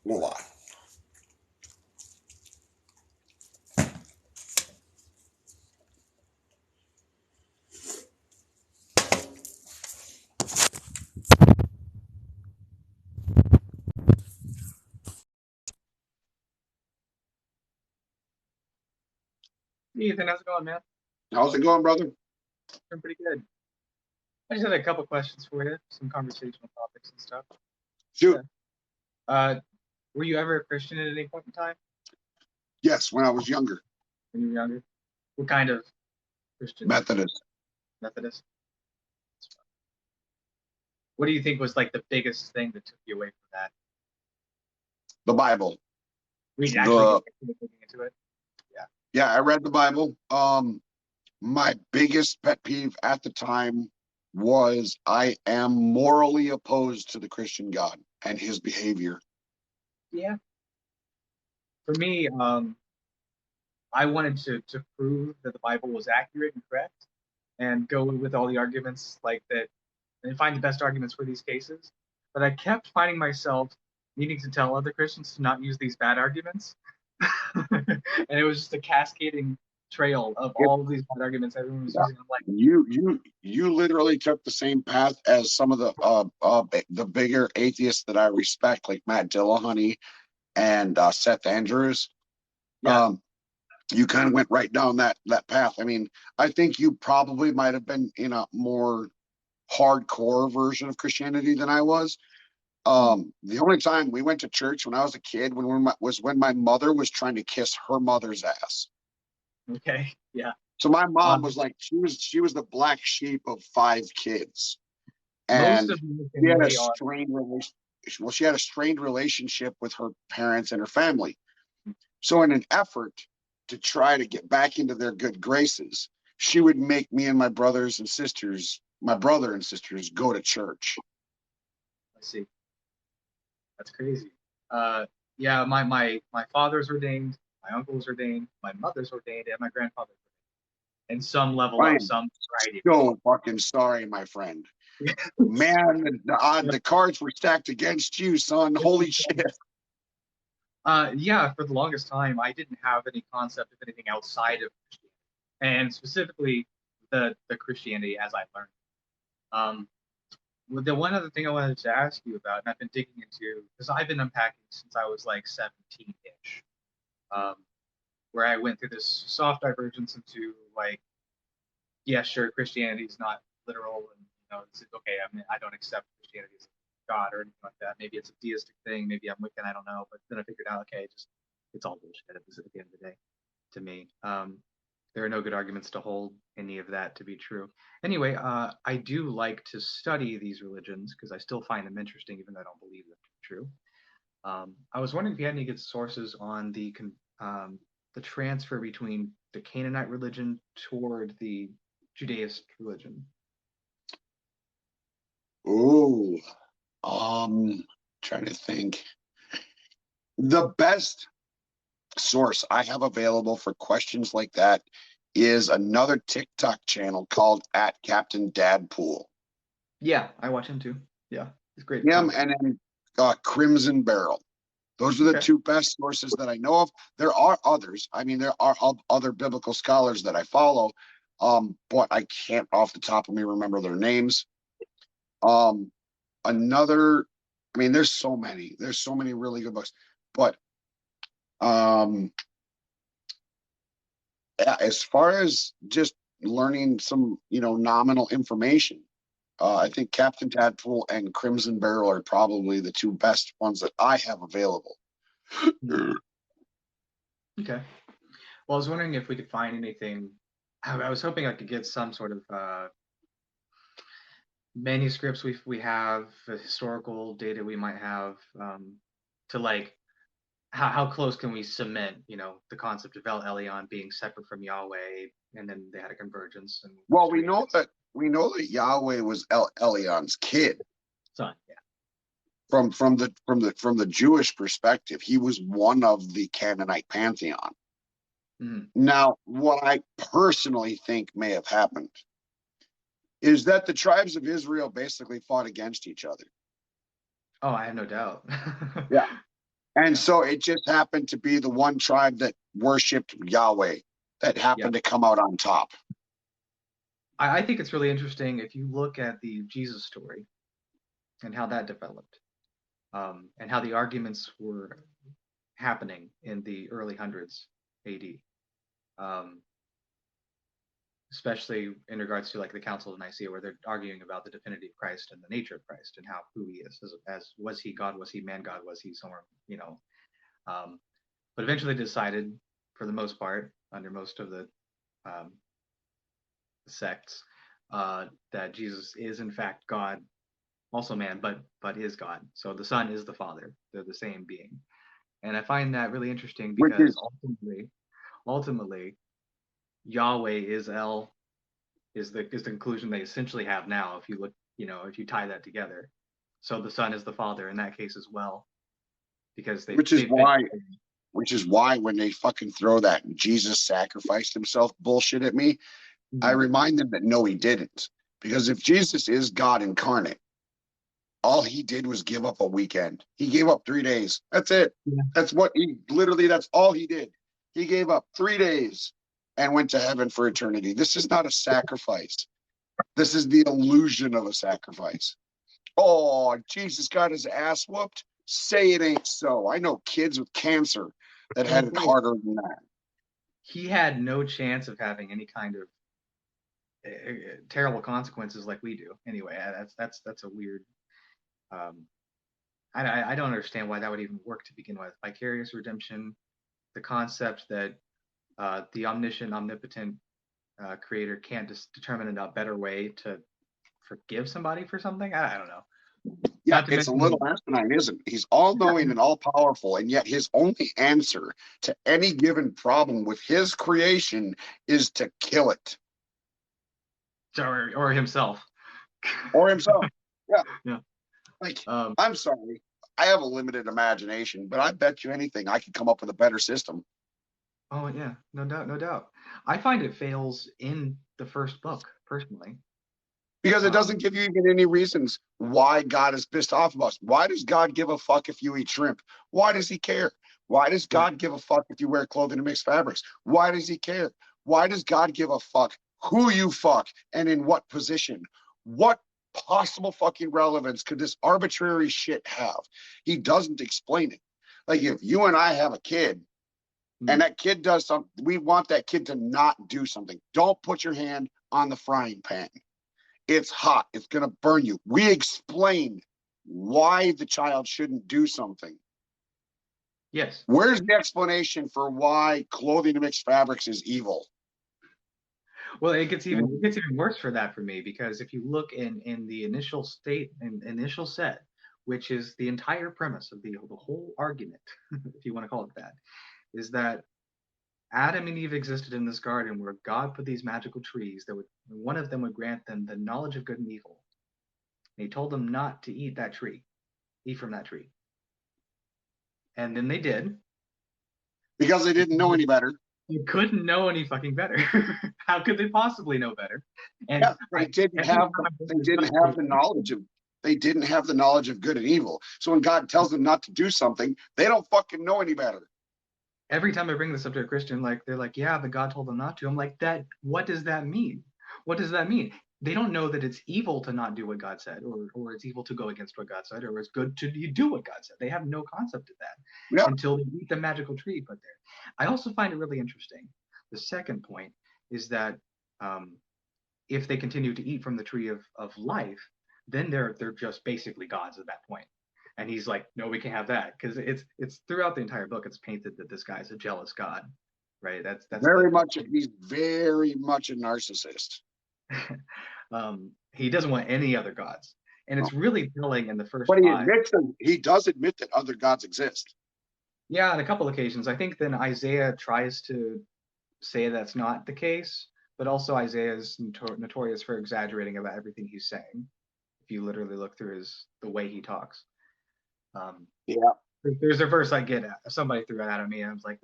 Hold on. Ethan, how's it going, man? How's it going, brother? Doing pretty good. I just had a couple questions for you, some conversational topics and stuff. Shoot. Were you ever a Christian at any point in time Yes, when I was younger. when you were younger? What kind of Christian? Methodist. Methodist. What do you think was like the biggest thing that took you away from that? The Bible. We actually looking into it. Yeah, I read the Bible. My biggest pet peeve at the time was I am morally opposed to the Christian God and his behavior. Yeah. For me, I wanted to prove that the Bible was accurate and correct, and go with all the arguments like that, and find the best arguments for these cases. But I kept finding myself needing to tell other Christians to not use these bad arguments, and it was just a cascading trail of all of these bad arguments everyone was using. I'm like, You literally took the same path as some of the bigger atheists that I respect, like Matt Dillahunty and Seth Andrews. Yeah. You kind of went right down that path. I mean, I think you probably might have been in a more hardcore version of Christianity than I was. The only time we went to church when I was a kid was when my mother was trying to kiss her mother's ass. Okay. Yeah. So my mom was like, she was the black sheep of 5 kids, and she had a strained relationship. Well, she had a strained relationship with her parents and her family. So in an effort to try to get back into their good graces, she would make me and my brother and sisters, go to church. I see. That's crazy. Yeah, my father's ordained, my uncle's ordained, my mother's ordained, and my grandfather's ordained. And some level of some variety. So fucking sorry, my friend. Man, the cards were stacked against you, son. Holy shit. Yeah, for the longest time, I didn't have any concept of anything outside of Christianity, and specifically the Christianity as I learned. The one other thing I wanted to ask you about, and I've been digging into, because I've been unpacking since I was like 17-ish, where I went through this soft divergence into like, yeah, sure, Christianity is not literal, and it's okay. I mean, I don't accept Christianity as God or anything like that. Maybe it's a deistic thing. Maybe I'm Wiccan. I don't know. But then I figured out, okay, it's all bullshit at the end of the day, to me. There are no good arguments to hold any of that to be true. Anyway, I do like to study these religions because I still find them interesting, even though I don't believe them to be true. I was wondering if you had any good sources on the transfer between the Canaanite religion toward the Judaist religion. Ooh, trying to think. The best source I have available for questions like that is another TikTok channel called @CaptainDadpool. Yeah, I watch him too. Yeah, he's great. Yeah, and then Crimson Barrel. Those are the two best sources that I know of. There are others. I mean, there are other biblical scholars that I follow, but I can't off the top of me remember their names. Another, I mean, there's so many really good books, but as far as just learning some, nominal information, I think Captain Tadpole and Crimson Barrel are probably the 2 best ones that I have available. Okay. Well, I was wondering if we could find anything. I was hoping I could get some sort of manuscripts we have, historical data we might have, to like how close can we cement, the concept of El Elyon being separate from Yahweh, and then they had a convergence. And well, we know that Yahweh was El Elyon's kid. Son, yeah. from the Jewish perspective, he was one of the Canaanite pantheon. Now, what I personally think may have happened is that the tribes of Israel basically fought against each other. Oh, I have no doubt. Yeah. And so it just happened to be the one tribe that worshipped Yahweh that happened to come out on top. I think it's really interesting if you look at the Jesus story and how that developed, and how the arguments were happening in the early hundreds AD, especially in regards to like the Council of Nicaea, where they're arguing about the divinity of Christ and the nature of Christ and who he is, as was he God, was he man God, was he somewhere, but eventually decided, for the most part, under most of the sects, that Jesus is in fact God, also man, but is God. So the Son is the Father; they're the same being, and I find that really interesting because ultimately, Yahweh is the conclusion they essentially have now. If you look, if you tie that together, so the Son is the Father in that case as well, because which is why when they fucking throw that Jesus sacrificed himself bullshit at me, I remind them that no, he didn't. Because if Jesus is God incarnate, all he did was give up a weekend. He gave up 3 days. That's it. Yeah. That's all he did. He gave up 3 days and went to heaven for eternity. This is not a sacrifice. This is the illusion of a sacrifice. Oh, Jesus got his ass whooped? Say it ain't so. I know kids with cancer that had it harder than that. He had no chance of having any kind of terrible consequences like we do. Anyway, that's a weird. I don't understand why that would even work to begin with. Vicarious redemption, the concept that the omniscient, omnipotent creator can't just determine a better way to forgive somebody for something. I don't know. Yeah, it's a little asinine, isn't it? He's all-knowing and all-powerful, and yet his only answer to any given problem with his creation is to kill it. Or himself. Or himself. Yeah. Like, I'm sorry. I have a limited imagination, but I bet you anything I could come up with a better system. Oh, yeah. No doubt, no doubt. I find it fails in the first book, personally. Because it doesn't give you even any reasons why God is pissed off about us. Why does God give a fuck if you eat shrimp? Why does he care? Why does God give a fuck if you wear clothing and mixed fabrics? Why does he care? Why does God give a fuck who you fuck and in what position? What possible fucking relevance could this arbitrary shit have? He doesn't explain it. Like if you and I have a kid and that kid does something, we want that kid to not do something. Don't put your hand on the frying pan. It's hot. It's going to burn you. We explain why the child shouldn't do something. Yes. Where's the explanation for why clothing and mixed fabrics is evil? Well, it gets even worse for that for me, because if you look in the initial set, which is the entire premise of the whole argument, if you want to call it that, is that Adam and Eve existed in this garden where God put these magical trees that one of them would grant them the knowledge of good and evil. And he told them not to eat from that tree. And then they did. Because they didn't know any better. You couldn't know any fucking better. How could they possibly know better? And yeah, they didn't have the knowledge of good and evil. So when God tells them not to do something, they don't fucking know any better. Every time I bring this up to a Christian, they're like, yeah, but God told them not to. I'm like, what does that mean? What does that mean? They don't know that it's evil to not do what God said, or it's evil to go against what God said, or it's good to do what God said. They have no concept of that until they eat the magical tree put there. I also find it really interesting. The second point is that if they continue to eat from the tree of life, then they're just basically gods at that point. And he's like, no, we can't have that, because it's throughout the entire book. It's painted that this guy's a jealous god, right? That's he's very much a narcissist. He doesn't want any other gods, and it's really telling in the first. But he does admit that other gods exist. Yeah, on a couple occasions. I think then Isaiah tries to say that's not the case, but also Isaiah is notorious for exaggerating about everything he's saying. If you literally look through the way he talks. Yeah. There's a verse I get at. Somebody threw it at me. And I was like,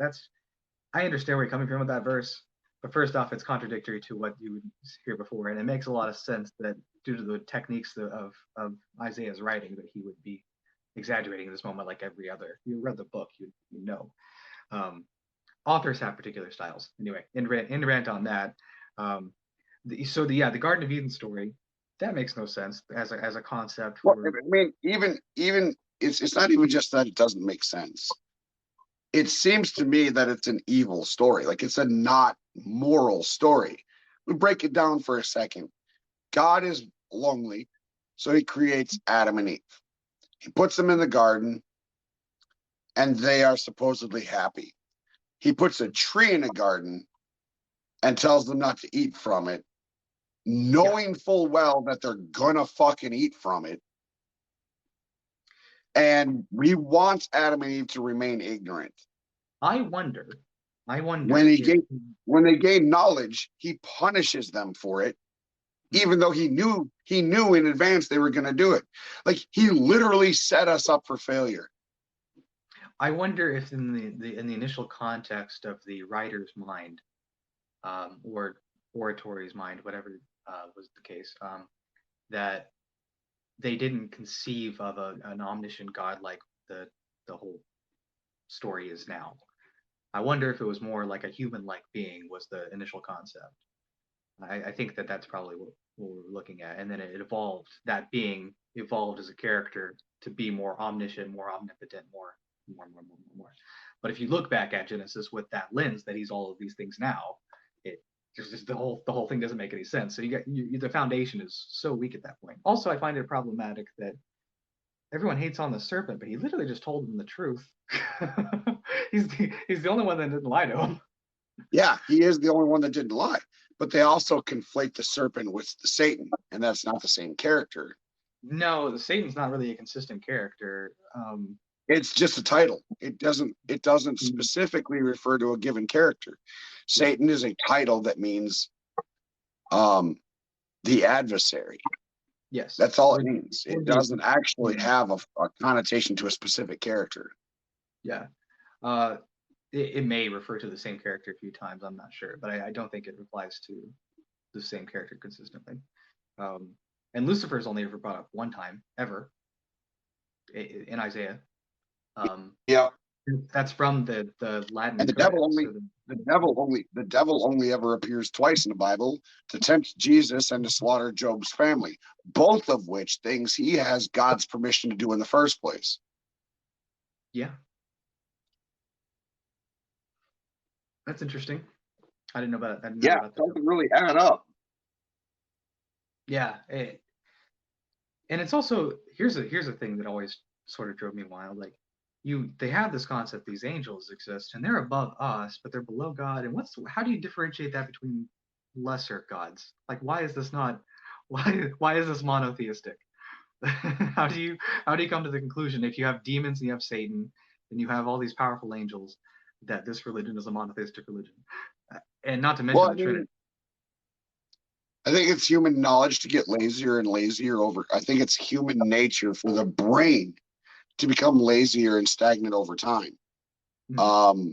I understand where you're coming from with that verse. But first off, it's contradictory to what you would hear before. And it makes a lot of sense that due to the techniques of Isaiah's writing, that he would be exaggerating this moment like every other. You read the book, you know. Authors have particular styles. Anyway, in rant on that. The Garden of Eden story, that makes no sense as a concept. Well, I mean, even it's not even just that it doesn't make sense. It seems to me that it's an evil story. Like, it's a not moral story. We break it down for a second. God is lonely, so he creates Adam and Eve. He puts them in the garden, and they are supposedly happy. He puts a tree in a garden and tells them not to eat from it, knowing full well that they're gonna fucking eat from it. And he wants Adam and Eve to remain ignorant. I wonder when they gain knowledge, he punishes them for it, even though he knew in advance they were going to do it. Like, he literally set us up for failure. I wonder if in the initial context of the writer's mind, or oratory's mind, whatever was the case, that they didn't conceive of an omniscient God like the whole story is now. I wonder if it was more like a human-like being was the initial concept. I think that's probably what we're looking at, and then it evolved. That being evolved as a character to be more omniscient, more omnipotent, more. But if you look back at Genesis with that lens that he's all of these things now, it just the whole thing doesn't make any sense. So the foundation is so weak at that point. Also, I find it problematic that everyone hates on the serpent, but he literally just told them the truth. he's the only one that didn't lie to him. Yeah, he is the only one that didn't lie. But they also conflate the serpent with the Satan, and that's not the same character. No, the Satan's not really a consistent character. It's just a title. It doesn't specifically refer to a given character. Satan is a title that means the adversary. Yes. That's all it means. It doesn't actually have a connotation to a specific character. Yeah. It may refer to the same character a few times, I'm not sure, but I don't think it applies to the same character consistently. And Lucifer's only ever brought up one time, ever, in Isaiah. Yeah. That's from the Latin. And the devil only ever appears twice in the Bible, to tempt Jesus and to slaughter Job's family, both of which things he has God's permission to do in the first place. Yeah. That's interesting. I didn't know about it. Yeah, it doesn't really add up. Yeah. And it's also, here's a thing that always sort of drove me wild. Like, they have this concept, these angels exist, and they're above us, but they're below God. And how do you differentiate that between lesser gods? Like, why is this monotheistic? How do you come to the conclusion, if you have demons and you have Satan and you have all these powerful angels, that this religion is a monotheistic religion? And not to mention the Trinity. I think it's human knowledge to get lazier and lazier I think it's human nature for the brain to become lazier and stagnant over time. Mm-hmm.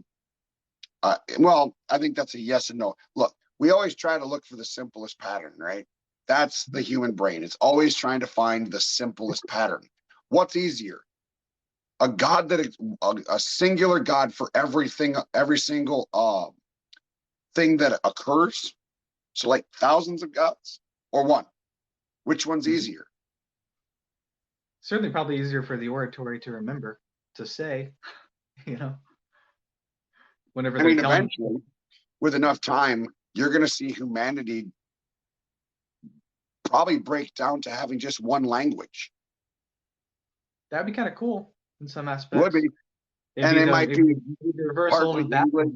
I think that's a yes and no. Look, we always try to look for the simplest pattern, right? That's the human brain. It's always trying to find the simplest pattern. What's easier? A singular God for everything, every single thing that occurs. So, like, thousands of gods, or one? Which one's easier? Certainly probably easier for the oratory to remember, to say, whenever they're telling. Eventually, with enough time, you're going to see humanity probably break down to having just one language. That'd be kind of cool in some aspects. Would be. And it might be partly English.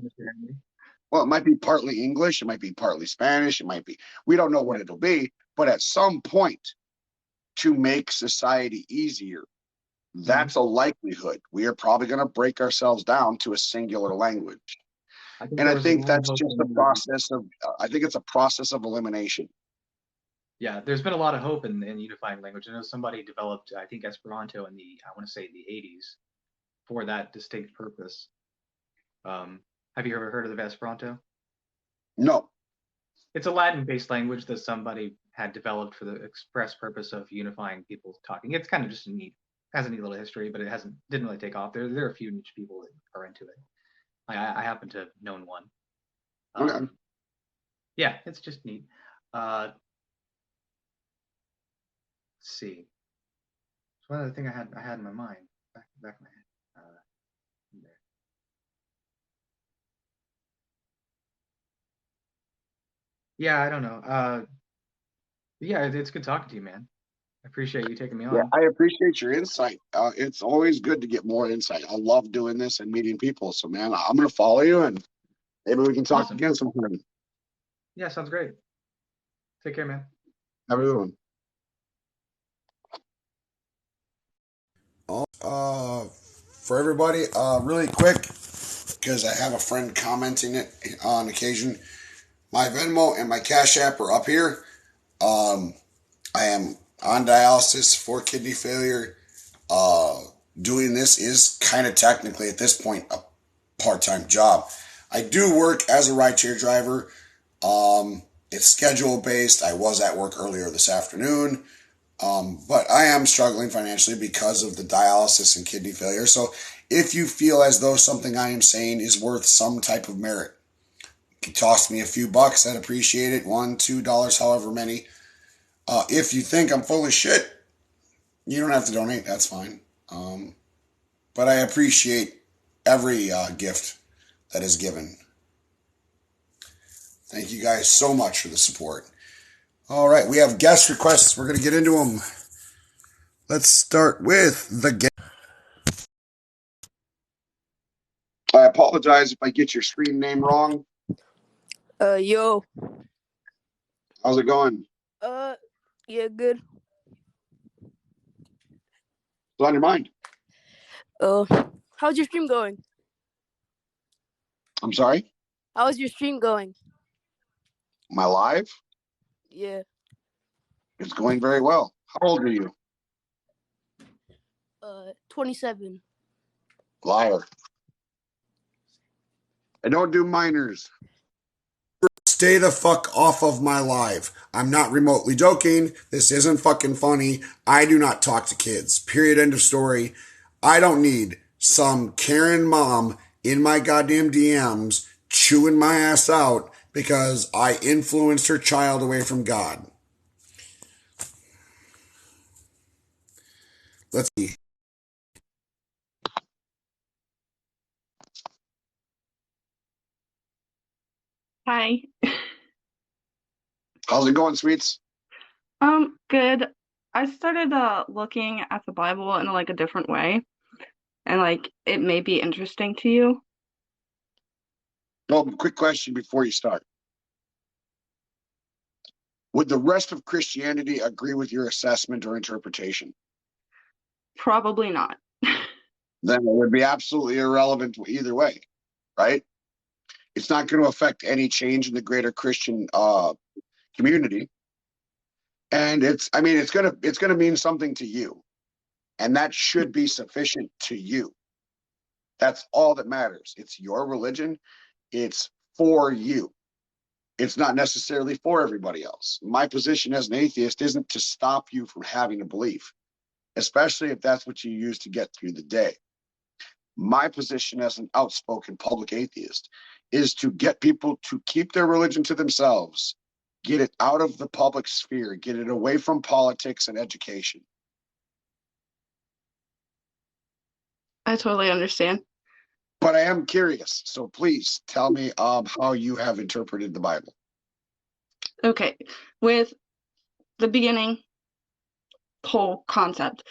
Well, it might be partly English. It might be partly Spanish. It might be. We don't know what it'll be. But at some point, to make society easier, that's a likelihood. We are probably going to break ourselves down to a singular language. I think that's just a process of. I think it's a process of elimination. Yeah, there's been a lot of hope in unifying language. I know somebody developed, I think, Esperanto in I want to say the 80s for that distinct purpose. Have you ever heard of Esperanto? No. It's a Latin-based language that somebody had developed for the express purpose of unifying people talking. It's kind of just has a neat little history, but it didn't really take off. There are a few niche people that are into it. I happen to have known one. Okay. Yeah, it's just neat. Let's see. It's one other thing I had in my mind, back of my head. There. Yeah, I don't know. Yeah, it's good talking to you, man. I appreciate you taking me on. Yeah, I appreciate your insight. It's always good to get more insight. I love doing this and meeting people. So, man, I'm going to follow you, and maybe we can talk again sometime. Yeah, sounds great. Take care, man. Have a good one. For everybody, really quick, because I have a friend commenting it on occasion. My Venmo and my Cash App are up here. I am on dialysis for kidney failure. Doing this is kind of technically at this point a part-time job. I do work as a rideshare driver. It's schedule based. I was at work earlier this afternoon. But I am struggling financially because of the dialysis and kidney failure. So if you feel as though something I am saying is worth some type of merit, you can toss me a few bucks. I'd appreciate it. $1, $2, however many. If you think I'm full of shit, you don't have to donate. That's fine. But I appreciate every gift that is given. Thank you guys so much for the support. All right, we have guest requests. We're going to get into them. Let's start with the guest. I apologize if I get your screen name wrong. Yo. How's it going? Yeah, good. What's on your mind? How's your stream going? I'm sorry? How's your stream going? Am I live? Yeah. It's going very well. How old are you? 27. Liar. I don't do minors. Stay the fuck off of my live. I'm not remotely joking. This isn't fucking funny. I do not talk to kids. Period. End of story. I don't need some Karen mom in my goddamn DMs chewing my ass out because I influenced her child away from God. Let's see. Hi. How's it going, sweets? Good. I started looking at the Bible in like a different way, and like it may be interesting to you. No, quick question before you start. Would the rest of Christianity agree with your assessment or interpretation? Probably not. Then it would be absolutely irrelevant either way, right? It's not going to affect any change in the greater Christian community. And it's going to mean something to you. And that should be sufficient to you. That's all that matters. It's your religion. It's for you. It's not necessarily for everybody else. My position as an atheist isn't to stop you from having a belief, especially if that's what you use to get through the day. My position as an outspoken public atheist is to get people to keep their religion to themselves, get it out of the public sphere, get it away from politics and education. I totally understand. But I am curious, so please tell me how you have interpreted the Bible. Okay, with the beginning whole concept,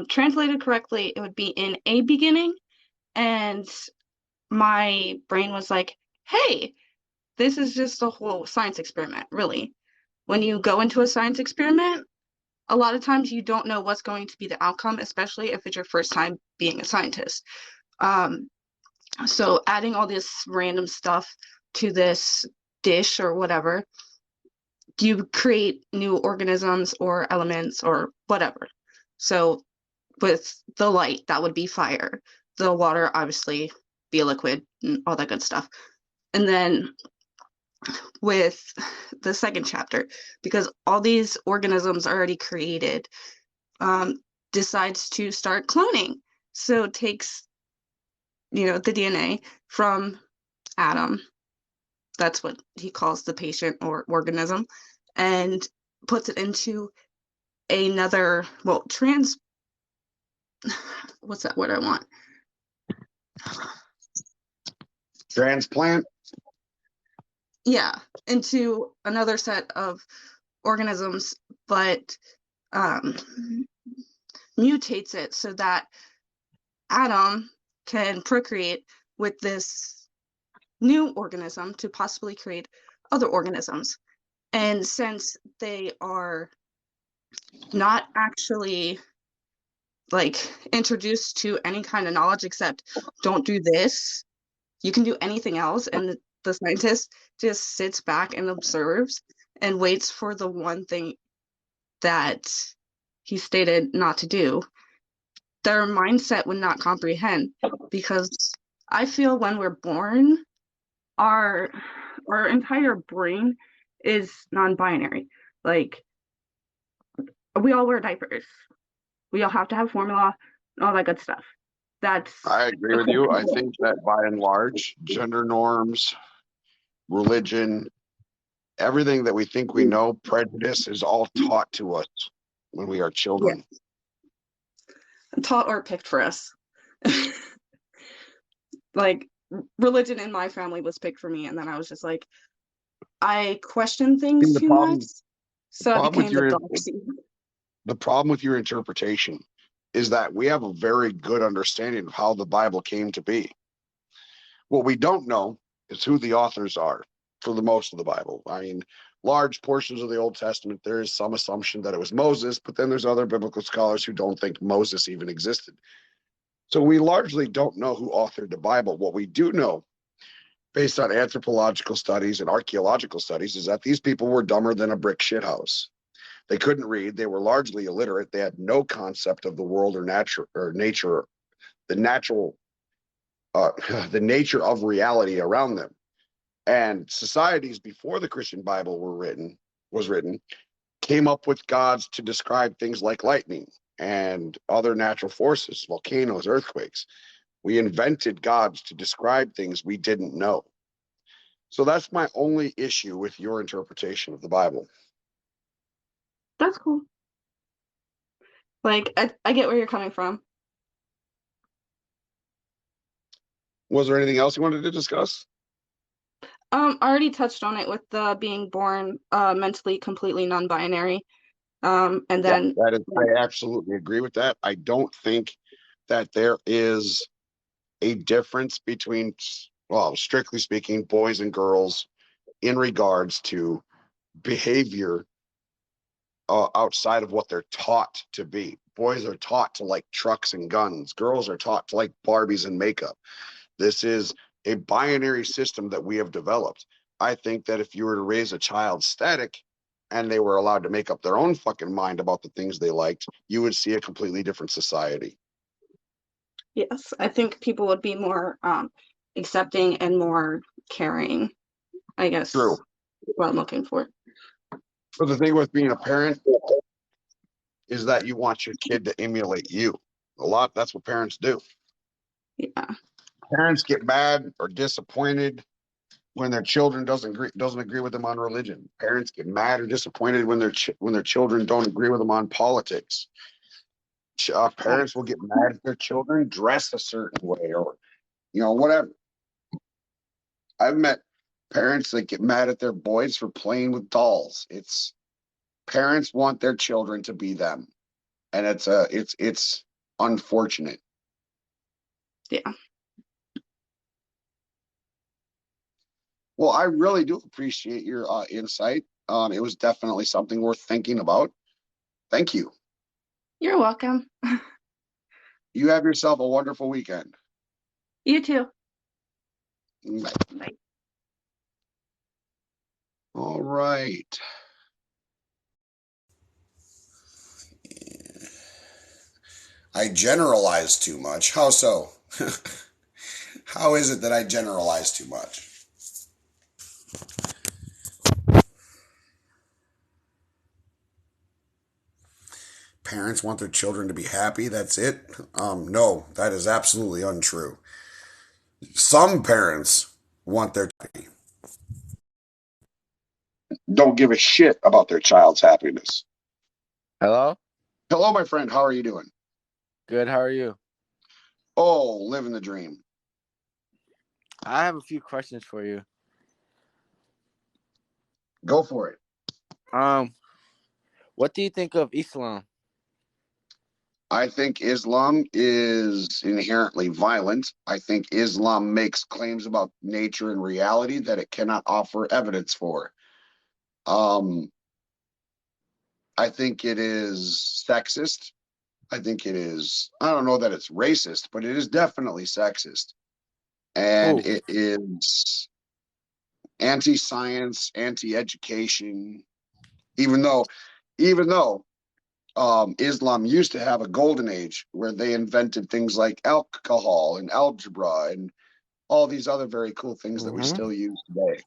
translated correctly, it would be in a beginning, and my brain was like, hey, this is just a whole science experiment, really. When you go into a science experiment, a lot of times you don't know what's going to be the outcome, especially if it's your first time being a scientist. So adding all this random stuff to this dish or whatever you create new organisms or elements or whatever. So with the light, that would be fire. The water, obviously, be a liquid and all that good stuff. And then with the second chapter, because all these organisms are already created, decides to start cloning. So takes, the DNA from Adam, that's what he calls the patient or organism, and puts it into another, what's that word I want? Transplant? Yeah, into another set of organisms, but mutates it so that Adam can procreate with this new organism to possibly create other organisms. And since they are not actually introduced to any kind of knowledge except don't do this, you can do anything else, and the scientist just sits back and observes and waits for the one thing that he stated not to do, their mindset would not comprehend, because I feel when we're born, our entire brain is non-binary. Like, we all wear diapers. We all have to have formula and all that good stuff. I agree with you. I think that by and large, gender norms, religion, everything that we think we know, prejudice is all taught to us when we are children. Yeah. Taught or picked for us. Like, religion in my family was picked for me, and then I was just like, I question things too much, so I became the doxy. The problem with your interpretation is that we have a very good understanding of how the Bible came to be. What we don't know is who the authors are for the most of the Bible. I mean, large portions of the Old Testament, there is some assumption that it was Moses, but then there's other biblical scholars who don't think Moses even existed. So we largely don't know who authored the Bible. What we do know, based on anthropological studies and archaeological studies, is that these people were dumber than a brick shithouse. They couldn't read. They were largely illiterate. They had no concept of the world or nature, the nature of reality around them. And societies before the Christian Bible was written, came up with gods to describe things like lightning and other natural forces, volcanoes, earthquakes. We invented gods to describe things we didn't know. So that's my only issue with your interpretation of the Bible. That's cool. Like, I get where you're coming from. Was there anything else you wanted to discuss? I already touched on it with the being born mentally completely non-binary. And then I absolutely agree with that. I don't think that there is a difference between, well, strictly speaking, boys and girls in regards to behavior outside of what they're taught to be. Boys are taught to like trucks and guns. Girls are taught to like Barbies and makeup. This is a binary system that we have developed. I think that if you were to raise a child static and they were allowed to make up their own fucking mind about the things they liked, you would see a completely different society. Yes, I think people would be more accepting and more caring, I guess. True. What I'm looking for. But the thing with being a parent is that you want your kid to emulate you. That's what parents do. Yeah. Parents get mad or disappointed when their children doesn't agree with them on religion. Parents get mad or disappointed when their children don't agree with them on politics. Parents will get mad if their children dress a certain way or, whatever. I've met parents that get mad at their boys for playing with dolls. Parents want their children to be them, and it's unfortunate. Yeah. Well, I really do appreciate your insight. It was definitely something worth thinking about. Thank you. You're welcome. You have yourself a wonderful weekend. You too. Bye. Bye. All right. I generalize too much. How so? How is it that I generalize too much? Parents want their children to be happy. That's it? No, that is absolutely untrue. Some parents want their happy. Don't give a shit about their child's happiness. Hello? Hello, my friend. How are you doing? Good, how are you? Oh, living the dream. I have a few questions for you. Go for it. What do you think of Islam? I think Islam is inherently violent. I think Islam makes claims about nature and reality that it cannot offer evidence for. I think it is sexist. I think it is, I don't know that it's racist, but it is definitely sexist. And it is anti-science, anti-education, even though Islam used to have a golden age where they invented things like alcohol and algebra and all these other very cool things that we still use today.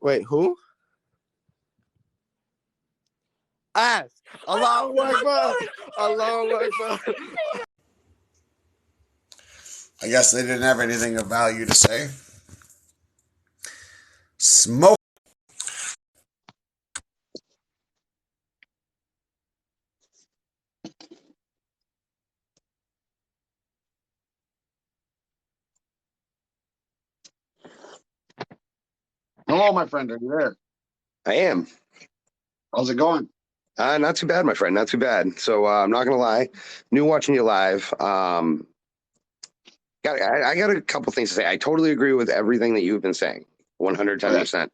Wait, who? Ask. Allahu Akbar. Allahu Akbar. I guess they didn't have anything of value to say. Smoke. Hello, my friend. Are you there? I am. How's it going? Not too bad, my friend. Not too bad. So I'm not gonna lie. New watching you live. I got a couple things to say. I totally agree with everything that you've been saying. 110%.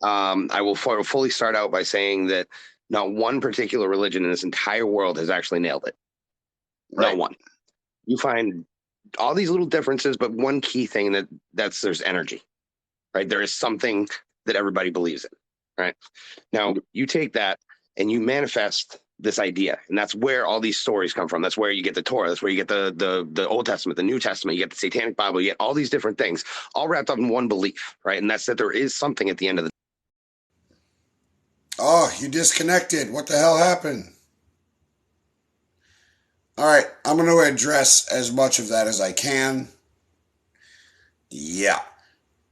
I will fully start out by saying that not one particular religion in this entire world has actually nailed it. Right. Not one. You find all these little differences, but one key thing that's there's energy. Right? There is something that everybody believes in. Right? Now you take that and you manifest this idea, and that's where all these stories come from. That's where you get the Torah. That's where you get the Old Testament, the New Testament. You get the Satanic Bible. You get all these different things, all wrapped up in one belief, right? And that's that there is something at the end of the. Oh, you disconnected. What the hell happened? All right, I'm going to address as much of that as I can. Yeah.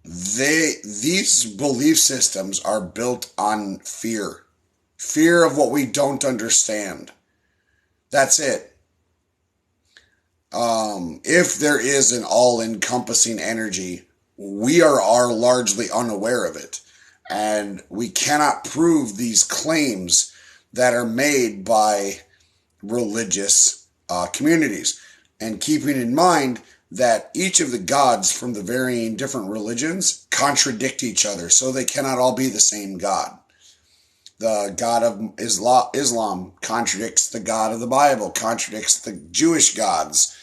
These belief systems are built on fear. Fear of what we don't understand. That's it. If there is an all-encompassing energy, we are largely unaware of it. And we cannot prove these claims that are made by religious communities. And keeping in mind that each of the gods from the varying different religions contradict each other, so they cannot all be the same God. The God of Islam contradicts the God of the Bible, contradicts the Jewish gods.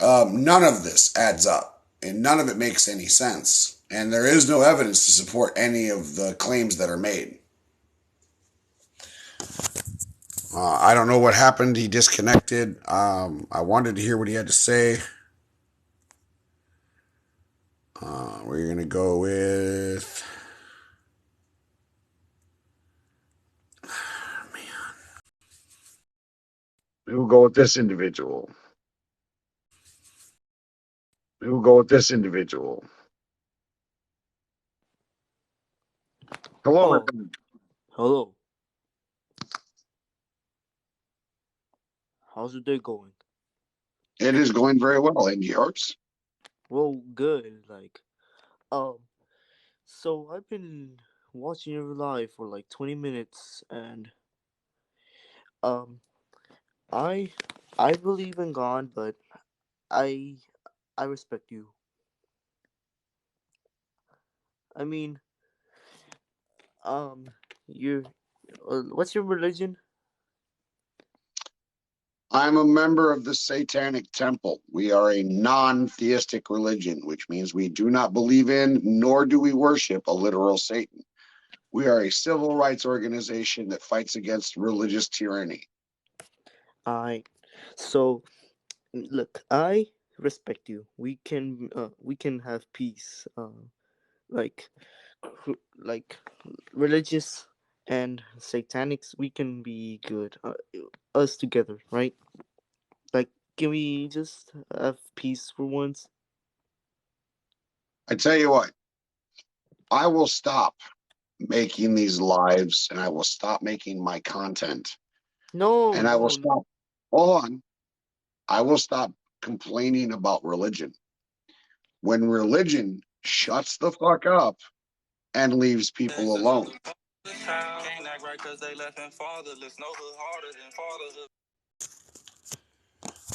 None of this adds up, and none of it makes any sense. And there is no evidence to support any of the claims that are made. I don't know what happened. He disconnected. I wanted to hear what he had to say. We're going to go with... We'll go with this individual. Hello. Oh, hello. How's your day going? It is going very well. And yours? Well, good. So I've been watching your live for like 20 minutes, and um, I I believe in God, but I I respect you. I mean, um, you, what's your religion? I'm a member of the Satanic Temple. We are a non-theistic religion, which means we do not believe in, nor do we worship a literal Satan. We are a civil rights organization that fights against religious tyranny. So look, I respect you. We can have peace. Like like religious and satanics, we can be good. Us together, right? Like, can we just have peace for once? I tell you what, I will stop making these lives and I will stop making my content. And I will stop, hold on, I will stop complaining about religion. When religion shuts the fuck up and leaves people alone.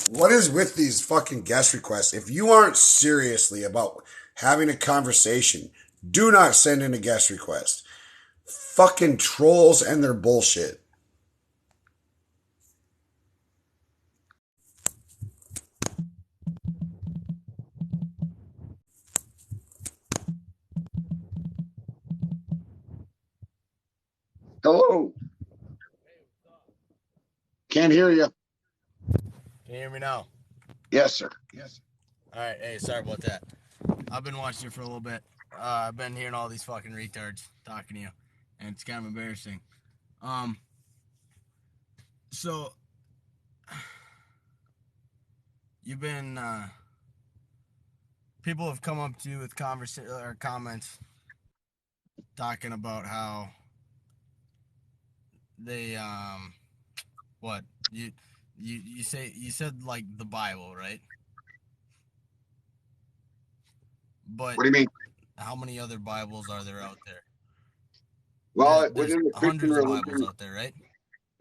What is with these fucking guest requests? If you aren't seriously about having a conversation, do not send in a guest request. Fucking trolls and their bullshit. Hello. Can't hear you. Can you hear me now? Yes, sir. Yes. All right. Hey, sorry about that. I've been watching you for a little bit. I've been hearing all these fucking retards talking to you, and it's kind of embarrassing. So you've been people have come up to you with comments talking about how they what you said like the Bible, right? But what do you mean? How many other Bibles are there out there? Well, There's within the Christian hundreds of religion, Bibles out there, right?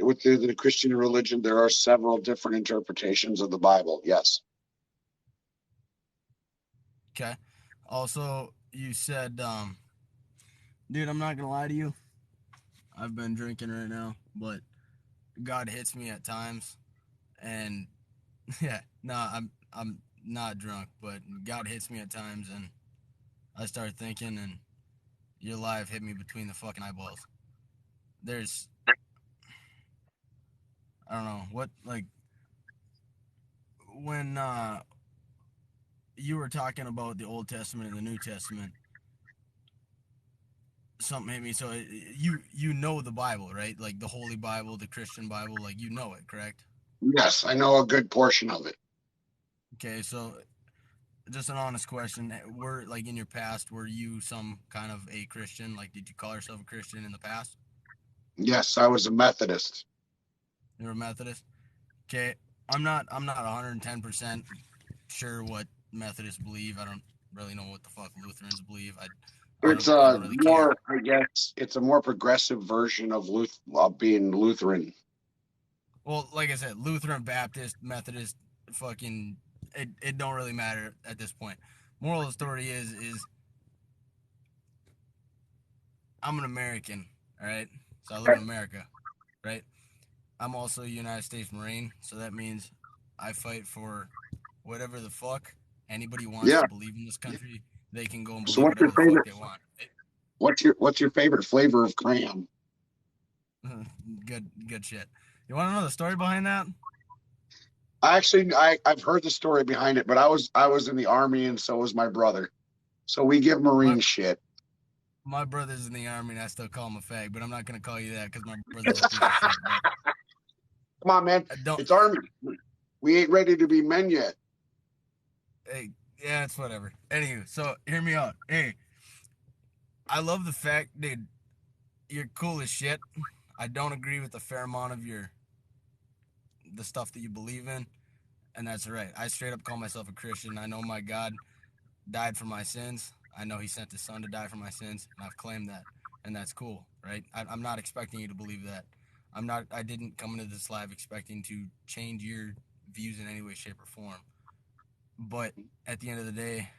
within the Christian religion, there are several different interpretations of the Bible. Yes. Okay. Also, you said, dude, I'm not gonna lie to you. I've been drinking right now, but God hits me at times, and yeah, no, I'm not drunk, but God hits me at times, and I start thinking, and your life hit me between the fucking eyeballs. There's, I don't know what, like, when you were talking about the Old Testament and the New Testament, something hit me. So you know the Bible, right? Like the Holy Bible, the Christian Bible, like you know it, correct? Yes, I know a good portion of it. Okay, so just an honest question: were like in your past, were you some kind of a Christian? Like, did you call yourself a Christian in the past? Yes, I was a Methodist. You were a Methodist. Okay, I'm not 110% sure what Methodists believe. I don't really know what the fuck Lutherans believe. I It's don't really more, care. I guess, it's a more progressive version of being Lutheran. Well, like I said, Lutheran, Baptist, Methodist, fucking, it don't really matter at this point. Moral of the story is I'm an American, all right? So I live in America, right? I'm also a United States Marine, so that means I fight for whatever the fuck anybody wants to believe in this country. They can go and believe whatever the fuck they want. What's your favorite flavor of crayon? Good shit. You want to know the story behind that? Actually, I've heard the story behind it, but I was in the Army and so was my brother. So we give Marine shit. My brother's in the Army and I still call him a fag, but I'm not going to call you that because my brother's a piece of shit. But come on, man. It's Army. We ain't ready to be men yet. Hey, yeah, it's whatever. Anywho, so hear me out. Hey, I love the fact, dude, you're cool as shit. I don't agree with a fair amount of the stuff that you believe in, and that's right. I straight up call myself a Christian. I know my God died for my sins. I know he sent his son to die for my sins, and I've claimed that, and that's cool, right? I'm not expecting you to believe that. I didn't come into this live expecting to change your views in any way, shape, or form. But at the end of the day,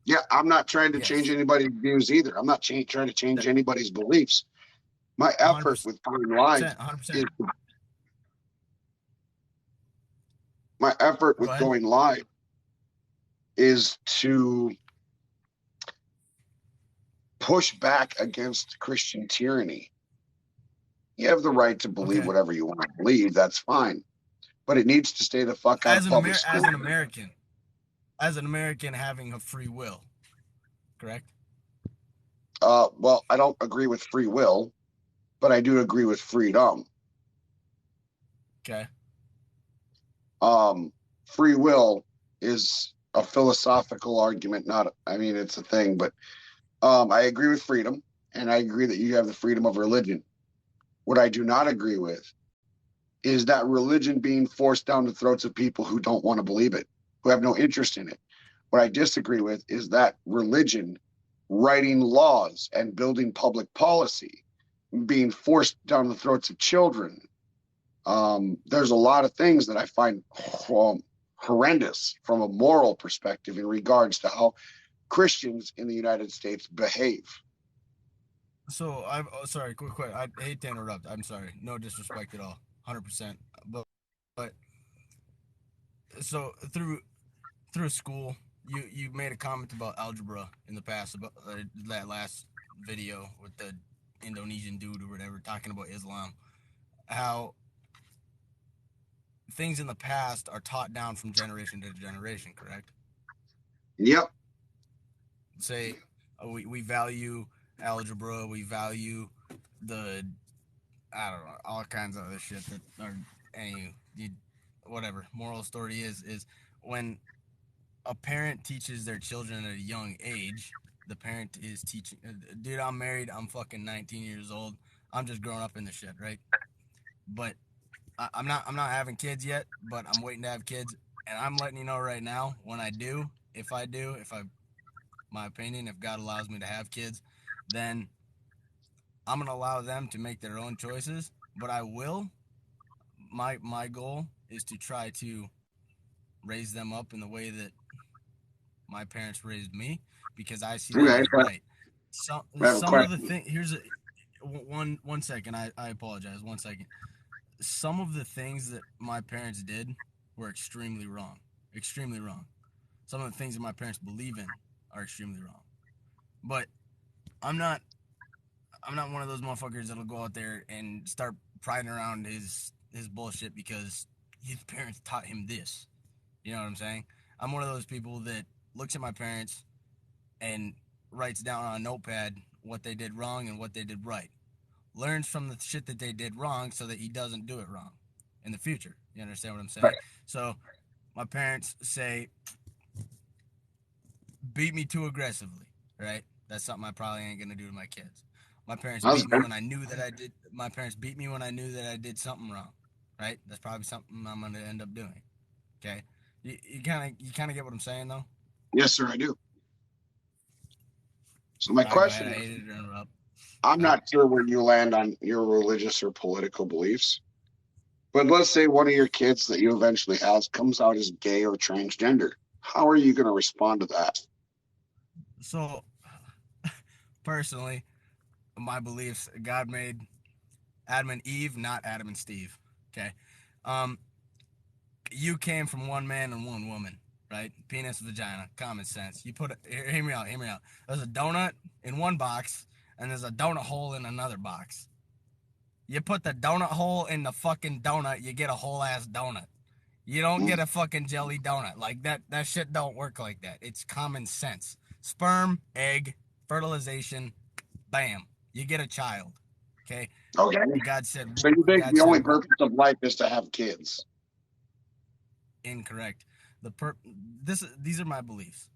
yeah, I'm not trying to change anybody's views either. I'm not trying to change anybody's beliefs. My effort with going live 100%. is my effort with going live is to push back against Christian tyranny. You have the right to believe whatever you want to believe. That's fine. but it needs to stay the fuck out of public school. As an American having a free will, correct? Well, I don't agree with free will, but I do agree with freedom. Okay. Free will is a philosophical argument, it's a thing, but I agree with freedom, and I agree that you have the freedom of religion. What I do not agree with is that religion being forced down the throats of people who don't want to believe it, who have no interest in it. What I disagree with is that religion writing laws and building public policy being forced down the throats of children. There's a lot of things that I find horrendous from a moral perspective in regards to how Christians in the United States behave. So sorry, quick. I hate to interrupt. I'm sorry. No disrespect at all. 100%. But so through school, you made a comment about algebra in the past, about that last video with the Indonesian dude or whatever talking about Islam, how things in the past are taught down from generation to generation, correct? Yep. Say we value algebra, we value the, I don't know, all kinds of other shit that are, whatever. Moral story is when a parent teaches their children at a young age, the parent is teaching, dude, I'm married, I'm fucking 19 years old, I'm just growing up in this shit, right? But I'm not having kids yet, but I'm waiting to have kids, and I'm letting you know right now, when I do, my opinion, if God allows me to have kids, then I'm going to allow them to make their own choices, but I will, my goal is to try to raise them up in the way that my parents raised me, because I see that as right. Some of the things, here's one second, I apologize, 1 second. Some of the things that my parents did were extremely wrong. Some of the things that my parents believe in are extremely wrong. But I'm not one of those motherfuckers that'll go out there and start priding around his bullshit because his parents taught him this. You know what I'm saying? I'm one of those people that looks at my parents and writes down on a notepad what they did wrong and what they did right. Learns from the shit that they did wrong so that he doesn't do it wrong in the future. You understand what I'm saying? Right. So my parents say, beat me too aggressively, right? That's something I probably ain't gonna do to my kids. My parents beat me when I knew that I did. My parents beat me when I knew that I did something wrong, right? That's probably something I'm gonna end up doing. Okay, you kind of get what I'm saying, though. Yes, sir, I do. So my question is, I'm not sure where you land on your religious or political beliefs, but let's say one of your kids that you eventually have comes out as gay or transgender. How are you going to respond to that? So, personally, my beliefs, God made Adam and Eve, not Adam and Steve. Okay, you came from one man and one woman, right? Penis, vagina, common sense. You put hear me out. There's a donut in one box, and there's a donut hole in another box. You put the donut hole in the fucking donut, you get a whole ass donut. You don't get a fucking jelly donut. Like that shit don't work like that. It's common sense. Sperm, egg, fertilization, bam. You get a child. Okay? Okay. God said. So you think the only purpose of life is to have kids? Incorrect. These are my beliefs.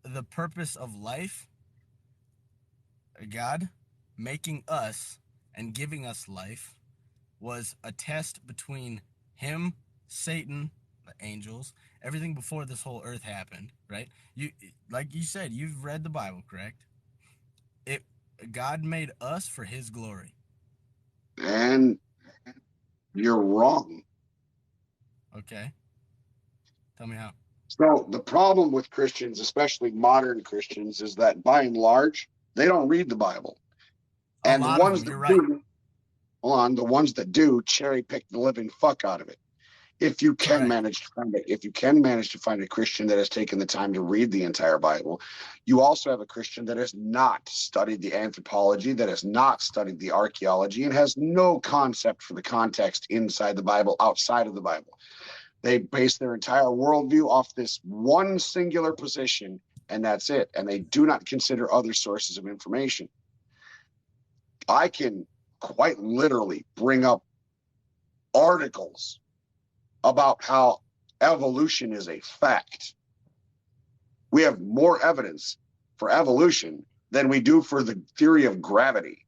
The purpose of life, God making us and giving us life, was a test between him, Satan, the angels, everything before this whole earth happened, right? Like you said, you've read the Bible, correct? God made us for his glory. And you're wrong. Okay. Tell me how. So the problem with Christians, especially modern Christians, is that by and large, they don't read the Bible. And the ones that do, hold on, the ones that do cherry pick the living fuck out of it. If you can Correct. manage to find it, if you can manage to find a Christian that has taken the time to read the entire Bible, you also have a Christian that has not studied the anthropology, that has not studied the archaeology, and has no concept for the context inside the Bible, outside of the Bible. They base their entire worldview off this one singular position, and that's it. And they do not consider other sources of information. I can quite literally bring up articles about how evolution is a fact. We have more evidence for evolution than we do for the theory of gravity.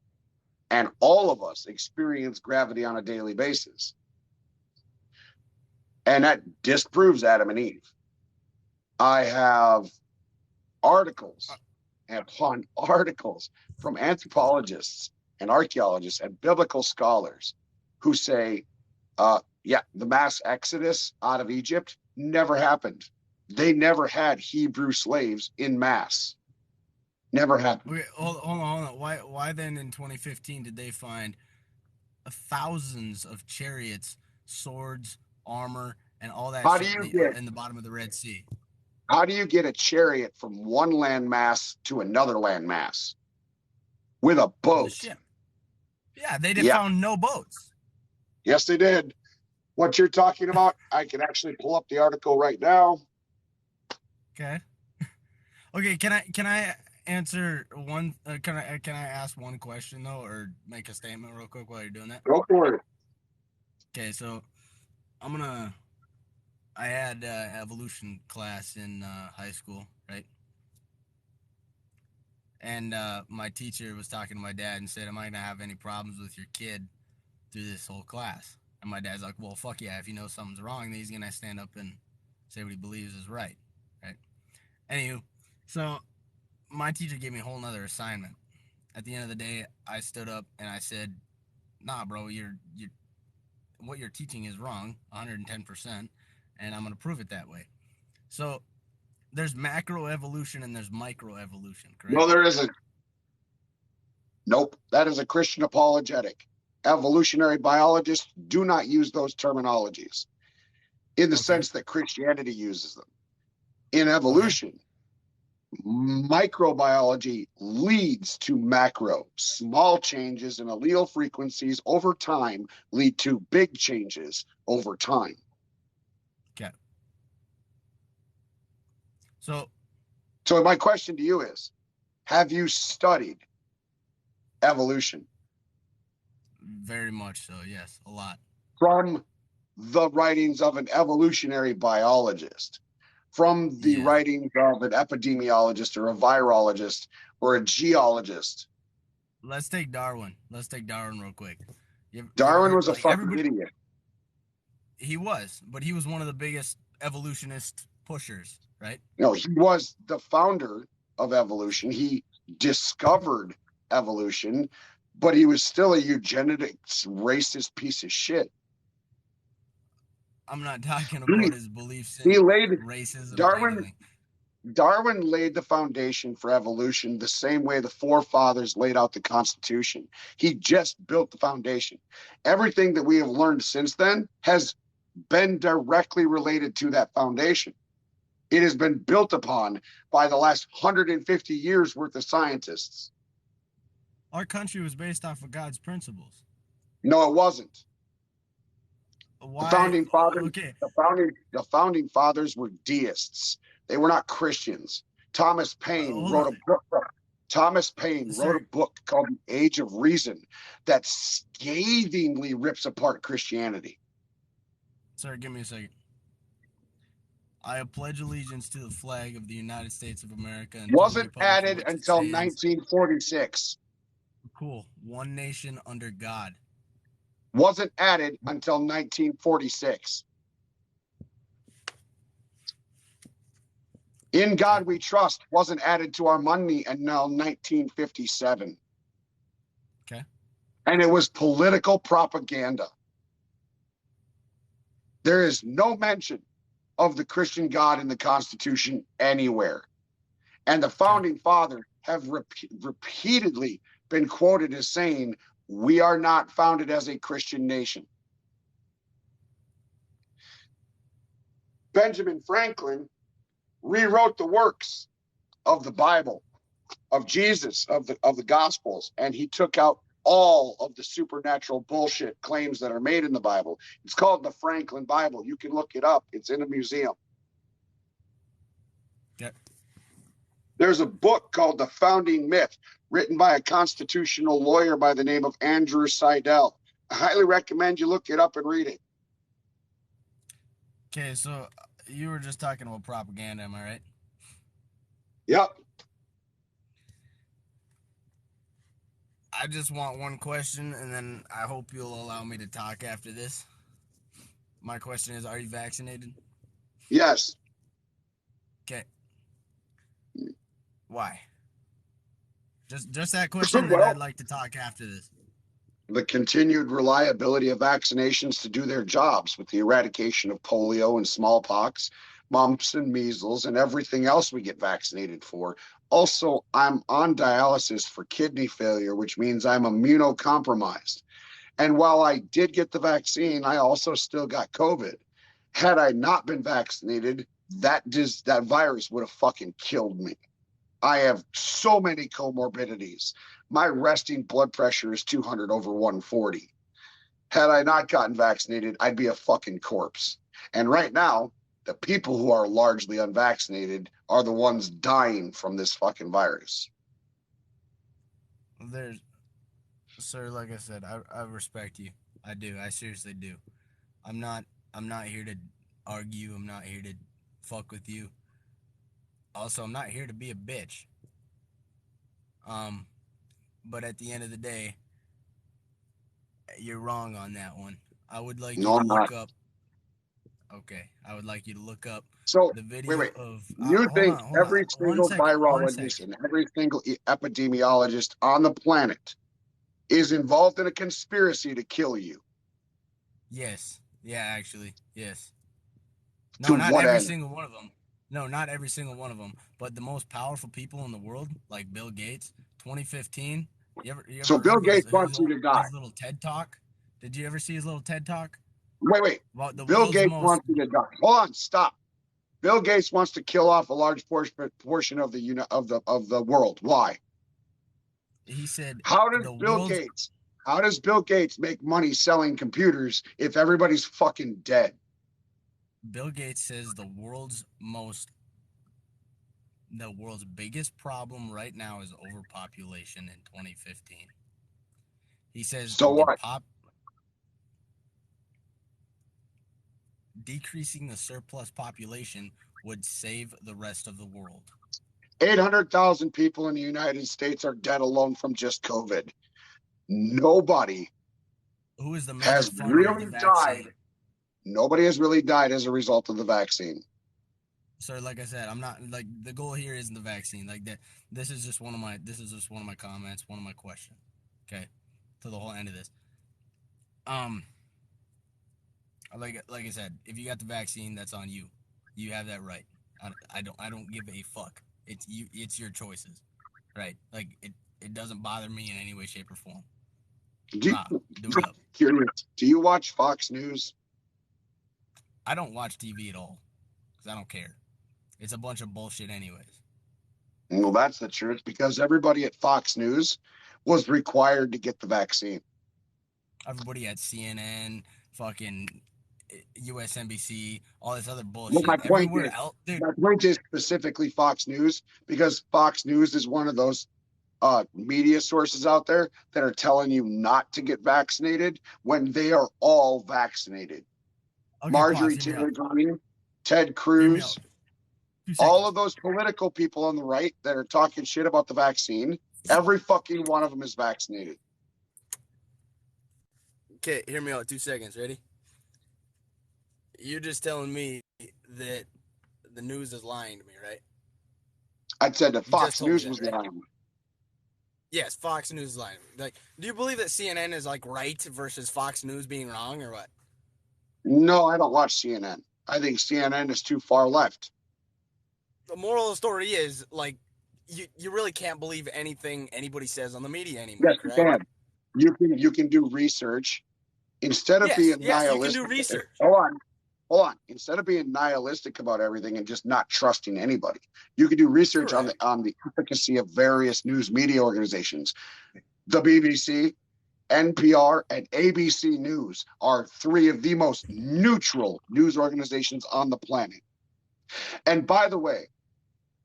And all of us experience gravity on a daily basis. And that disproves Adam and Eve. I have articles upon articles from anthropologists and archaeologists and biblical scholars who say, yeah, the mass exodus out of Egypt never happened. They never had Hebrew slaves in mass. Never happened. Okay, hold on. Why then in 2015 did they find thousands of chariots, swords, armor, and all that shit in the bottom of the Red Sea? How do you get a chariot from one landmass to another landmass? With a boat. With a ship. Yeah, they found no boats. Yes, they did. What you're talking about, I can actually pull up the article right now. Okay. Okay, can I answer one can I ask one question though, or make a statement real quick while you're doing that? Go for it. Okay, so I had evolution class in high school, right? And my teacher was talking to my dad and said, am I going to have any problems with your kid through this whole class? And my dad's like, well, fuck yeah. If he knows something's wrong, then he's going to stand up and say what he believes is right. Right? Anywho, so my teacher gave me a whole nother assignment. At the end of the day, I stood up and I said, nah, bro, what you're teaching is wrong, 110%, and I'm going to prove it that way. So there's macroevolution and there's microevolution, correct? No, there isn't. Nope. That is a Christian apologetic. Evolutionary biologists do not use those terminologies in the sense that Christianity uses them. In evolution, microbiology leads to macro. Small changes in allele frequencies over time lead to big changes over time. Okay. So my question to you is, have you studied evolution? Very much so, yes, a lot. From the writings of an evolutionary biologist, from the writings of an epidemiologist or a virologist or a geologist. Let's take Darwin. Let's take Darwin real quick. Darwin was a fucking idiot. He was, but he was one of the biggest evolutionist pushers, right? No, he was the founder of evolution. He discovered evolution, but he was still a eugenics racist piece of shit. I'm not talking about his beliefs in racism. Darwin laid the foundation for evolution the same way the forefathers laid out the Constitution. He just built the foundation. Everything that we have learned since then has been directly related to that foundation. It has been built upon by the last 150 years worth of scientists. Our country was based off of God's principles. No, it wasn't. Why? The founding fathers were deists. They were not Christians. Thomas Paine wrote a book called The Age of Reason that scathingly rips apart Christianity. Sir, give me a second. I pledge allegiance to the flag of the United States of America. And wasn't added until 1946. Cool. One nation under God. Wasn't added until 1946. In God We Trust wasn't added to our money until 1957. Okay. And it was political propaganda. There is no mention of the Christian God in the Constitution anywhere. And the founding fathers have repeatedly been quoted as saying, we are not founded as a Christian nation. Benjamin Franklin rewrote the works of the Bible, of Jesus, of the Gospels, and he took out all of the supernatural bullshit claims that are made in the Bible. It's called the Franklin Bible. You can look it up. It's in a museum. Yep. There's a book called The Founding Myth, written by a constitutional lawyer by the name of Andrew Seidel. I highly recommend you look it up and read it. Okay, so you were just talking about propaganda, am I right? Yep. I just want one question, and then I hope you'll allow me to talk after this. My question is, are you vaccinated? Yes. Okay. Why? Just that question, then Well, I'd like to talk after this. the continued reliability of vaccinations to do their jobs with the eradication of polio and smallpox, mumps and measles, and everything else we get vaccinated for. Also, I'm on dialysis for kidney failure, which means I'm immunocompromised. And while I did get the vaccine, I also still got COVID. Had I not been vaccinated, that virus would have fucking killed me. I have so many comorbidities. My resting blood pressure is 200 over 140. Had I not gotten vaccinated, I'd be a fucking corpse. And right now, the people who are largely unvaccinated are the ones dying from this fucking virus. Sir, like I said, I respect you. I do. I seriously do. I'm not here to argue. I'm not here to fuck with you. Also, I'm not here to be a bitch. But at the end of the day, you're wrong on that one. I would like you to look up. Okay, I would like you to look up the video of. You think every single One virologist and every single epidemiologist on the planet is involved in a conspiracy to kill you? Yes. Yeah, actually, yes. No, not every single one of them. No, not every single one of them. But the most powerful people in the world, like Bill Gates, 2015. You ever So Bill Gates wants you to die. His little TED Talk. Did you ever see his little TED Talk? Wait. Bill Gates wants you to die. Hold on, stop. Bill Gates wants to kill off a large portion of the world. Why? He said, How does Bill Gates make money selling computers if everybody's fucking dead? Bill Gates says the world's biggest problem right now is overpopulation in 2015. He says so what? Decreasing the surplus population would save the rest of the world. 800,000 people in the United States are dead alone from just COVID. Nobody has really died. Nobody has really died as a result of the vaccine. So, like I said, I'm not like the goal here isn't the vaccine. Like that, this is just one of my comments, one of my questions. Okay, to the whole end of this. Like I said, if you got the vaccine, that's on you. You have that right. I don't give a fuck. It's your choices, right? Like it doesn't bother me in any way, shape, or form. Do you watch Fox News? I don't watch TV at all because I don't care. It's a bunch of bullshit anyways. Well, that's the truth, because everybody at Fox News was required to get the vaccine. Everybody at CNN, fucking USNBC, all this other bullshit. Well, my point is specifically Fox News, because Fox News is one of those media sources out there that are telling you not to get vaccinated when they are all vaccinated. Okay, Marjorie Taylor Greene, Ted Cruz, all of those political people on the right that are talking shit about the vaccine, every fucking one of them is vaccinated. Okay, hear me out. 2 seconds. Ready? You're just telling me that the news is lying to me, right? I said that Fox News was lying. Yes, Fox News is lying. Like, do you believe that CNN is like right versus Fox News being wrong, or what? No, I don't watch CNN. I think CNN is too far left. The moral of the story is, like, you really can't believe anything anybody says on the media anymore. Yes, correct? You can do research instead of being nihilistic. You can do research. Hold hold on. Instead of being nihilistic about everything and just not trusting anybody, you can do research on the efficacy of various news media organizations. The BBC, NPR, and ABC News are three of the most neutral news organizations on the planet. And by the way,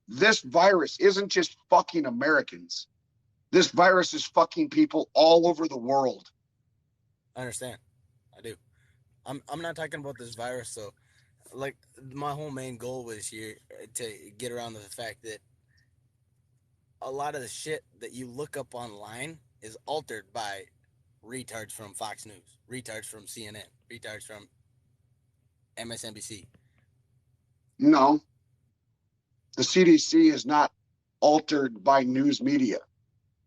this virus isn't just fucking Americans. This virus is fucking people all over the world. I understand. I do. I'm not talking about this virus, so like my whole main goal was here to get around to the fact that a lot of the shit that you look up online is altered by retards from Fox News, retards from CNN, retards from MSNBC. No. The CDC is not altered by news media.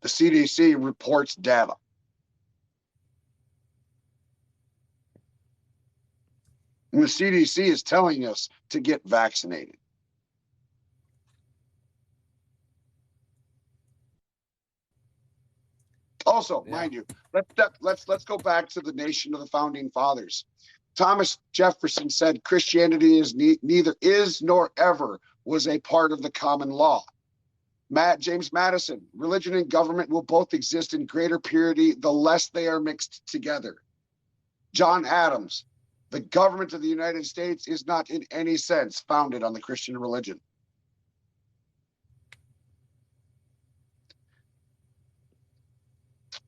The CDC reports data. And the CDC is telling us to get vaccinated. Also, mind you, let's go back to the nation of the founding fathers. Thomas Jefferson said Christianity is neither is nor ever was a part of the common law. James Madison, religion and government will both exist in greater purity the less they are mixed together. John Adams, the government of the United States is not in any sense founded on the Christian religion.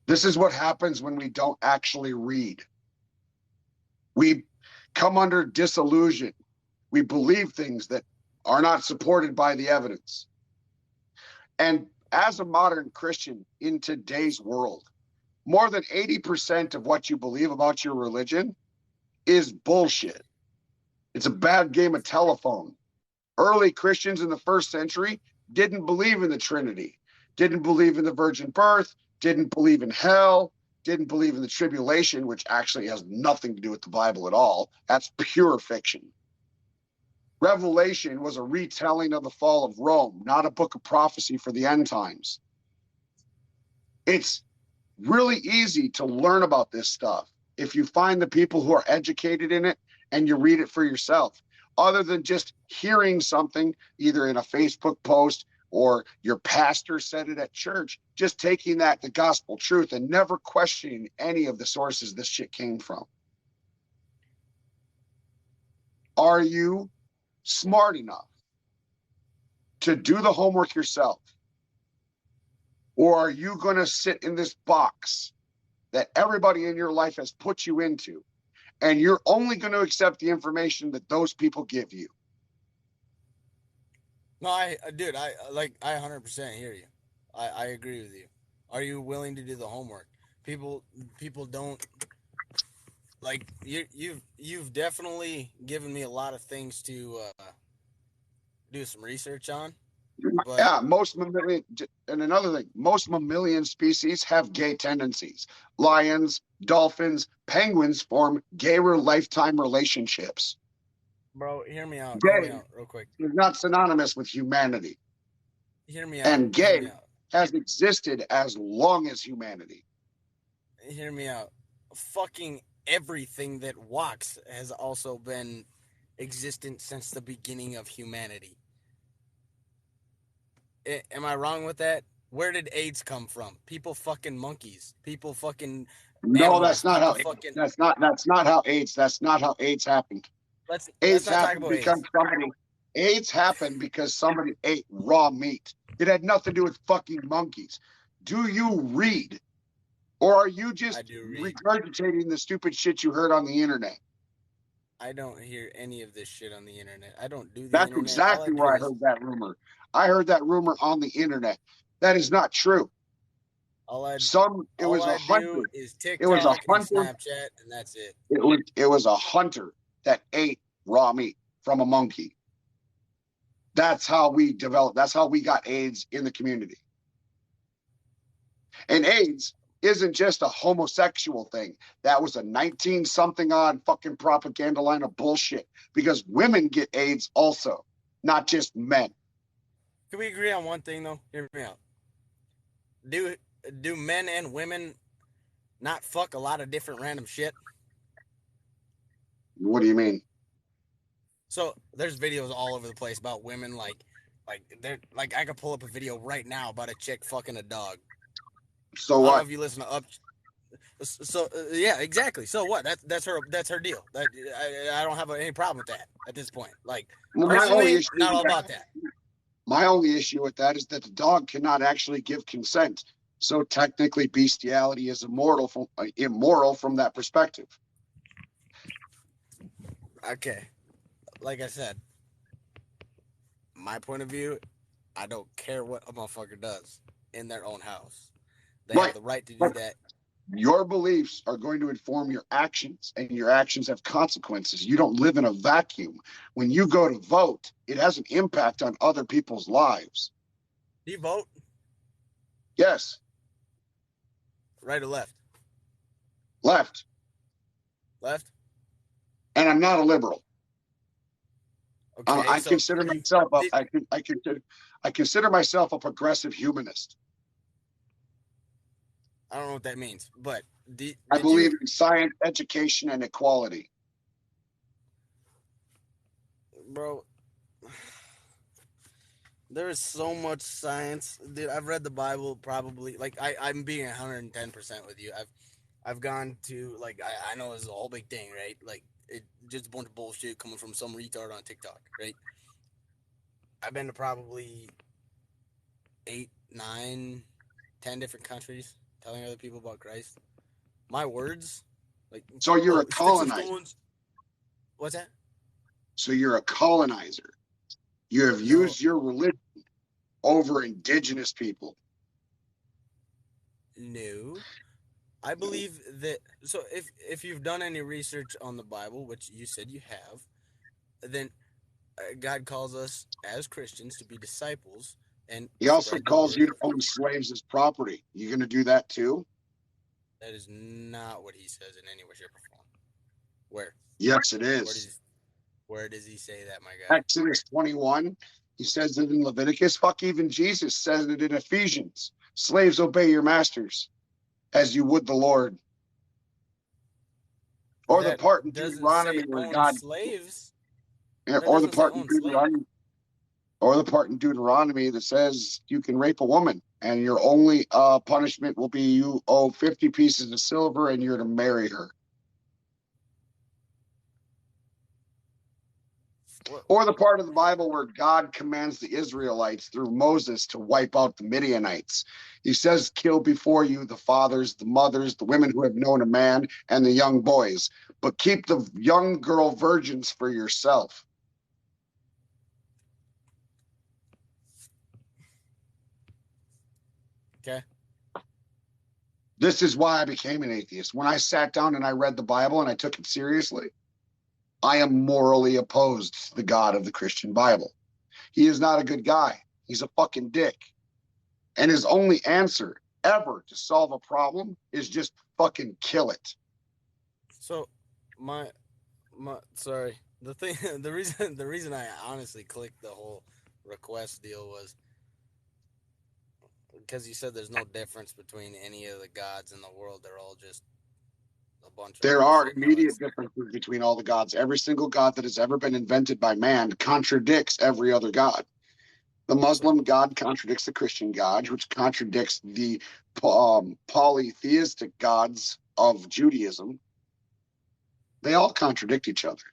This is what happens when we don't actually read. We come under disillusion. We believe things that are not supported by the evidence. And as a modern Christian in today's world, more than 80% of what you believe about your religion is bullshit. It's a bad game of telephone. Early Christians in the first century didn't believe in the Trinity, didn't believe in the virgin birth, didn't believe in hell, didn't believe in the tribulation, which actually has nothing to do with the Bible at all. That's pure fiction. Revelation was a retelling of the fall of Rome, not a book of prophecy for the end times. It's really easy to learn about this stuff if you find the people who are educated in it and you read it for yourself, other than just hearing something either in a Facebook post or your pastor said it at church, just taking that the gospel truth and never questioning any of the sources this shit came from. Are you smart enough to do the homework yourself? Or are you going to sit in this box that everybody in your life has put you into, and you're only going to accept the information that those people give you? No, I 100% hear you. I agree with you. Are you willing to do the homework? People don't like you've definitely given me a lot of things to do some research on. But yeah, most mammalian, and another thing, most mammalian species have gay tendencies. Lions, dolphins, penguins form gayer lifetime relationships. Bro, hear me out. Gay Hear me out real quick. is not synonymous with humanity. Hear me out. And gay has existed as long as humanity. Hear me out. Fucking everything that walks has also been existent since the beginning of humanity. Am I wrong with that? Where did AIDS come from? People fucking monkeys. People fucking no, animals. that's not how. Fucking, that's not how AIDS. That's not how AIDS happened. AIDS happened because somebody. AIDS happened because somebody ate raw meat. It had nothing to do with fucking monkeys. Do you read, or are you just regurgitating the stupid shit you heard on the internet? I don't hear any of this shit on the internet. I don't do the That's internet. exactly where I heard that rumor. I heard that rumor on the internet. That is not true. It was a hunter. It was a hunter. Snapchat, and that's it. It was a hunter that ate raw meat from a monkey. That's how we developed. That's how we got AIDS in the community. And AIDS isn't just a homosexual thing. That was a 19-something odd fucking propaganda line of bullshit, because women get AIDS also, not just men. Can we agree on one thing though? Hear me out. Do men and women not fuck a lot of different random shit? What do you mean? So there's videos all over the place about women like they're like I could pull up a video right now about a chick fucking a dog. So I don't know what? if you listen to Up. So yeah, exactly. So what? That's her deal. That I don't have any problem with that at this point. Like Well, my only personally, issue not with all about that. My only issue with that is that the dog cannot actually give consent. So technically, bestiality is immoral from that perspective. Okay, like I said, my point of view, I don't care what a motherfucker does in their own house. They have the right to do that. Your beliefs are going to inform your actions, and your actions have consequences. You don't live in a vacuum. When you go to vote, it has an impact on other people's lives. Do you vote? Yes. Right or left? Left. Left? And I'm not a liberal. Okay, I consider myself a progressive humanist. I don't know what that means, but I believe in science, education, and equality. Bro, there is so much science. Dude, I've read the Bible probably, like, I'm being 110% with you. I've gone to, like, I know it's a whole big thing, right? Like, it just a bunch of bullshit coming from some retard on TikTok, right? I've been to probably 8, 9, 10 different countries telling other people about Christ. My words, like, so you're a colonizer. What's that? So you're a colonizer. You have used your religion over indigenous people. No. I believe that, so if you've done any research on the Bible, which you said you have, then God calls us as Christians to be disciples. And he also calls you to own slaves as property. You going to do that too? That is not what he says in any way, shape, or form. Where? Yes, it is. Where does he say that, my guy? Exodus 21. He says it in Leviticus. Fuck, even Jesus says it in Ephesians. Slaves, obey your masters as you would the Lord. Or the part in Deuteronomy where God slaves. Or the part in Deuteronomy. Or the part in Deuteronomy that says you can rape a woman and your only punishment will be you owe 50 pieces of silver and you're to marry her. Or the part of the Bible where God commands the Israelites through Moses to wipe out the Midianites. He says, kill before you the fathers, the mothers, the women who have known a man, and the young boys. But keep the young girl virgins for yourself. Okay. This is why I became an atheist. When I sat down and I read the Bible and I took it seriously, I am morally opposed to the God of the Christian Bible. He is not a good guy. He's a fucking dick. And his only answer ever to solve a problem is just fucking kill it. So sorry. The reason I honestly clicked the whole request deal was because you said there's no difference between any of the gods in the world. They're all just a bunch of... There are immediate differences between all the gods. Every single god that has ever been invented by man contradicts every other god. The Muslim God contradicts the Christian God, which contradicts the polytheistic gods of Judaism. They all contradict each other.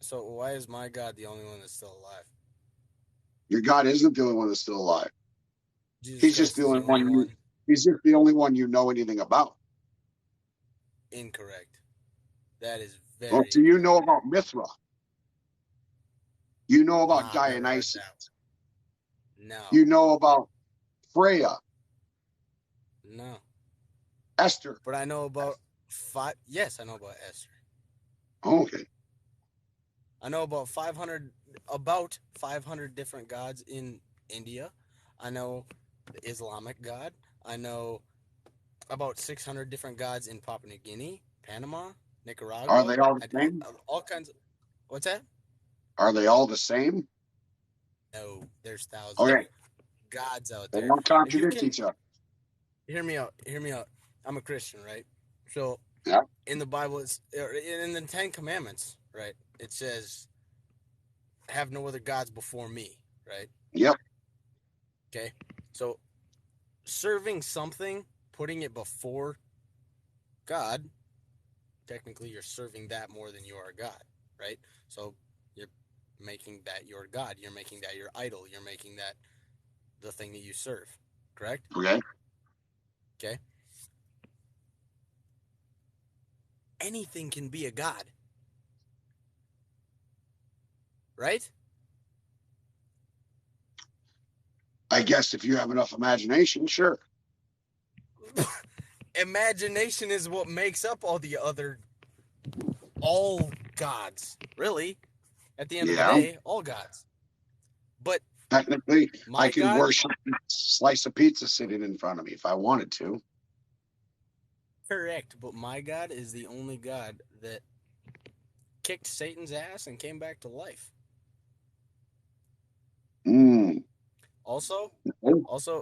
So why is my God the only one that's still alive? Your God isn't the only one that's still alive. He's just the only one. He's just the only one you know anything about. Incorrect. That is very... Well, so you know about Mithra. You know about Dionysus. No. You know about Freya. No. Esther. But I know about Yes, I know about Esther. Okay. I know about 500 different gods in India. I know the Islamic God. I know about 600 different gods in Papua New Guinea, Panama, Nicaragua. Are they all the same? All kinds of... What's that? Are they all the same? No, there's thousands of gods out there. They don't contradict each other. Hear me out. I'm a Christian, right? So in the Bible, it's in the 10 Commandments, right? it says, have no other gods before me, right? Yep. Okay. So serving something, putting it before God, technically you're serving that more than you are God, right? So you're making that your God. You're making that your idol. You're making that the thing that you serve, correct? Okay. Okay. Anything can be a God, right? I guess if you have enough imagination, sure. Imagination is what makes up all gods, really. At the end of the Yeah. day, all gods. But Technically, my I can God, worship a slice of pizza sitting in front of me if I wanted to. correct, but my God is the only God that kicked Satan's ass and came back to life. Mm. Also,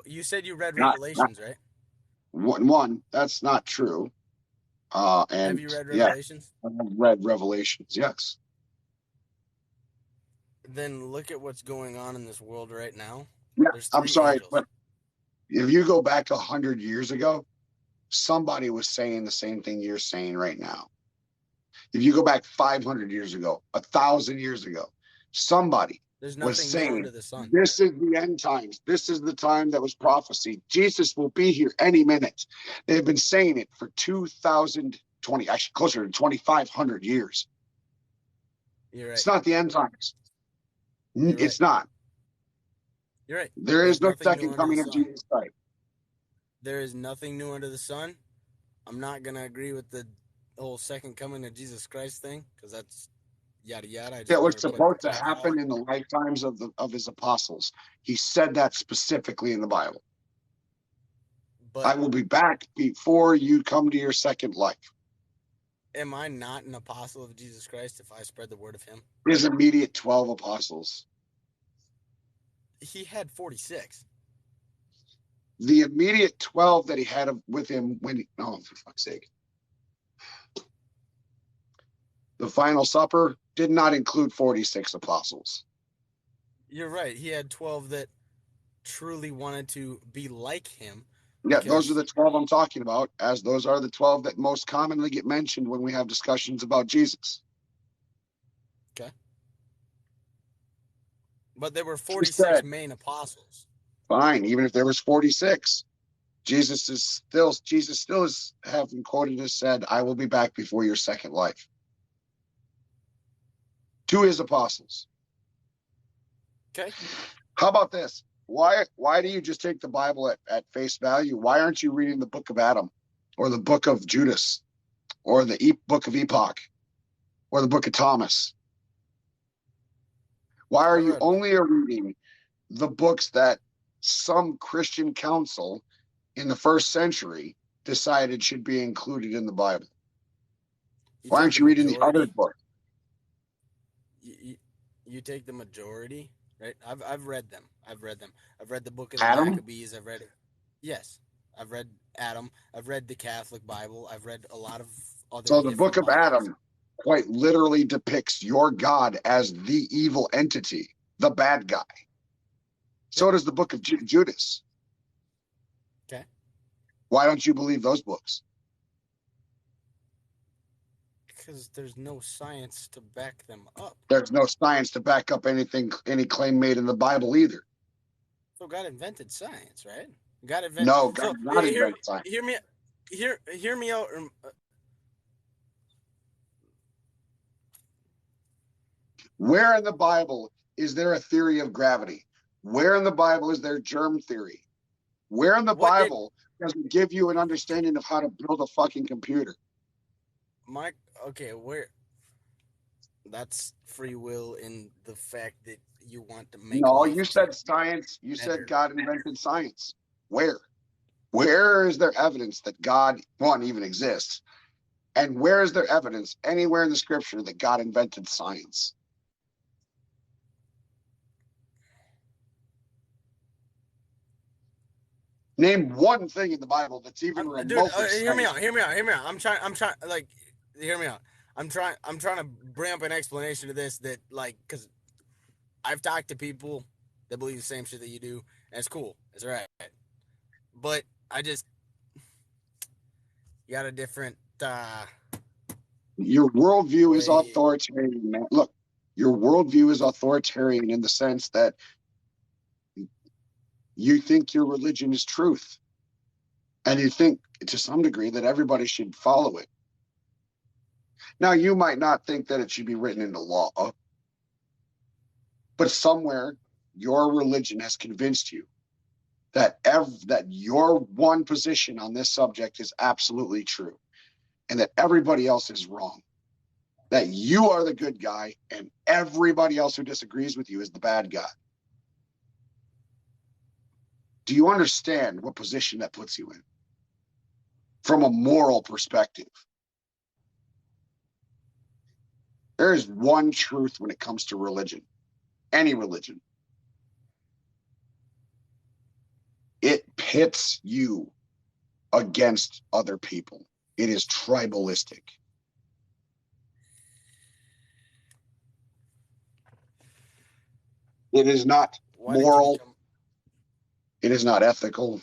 you said you read Not Revelations, right? one. That's not true. And Have you read yeah, Revelations? I've read Revelations. Yes. Then look at what's going on in this world right now. Yeah. There's I'm 3 sorry, angels. but if you go back 100 years ago, somebody was saying the same thing you're saying right now. If you go back 500 years ago, 1,000 years ago, somebody There's was nothing new saying, under the sun. this is the end times. This is the time that was prophesied. Jesus will be here any minute. They've been saying it for 2020, actually closer to 2,500 years. You're right. It's not the end times. You're It's right. not. You're right. There is There's no nothing new second under coming the of sun. Jesus Christ. There is nothing new under the sun. I'm not going to agree with the whole second coming of Jesus Christ thing, because that's yada yada. I just It was never supposed to put that happen on. in the lifetimes of his apostles. He said that specifically in the Bible. But I will be back before you come to your second life. am I not an apostle of Jesus Christ if I spread the word of him? His immediate 12 apostles. He had 46. The immediate 12 that he had with him when he, oh, for fuck's sake. The final supper did not include 46 apostles. You're right. He had 12 that truly wanted to be like him. Yeah, those are the 12 I'm talking about, as those are the 12 that most commonly get mentioned when we have discussions about Jesus. Okay. But there were 46 main apostles. Fine, even if there was 46, Jesus still is having quoted as said, I will be back before your second life. To his apostles. Okay. How about this? Why do you just take the Bible at face value? Why aren't you reading the book of Adam or the book of Judas or the book of Epoch or the book of Thomas? Why are you only reading the books that some Christian council in the first century decided should be included in the Bible? Why aren't you reading the other books? You take the majority, right? I've read them. I've read the book of the Maccabees. I've read it. Yes. I've read Adam. I've read the Catholic Bible. I've read a lot of other. So the book of Adam quite literally depicts your God as the evil entity, the bad guy. So does the book of Judas. Okay. Why don't you believe those books? Because there's no science to back them up. There's no science to back up any claim made in the Bible either. So God invented science, right? God invented. No, God did not invent science. Hear me out. Where in the Bible is there a theory of gravity? Where in the Bible is there germ theory? Where in the Bible does it give you an understanding of how to build a fucking computer? Where? That's free will in the fact that you want to make. No, you said science. You said God invented science. Where? Where is there evidence that God, one, even exists? And where is there evidence anywhere in the scripture that God invented science? Name one thing in the Bible that's even remotely Hear me out. I'm trying. Like, hear me out. I'm trying to bring up an explanation to this that, like, because I've talked to people that believe the same shit that you do, and it's cool. It's all right. But I just got a different Your worldview is way. authoritarian, man. Look, your worldview is authoritarian in the sense that you think your religion is truth. And you think, to some degree, that everybody should follow it. Now, you might not think that it should be written into law, but somewhere your religion has convinced you that that your one position on this subject is absolutely true, and that everybody else is wrong. That you are the good guy, and everybody else who disagrees with you is the bad guy. Do you understand what position that puts you in? From a moral perspective. There is one truth when it comes to religion. Any religion. It pits you against other people. It is tribalistic. It is not moral. It is not ethical.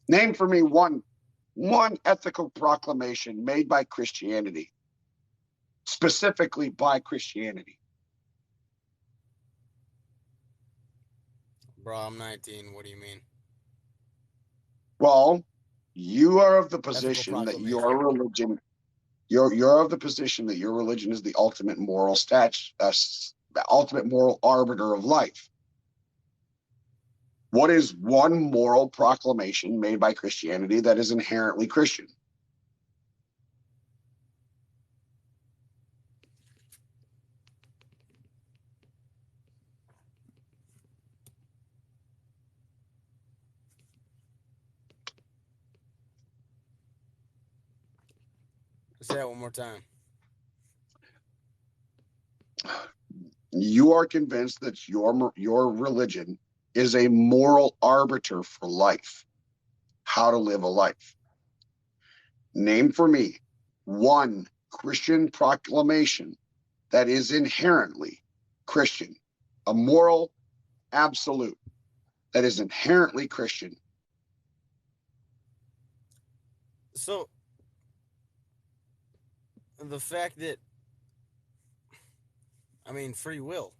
Name for me one ethical proclamation made by Christianity, specifically by Christianity. Bro, I'm 19. What do you mean? Well, you are of the position that your religion, you're of the position that your religion is the ultimate moral the ultimate moral arbiter of life. What is one moral proclamation made by Christianity that is inherently Christian? Say that one more time. You are convinced that your religion is a moral arbiter for life, how to live a life. Name for me one Christian proclamation that is inherently Christian, a moral absolute that is inherently Christian. So, the fact that, I mean, free will.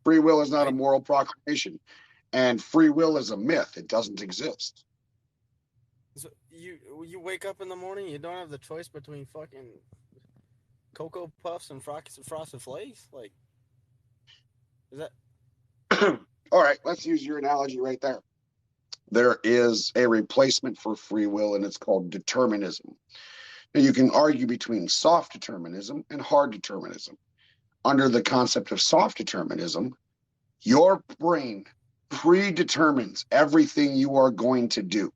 Free will is not a moral proclamation, and free will is a myth. It doesn't exist. So you wake up in the morning, you don't have the choice between fucking Cocoa Puffs and Frosted Flakes? Like, is that... All right, let's use your analogy right there. There is a replacement for free will, and it's called determinism. Now, you can argue between soft determinism and hard determinism. Under the concept of soft determinism, your brain predetermines everything you are going to do.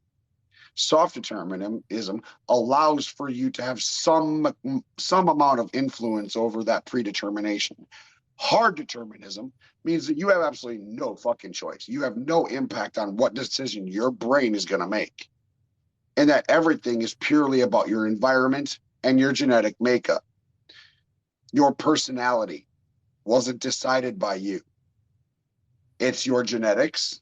Soft determinism allows for you to have some amount of influence over that predetermination. Hard determinism means that you have absolutely no fucking choice. You have no impact on what decision your brain is going to make. And that everything is purely about your environment and your genetic makeup. Your personality wasn't decided by you. It's your genetics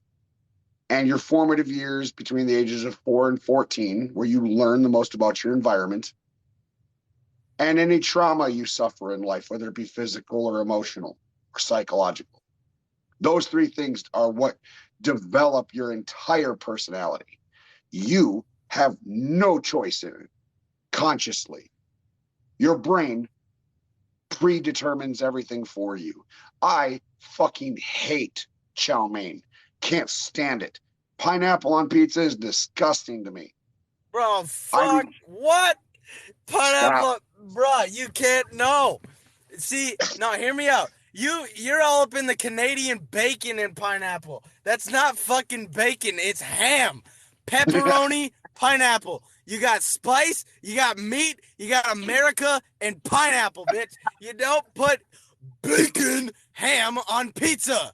and your formative years between the ages of 4 and 14, where you learn the most about your environment, and any trauma you suffer in life, whether it be physical or emotional or psychological. Those three things are what develop your entire personality. You have no choice in it consciously. Your brain predetermines everything for you. I fucking hate chow mein. Can't stand it. Pineapple on pizza is disgusting to me. Bro, fuck. What? Pineapple, bro, you can't know. See, no, hear me out. You're all up in the Canadian bacon and pineapple. That's not fucking bacon. It's ham. Pepperoni, pineapple. You got spice, you got meat, you got America, and pineapple, bitch. You don't put bacon ham on pizza.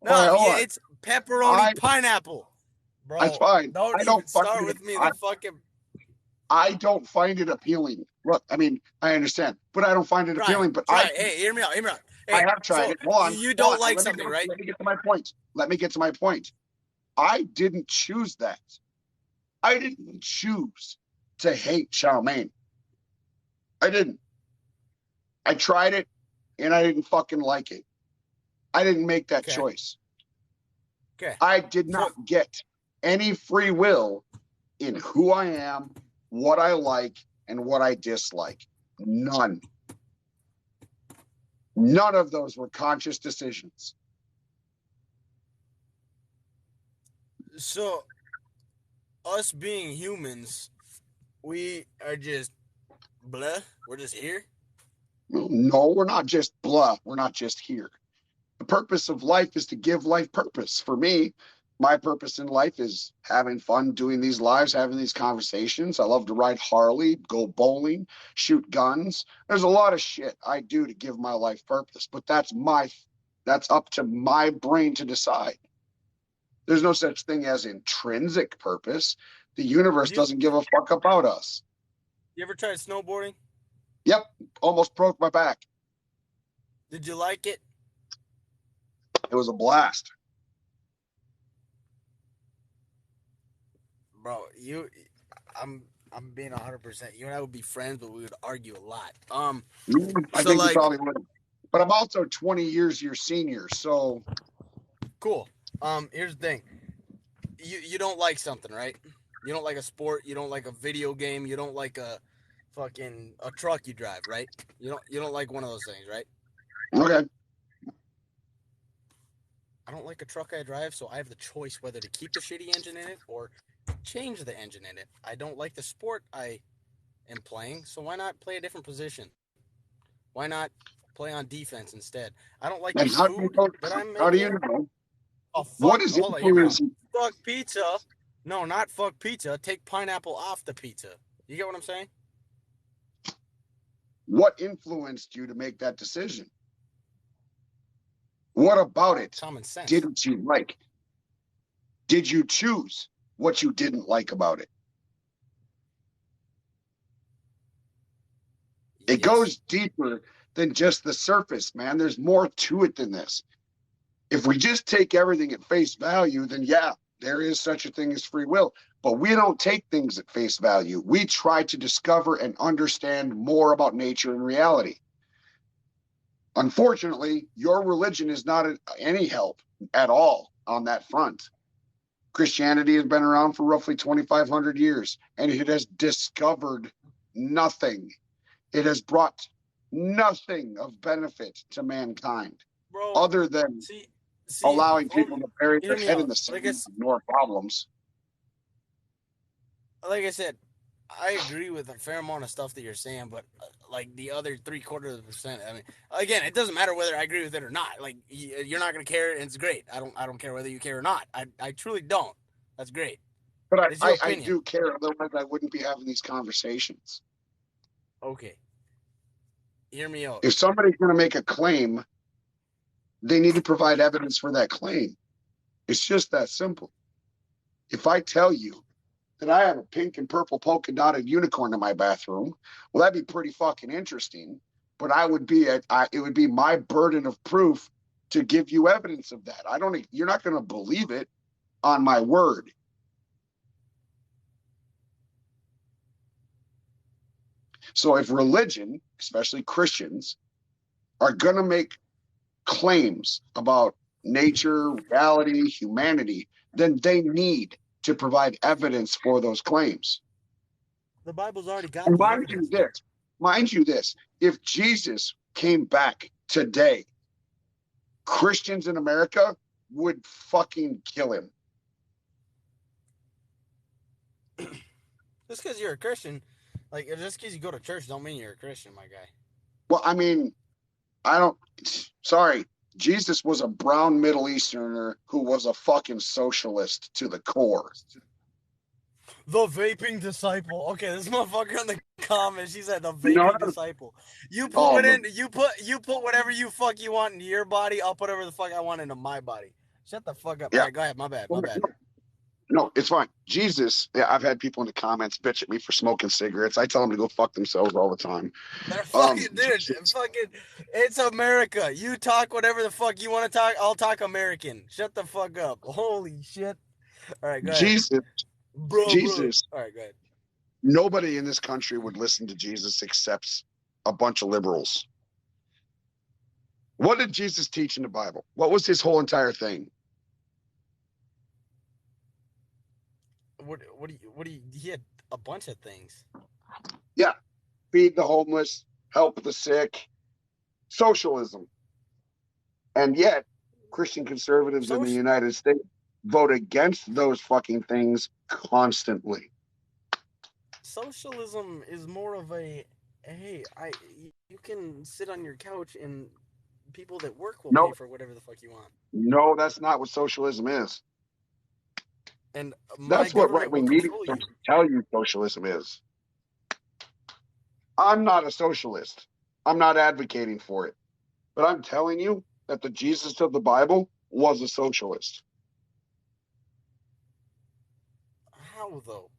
No, all right. It's pepperoni, pineapple. Bro, that's fine. Don't even start with me. The fucking... I don't find it appealing. Look, I mean, I understand, but I don't find it appealing. But hey, hear me out. Hey, I have tried it. Hold on. You don't like something, right? Let me get to my point. I didn't choose that. I didn't choose to hate Charlemagne. I didn't. I tried it, and I didn't fucking like it. I didn't make that choice. Okay. I did not get any free will in who I am, what I like, and what I dislike. None. None of those were conscious decisions. So, us being humans, we are just blah. We're just here. No, we're not just blah. We're not just here. The purpose of life is to give life purpose. For me, my purpose in life is having fun doing these lives, having these conversations. I love to ride Harley, go bowling, shoot guns. There's a lot of shit I do to give my life purpose, but that's up to my brain to decide. There's no such thing as intrinsic purpose. The universe doesn't give a fuck about us. You ever tried snowboarding? Yep, almost broke my back. Did you like it? It was a blast. Bro, I'm being 100%. You and I would be friends, but we would argue a lot. I think you probably would. But I'm also 20 years your senior, so cool. Here's the thing. You don't like something, right? You don't like a sport, you don't like a video game, you don't like a truck you drive, right? You don't like one of those things, right? Okay. I don't like a truck I drive, so I have the choice whether to keep the shitty engine in it or change the engine in it. I don't like the sport I am playing, so why not play a different position? Why not play on defense instead? I don't like the food that I'm making. How do you know? Oh, fuck. What is influencing? Fuck pizza. No, not fuck pizza. Take pineapple off the pizza. You get what I'm saying? What influenced you to make that decision? What about it Common sense. didn't you like? Did you choose what you didn't like about it? It goes deeper than just the surface, man. There's more to it than this. If we just take everything at face value, then yeah, there is such a thing as free will. But we don't take things at face value. We try to discover and understand more about nature and reality. Unfortunately, your religion is not any help at all on that front. Christianity has been around for roughly 2,500 years, and it has discovered nothing. It has brought nothing of benefit to mankind, bro, other than allowing people to bury their head in the sand and ignore problems. Like I said, I agree with a fair amount of stuff that you're saying, but like the other 0.75%, I mean, again, it doesn't matter whether I agree with it or not. Like, you're not going to care, and it's great. I don't care whether you care or not. I truly don't. That's great. But I do care. Otherwise, I wouldn't be having these conversations. Okay. Hear me out. If somebody's going to make a claim, they need to provide evidence for that claim. It's just that simple. If I tell you that I have a pink and purple polka dotted unicorn in my bathroom, well, that'd be pretty fucking interesting. But it would be my burden of proof to give you evidence of that. You're not going to believe it on my word. So if religion, especially Christians, are going to make claims about nature, reality, humanity, then they need to provide evidence for those claims. The Bible's already got and the mind evidence. you this, if Jesus came back today, Christians in America would fucking kill him. Just because you're a Christian, like, just because you go to church don't mean you're a Christian, my guy. Well, I mean, sorry, Jesus was a brown Middle Easterner who was a fucking socialist to the core. The vaping disciple. Okay, this motherfucker in the comments, she said the vaping disciple. You put you put whatever you want into your body, I'll put whatever the fuck I want into my body. Shut the fuck up. Yeah. All right, go ahead, my bad. No, it's fine. Jesus, yeah, I've had people in the comments bitch at me for smoking cigarettes. I tell them to go fuck themselves all the time. They're fucking, dude, Jesus, fucking, it's America. You talk whatever the fuck you want to talk. I'll talk American. Shut the fuck up. Holy shit. All right, go ahead. Jesus. All right, go ahead. Nobody in this country would listen to Jesus except a bunch of liberals. What did Jesus teach in the Bible? What was his whole entire thing? What do you, he had a bunch of things. Yeah. Feed the homeless, help the sick, socialism. And yet, Christian conservatives in the United States vote against those fucking things constantly. Socialism is more of a, hey, you can sit on your couch and people that work will pay for whatever the fuck you want. No, that's not what socialism is. And that's what right-wing media tell you socialism is. I'm not a socialist. I'm not advocating for it. But I'm telling you that the Jesus of the Bible was a socialist. How though?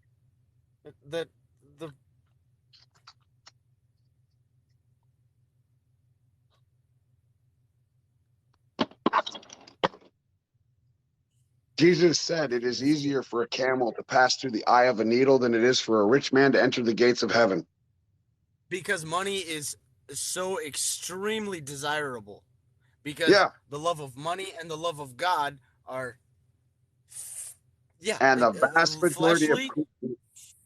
Jesus said it is easier for a camel to pass through the eye of a needle than it is for a rich man to enter the gates of heaven. Because money is so extremely desirable. Because the love of money and the love of God are, and the vast majority of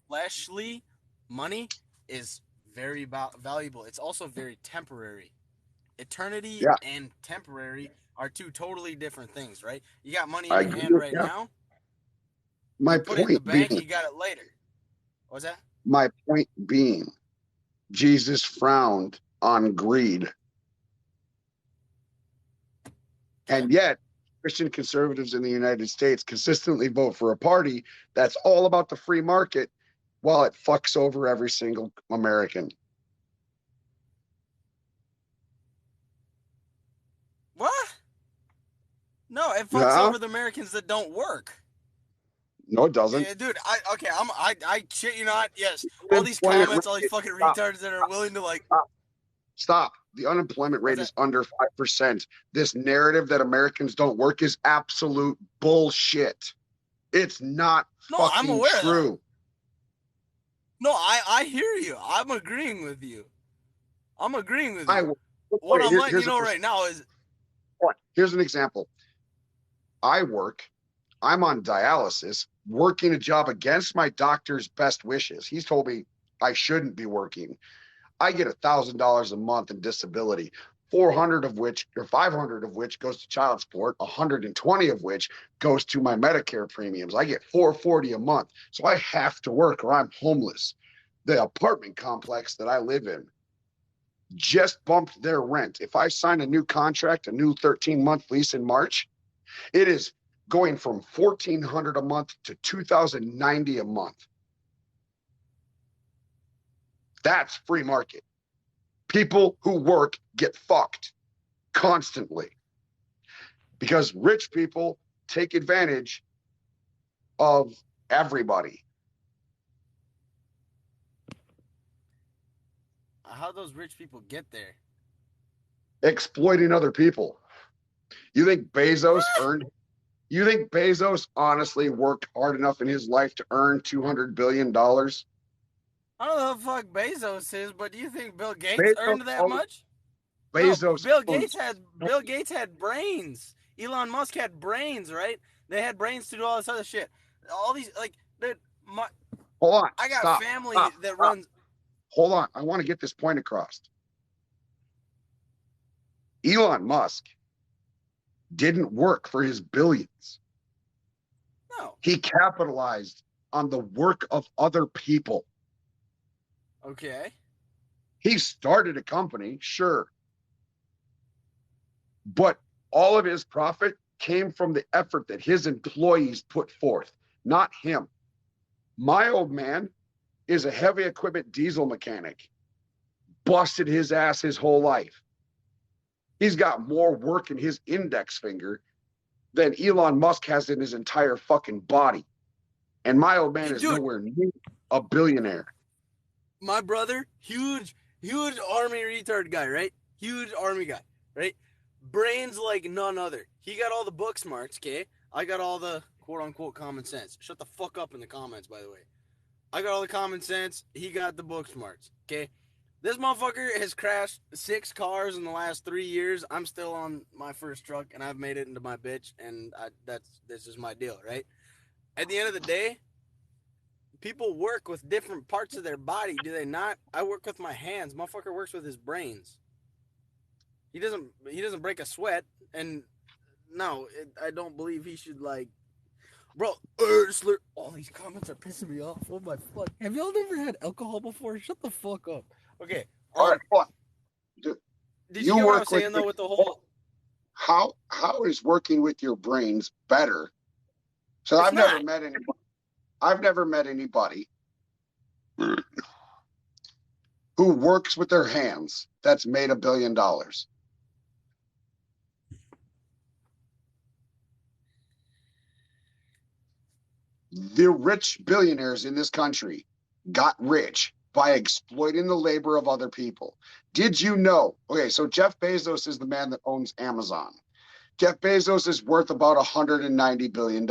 fleshly money is very valuable. It's also very temporary. Eternity and temporary are two totally different things, right? You got money in your hand right now. My put it in the bank, you got it later. What's that? My point being, Jesus frowned on greed. And yet, Christian conservatives in the United States consistently vote for a party that's all about the free market while it fucks over every single American. What? No, it fucks over the Americans that don't work. No, it doesn't. Yeah, dude, I shit you not. Yes, all these comments, all these fucking retards that are willing to Stop. The unemployment rate is under 5%. This narrative that Americans don't work is absolute bullshit. It's not fucking true. No, I hear you. I'm agreeing with you. What I'm letting you know right now is... Here's an example. I work. I'm on dialysis, working a job against my doctor's best wishes. He's told me I shouldn't be working. I get $1,000 a month in disability, 400 of which, or 500 of which goes to child support, 120 of which goes to my Medicare premiums. I get $440 a month. So I have to work or I'm homeless. The apartment complex that I live in just bumped their rent. If I sign a new contract, a new 13-month lease in March, it is going from $1,400 a month to $2,090 a month. That's free market. People who work get fucked constantly because rich people take advantage of everybody. How those rich people get there? Exploiting other people. You think Bezos You think Bezos honestly worked hard enough in his life to earn $200 billion? I don't know who the fuck Bezos is, but do you think Bill Gates earned that much? Bezos. No, Bill Gates had brains. Elon Musk had brains, right? They had brains to do all this other shit. All these dude, hold on. I got family that runs. Hold on. I want to get this point across. Elon Musk didn't work for his billions. No. He capitalized on the work of other people. Okay. He started a company, sure. But all of his profit came from the effort that his employees put forth, not him. My old man is a heavy equipment diesel mechanic. Busted his ass his whole life. He's got more work in his index finger than Elon Musk has in his entire fucking body. And my old man is Dude. nowhere near a billionaire. My brother, huge army retard guy, right? Huge army guy, right? Brains like none other. He got all the book smarts, okay? I got all the quote-unquote common sense. Shut the fuck up in the comments, by the way. I got all the common sense. He got the book smarts, okay? This motherfucker has crashed 6 cars in the last 3 years. I'm still on my first truck, and I've made it into my bitch, and this is my deal, right? At the end of the day, people work with different parts of their body, do they not? I work with my hands. Motherfucker works with his brains. He doesn't break a sweat, and no, I don't believe he should, like, bro. All these comments are pissing me off. Oh my fuck! Have y'all never had alcohol before? Shut the fuck up. Okay. All right, what? Did you get what I was saying though with the whole? How is working with your brains better? So I've never met anybody who works with their hands that's made $1 billion. The rich billionaires in this country got rich by exploiting the labor of other people. Did you know? Okay, so Jeff Bezos is the man that owns Amazon. Jeff Bezos is worth about $190 billion.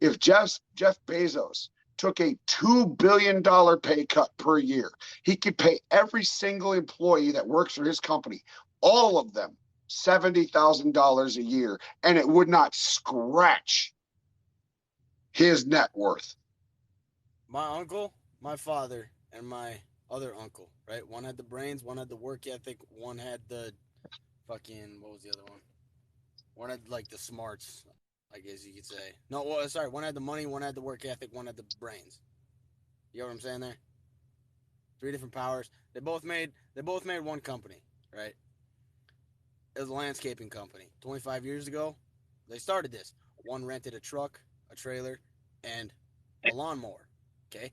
If Jeff Bezos took a $2 billion pay cut per year, he could pay every single employee that works for his company, all of them, $70,000 a year, and it would not scratch his net worth. My uncle, my father, and my other uncle, right? One had the brains, one had the work ethic, one had the fucking, what was the other one? One had like the smarts, I guess you could say. No, well, sorry, one had the money, one had the work ethic, one had the brains. You know what I'm saying there? 3 different powers. They both made one company, right? It was a landscaping company. 25 years ago, they started this. One rented a truck, a trailer, and a lawnmower, okay?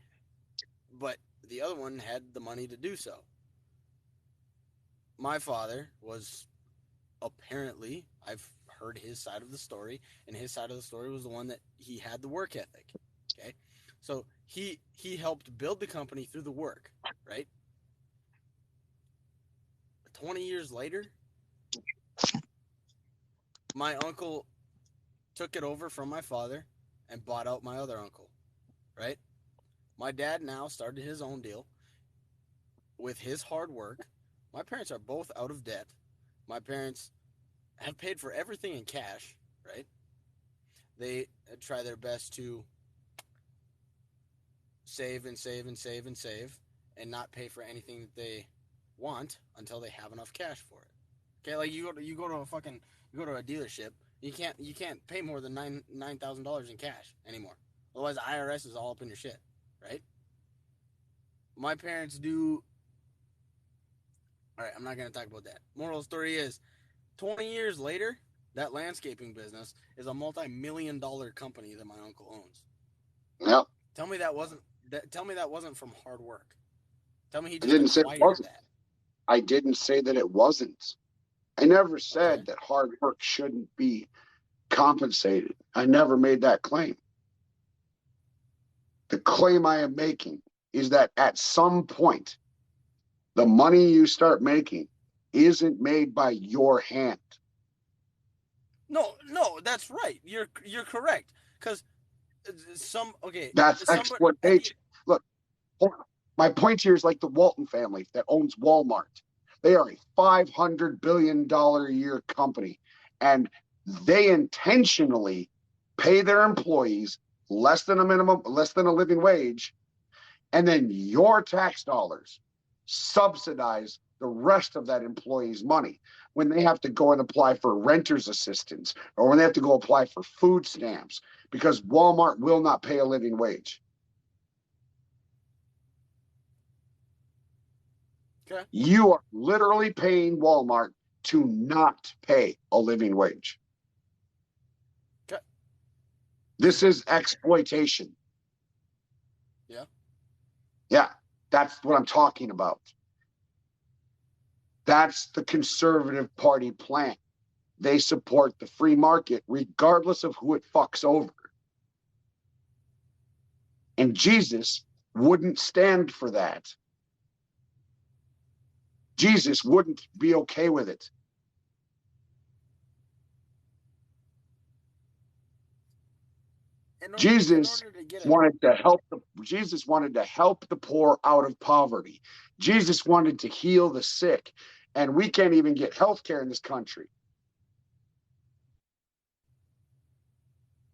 But the other one had the money to do so. My father was apparently, I've heard his side of the story, and his side of the story was the one that he had the work ethic, okay? So he helped build the company through the work, right? 20 years later, my uncle took it over from my father and bought out my other uncle, right? My dad now started his own deal with his hard work. My parents are both out of debt. My parents have paid for everything in cash, right? They try their best to save and save and save and save and not pay for anything that they want until they have enough cash for it. Okay, like you go to a dealership, you can't pay more than $9,000 in cash anymore. Otherwise, the IRS is all up in your shit, right? My parents do. All right, I'm not going to talk about that. Moral of the story is, 20 years later, that landscaping business is a multi-million-dollar company that my uncle owns. Yep. Tell me that wasn't from hard work. Tell me he I didn't just say it acquired wasn't. that. I didn't say that it wasn't. I never said that hard work shouldn't be compensated. I never made that claim. The claim I am making is that at some point, the money you start making isn't made by your hand. No, that's right. You're correct. Because That's exploitation. Look, my point here is like the Walton family that owns Walmart. They are a $500 billion a year company, and they intentionally pay their employees less than a living wage, and then your tax dollars subsidize the rest of that employee's money when they have to go and apply for renter's assistance or when they have to go apply for food stamps because Walmart will not pay a living wage. Okay. You are literally paying Walmart to not pay a living wage. Okay. This is exploitation. Yeah. Yeah, that's what I'm talking about. That's the Conservative Party plan. They support the free market regardless of who it fucks over. And Jesus wouldn't stand for that. Jesus wouldn't be okay with it. Jesus wanted to help the poor out of poverty. Jesus wanted to heal the sick, and we can't even get health care in this country.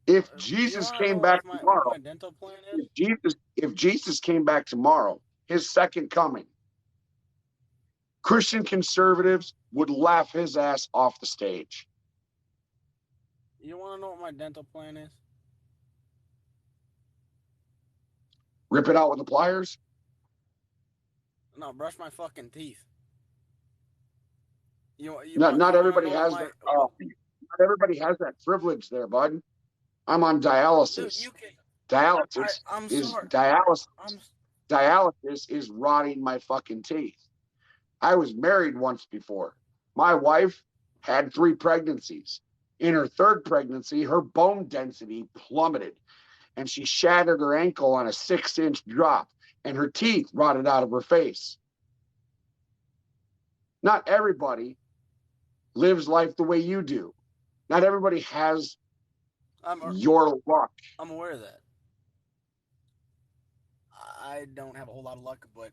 If Jesus came back tomorrow, if Jesus came back tomorrow, his second coming, Christian conservatives would laugh his ass off the stage. You want to know what my dental plan is? Rip it out with the pliers? No, brush my fucking teeth. Not everybody has that. Not everybody has that privilege there, bud. I'm on dialysis. Dude, Dialysis is rotting my fucking teeth. I was married once before. My wife had 3 pregnancies. In her 3rd pregnancy, her bone density plummeted, and she shattered her ankle on a 6-inch drop, and her teeth rotted out of her face. Not everybody lives life the way you do. Not everybody has your luck. I'm aware of that. I don't have a whole lot of luck, but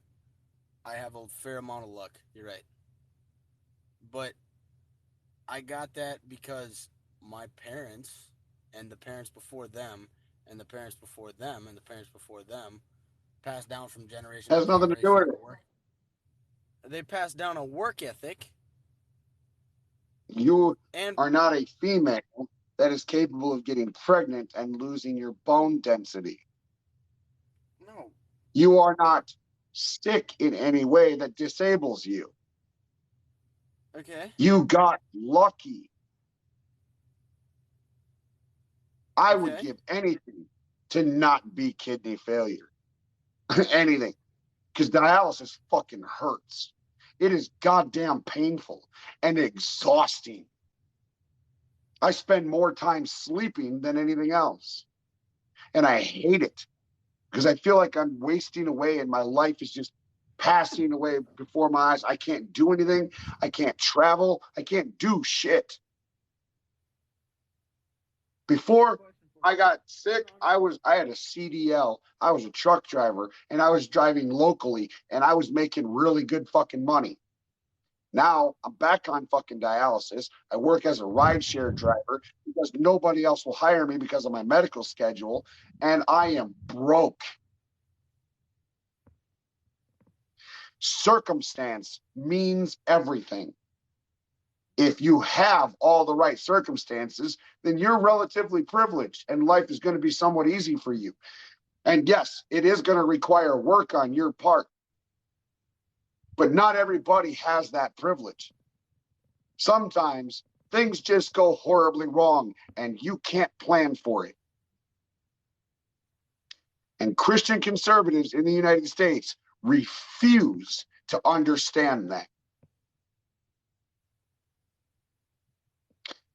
I have a fair amount of luck. You're right. But I got that because my parents and the parents before them and the parents before them and the parents before them passed down from generation Has nothing to do with it. They passed down a work ethic. You are not a female that is capable of getting pregnant and losing your bone density. No. You are not sick in any way that disables you. Okay. You got lucky. I would give anything to not be kidney failure. Anything. Because dialysis fucking hurts. It is goddamn painful and exhausting. I spend more time sleeping than anything else. And I hate it because I feel like I'm wasting away and my life is just passing away before my eyes. I can't do anything. I can't travel. I can't do shit. Before I got sick, I had a CDL. I was a truck driver and I was driving locally and I was making really good fucking money. Now I'm back on fucking dialysis. I work as a rideshare driver because nobody else will hire me because of my medical schedule, and I am broke. Circumstance means everything. If you have all the right circumstances, then you're relatively privileged and life is going to be somewhat easy for you. And yes, it is going to require work on your part. But not everybody has that privilege. Sometimes things just go horribly wrong and you can't plan for it. And Christian conservatives in the United States refuse to understand that.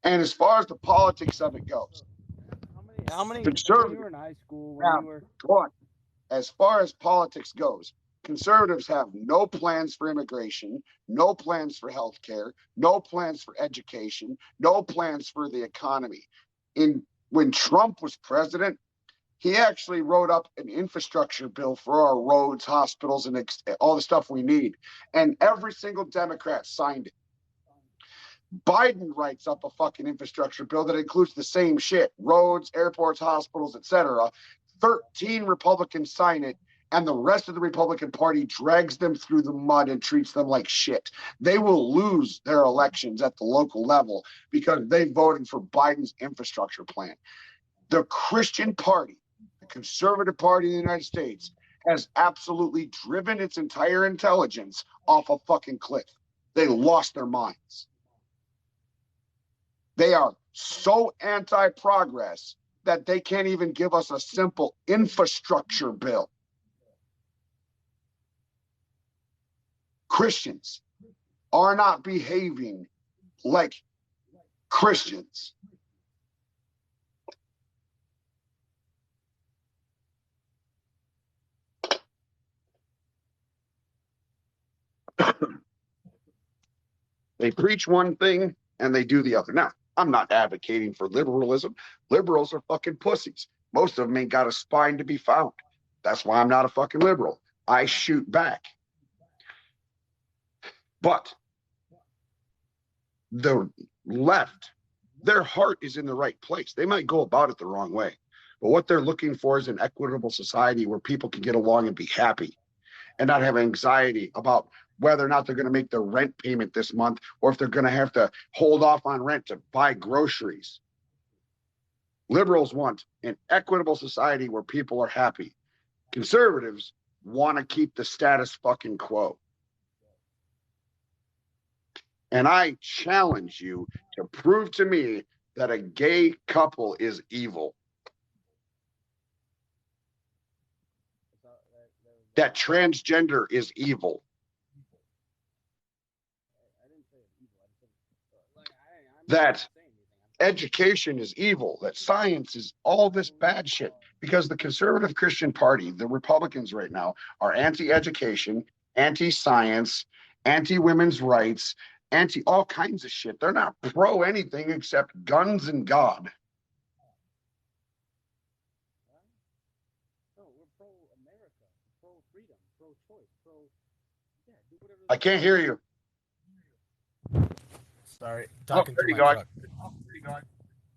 And as far as the politics of it goes, how many conservatives, when you were in high school, when you were... as far as politics goes, conservatives have no plans for immigration, no plans for health care, no plans for education, no plans for the economy. When Trump was president, he actually wrote up an infrastructure bill for our roads, hospitals, and all the stuff we need. And every single Democrat signed it. Biden writes up a fucking infrastructure bill that includes the same shit: roads, airports, hospitals, etc. 13 Republicans sign it, and the rest of the Republican Party drags them through the mud and treats them like shit. They will lose their elections at the local level because they voted for Biden's infrastructure plan. The Christian Party, the conservative party in the United States, has absolutely driven its entire intelligence off a fucking cliff. They lost their minds. They are so anti-progress that they can't even give us a simple infrastructure bill. Christians are not behaving like Christians. They preach one thing and they do the other. Now, I'm not advocating for liberalism. Liberals are fucking pussies. Most of them ain't got a spine to be found. That's why I'm not a fucking liberal. I shoot back. But the left, their heart is in the right place. They might go about it the wrong way. But what they're looking for is an equitable society where people can get along and be happy and not have anxiety about whether or not they're going to make their rent payment this month or if they're going to have to hold off on rent to buy groceries. Liberals want an equitable society where people are happy. Conservatives want to keep the status fucking quo. And I challenge you to prove to me that a gay couple is evil. That transgender is evil. That education is evil. That science is all this bad shit. Because the conservative Christian Party, the Republicans right now, are anti-education, anti-science, anti-women's rights, anti all kinds of shit. They're not pro anything except guns and God. No, we're pro America, pro freedom, pro choice, pro do whatever. I can't hear you. Sorry, talking there to you my go. truck.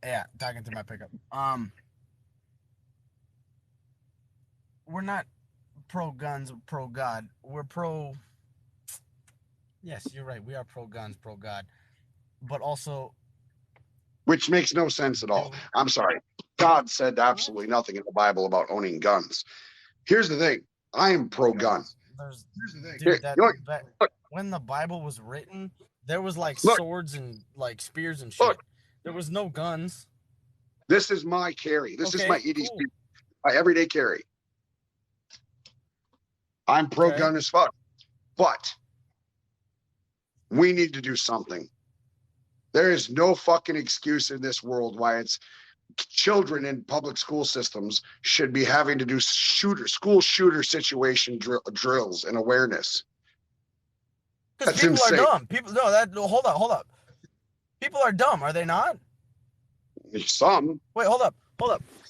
Yeah, talking to my pickup. We're not pro guns, pro God. We're pro. Yes, you're right. We are pro guns, pro God, but also, Which makes no sense at all. I'm sorry. God said absolutely nothing in the Bible about owning guns. Here's the thing. I am pro-gun. Here's the thing. Here, Dude, when the Bible was written, there was like swords and like spears and shit. There was no guns. This is my carry. This is my EDC, cool. my everyday carry. I'm pro-gun as fuck. But we need to do something. There is no fucking excuse in this world why it's children in public school systems should be having to do school shooter situation drills and awareness. Because people are dumb. Hold up. People are dumb, are they not? Some. Wait, hold up.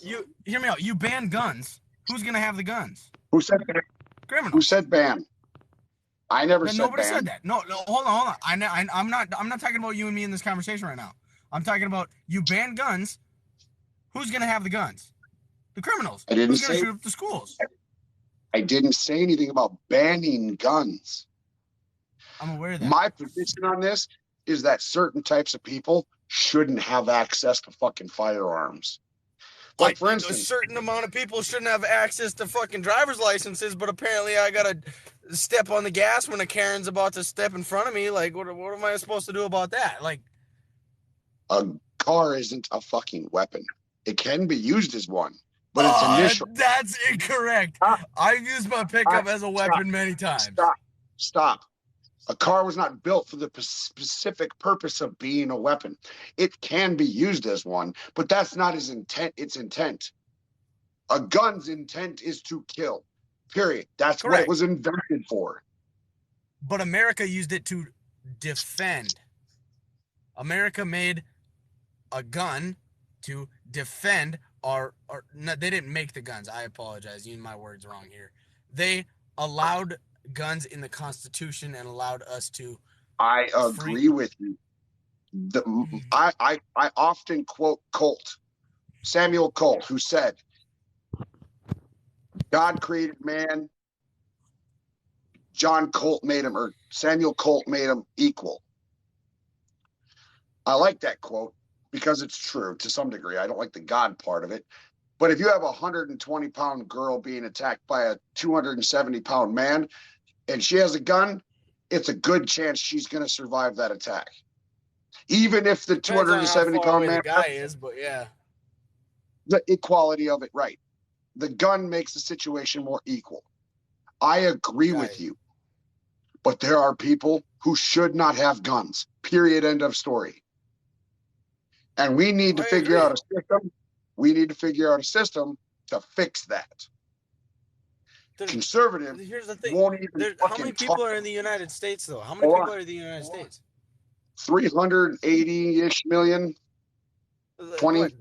You hear me out. You ban guns. Who's gonna have the guns? Who said ban? Criminals. Who said ban? I never said nobody ban. said that. No, hold on. I'm not talking about you and me in this conversation right now. I'm talking about you ban guns. Who's gonna have the guns? The criminals. I didn't Who's gonna say shoot up the schools? I didn't say anything about banning guns. I'm aware of that. My position on this is that certain types of people shouldn't have access to fucking firearms. Like, for instance, a certain amount of people shouldn't have access to fucking driver's licenses, but apparently I gotta step on the gas when a Karen's about to step in front of me. Like, what am I supposed to do about that? Like, a car isn't a fucking weapon. It can be used as one, but it's initial. That's incorrect. I've used my pickup as a weapon many times. Stop. A car was not built for the specific purpose of being a weapon. It can be used as one, but that's not its intent. A gun's intent is to kill. Period. That's Correct. what it was invented for. But America used it to defend. America made a gun to defend no, they didn't make the guns. I apologize. Using my words wrong here. They allowed guns in the Constitution and allowed us to. I agree with you. I often quote Colt, Samuel Colt, who said, God created man. Samuel Colt made him equal. I like that quote because it's true to some degree. I don't like the God part of it. But if you have a 120-pound girl being attacked by a 270-pound man and she has a gun, it's a good chance she's going to survive that attack. Even if the 270-pound man guy is, but yeah. The equality of it, right. The gun makes the situation more equal. I agree with you. But there are people who should not have guns. Period. End of story. And we need to figure out a system. We need to figure out a system to fix that. Conservative Here's the thing. won't even How many people are in the United States, though? How many people are in the United States? 380-ish million. 20.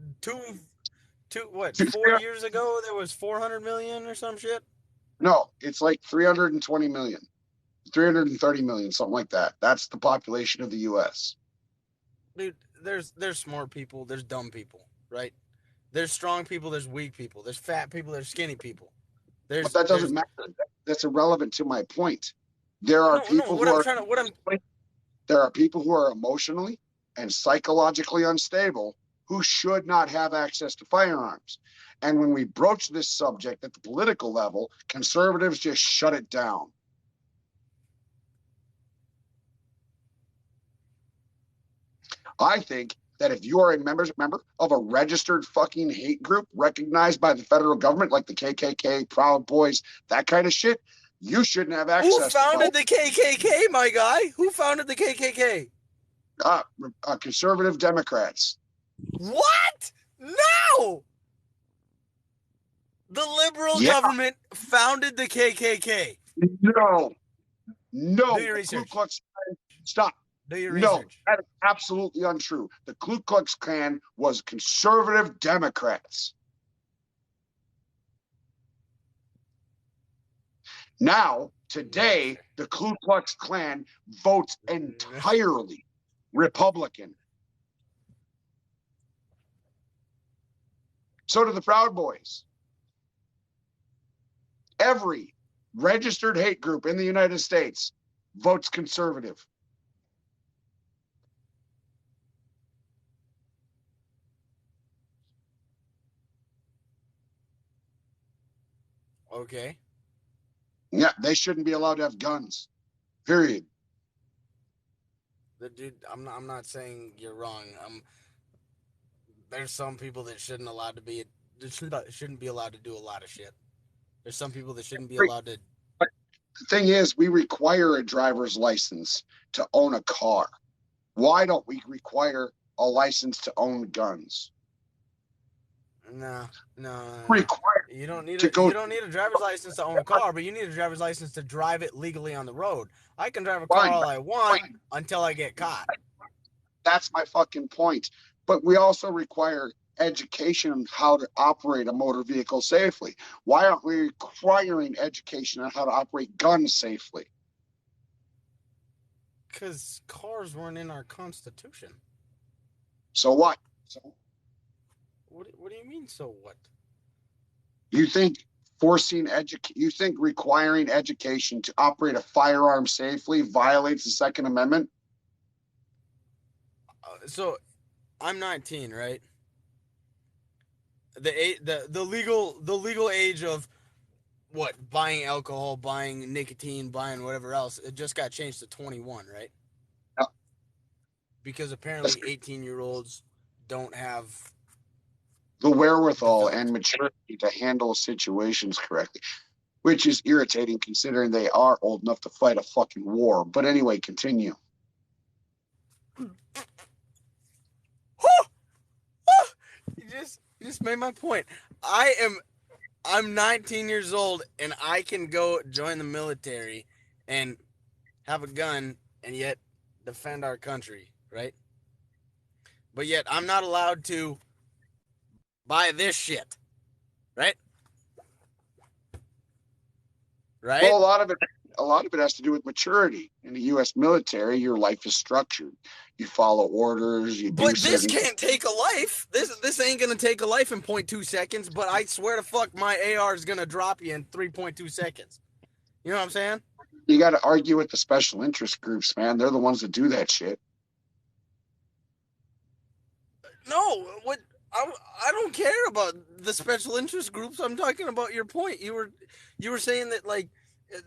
What, 4 years ago there was 400 million or some shit? No, it's like 320 million, 330 million, something like that. That's the population of the U.S. Dude, there's smart people, there's dumb people, right? There's strong people, there's weak people, there's fat people, there's skinny people. But that doesn't matter. That's irrelevant to my point. There are people who are emotionally and psychologically unstable who should not have access to firearms. And when we broach this subject at the political level, conservatives just shut it down. I think that if you are a member of a registered fucking hate group recognized by the federal government, like the KKK, Proud Boys, that kind of shit, you shouldn't have access. Who founded the KKK, my guy? Who founded the KKK? Conservative Democrats. What? No! The liberal government founded the KKK. No. Do your research. Stop. Do your research. No, that is absolutely untrue. The Ku Klux Klan was conservative Democrats. Now, today, the Ku Klux Klan votes entirely Republican. So do the Proud Boys. Every registered hate group in the United States votes conservative. Okay. Yeah, they shouldn't be allowed to have guns. Period. Dude, I'm not saying you're wrong. There's some people that shouldn't be allowed to do a lot of shit. There's some people that shouldn't be allowed to. But the thing is, we require a driver's license to own a car. Why don't we require a license to own guns? No. Required. You don't need a driver's license to own a car, but you need a driver's license to drive it legally on the road. I can drive a car all I want until I get caught. That's my fucking point. But we also require education on how to operate a motor vehicle safely. Why aren't we requiring education on how to operate guns safely? Because cars weren't in our Constitution. So what? What do you mean, so what? You think requiring education to operate a firearm safely violates the Second Amendment? So, I'm 19, right? The legal age of what? Buying alcohol, buying nicotine, buying whatever else, it just got changed to 21, right? Yeah. Because apparently 18-year-olds don't have the wherewithal and maturity to handle situations correctly, which is irritating considering they are old enough to fight a fucking war. But anyway, continue. You just made my point. I'm 19 years old and I can go join the military and have a gun and yet defend our country, right? But yet I'm not allowed to buy this shit, right? Right? Well, a lot of it has to do with maturity. In the U.S. military, your life is structured. You follow orders. But this can't take a life. This ain't gonna take a life in 0.2 seconds. But I swear to fuck, my AR is gonna drop you in 3.2 seconds. You know what I'm saying? You got to argue with the special interest groups, man. They're the ones that do that shit. No, what? I don't care about the special interest groups. I'm talking about your point. You were saying that like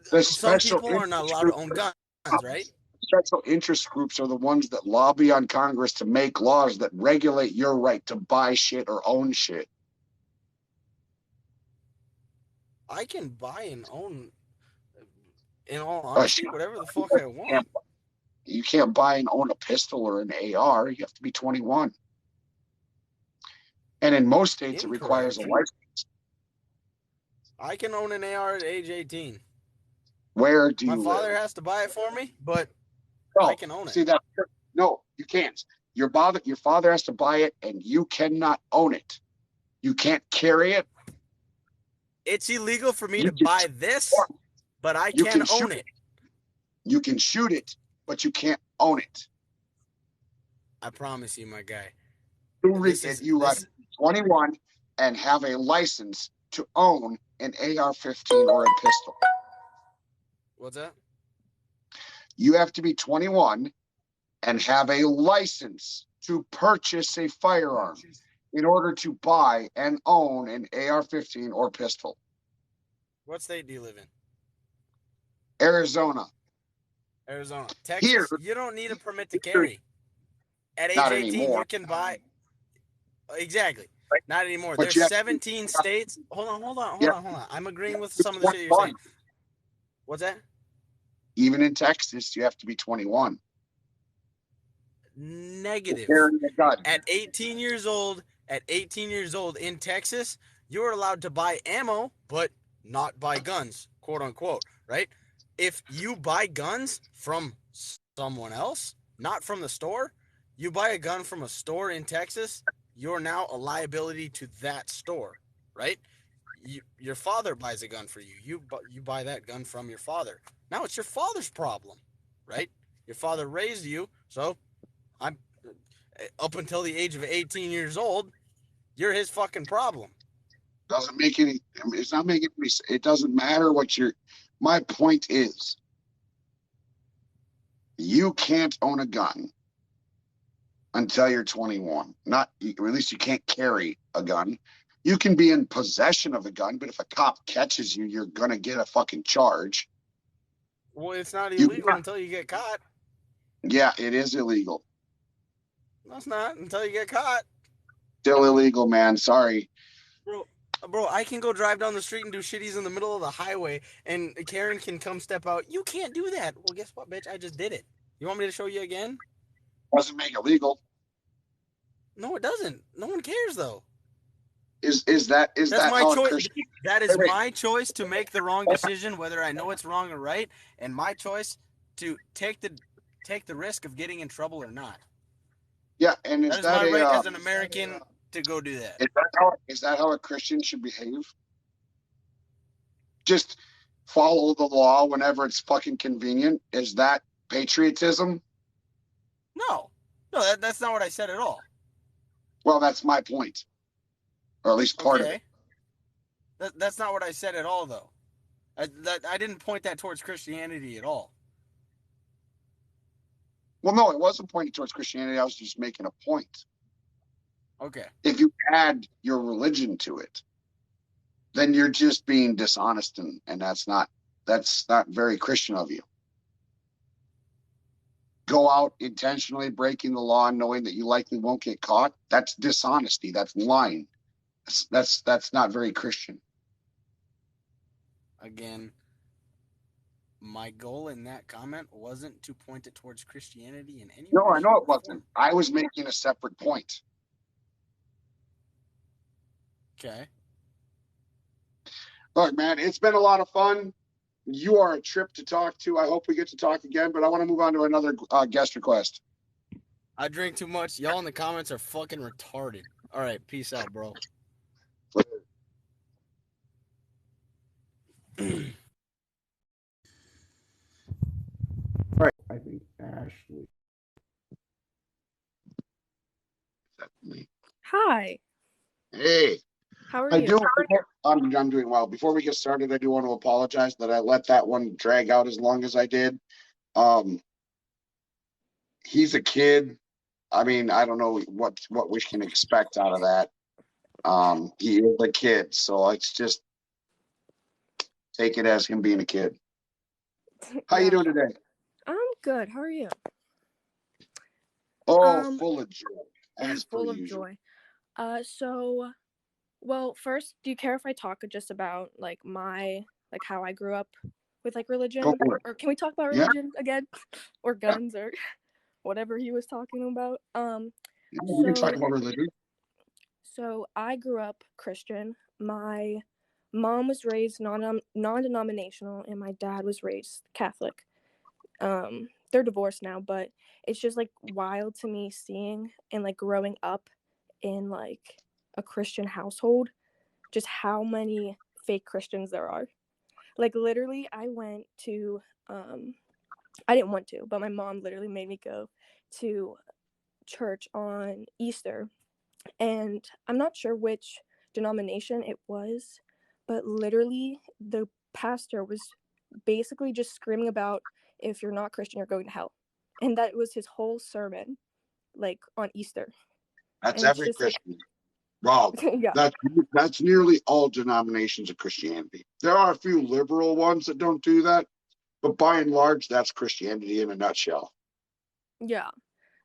some people are not allowed to own guns, right? Special interest groups are the ones that lobby on Congress to make laws that regulate your right to buy shit or own shit. I can buy and own, in all honesty, whatever the fuck I want. You can't buy and own a pistol or an AR. You have to be 21. And in most states, it requires a license. I can own an AR at age 18. Where do you My father live? has to buy it for me, but I can own it. See, No, you can't. Your father has to buy it, and you cannot own it. You can't carry it. It's illegal for me You to can buy this, but I you can can shoot own it. You can shoot it, but you can't own it. I promise you, my guy. You are 21 and have a license to own an AR-15 or a pistol. What's that? You have to be 21 and have a license to purchase a firearm in order to buy and own an AR-15 or pistol. What state do you live in? Arizona. Texas, Here, you don't need a permit to carry. At age not 18, anymore. you can buy. Exactly. Not anymore. But There's 17 states. Hold on. I'm agreeing with some of the shit you're saying. What's that? Even in Texas, you have to be 21. Negative. At 18 years old in Texas, you're allowed to buy ammo, but not buy guns, quote unquote, right? If you buy guns from someone else, not from the store, you buy a gun from a store in Texas, you're now a liability to that store, right? Your father buys a gun for you. You buy that gun from your father. Now it's your father's problem, right? Your father raised you, so I'm up until the age of 18 years old, you're his fucking problem. Doesn't make any. It's not making any. It doesn't matter what your. My point is, you can't own a gun until you're 21. Not, or at least you can't carry a gun. You can be in possession of a gun, but if a cop catches you, you're gonna get a fucking charge. Well, it's not illegal until you get caught. Yeah, it is illegal. No, it's not until you get caught. Still illegal, man. Sorry. Bro, I can go drive down the street and do shitties in the middle of the highway, and Karen can come step out. You can't do that. Well, guess what, bitch? I just did it. You want me to show you again? Doesn't make it legal. No, it doesn't. No one cares, though. Is that my how choice? Christian... That is my choice to make the wrong decision, whether I know it's wrong or right, and my choice to take the risk of getting in trouble or not. Yeah, and is that my right as an American to go do that? Is that how a Christian should behave? Just follow the law whenever it's fucking convenient? Is that patriotism? No, that's not what I said at all. Well, that's my point, or at least part of it. That's not what I said at all, though. I didn't point that towards Christianity at all. Well, no, it wasn't pointed towards Christianity. I was just making a point. Okay. If you add your religion to it, then you're just being dishonest, and that's not very Christian of you. Go out intentionally breaking the law and knowing that you likely won't get caught. That's dishonesty. That's lying. That's not very Christian. Again, my goal in that comment wasn't to point it towards Christianity in any way. No, I know it wasn't. I was making a separate point. Okay. Look, man, it's been a lot of fun. You are a trip to talk to. I hope we get to talk again, but I want to move on to another guest request. I drink too much. Y'all in the comments are fucking retarded. All right, peace out, bro. Right. I think Ashley. Hi. Hey. How are you? I'm doing well. Before we get started, I do want to apologize that I let that one drag out as long as I did. He's a kid. I mean, I don't know what we can expect out of that. He is a kid, so let's just take it as him being a kid. How you doing today? I'm good. How are you? Oh, full of joy. As full per of usual. joy. Well, first, do you care if I talk just about like how I grew up with like religion? Go for it. Or can we talk about religion again? Or guns or whatever he was talking about? We can talk about religion. So I grew up Christian. My mom was raised non-denominational and my dad was raised Catholic. they're divorced now, but it's just like wild to me seeing and like growing up in like a Christian household, just how many fake Christians there are. Like literally I went to I didn't want to, but my mom literally made me go to church on Easter, and I'm not sure which denomination it was, but literally the pastor was basically just screaming about, if you're not Christian, you're going to hell. And that was his whole sermon, like on Easter. That's And it's every just like, Christian. Rob, yeah, that's nearly all denominations of Christianity. There are a few liberal ones that don't do that, but by and large, that's Christianity in a nutshell. yeah.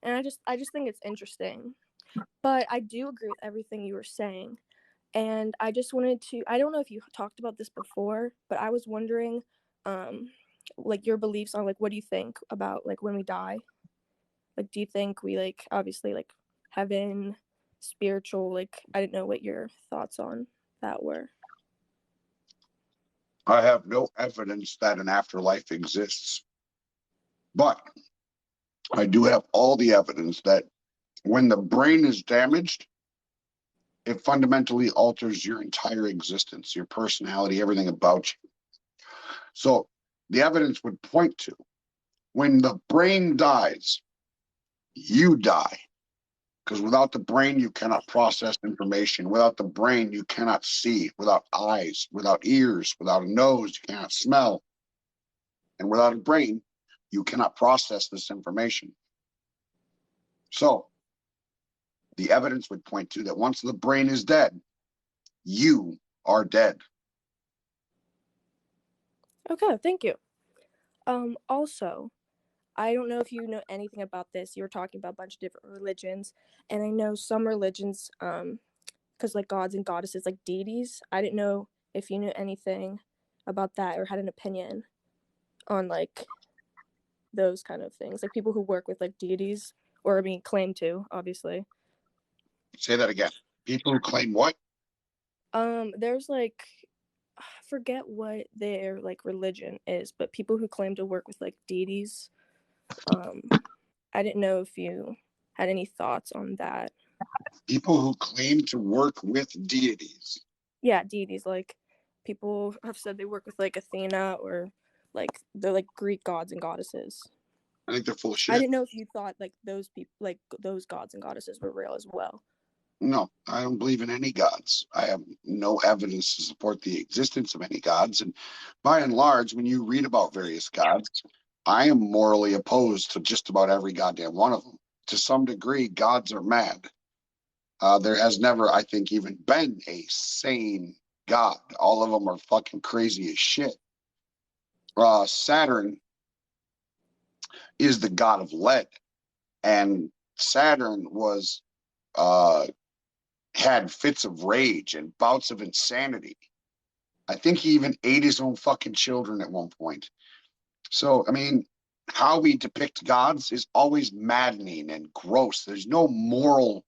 And I just think it's interesting. But I do agree with everything you were saying. And I just wanted to, I don't know if you talked about this before, but I was wondering, like your beliefs on like, what do you think about like when we die? Like, do you think we like, obviously like heaven, spiritual, like, I didn't know what your thoughts on that were. I have no evidence that an afterlife exists, but I do have all the evidence that when the brain is damaged, it fundamentally alters your entire existence, your personality, everything about you. So the evidence would point to when the brain dies, you die. Because without the brain, you cannot process information. Without the brain, you cannot see. Without eyes, without ears, without a nose, you cannot smell. And without a brain, you cannot process this information. So the evidence would point to that once the brain is dead, you are dead. Okay, thank you. Also, I don't know if you know anything about this. You were talking about a bunch of different religions, and I know some religions, because like gods and goddesses, like deities. I didn't know if you knew anything about that or had an opinion on like those kind of things, like people who work with like deities, or I mean, claim to, obviously. Say that again. People who claim what? There's like, I forget what their like religion is, but people who claim to work with like deities. I didn't know if you had any thoughts on that. People who claim to work with deities. Yeah, deities, like people have said they work with like Athena, or like they're like Greek gods and goddesses. I think they're full of shit. I didn't know if you thought like those people, like those gods and goddesses were real as well. No, I don't believe in any gods. I have no evidence to support the existence of any gods. And by and large, when you read about various gods, I am morally opposed to just about every goddamn one of them. To some degree, gods are mad. There has never, I think, even been a sane god. All of them are fucking crazy as shit. Saturn is the god of lead, and Saturn was had fits of rage and bouts of insanity. I think he even ate his own fucking children at one point. So, I mean, how we depict gods is always maddening and gross. There's no moral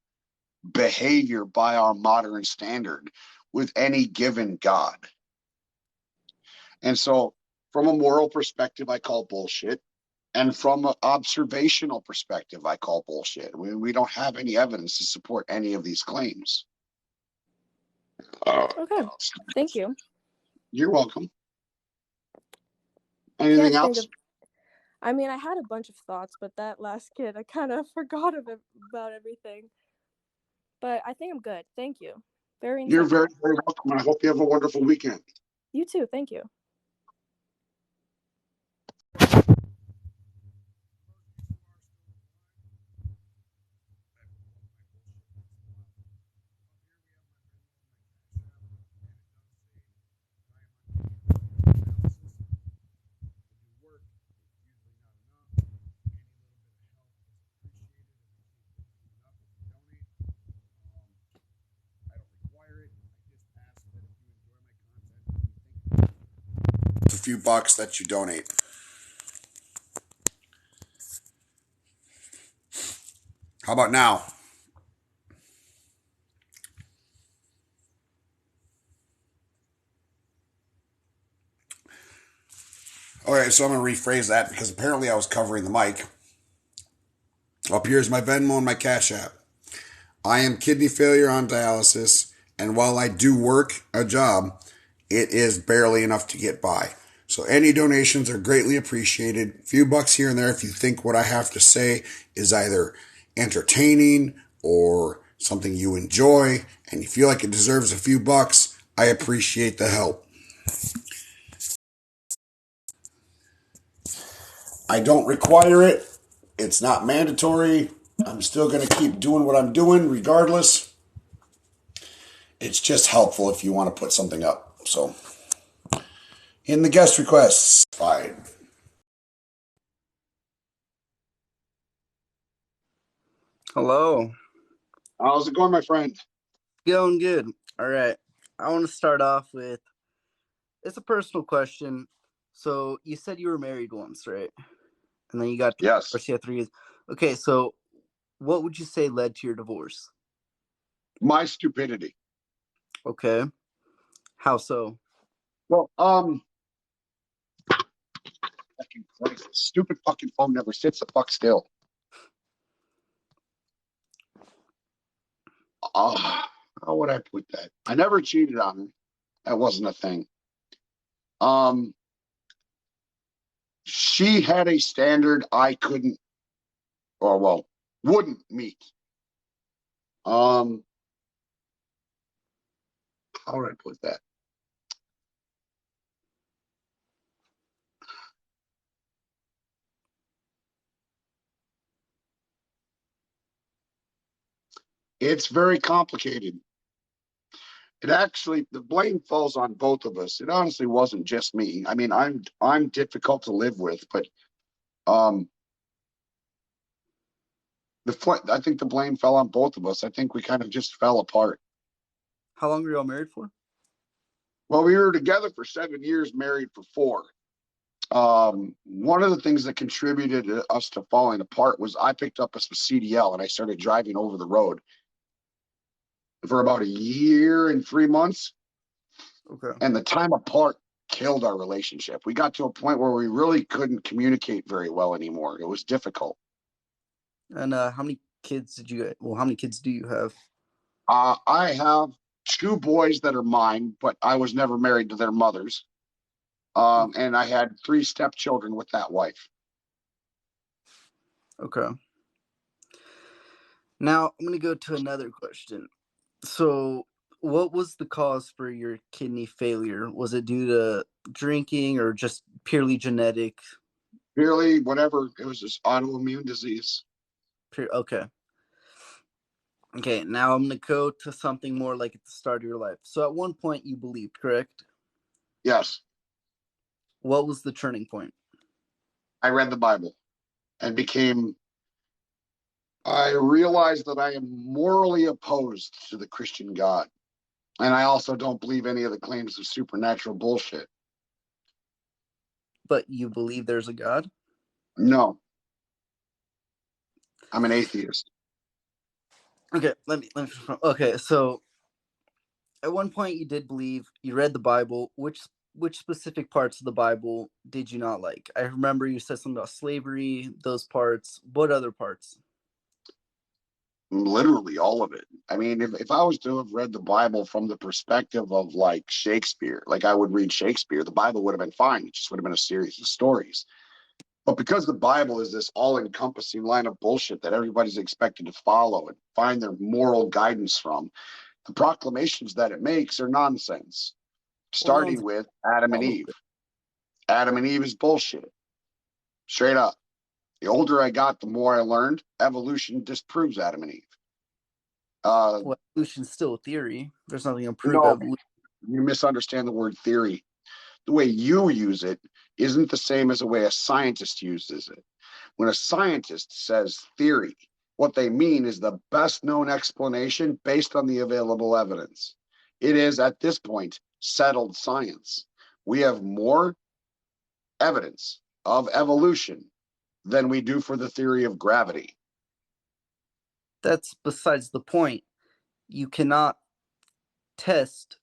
behavior by our modern standard with any given god. And so, from a moral perspective, I call bullshit. And from an observational perspective, I call bullshit. We don't have any evidence to support any of these claims. Okay, thank you. You're welcome. Yeah, Anything else? I mean, I had a bunch of thoughts, but that last kid, I kind of forgot about everything. But I think I'm good. Thank you. Very insightful. You're very, very welcome. And I hope you have a wonderful weekend. You too. Thank you. A few bucks that you donate. How about now? All right, so I'm going to rephrase that because apparently I was covering the mic. Up here is my Venmo and my Cash App. I am kidney failure on dialysis, and while I do work a job, it is barely enough to get by. So any donations are greatly appreciated. A few bucks here and there if you think what I have to say is either entertaining or something you enjoy and you feel like it deserves a few bucks, I appreciate the help. I don't require it. It's not mandatory. I'm still going to keep doing what I'm doing regardless. It's just helpful if you want to put something up. So, in the guest requests, fine. Hello. How's it going, my friend? Going good. All right. I want to start off with, it's a personal question. So you said you were married once, right? And then you got Yes. divorced. You had 3 years. Okay, so what would you say led to your divorce? My stupidity. Okay. How so? Well, fucking Christ, stupid fucking phone never sits the fuck still. How would I put that? I never cheated on her. That wasn't a thing. She had a standard I couldn't, or well, wouldn't meet. How would I put that? It's very complicated. It actually, the blame falls on both of us. It honestly wasn't just me. I mean, I'm difficult to live with, but I think the blame fell on both of us. I think we kind of just fell apart. How long were you all married for? Well, we were together for 7 years, married for 4. One of the things that contributed to us to falling apart was I picked up a CDL and I started driving over the road for about 1 year and 3 months. Okay. And the time apart killed our relationship. We got to a point where we really couldn't communicate very well anymore. It was difficult. And how many kids did you get? Well, how many kids do you have? I have 2 boys that are mine, but I was never married to their mothers. And I had 3 stepchildren with that wife. Okay. Now I'm going to go to another question. So what was the cause for your kidney failure? Was it due to drinking or just purely genetic? Purely whatever. It was just autoimmune disease. Okay. Okay, now I'm going to go to something more like at the start of your life. So at one point you believed, correct? Yes. What was the turning point? I read the Bible and I realized that I am morally opposed to the Christian God. And I also don't believe any of the claims of supernatural bullshit. But you believe there's a God? No. I'm an atheist. Okay, okay, so at one point you did believe, you read the Bible. Which specific parts of the Bible did you not like? I remember you said something about slavery, those parts. What other parts? Literally all of it. I mean, if I was to have read the Bible from the perspective of like Shakespeare, like I would read Shakespeare, the Bible would have been fine. It just would have been a series of stories. But because the Bible is this all-encompassing line of bullshit that everybody's expected to follow and find their moral guidance from, the proclamations that it makes are nonsense. Starting with Adam and Eve. Adam and Eve is bullshit. Straight up. The older I got, the more I learned. Evolution disproves Adam and Eve. Well, evolution's still a theory. There's nothing to prove No, evolution. you misunderstand the word theory. The way you use it isn't the same as the way a scientist uses it. When a scientist says theory, what they mean is the best known explanation based on the available evidence. It is, at this point, settled science. We have more evidence of evolution than we do for the theory of gravity. That's besides the point. You cannot test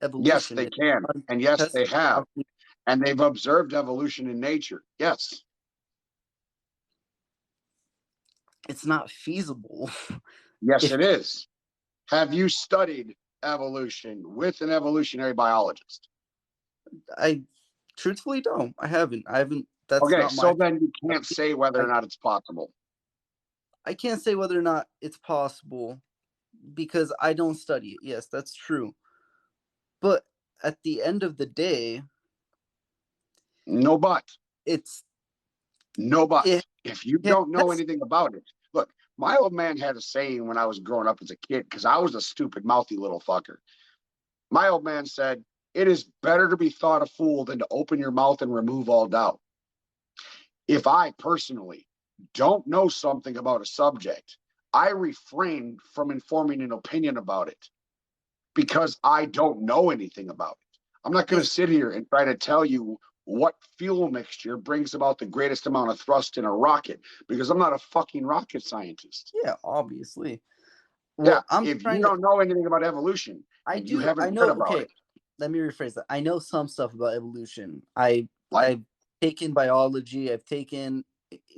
evolution. Yes, they can. And yes, they have. And they've observed evolution in nature. Yes. It's not feasible. Yes, If it is. Have you studied evolution with an evolutionary biologist? I truthfully don't. I haven't. That's Okay, not so my. then you can't say whether or not it's possible. I can't say whether or not it's possible because I don't study it. Yes, that's true. But at the end of the day, No but. it's No but. it If you can don't know anything about it, look, my old man had a saying when I was growing up as a kid, because I was a stupid, mouthy little fucker. My old man said, "It is better to be thought a fool than to open your mouth and remove all doubt." If I personally don't know something about a subject, I refrain from informing an opinion about it because I don't know anything about it. I'm not going to sit here and try to tell you what fuel mixture brings about the greatest amount of thrust in a rocket because I'm not a fucking rocket scientist. Yeah, obviously. Yeah, Well, I'm if trying you to. don't know anything about evolution I and you do. I haven't read know. about Okay, it, let me rephrase that. I know some stuff about evolution. like, I've taken biology. I've taken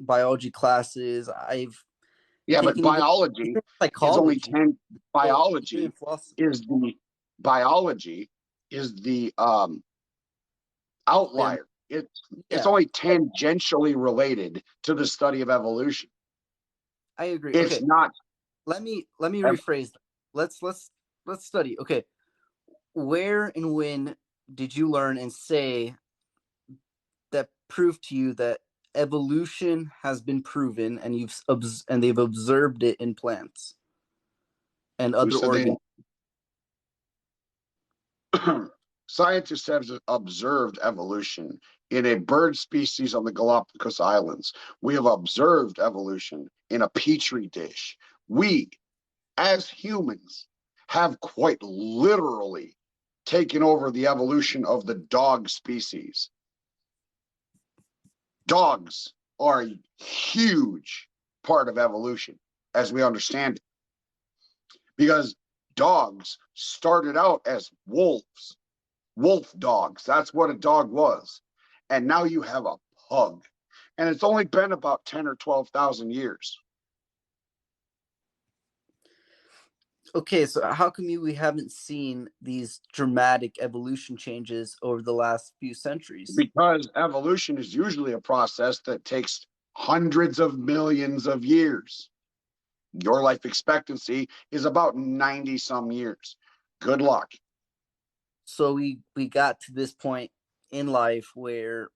biology classes. I've yeah, but taken even biology is only psychology. 10. So even Biology is the then, outlier. It's yeah, only tangentially related to the study of evolution. I agree. It's Okay, not. let me rephrase that. Let's study. Okay, where and when did you learn and say that proved to you that evolution has been proven and they've observed it in plants and Who other said they? organs? Scientists have observed evolution in a bird species on the Galapagos Islands. We have observed evolution in a petri dish. We, as humans, have quite literally taken over the evolution of the dog species. Dogs are a huge part of evolution as we understand it, because dogs started out as wolves, wolf dogs. That's what a dog was. And now you have a pug. And it's only been about 10 or 12,000 years. Okay, so how come we haven't seen these dramatic evolution changes over the last few centuries? Because evolution is usually a process that takes hundreds of millions of years. Your life expectancy is about 90 some years. Good luck. So we got to this point in life where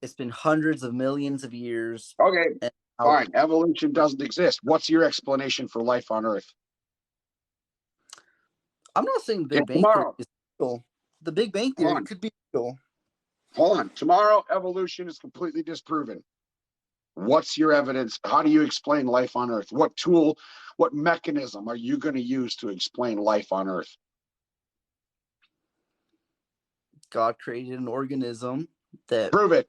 it's been hundreds of millions of years. Okay, and fine. Evolution doesn't exist. What's your explanation for life on Earth? I'm not saying the Big Bang Theory is real. The Big Bang Theory could be real. Hold on. Tomorrow, evolution is completely disproven. What's your evidence? How do you explain life on Earth? What tool, what mechanism are you going to use to explain life on Earth? God created an organism that. Prove it.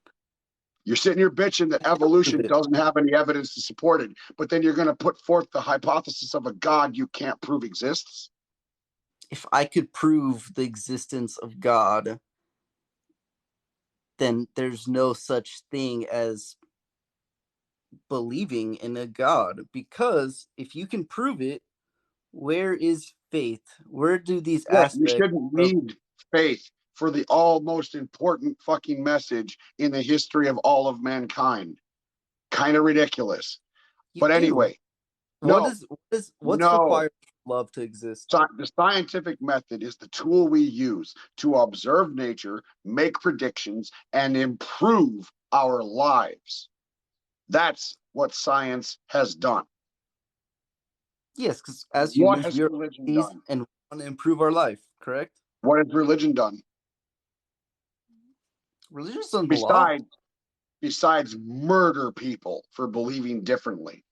You're sitting here bitching that evolution doesn't have any evidence to support it, but then you're going to put forth the hypothesis of a God you can't prove exists? If I could prove the existence of God, then there's no such thing as believing in a God, because if you can prove it, where is faith? Where do these aspects? You shouldn't need faith for the most important fucking message in the history of all of mankind. Kind of ridiculous. But anyway, what's required for love to exist? The scientific method is the tool we use to observe nature, make predictions, and improve our lives. That's what science has done. Yes, because as humans, we are religion done? And we want to improve our life, correct? What has religion done? Religion's done a lot. Besides murder people for believing differently.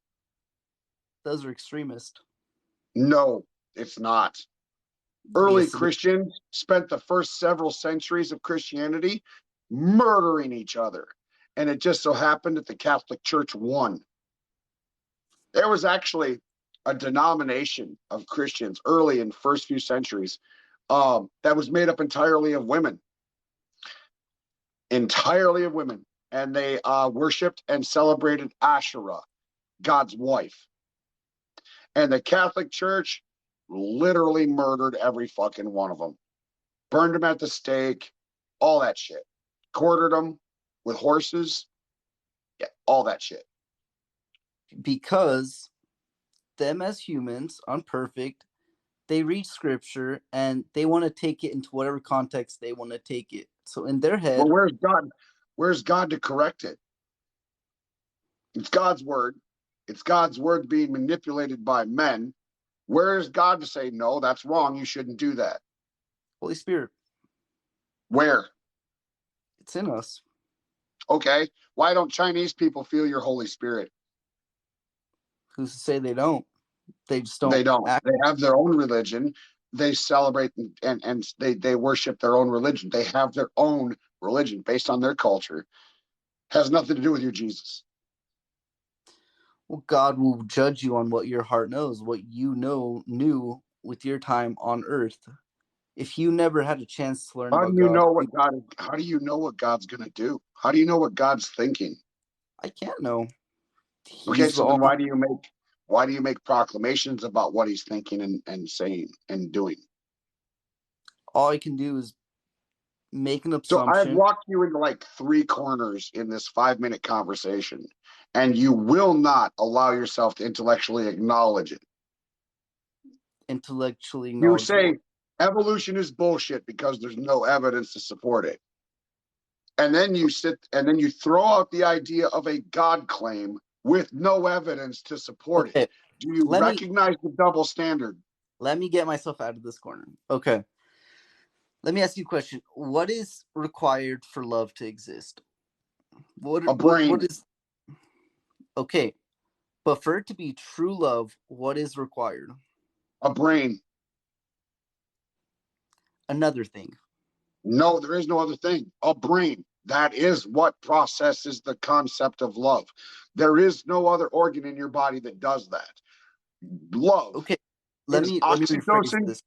Those are extremists. No, it's not. Early Christians spent the first several centuries of Christianity murdering each other. And it just so happened that the Catholic Church won. There was actually a denomination of Christians early in the first few centuries that was made up entirely of women. entirely of women. And they worshipped and celebrated Asherah, God's wife. And the Catholic Church literally murdered every fucking one of them. Burned them at the stake, all that shit. Quartered them with horses, yeah, all that shit. Because them as humans, unperfect, they read scripture and they want to take it into whatever context they want to take it. So in their head, well, where's God? Where's God to correct it? It's God's word. It's God's word being manipulated by men. Where is God to say, no, that's wrong, you shouldn't do that? Holy Spirit. Where? It's in us. Okay. Why don't Chinese people feel your Holy Spirit? Who's to say they don't? They just don't. They don't. They have their own religion. They celebrate and they worship their own religion. They have their own religion based on their culture. Has nothing to do with your Jesus. Well, God will judge you on what your heart knows, what you knew with your time on earth. If you never had a chance to learn about God, how do you know what God's going to do? How do you know what God's thinking? I can't know. Okay, so then why do you make proclamations about what he's thinking and saying and doing? All I can do is make an So assumption. I've walked you into like 3 corners in this 5-minute conversation, and you will not allow yourself to intellectually acknowledge it. Intellectually acknowledge. You say evolution is bullshit because there's no evidence to support it. And then you throw out the idea of a God claim with no evidence to support it. Do you recognize the double standard? Let me get myself out of this corner. Okay. Let me ask you a question. What is required for love to exist? A brain. What is okay? But for it to be true love, what is required? A brain. Another thing. No, there is no other thing. A brain. That is what processes the concept of love. There is no other organ in your body that does that. Love. Okay. Let me rephrase this.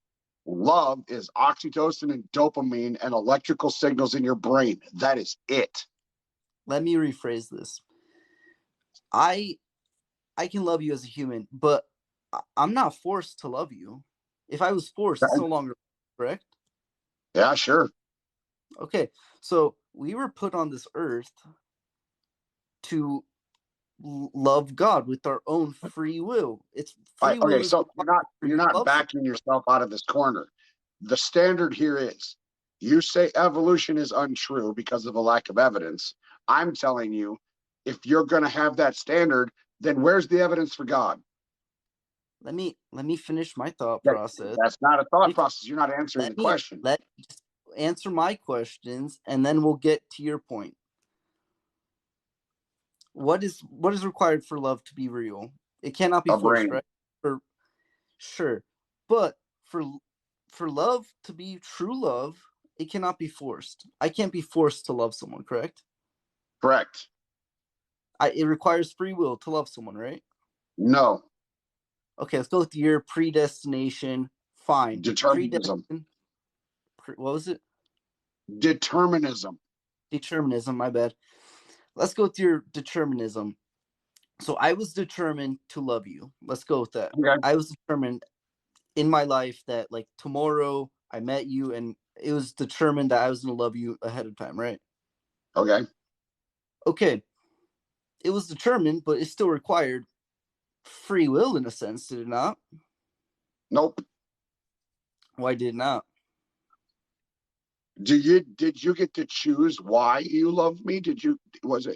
Love is oxytocin and dopamine and electrical signals in your brain. That is it. Let me rephrase this. I can love you as a human, but I'm not forced to love you. If I was forced, it's no longer correct. Yeah, sure. Okay, so we were put on this earth to love God with our own free will. It's free will. Okay, so you're not backing yourself out of this corner. The standard here is you say evolution is untrue because of a lack of evidence. I'm telling you, if you're going to have that standard, then where's the evidence for God? Let me finish my thought process. That's not a thought process. You're not answering the question. Let me just answer my questions, and then we'll get to your point. What is required for love to be real? It cannot be forced, right? Sure, but for love to be true love, it cannot be forced. I can't be forced to love someone, correct? Correct. It requires free will to love someone, right? No. Okay, let's go with your predestination. Fine. Determinism. What was it? Determinism. Determinism, my bad. Let's go with your determinism. So I was determined to love you. Let's go with that. Okay. I was determined in my life that like tomorrow I met you and it was determined that I was going to love you ahead of time, right? Okay. Okay. It was determined, but it still required free will in a sense, did it not? Nope. Why did it not? Did you get to choose why you love me? Was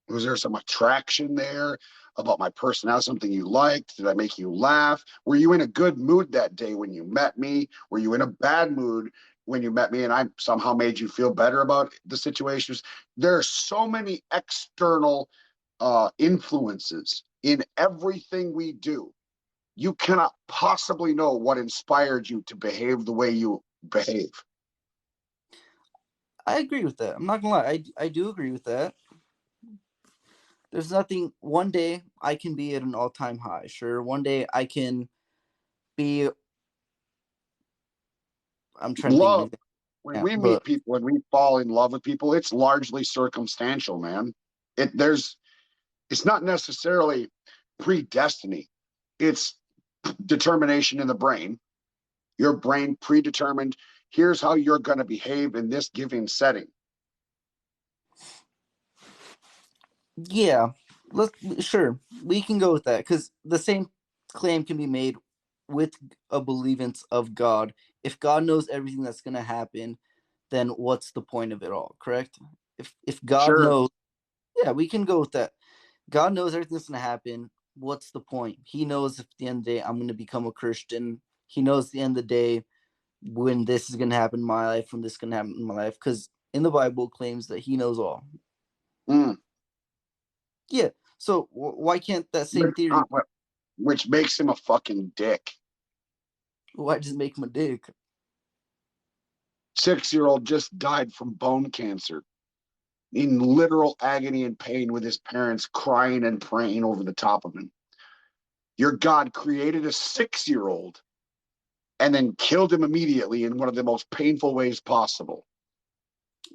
there some attraction there about my personality, something you liked? Did I make you laugh? Were you in a good mood that day when you met me? Were you in a bad mood when you met me and I somehow made you feel better about the situations? There are so many external influences in everything we do. You cannot possibly know what inspired you to behave the way you behave. I agree with that. I'm not gonna lie. I do agree with that. There's nothing. One day I can be at an all-time high. Sure. One day I can be. I'm trying to think. when we meet people and we fall in love with people, it's largely circumstantial, man. It's not necessarily predestiny. It's determination in the brain. Your brain predetermined, here's how you're going to behave in this given setting. Yeah, sure, we can go with that, because the same claim can be made with a believance of God. If God knows everything that's going to happen, then what's the point of it all, correct? If God knows, yeah, we can go with that. God knows everything that's going to happen. What's the point? He knows if at the end of the day I'm going to become a Christian. He knows at the end of the day when this is going to happen in my life, when this is going to happen in my life, because in the Bible it claims that he knows all. Yeah, so why can't that same theory... Which makes him a fucking dick. Why does it make him a dick? 6-year-old just died from bone cancer, in literal agony and pain, with his parents crying and praying over the top of him. Your God created a 6-year-old and then killed him immediately in one of the most painful ways possible.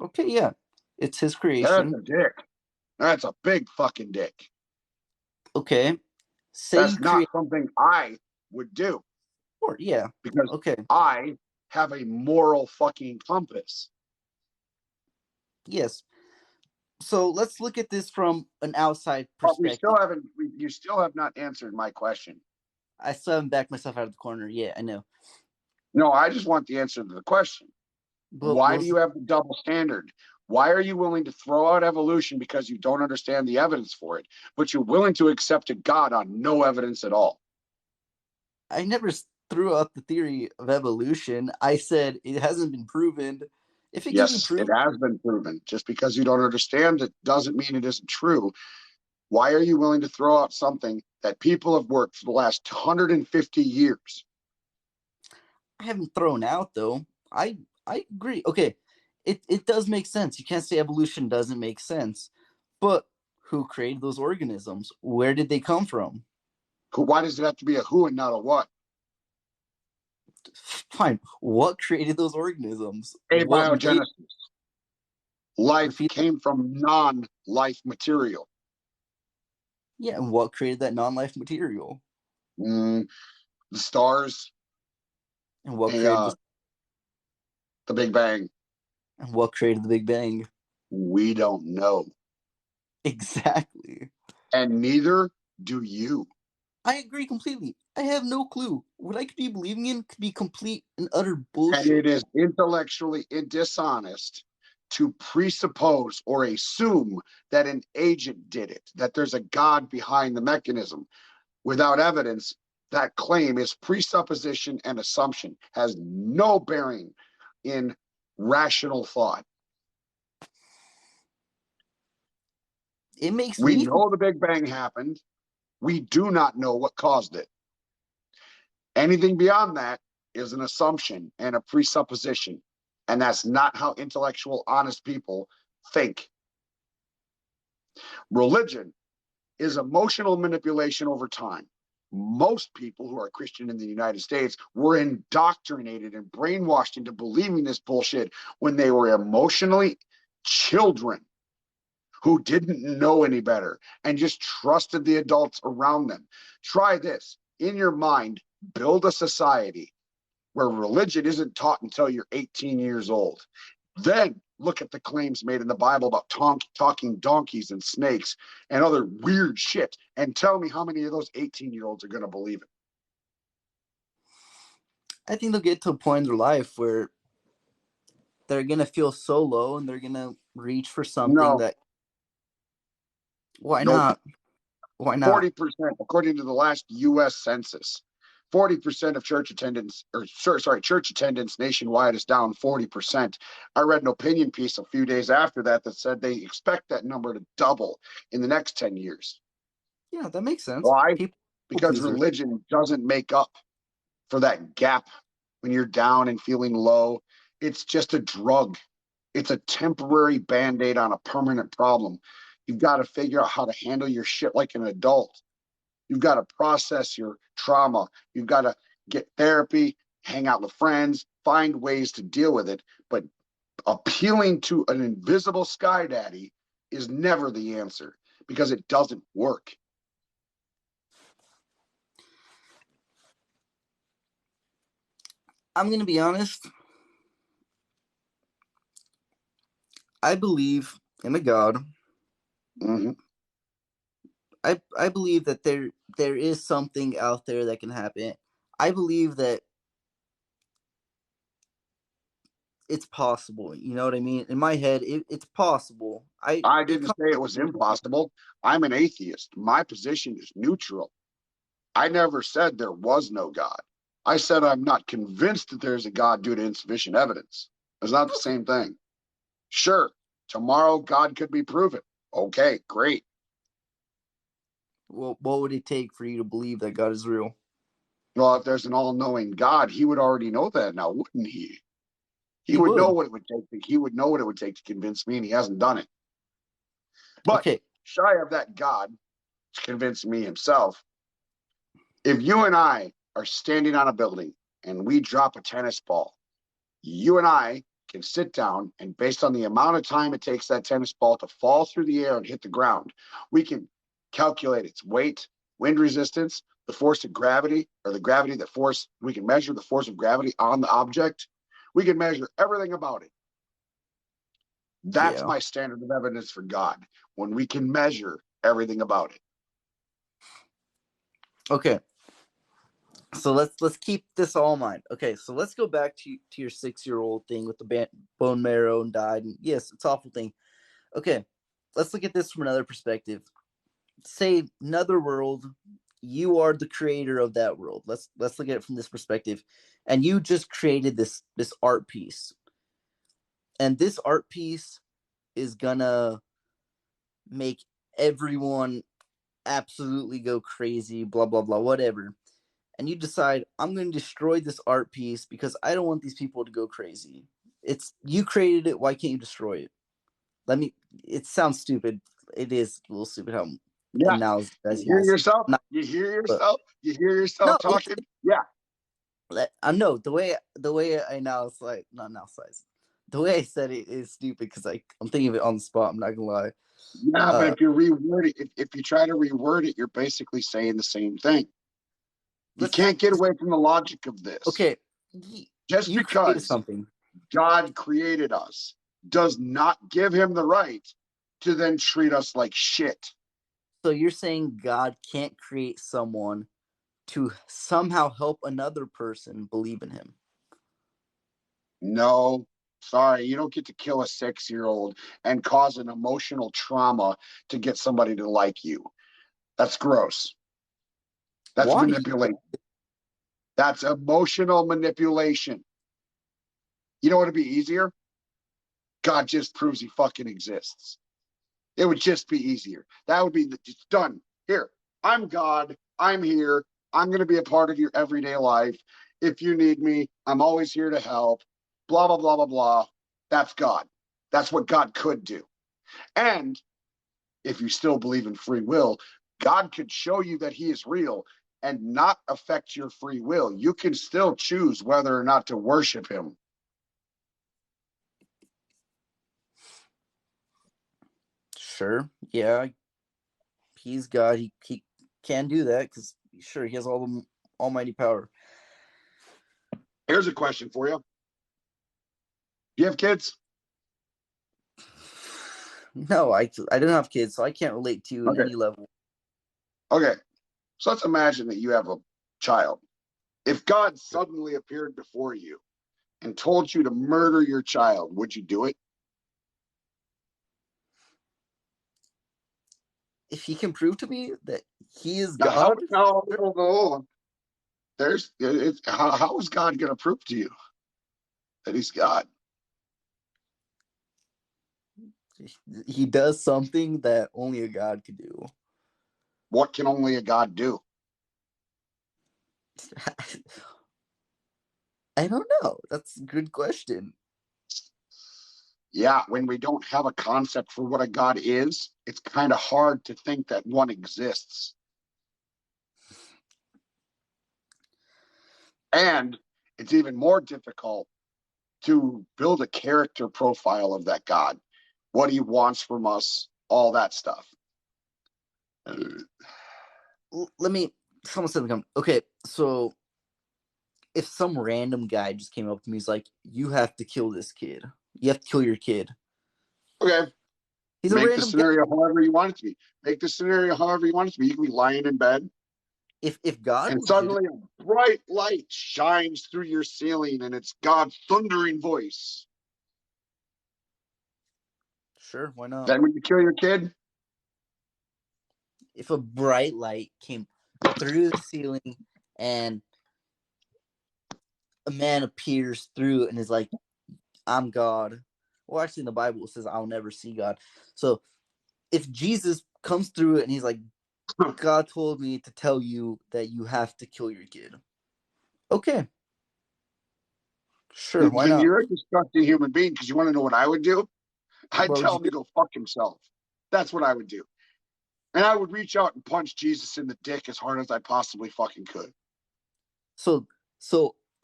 Okay, yeah, it's his creation. That's a dick. That's a big fucking dick. Okay, that's not something I would do. Or yeah, because okay, I have a moral fucking compass. Yes. So let's look at this from an outside perspective. You still have not answered my question. I still haven't backed myself out of the corner. Yeah, I know. No, I just want the answer to the question. But why do you have the double standard? Why are you willing to throw out evolution because you don't understand the evidence for it, but you're willing to accept a God on no evidence at all? I never threw out the theory of evolution. I said it hasn't been proven. If it can be proven, it has been proven. Just because you don't understand it doesn't mean it isn't true. Why are you willing to throw out something that people have worked for the last 150 years? I haven't thrown out, though. I agree. Okay, it does make sense. You can't say evolution doesn't make sense. But who created those organisms? Where did they come from? Why does it have to be a who and not a what? Fine. What created those organisms? Abiogenesis. Life came from non-life material. Yeah, and what created that non-life material? The stars. And what created the Big Bang? And what created the Big Bang? We don't know. Exactly. And neither do you. I agree completely. I have no clue. What I could be believing in could be complete and utter bullshit. And it is intellectually dishonest to presuppose or assume that an agent did it, that there's a God behind the mechanism. Without evidence, that claim is presupposition and assumption, has no bearing in rational thought. It makes we know the Big Bang happened. We do not know what caused it. Anything beyond that is an assumption and a presupposition. And that's not how intellectual, honest people think. Religion is emotional manipulation over time. Most people who are Christian in the United States were indoctrinated and brainwashed into believing this bullshit when they were emotionally children who didn't know any better and just trusted the adults around them. Try this. In your mind, build a society where religion isn't taught until you're 18 years old. Then look at the claims made in the Bible about talking donkeys and snakes and other weird shit, and tell me how many of those 18-year-olds are going to believe it. I think they'll get to a point in their life where they're going to feel so low and they're going to reach for something that... Why not? Why not? 40%, according to the last U.S. Census, 40% of church attendance, church attendance nationwide is down 40%. I read an opinion piece a few days after that said they expect that number to double in the next 10 years. Yeah, that makes sense. Why? Because religion doesn't make up for that gap when you're down and feeling low. It's just a drug. It's a temporary Band-Aid on a permanent problem. You've got to figure out how to handle your shit like an adult. You've got to process your trauma. You've got to get therapy, hang out with friends, find ways to deal with it. But appealing to an invisible sky daddy is never the answer, because it doesn't work. I'm going to be honest. I believe in a God. Mm-hmm. I believe that there is something out there that can happen. I believe that it's possible. You know what I mean? In my head, it's possible. I didn't say it was impossible. I'm an atheist. My position is neutral. I never said there was no God. I said I'm not convinced that there's a God due to insufficient evidence. It's not the same thing. Sure, tomorrow God could be proven. Okay, great. Well, what would it take for you to believe that God is real? Well, if there's an all-knowing God, he would already know that now, wouldn't he? He would know what it would take. He would know what it would take to convince me, and he hasn't done it. But okay, shy of that God to convince me himself, if you and I are standing on a building and we drop a tennis ball, you and I can sit down, and based on the amount of time it takes that tennis ball to fall through the air and hit the ground, we can calculate its weight, wind resistance, the force of gravity, or the gravity that force. We can measure the force of gravity on the object. We can measure everything about it. That's my standard of evidence for God, when we can measure everything about it. Okay. So let's keep this all in mind. Okay, so let's go back to your 6-year-old thing with the bone marrow and died. And yes, it's an awful thing. Okay, let's look at this from another perspective. Say another world, you are the creator of that world. Let's look at it from this perspective, and you just created this art piece, and this art piece is gonna make everyone absolutely go crazy, blah blah blah, whatever. And you decide, I'm going to destroy this art piece because I don't want these people to go crazy. It's you created it. Why can't you destroy it? It sounds stupid. It is a little stupid how analysis. You hear yourself? You hear yourself? You hear yourself talking? Yeah. I know the way I analyze, the way I said it is stupid because I'm thinking of it on the spot. I'm not gonna lie. Yeah, but if you reword it, if you try to reword it, you're basically saying the same thing. You can't get away from the logic of this. Okay. Just because God created us does not give him the right to then treat us like shit. So you're saying God can't create someone to somehow help another person believe in him? No, sorry, you don't get to kill a 6-year-old and cause an emotional trauma to get somebody to like you. That's gross. That's manipulation. That's emotional manipulation. You know what would be easier? God just proves he fucking exists. It would just be easier. That would be it's done. Here, I'm God. I'm here. I'm going to be a part of your everyday life. If you need me, I'm always here to help. Blah, blah, blah, blah, blah. That's God. That's what God could do. And if you still believe in free will, God could show you that he is real and not affect your free will. You can still choose whether or not to worship him. Sure. Yeah. He's God. He can do that because sure, he has all the almighty power. Here's a question for you. Do you have kids? No, I don't have kids, so I can't relate to you in any level. Okay. So let's imagine that you have a child. If God suddenly appeared before you and told you to murder your child, would you do it? If he can prove to me that he is God? No. How is God going to prove to you that he's God? He does something that only a God could do. What can only a God do? I don't know. That's a good question. Yeah, when we don't have a concept for what a God is, it's kind of hard to think that one exists. And it's even more difficult to build a character profile of that God, what he wants from us, all that stuff. Let me, someone said, okay, so if some random guy just came up to me, he's like, you have to kill this kid. You have to kill your kid. Okay. He's Make a the random scenario guy. however you want it to be. Make the scenario however you want it to be. You can be lying in bed. If God and suddenly a bright light shines through your ceiling and it's God's thundering voice. Sure, why not? Then would you kill your kid? If a bright light came through the ceiling and a man appears through and is like, I'm God. Well, actually, in the Bible, it says, I'll never see God. So if Jesus comes through it and he's like, God told me to tell you that you have to kill your kid. Okay. Sure, why Then not? you're a disgusting human being, because you want to know what I would do? I'd tell him to go fuck himself. That's what I would do. And I would reach out and punch Jesus in the dick as hard as I possibly fucking could. So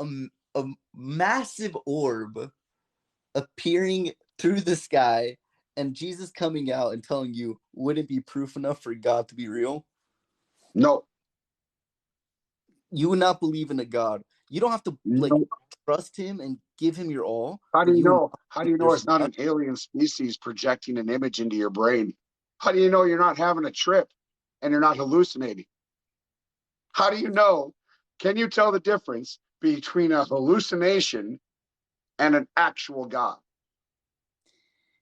a massive orb appearing through the sky and Jesus coming out and telling you, wouldn't be proof enough for God to be real? No. You would not believe in a God. You don't have to trust him and give him your all. How do you know? How do you know it's not an alien species projecting an image into your brain? How do you know you're not having a trip and you're not hallucinating? How do you know? Can you tell the difference between a hallucination and an actual God?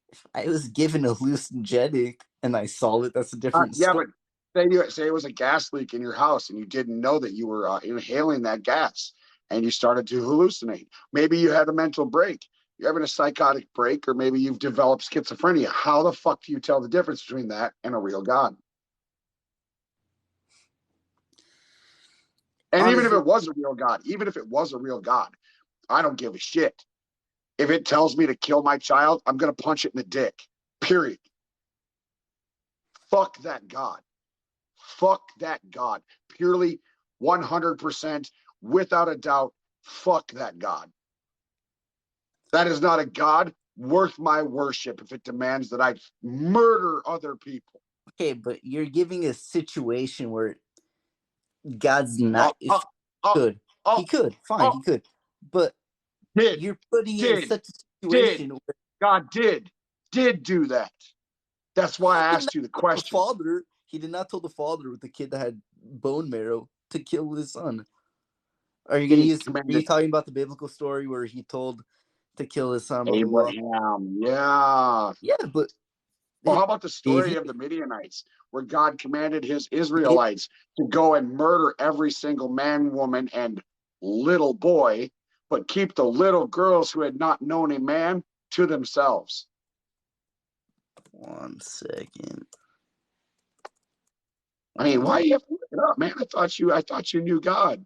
If I was given a hallucinogenic and I saw it, that's a different story. But say it was a gas leak in your house and you didn't know that you were inhaling that gas and you started to hallucinate. Maybe you had a mental break. You're having a psychotic break, or maybe you've developed schizophrenia. How the fuck do you tell the difference between that and a real God? And honestly, even if it was a real God, I don't give a shit. If it tells me to kill my child, I'm going to punch it in the dick. Period. Fuck that God. Fuck that God. Purely 100%, without a doubt, fuck that God. That is not a God worth my worship if it demands that I murder other people. Okay, but you're giving a situation where God's not. He could. Fine, he could. But you're putting it in such a situation where God did do that. That's why I asked you the question. He did not tell the father with the kid that had bone marrow to kill his son. Are you talking about the biblical story where he told to kill his son? Abraham, yeah. Yeah, but well, how about the story of the Midianites, where God commanded his Israelites to go and murder every single man, woman, and little boy, but keep the little girls who had not known a man to themselves? 1 second. I mean, why do you have to look it up, man? I thought you knew God.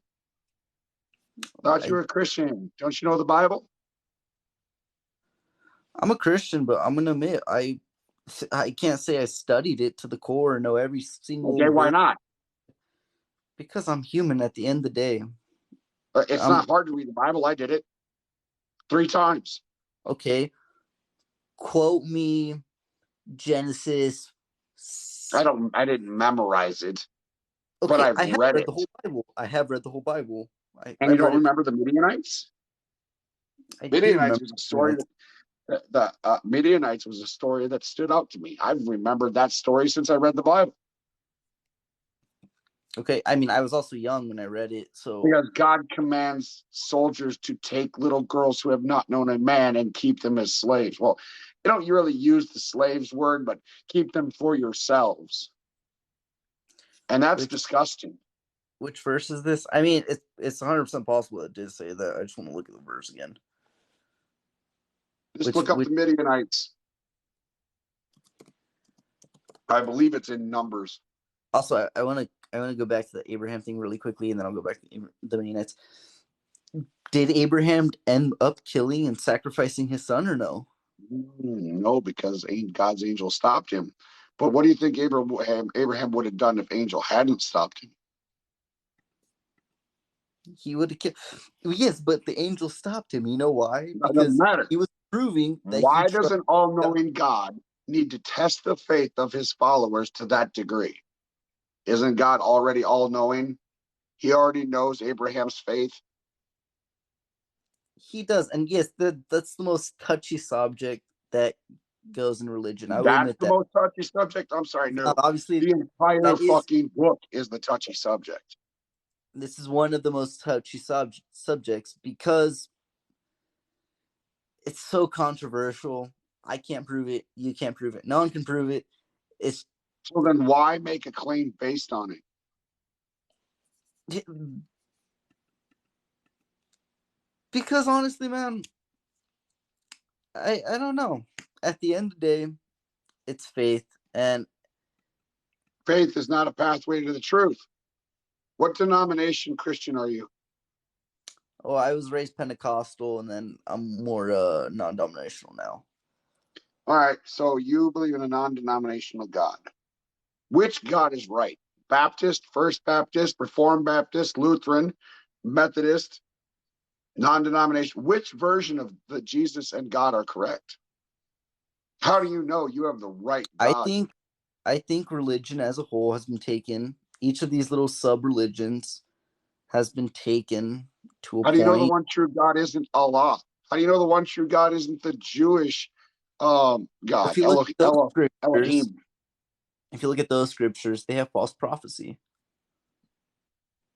I thought you were a Christian. Don't you know the Bible? I'm a Christian, but I'm gonna admit I can't say I studied it to the core and know every single. Okay, why not? Because I'm human at the end of the day. It's not hard to read the Bible. I did it 3 times. Okay. Quote me Genesis. I didn't memorize it. Okay, but I've read the whole Bible. I have read the whole Bible. And you don't remember the Midianites? Midianites was a story the Midianites was a story that stood out to me. I've remembered that story since I read the Bible. Okay, I mean, I was also young when I read it, so because God commands soldiers to take little girls who have not known a man and keep them as slaves. Well, they don't really use the slaves word, but keep them for yourselves. And that's disgusting. Which verse is this? I mean, it's 100% possible it did say that. I just want to look at the verse again. Just look up the Midianites. I believe it's in Numbers. Also, I want to go back to the Abraham thing really quickly, and then I'll go back to the Midianites. Did Abraham end up killing and sacrificing his son, or no? No, because God's angel stopped him. But what do you think Abraham would have done if angel hadn't stopped him? He would have killed. Yes, but the angel stopped him. You know why? It Because doesn't matter. he was proving that he Why does trusted an all-knowing God need to test the faith of his followers to that degree? Isn't God already all-knowing? He already knows Abraham's faith. He does, and yes, that's the most touchy subject that goes in religion. I will That's admit the that. most touchy subject? I'm sorry, no. Obviously, The entire that is. fucking book is the touchy subject. This is one of the most touchy subjects because it's so controversial. I can't prove it. You can't prove it. No one can prove it. It's So then why make a claim based on it? Because honestly, man, I don't know. At the end of the day, it's faith, and Faith is not a pathway to the truth. What denomination Christian are you? oh, I was raised Pentecostal, and then I'm more non-denominational now. All right, so you believe in a non-denominational God. Which God is right? Baptist, First Baptist, Reformed Baptist, Lutheran, Methodist, non-denomination. Which version of the Jesus and God are correct? How do you know you have the right God? I think religion as a whole has been taken. Each of these little sub-religions has been taken to a point. How do you know the one true God isn't Allah? How do you know the one true God isn't the Jewish God, If you look at those scriptures, Elohim? If you look at those scriptures, they have false prophecy.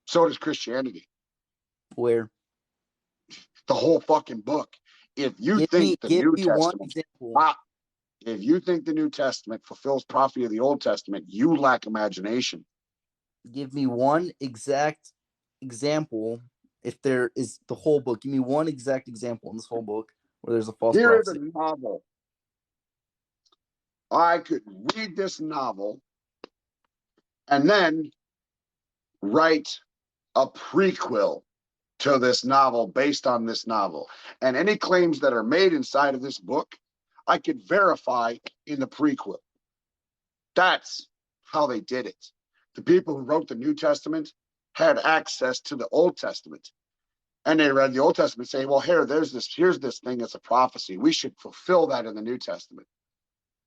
So does Christianity. Where? The whole fucking book. If you Give think me one Testament, example. if you think the New Testament fulfills prophecy of the Old Testament, you lack imagination. Give me one exact example. If there is the whole book, give me one exact example in this whole book where there's a false prophecy. Here is a novel. I could read this novel and then write a prequel to this novel based on this novel. And any claims that are made inside of this book, I could verify in the prequel. That's how they did it. The people who wrote the New Testament had access to the Old Testament. And they read the Old Testament saying, well, here's this thing that's a prophecy. We should fulfill that in the New Testament.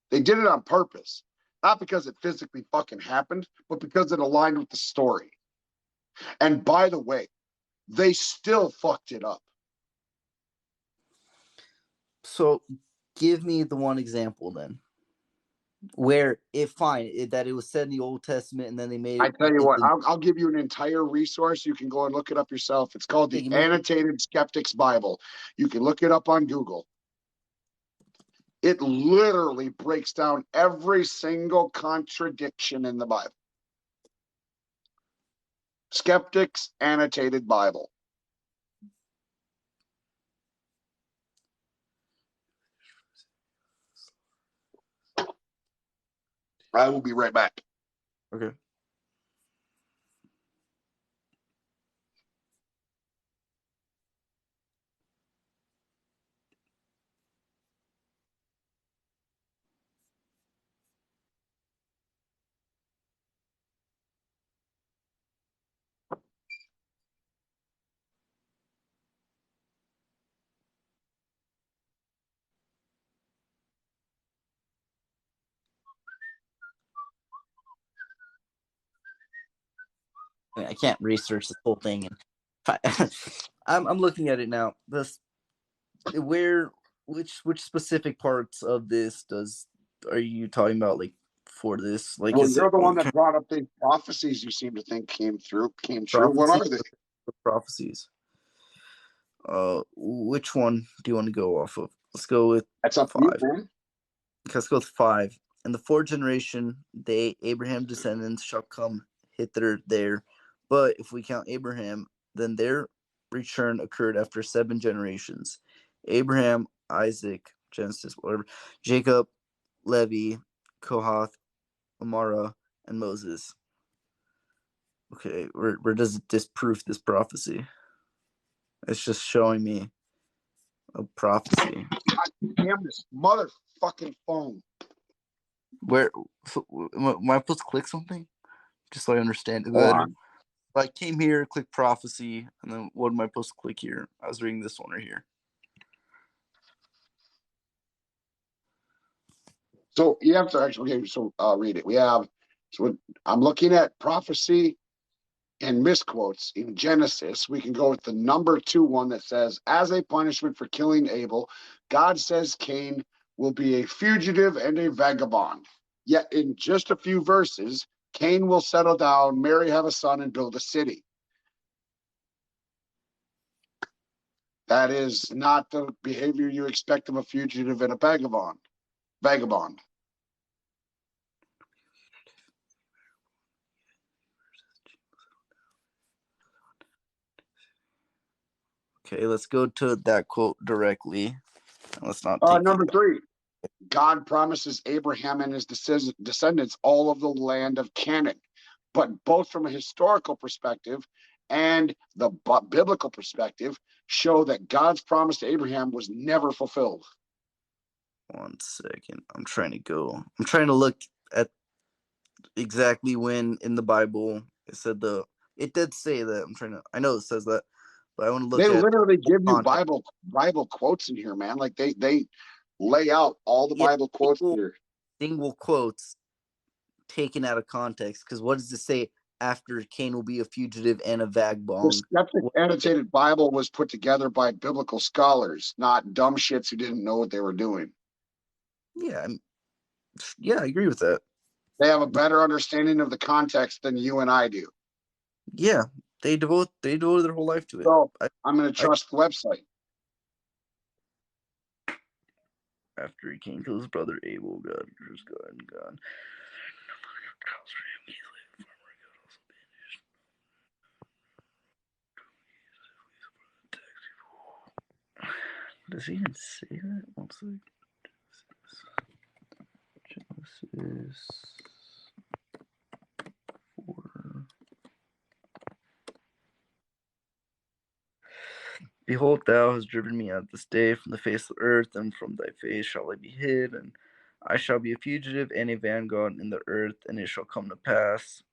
They did it on purpose. Not because it physically fucking happened, but because it aligned with the story. And by the way, they still fucked it up. So give me the one example then. Where that it was said in the Old Testament and then they made it. I tell you what, I'll give you an entire resource. You can go and look it up yourself. It's called the Annotated Skeptic's Bible. You can look it up on Google. It literally breaks down every single contradiction in the Bible. Skeptic's Annotated Bible. I will be right back. Okay. I can't research this whole thing, and I'm looking at it now. Which specific parts of this are you talking about? Like for this, like well, you're the one that brought up the prophecies. You seem to think came true. What are they? Prophecies. Which one do you want to go off of? Let's go with that's up 5. to you, man. Let's go with 5. In the 4th generation, Abraham's descendants shall come hither there. But if we count Abraham, then their return occurred after 7 generations. Abraham, Isaac, Genesis, whatever, Jacob, Levi, Kohath, Amara, and Moses. Okay, where does it disprove this prophecy? It's just showing me a prophecy. God damn this motherfucking phone. Where am I supposed to click something? Just so I understand it Hold better. on. I came here, click prophecy, and then what am I supposed to click here? I was reading this one right here. So you have to actually, okay, so read it. We have, so I'm looking at prophecy and misquotes in Genesis. We can go with the number 2 one that says, as a punishment for killing Abel, God says Cain will be a fugitive and a vagabond. Yet in just a few verses, Cain will settle down, marry, have a son, and build a city. That is not the behavior you expect of a fugitive and a vagabond. Okay, let's go to that quote directly. Let's not take Number 3. God promises Abraham and his descendants all of the land of Canaan. But both from a historical perspective and the biblical perspective show that God's promise to Abraham was never fulfilled. 1 second. I'm trying to look at exactly when in the Bible it said it did say that. I know it says that, but I want to look They at literally give you context. Bible quotes in here, man. Like they lay out all the Bible quotes here. Single quotes taken out of context, because what does it say after Cain will be a fugitive and a vagabond? The Skeptic Annotated Bible was put together by biblical scholars, not dumb shits who didn't know what they were doing. Yeah, I agree with that. They have a better understanding of the context than you and I do. Yeah, they devote their whole life to it. So I'm going to trust the website. After he Cain killed his brother Abel, God. Does he even say that? One second. Genesis 4. Behold, thou hast driven me out this day from the face of the earth, and from thy face shall I be hid, and I shall be a fugitive and a vanguard in the earth, and it shall come to pass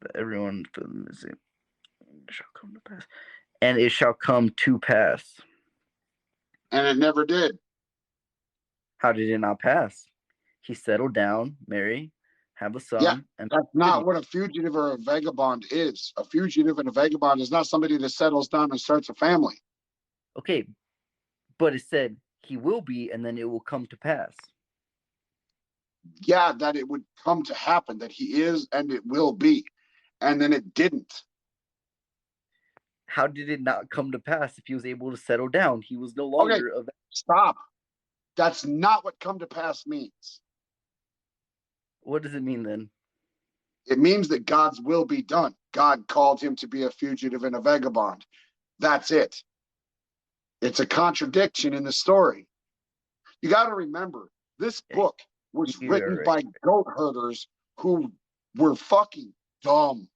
that everyone shall come to pass. And it shall come to pass. And it never did. How did it not pass? He settled down, marry, have a son. Yeah, and that's not what a fugitive or a vagabond is. A fugitive and a vagabond is not somebody that settles down and starts a family. Okay, but it said he will be, and then it will come to pass. Yeah, that it would come to happen, that he is and it will be. And then it didn't. How did it not come to pass if he was able to settle down? He was no longer Okay, stop. That's not what come to pass means. What does it mean then? It means that God's will be done. God called him to be a fugitive and a vagabond. That's it. It's a contradiction in the story. You got to remember, this book was written by goat herders who were fucking dumb,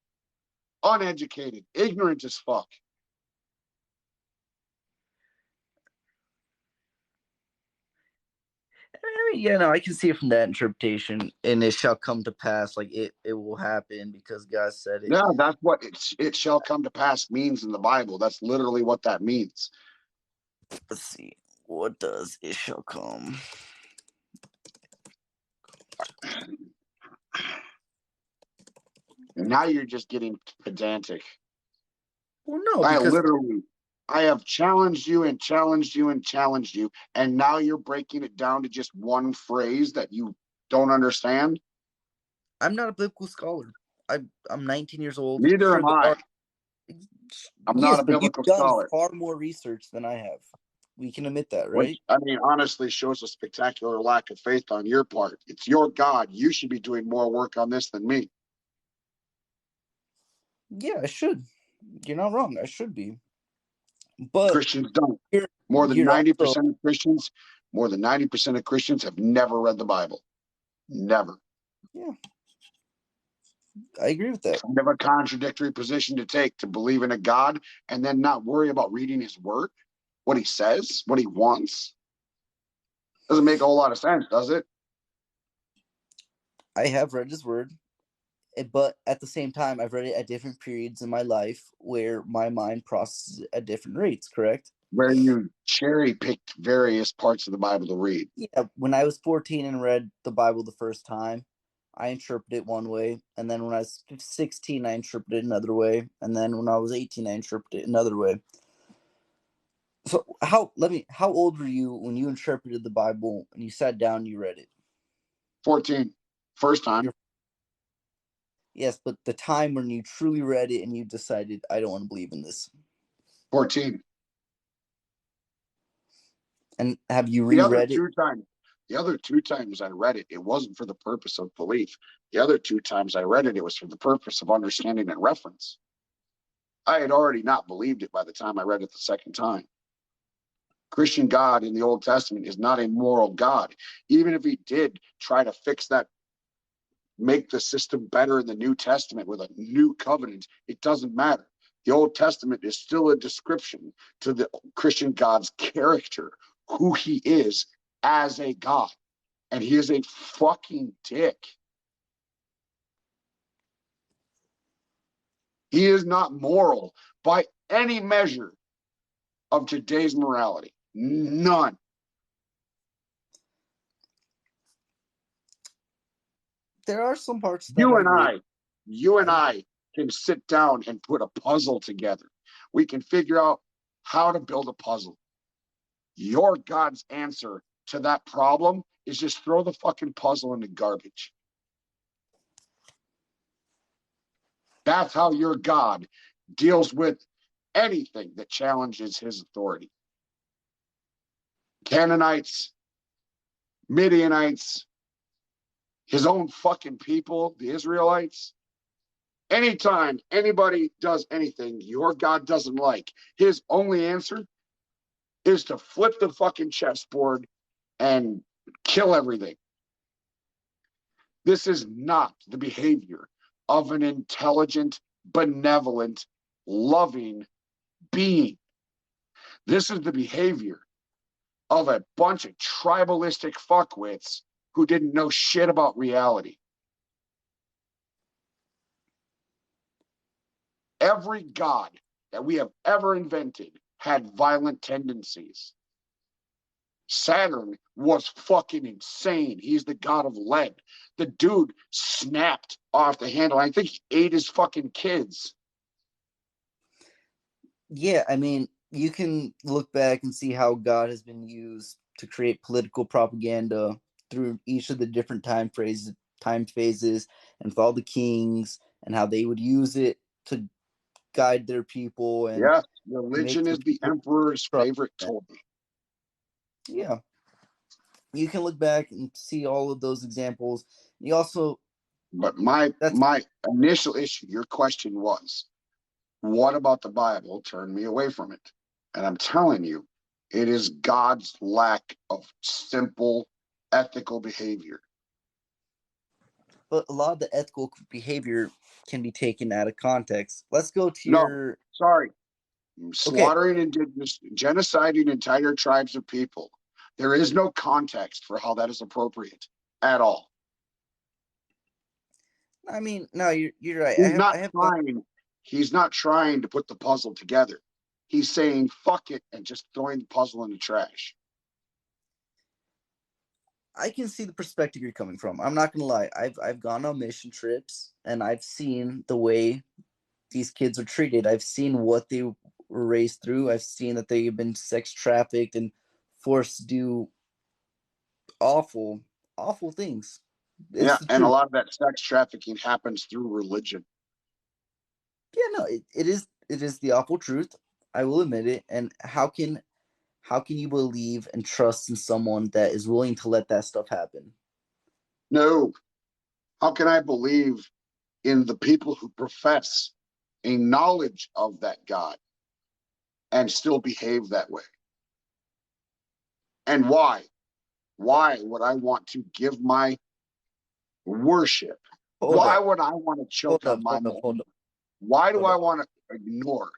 uneducated, ignorant as fuck. I mean, yeah, no, I can see it from that interpretation, and it shall come to pass, like it will happen because God said it. Yeah, that's what it shall come to pass means in the Bible. That's literally what that means. Let's see. What does it shall come? And now you're just getting pedantic. Well, no, because I have challenged you and challenged you and challenged you, and now you're breaking it down to just one phrase that you don't understand. I'm not a biblical scholar. I'm 19 years old. Neither am I. I'm not a biblical scholar. You've done far more research than I have. We can admit that, right? Which, I mean, honestly shows a spectacular lack of faith on your part. It's your God. You should be doing more work on this than me. Yeah, I should. You're not wrong. I should be. But Christians don't. More than 90% of Christians, more than 90% of Christians have never read the Bible. Never. Yeah. I agree with that. Kind of a contradictory position to take, to believe in a God and then not worry about reading his word, what he says, what he wants. Doesn't make a whole lot of sense, does it? I have read his word, but at the same time, I've read it at different periods in my life where my mind processes at different rates, correct? Where you cherry picked various parts of the Bible to read. Yeah, when I was 14 and read the Bible the first time, I interpreted it one way, and then when I was 16, I interpreted it another way, and then when I was 18, I interpreted it another way. So how old were you when you interpreted the Bible and you sat down and you read it? 14. First time. Yes, but the time when you truly read it and you decided, I don't want to believe in this. 14. And have you reread it? The other two times I read it, it wasn't for the purpose of belief. The other two times I read it, it was for the purpose of understanding and reference. I had already not believed it by the time I read it the second time. Christian God in the Old Testament is not a moral God. Even if he did try to fix that, make the system better in the New Testament with a new covenant, it doesn't matter. The Old Testament is still a description to the Christian God's character, who he is as a God. And he is a fucking dick. He is not moral by any measure of today's morality. None. There are some parts that you and I can sit down and put a puzzle together. We can figure out how to build a puzzle. Your God's answer to that problem is just throw the fucking puzzle in the garbage. That's how your God deals with anything that challenges his authority. Canaanites, Midianites, his own fucking people, the Israelites. Anytime anybody does anything your God doesn't like, his only answer is to flip the fucking chessboard and kill everything. This is not the behavior of an intelligent, benevolent, loving being. This is the behavior of a bunch of tribalistic fuckwits who didn't know shit about reality. Every god that we have ever invented had violent tendencies. Saturn was fucking insane. He's the god of lead. The dude snapped off the handle. I think he ate his fucking kids. Yeah, I mean, you can look back and see how God has been used to create political propaganda through each of the different time phases, and with all the kings, and how they would use it to guide their people. And yes, religion is the emperor's favorite toy. Yeah, you can look back and see all of those examples. You also, but my initial issue, your question was, what about the Bible turned me away from it? And I'm telling you, it is God's lack of simple ethical behavior. But a lot of the ethical behavior can be taken out of context. Let's go to slaughtering indigenous, genociding entire tribes of people. There is no context for how that is appropriate at all. I mean, no, you're right. He's not trying to put the puzzle together. He's saying fuck it and just throwing the puzzle in the trash. I can see the perspective you're coming from. I'm not gonna lie. I've gone on mission trips and I've seen the way these kids are treated. I've seen what they were raised through. I've seen that they've been sex trafficked and forced to do awful things. It's and a lot of that sex trafficking happens through religion. Yeah, no, it is the awful truth. I will admit it. And how can you believe and trust in someone that is willing to let that stuff happen? No. How can I believe in the people who profess a knowledge of that God and still behave that way? And why? Why would I want to give my worship? Why would I want to choke on my moral? Why do I want to ignore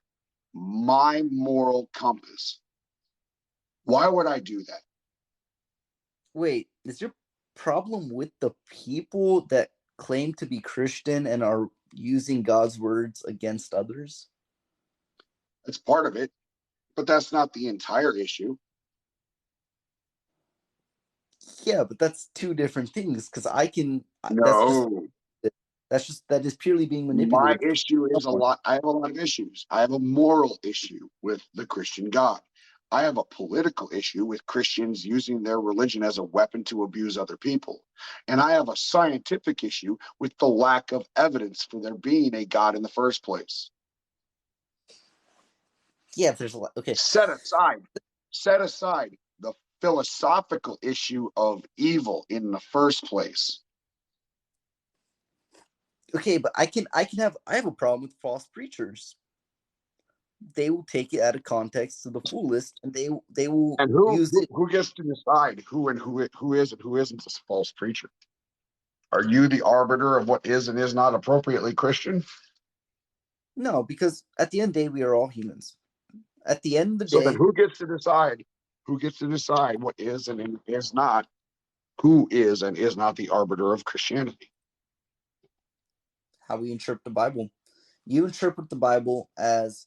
my moral compass? Why would I do that? Wait, is your problem with the people that claim to be Christian and are using God's words against others? That's part of it, but that's not the entire issue. Yeah, but that's two different things, because No. that is purely being My manipulated. issue is I have a lot of issues. I have a moral issue with the Christian God. I have a political issue with Christians using their religion as a weapon to abuse other people. And I have a scientific issue with the lack of evidence for there being a God in the first place. Yeah, there's a lot. Okay. Set aside the philosophical issue of evil in the first place. Okay, but I have a problem with false preachers. They will take it out of context to the fullest, and they will use it. Who gets to decide who is and who isn't a false preacher? Are you the arbiter of what is and is not appropriately Christian? No, because at the end of the day, we are all humans. At the end of the So day, then who gets to decide? Who gets to decide what is and is not? Who is and is not the arbiter of Christianity? how we interpret the Bible. You interpret the Bible as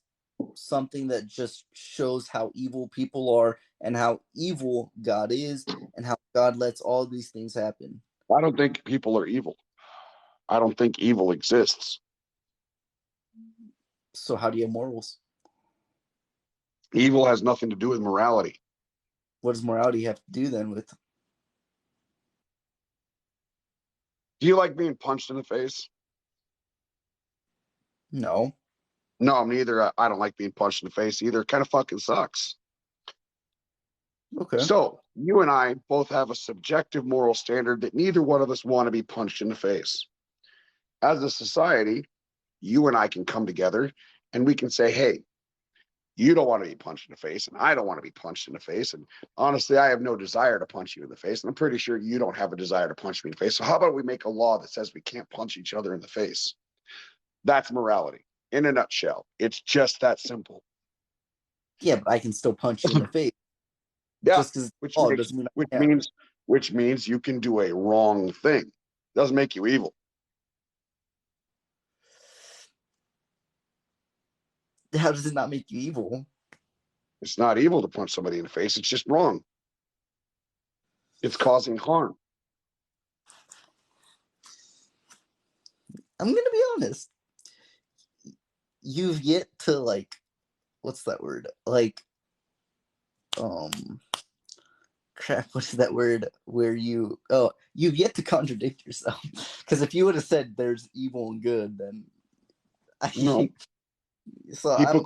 something that just shows how evil people are and how evil God is and how God lets all these things happen. I don't think people are evil. I don't think evil exists. So how do you have morals? Evil has nothing to do with morality. What does morality have to do then with? Do you like being punched in the face? No. No, neither. I don't like being punched in the face either. It kind of fucking sucks. Okay. So you and I both have a subjective moral standard that neither one of us want to be punched in the face. As a society, you and I can come together and we can say, hey, you don't want to be punched in the face and I don't want to be punched in the face. And honestly, I have no desire to punch you in the face. And I'm pretty sure you don't have a desire to punch me in the face. So how about we make a law that says we can't punch each other in the face? That's morality in a nutshell. It's just that simple. Yeah, but I can still punch you in the face. Yeah, Just because doesn't mean which means you can do a wrong thing. Doesn't make you evil. How does it not make you evil? It's not evil to punch somebody in the face. It's just wrong. It's causing harm. I'm gonna be honest. You've yet to what's that word? Crap, what's that word where you've yet to contradict yourself. Because if you would have said there's evil and good, then No. So people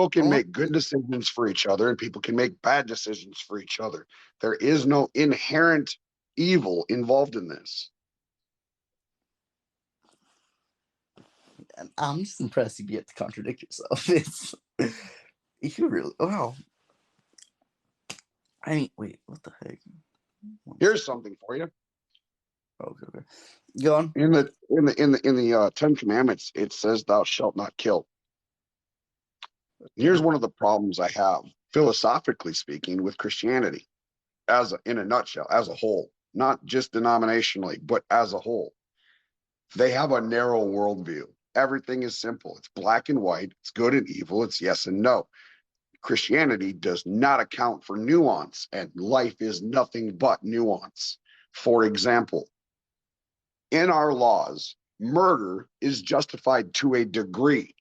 can make good decisions for each other and people can make bad decisions for each other. There is no inherent evil involved in this. I'm just impressed you've yet to contradict yourself. If you really I mean, wait, what the heck? Here's something for you. Okay. Go on. In the 10 Commandments, it says thou shalt not kill. Here's one of the problems I have, philosophically speaking, with Christianity, in a nutshell, as a whole, not just denominationally, but as a whole. They have a narrow worldview. Everything is simple. It's black and white. It's good and evil. It's yes and no. Christianity does not account for nuance, and life is nothing but nuance. For example, in our laws, murder is justified to a degree,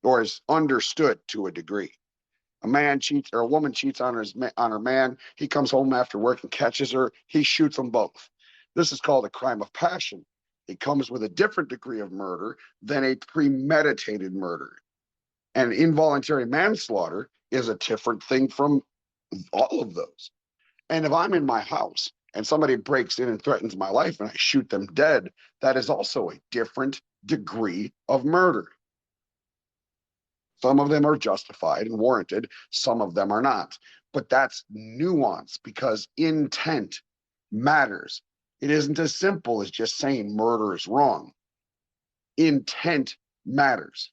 or is understood to a degree. A man cheats, or a woman cheats on her man. He comes home after work and catches her. He shoots them both. This is called a crime of passion. It comes with a different degree of murder than a premeditated murder. And involuntary manslaughter is a different thing from all of those. And if I'm in my house and somebody breaks in and threatens my life and I shoot them dead, that is also a different degree of murder. Some of them are justified and warranted. Some of them are not. But that's nuance because intent matters. It isn't as simple as just saying murder is wrong. Intent matters.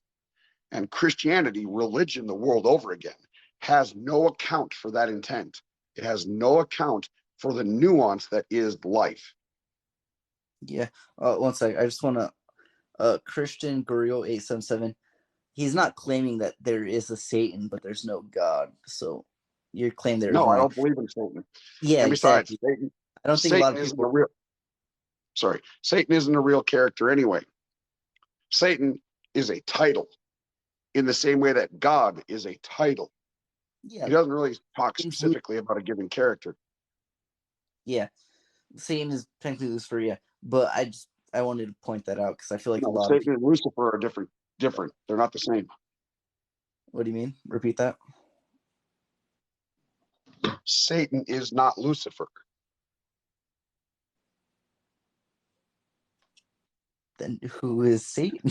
And Christianity, religion the world over again, has no account for that intent. It has no account for the nuance that is life. Yeah. One sec. I just want to. Christian Guriel 877. He's not claiming that there is a Satan, but there's no God. So your claim there is No, I wrong. don't believe in Satan. Yeah, And besides, exactly. I don't think a lot of people. Satan isn't a real character anyway. Satan is a title, in the same way that God is a title. Yeah. He doesn't really talk specifically about a given character. Yeah, Satan is technically Lucifer. Yeah, but I wanted to point that out because I feel like a lot Satan of people. and Lucifer are different. They're not the same. What do you mean? Repeat that. Satan is not Lucifer. Then who is Satan?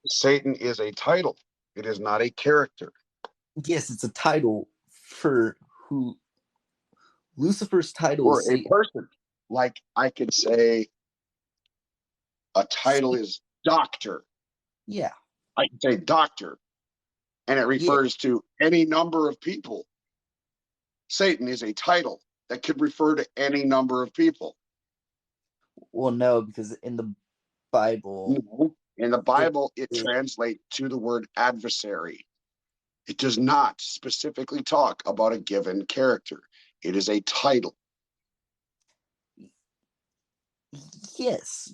Satan is a title. It is not a character. Yes, it's a title for who. Lucifer's title Or is a Satan. person. Like I could say a title is doctor. Yeah. I can say doctor, and it refers to any number of people. Satan is a title that could refer to any number of people. Well, no, because in the Bible. No. In the Bible, it translates to the word adversary. It does not specifically talk about a given character. It is a title. Yes.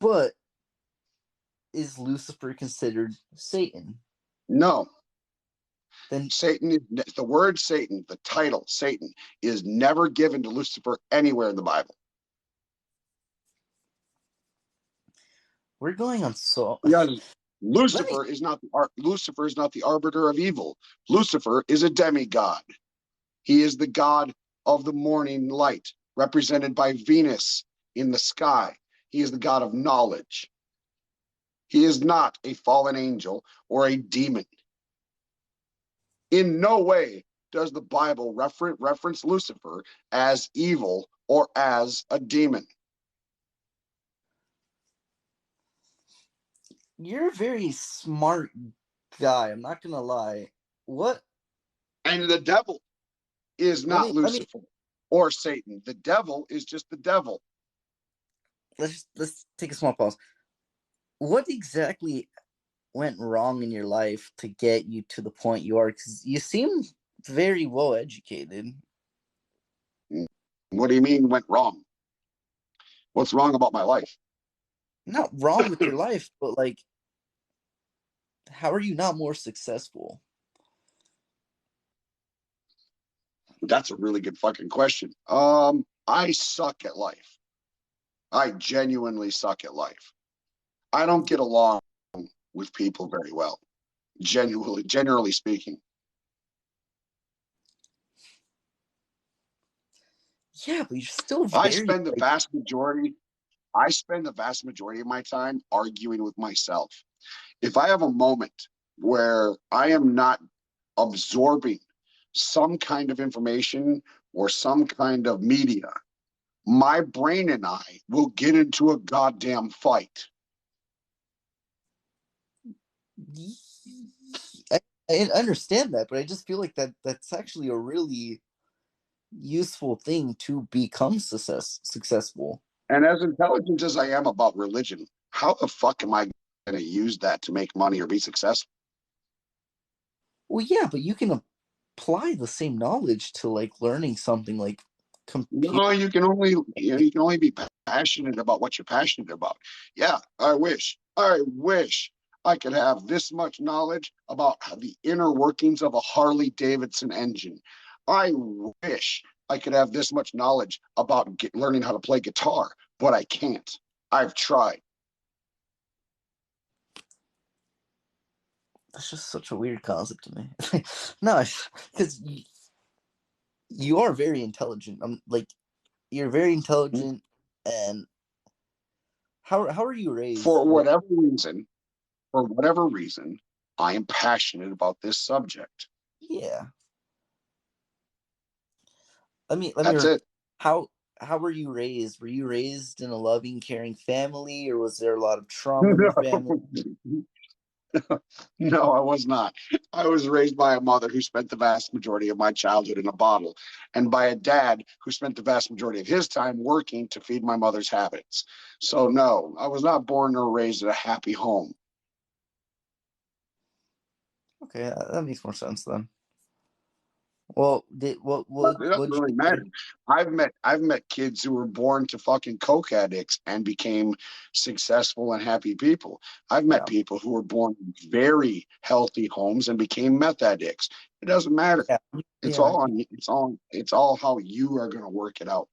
But is Lucifer considered Satan? No. Then Satan, the word Satan, the title Satan, is never given to Lucifer anywhere in the Bible. We're going on so. Because Lucifer is not the arbiter of evil. Lucifer is a demigod. He is the god of the morning light, represented by Venus in the sky. He is the god of knowledge. He is not a fallen angel or a demon. In no way does the Bible reference Lucifer as evil or as a demon. You're a very smart guy. I'm not gonna lie. What? And the devil is not Lucifer or Satan. The devil is just the devil. Let's take a small pause. What exactly went wrong in your life to get you to the point you are? Because you seem very well educated. What do you mean went wrong? What's wrong about my life? Not wrong with your life, but like, how are you not more successful? That's a really good fucking question. I suck at life. I genuinely suck at life. I don't get along with people very well. Generally speaking. Yeah, but you're still very. I spend the vast majority of my time arguing with myself. If I have a moment where I am not absorbing some kind of information or some kind of media, my brain and I will get into a goddamn fight. I understand that, but I just feel like that's actually a really useful thing to become successful. And as intelligent as I am about religion, how the fuck am I going to use that to make money or be successful? Well, yeah, but you can apply the same knowledge to like learning something like computer. No, you can only be passionate about what you're passionate about. Yeah, I wish I could have this much knowledge about the inner workings of a Harley Davidson engine. I wish I could have this much knowledge about learning how to play guitar, but I can't. I've tried. That's just such a weird concept to me. No, because you are very intelligent. You're very intelligent, and how are you raised? For whatever reason, I am passionate about this subject. Yeah. Let me. That's it. How were you raised? Were you raised in a loving, caring family, or was there a lot of trauma in your family? No, I was not. I was raised by a mother who spent the vast majority of my childhood in a bottle, and by a dad who spent the vast majority of his time working to feed my mother's habits. So, no, I was not born or raised in a happy home. Okay, that makes more sense then. Well, what It doesn't really matter. I've met kids who were born to fucking coke addicts and became successful and happy people. I've met people who were born in very healthy homes and became meth addicts. It doesn't matter. It's all how you are going to work it out.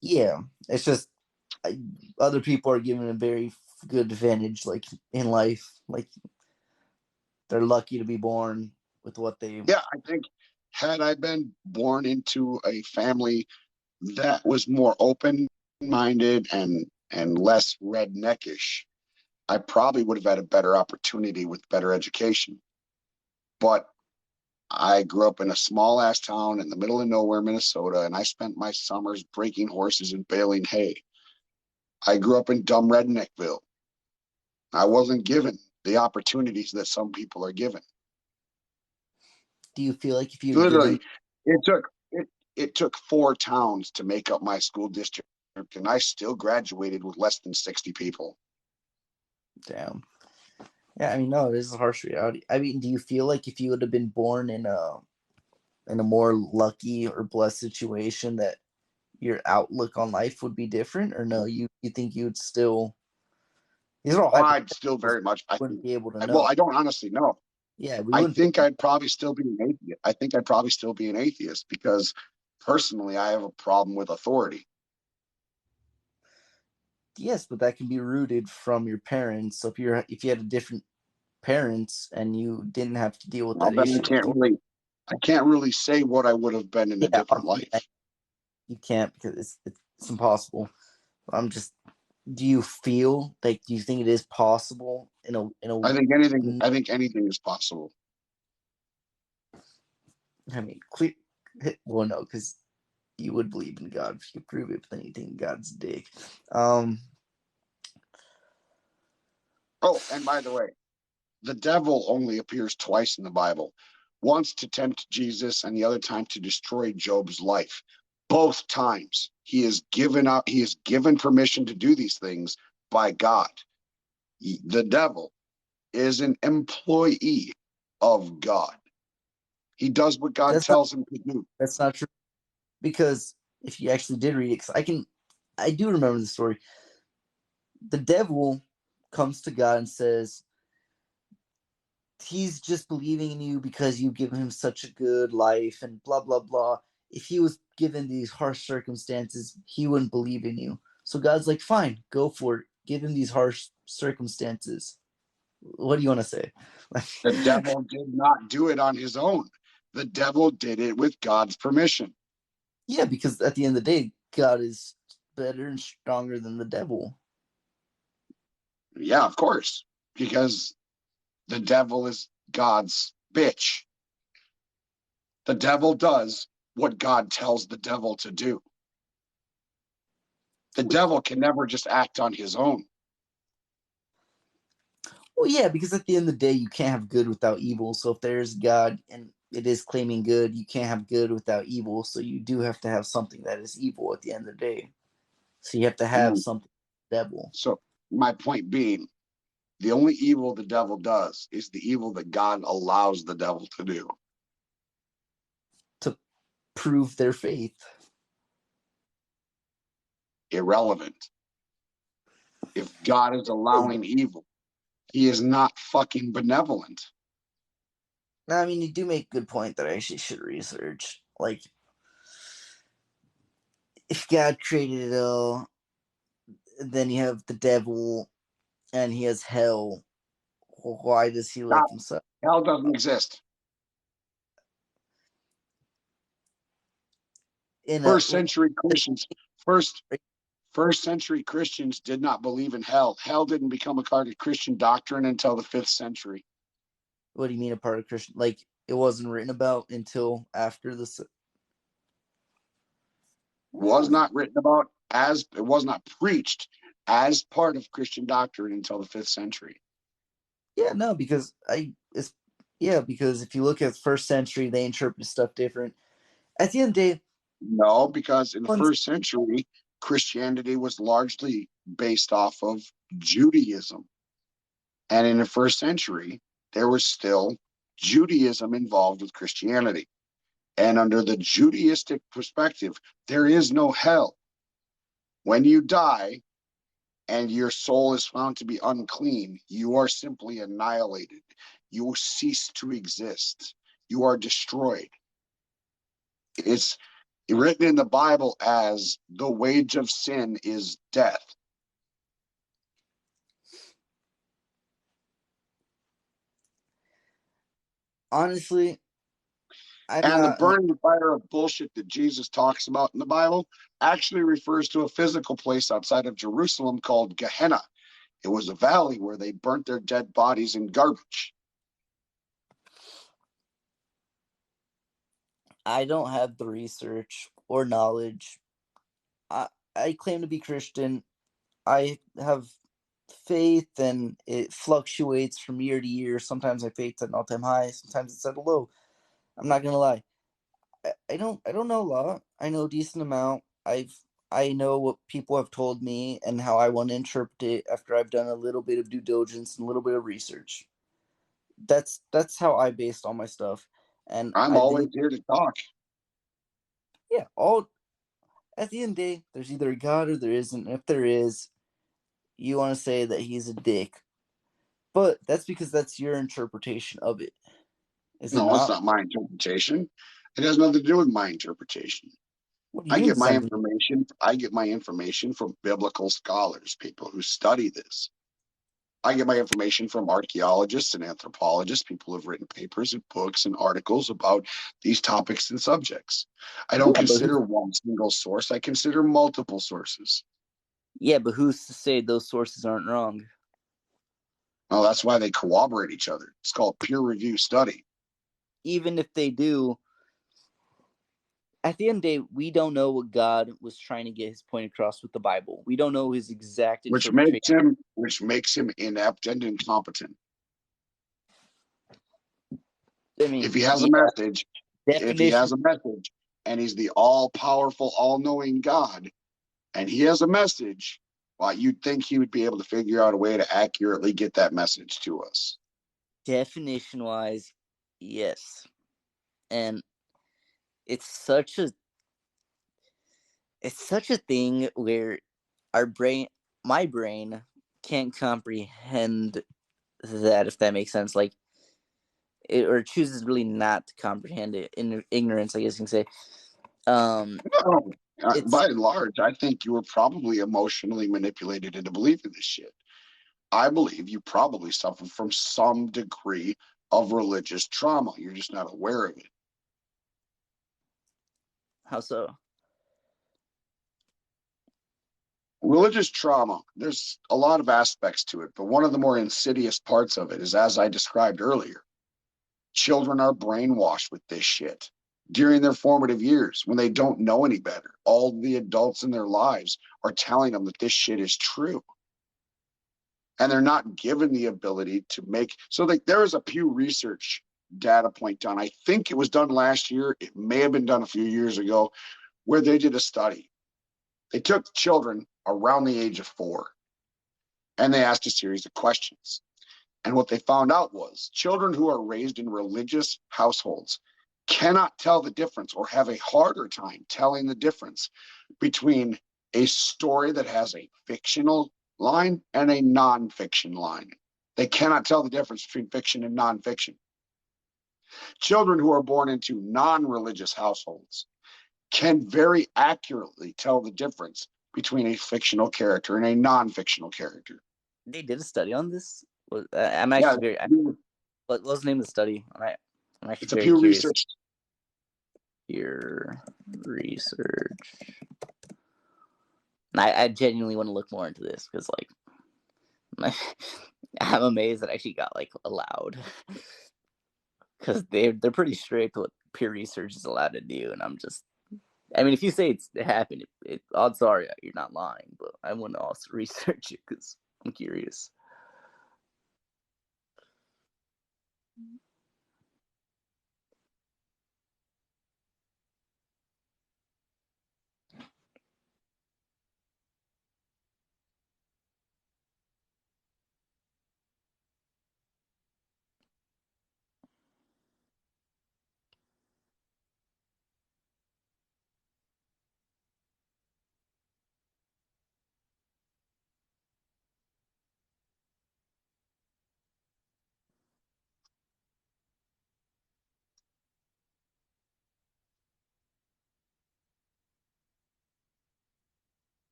Yeah, it's just other people are given a very good advantage, like in life, like they're lucky to be born with what they. Yeah, I think had I been born into a family that was more open-minded and less redneckish, I probably would have had a better opportunity with better education. But I grew up in a small ass town in the middle of nowhere, Minnesota, and I spent my summers breaking horses and baling hay. I grew up in dumb redneckville. I wasn't given the opportunities that some people are given. Do you feel like if you literally it took 4 towns to make up my school district, and I still graduated with less than 60 people. Damn. Yeah, I mean, no, this is a harsh reality. I mean, do you feel like if you would have been born in a more lucky or blessed situation, that your outlook on life would be different, or no? You think you'd still? These are all I'd still very much. I wouldn't think, be able to know. well, I don't honestly know. Yeah, we I wouldn't. think I'd probably still be an atheist. I think I'd probably still be an atheist because personally, I have a problem with authority. Yes, but that can be rooted from your parents. So if you had a different parents and you didn't have to deal with Well, that then issue, I can't really say what I would have been in a different life. You can't because it's impossible. I'm just. Do you feel like? Do you think it is possible in a? I think anything is possible. I mean, clear. Well, no, because you would believe in God if you prove it, but then you think God's dick. Oh, and by the way, the devil only appears twice in the Bible. Once to tempt Jesus, and the other time to destroy Job's life. Both times he is given permission to do these things by God. The devil is an employee of God. He does what God tells him to do. That's not true. Because if you actually did read it, I do remember the story. The devil comes to God and says, he's just believing in you because you've given him such a good life and blah, blah, blah. If he was given these harsh circumstances, he wouldn't believe in you. So God's like, fine, go for it. Give him these harsh circumstances. What do you want to say? The devil did not do it on his own. The devil did it with God's permission. Yeah, because at the end of the day, God is better and stronger than the devil. Yeah, of course. Because the devil is God's bitch. The devil does what God tells the devil to do. The devil can never just act on his own. Well, yeah, because at the end of the day, you can't have good without evil. So if there's God and it is claiming good, you can't have good without evil. So you do have to have something that is evil at the end of the day. So you have to have something devil. So my point being, the only evil the devil does is the evil that God allows the devil to do. To prove their faith. Irrelevant. If God is allowing evil, he is not fucking benevolent. No, I mean, you do make a good point that I actually should research. Like, if God created it all, then you have the devil and he has hell. Why does he let himself? Hell doesn't exist. First century Christians did not believe in hell. Hell didn't become a part of Christian doctrine until the 5th century. What do you mean a part of Christian? Like, it wasn't written about until after this. Was not written about as it was not preached as part of Christian doctrine until the 5th century. Yeah, no, because because if you look at the first century, they interpret stuff different. At the end of the day, No, because in the first century, Christianity was largely based off of Judaism. And in the first century, there was still Judaism involved with Christianity. And under the Judaistic perspective, there is no hell. When you die and your soul is found to be unclean, you are simply annihilated. You cease to exist. You are destroyed. It's written in the Bible as the wage of sin is death. honestly, The burning fire of bullshit that Jesus talks about in the Bible actually refers to a physical place outside of Jerusalem called Gehenna. It was a valley where they burnt their dead bodies in garbage. I don't have the research or knowledge. I claim to be Christian. I have faith, and it fluctuates from year to year. Sometimes my faith's at an all-time high. Sometimes it's at a low. I'm not gonna lie. I don't know a lot. I know a decent amount. I know what people have told me and how I want to interpret it after I've done a little bit of due diligence and a little bit of research. That's how I based all my stuff. And I'm always here to talk. Yeah, at the end of the day, there's either a God or there isn't. And if there is, you want to say that he's a dick. But that's because that's your interpretation of it. No, it's not my interpretation. It has nothing to do with my interpretation. I get my information from biblical scholars, people who study this. I get my information from archaeologists and anthropologists, people who have written papers and books and articles about these topics and subjects. I don't consider one single source. I consider multiple sources. Yeah, but who's to say those sources aren't wrong? Well, that's why they corroborate each other. It's called peer review study. Even if they do, at the end of the day, we don't know what God was trying to get his point across with the Bible. We don't know his exact interpretation. Which makes him inept and incompetent. I mean, if he has a message, and he's the all-powerful, all-knowing God, and he has a message, well, you'd think he would be able to figure out a way to accurately get that message to us. Definition-wise, yes. And it's such a thing where my brain can't comprehend that, if that makes sense. Like, or chooses really not to comprehend it in ignorance, I guess you can say. By and large, I think you were probably emotionally manipulated into believing this shit. I believe you probably suffer from some degree of religious trauma. You're just not aware of it. How so? Religious trauma, there's a lot of aspects to it, but one of the more insidious parts of it is, as I described earlier, children are brainwashed with this shit during their formative years when they don't know any better. All the adults in their lives are telling them that this shit is true. And they're not given the ability to make, so like there is a Pew Research data point done. I think it was done last year. It may have been done a few years ago, where they did a study. They took children around the age of 4 and they asked a series of questions. And what they found out was children who are raised in religious households cannot tell the difference, or have a harder time telling the difference between a story that has a fictional line and a non-fiction line. They cannot tell the difference between fiction and non-fiction. Children who are born into non-religious households can very accurately tell the difference between a fictional character and a non-fictional character. They did a study on this? I'm actually what was the name of the study? I'm actually very curious. Peer research. I genuinely want to look more into this, because like I'm amazed that I actually got like allowed, because they're pretty strict what peer research is allowed to do, and I mean, if you say it happened, odds are you're not lying, but I want to also research it because I'm curious.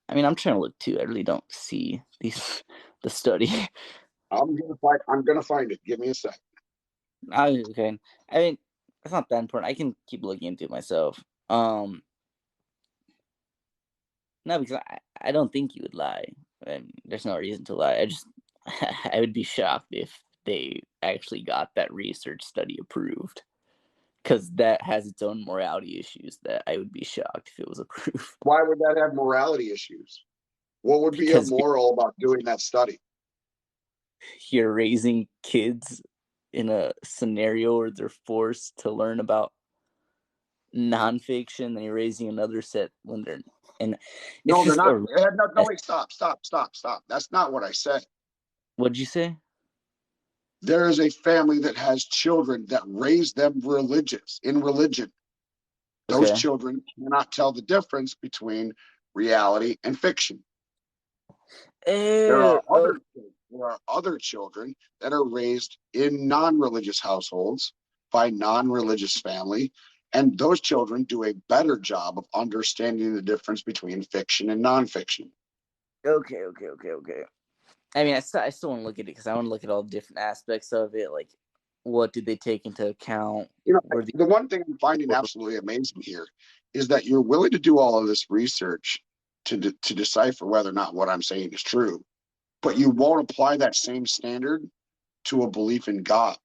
I mean, I'm trying to look too. I really don't see the study. I'm gonna find it. Give me a sec. Okay. I mean, it's not that important. I can keep looking into it myself. No, because I don't think you would lie. There's no reason to lie. I would be shocked if they actually got that research study approved, because that has its own morality issues that I would be shocked if it was approved. Why would that have morality issues? What would be Because immoral about doing that study? you're raising kids in a scenario where they're forced to learn about nonfiction, and you're raising another set when they're and No, they're not. No, wait, stop. That's not what I said. What'd you say? There is a family that has children that raise them in religion. Those Okay. children cannot tell the difference between reality and fiction. There are other children that are raised in non-religious households by non-religious family, and those children do a better job of understanding the difference between fiction and nonfiction. Okay. I mean, I still want to look at it because I want to look at all the different aspects of it. Like, what did they take into account? You know, the one thing I'm finding absolutely amazing here is that you're willing to do all of this research to decipher whether or not what I'm saying is true, but you won't apply that same standard to a belief in God.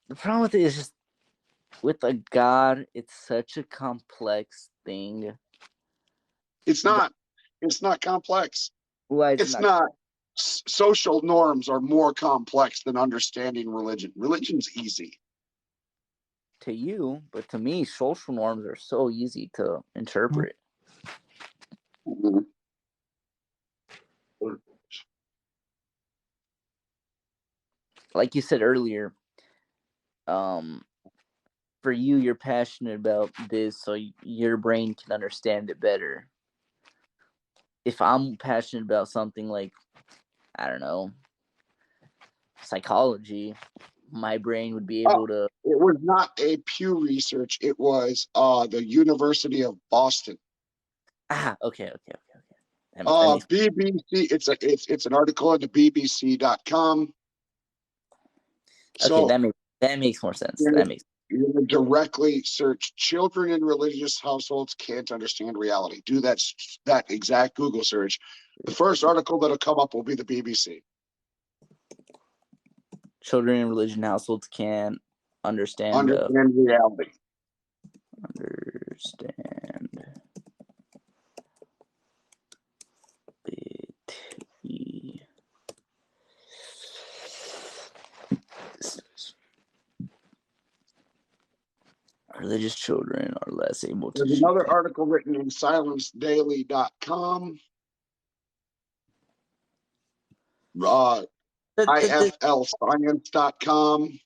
The problem with it is just with a God, it's such a complex thing. It's not complex. Why is It's not. Social norms are more complex than understanding religion. Religion's easy. To you, but to me, social norms are so easy to interpret. Mm-hmm. Like you said earlier, for you, you're passionate about this, so your brain can understand it better. If I'm passionate about something like, I don't know, psychology, my brain would be able to. It was not a Pew Research. It was the University of Boston. Okay. BBC. It's an article at the BBC.com. So that makes more sense. You're going to directly search children in religious households can't understand reality. Do that exact Google search. The first article that'll come up will be the BBC. Children in religion households can't understand reality. Understand religious children are less able to. There's another article written in silencedaily.com. iflscience.com.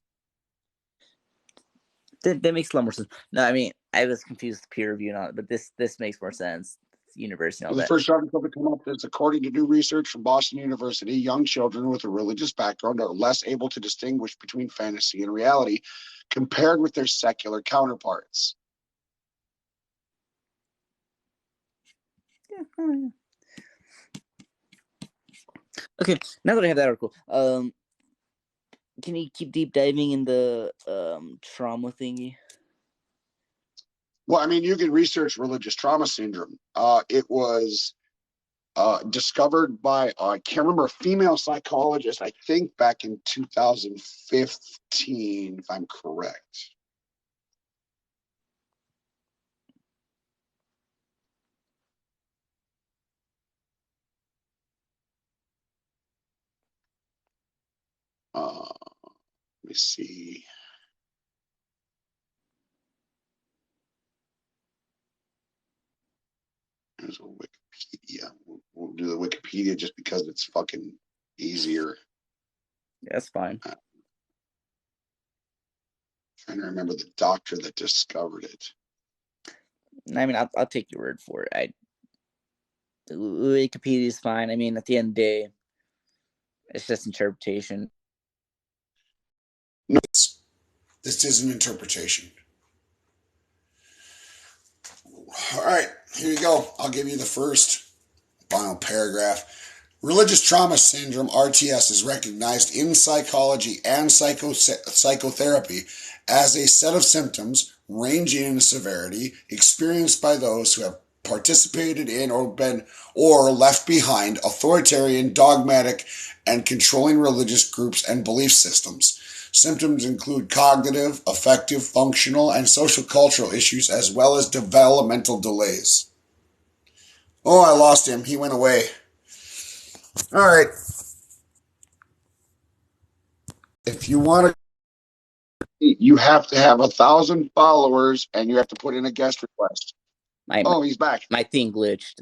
That makes a lot more sense. No, I mean, I was confused with peer review and all, but this makes more sense. It's university and all The that. first article to come up is, according to new research from Boston University, young children with a religious background are less able to distinguish between fantasy and reality compared with their secular counterparts. Okay, now that I have that article, can you keep deep diving in the trauma thingy? Well, I mean, you can research religious trauma syndrome. It was discovered by, I can't remember, a female psychologist, I think back in 2015, if I'm correct. Let me see. There's a Wikipedia. We'll do the Wikipedia just because it's fucking easier. That's fine. Trying to remember the doctor that discovered it. I mean, I'll take your word for it. Wikipedia is fine. I mean, at the end of the day, it's just interpretation. No, this is an interpretation. All right, here you go. I'll give you the first final paragraph. Religious trauma syndrome, RTS, is recognized in psychology and psychotherapy as a set of symptoms ranging in severity experienced by those who have participated in or been or left behind authoritarian, dogmatic, and controlling religious groups and belief systems. Symptoms include cognitive, affective, functional, and social-cultural issues, as well as developmental delays. Oh, I lost him. He went away. All right. If you want to, you have to have 1,000 followers, and you have to put in a guest request. He's back. My thing glitched.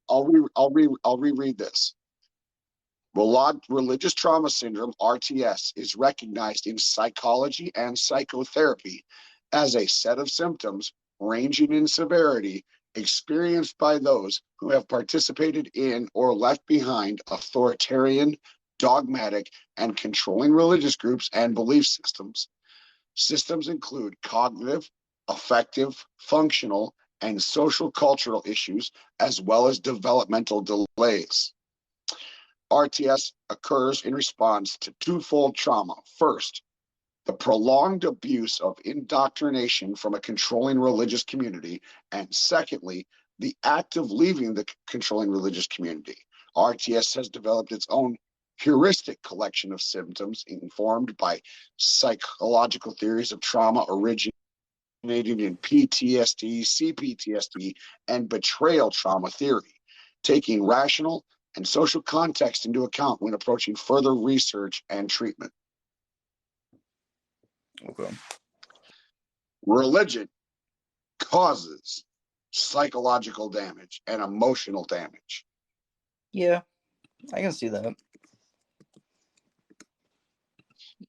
I'll reread this. Religious trauma syndrome, RTS, is recognized in psychology and psychotherapy as a set of symptoms ranging in severity experienced by those who have participated in or left behind authoritarian, dogmatic, and controlling religious groups and belief systems. Systems include cognitive, affective, functional, and social cultural issues, as well as developmental delays. RTS occurs in response to twofold trauma. First, the prolonged abuse of indoctrination from a controlling religious community, and secondly, the act of leaving the controlling religious community. RTS has developed its own heuristic collection of symptoms informed by psychological theories of trauma originating in PTSD, CPTSD, and betrayal trauma theory, taking rational and social context into account when approaching further research and treatment. Okay. Religion causes psychological damage and emotional damage. Yeah, I can see that.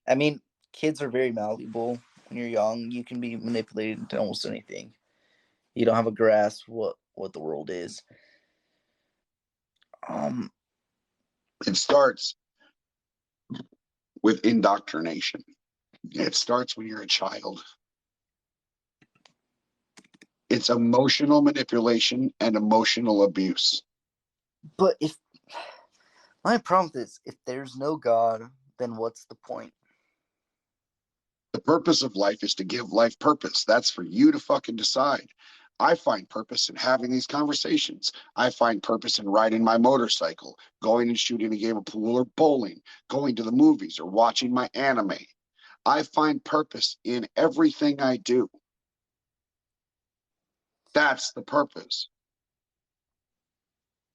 I mean, kids are very malleable. When you're young, you can be manipulated into almost anything. You don't have a grasp what the world is. It starts with indoctrination. It starts when you're a child. It's emotional manipulation and emotional abuse. But if my problem is, if there's no God, then what's the point? The purpose of life is to give life purpose. That's for you to fucking decide. I find purpose in having these conversations. I find purpose in riding my motorcycle, going and shooting a game of pool or bowling, going to the movies or watching my anime. I find purpose in everything I do. That's the purpose.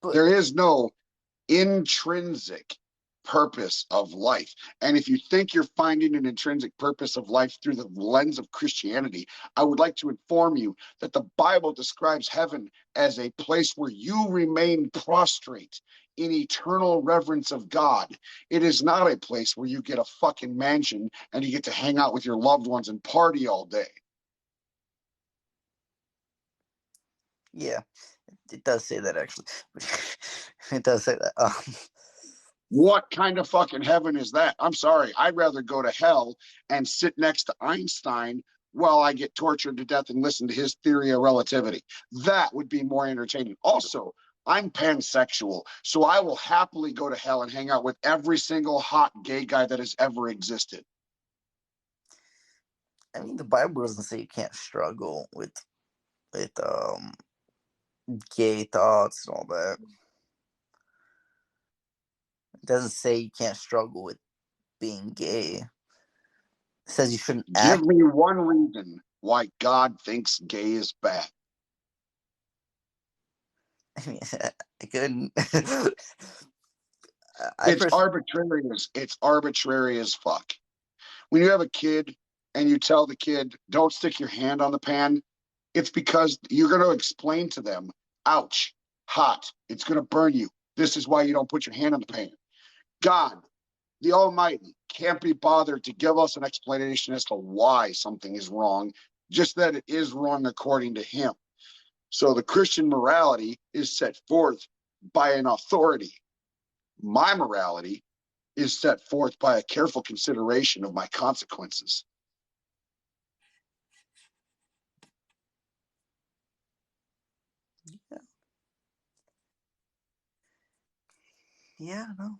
But there is no intrinsic purpose of life. And if you think you're finding an intrinsic purpose of life through the lens of Christianity, I would like to inform you that the Bible describes heaven as a place where you remain prostrate in eternal reverence of God. It is not a place where you get a fucking mansion and you get to hang out with your loved ones and party all day. Yeah, it does say that, actually. It does say that. What kind of fucking heaven is that? I'm sorry. I'd rather go to hell and sit next to Einstein while I get tortured to death and listen to his theory of relativity. That would be more entertaining. Also, I'm pansexual, so I will happily go to hell and hang out with every single hot gay guy that has ever existed. I mean, the Bible doesn't say you can't struggle with gay thoughts and all that. It doesn't say you can't struggle with being gay. It says you shouldn't Give act. me one reason why God thinks gay is bad. I mean, I couldn't. It's arbitrary as fuck. When you have a kid and you tell the kid, don't stick your hand on the pan, it's because you're going to explain to them, ouch, hot, it's going to burn you. This is why you don't put your hand on the pan. God, the Almighty, can't be bothered to give us an explanation as to why something is wrong, just that it is wrong according to him. So the Christian morality is set forth by an authority. My morality is set forth by a careful consideration of my consequences. Yeah, no.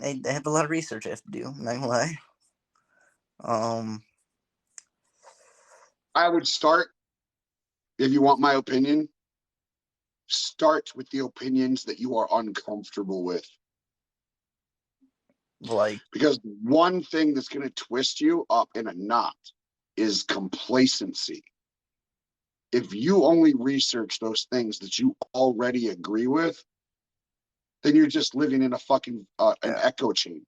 I have a lot of research I have to do. I'm not gonna lie. I would start, if you want my opinion, start with the opinions that you are uncomfortable with. Because one thing that's going to twist you up in a knot is complacency. If you only research those things that you already agree with, then you're just living in a fucking an echo chamber,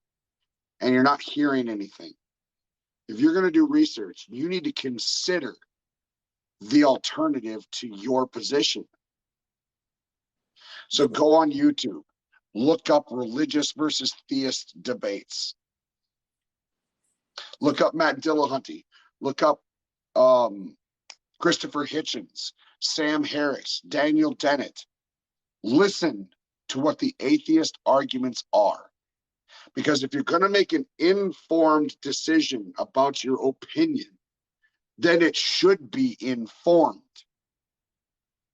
and you're not hearing anything. If you're going to do research, you need to consider the alternative to your position. So go on YouTube, look up religious versus theist debates. Look up Matt Dillahunty. Look up Christopher Hitchens, Sam Harris, Daniel Dennett. Listen to what the atheist arguments are. Because if you're going to make an informed decision about your opinion, then it should be informed.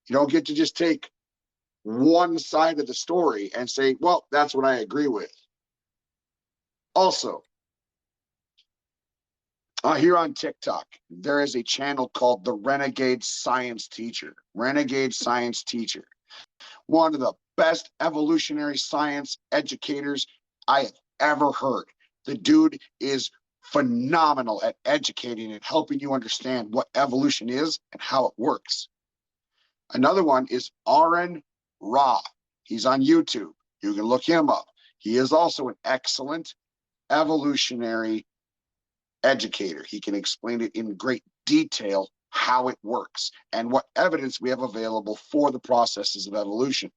You don't get to just take one side of the story and say, well, that's what I agree with. Also, here on TikTok, there is a channel called the Renegade Science Teacher. Renegade Science Teacher. One of the best evolutionary science educators I have ever heard. The dude is phenomenal at educating and helping you understand what evolution is and how it works. Another one is Aaron Ra. He's on YouTube. You can look him up. He is also an excellent evolutionary educator. He can explain it in great detail how it works and what evidence we have available for the processes of evolution.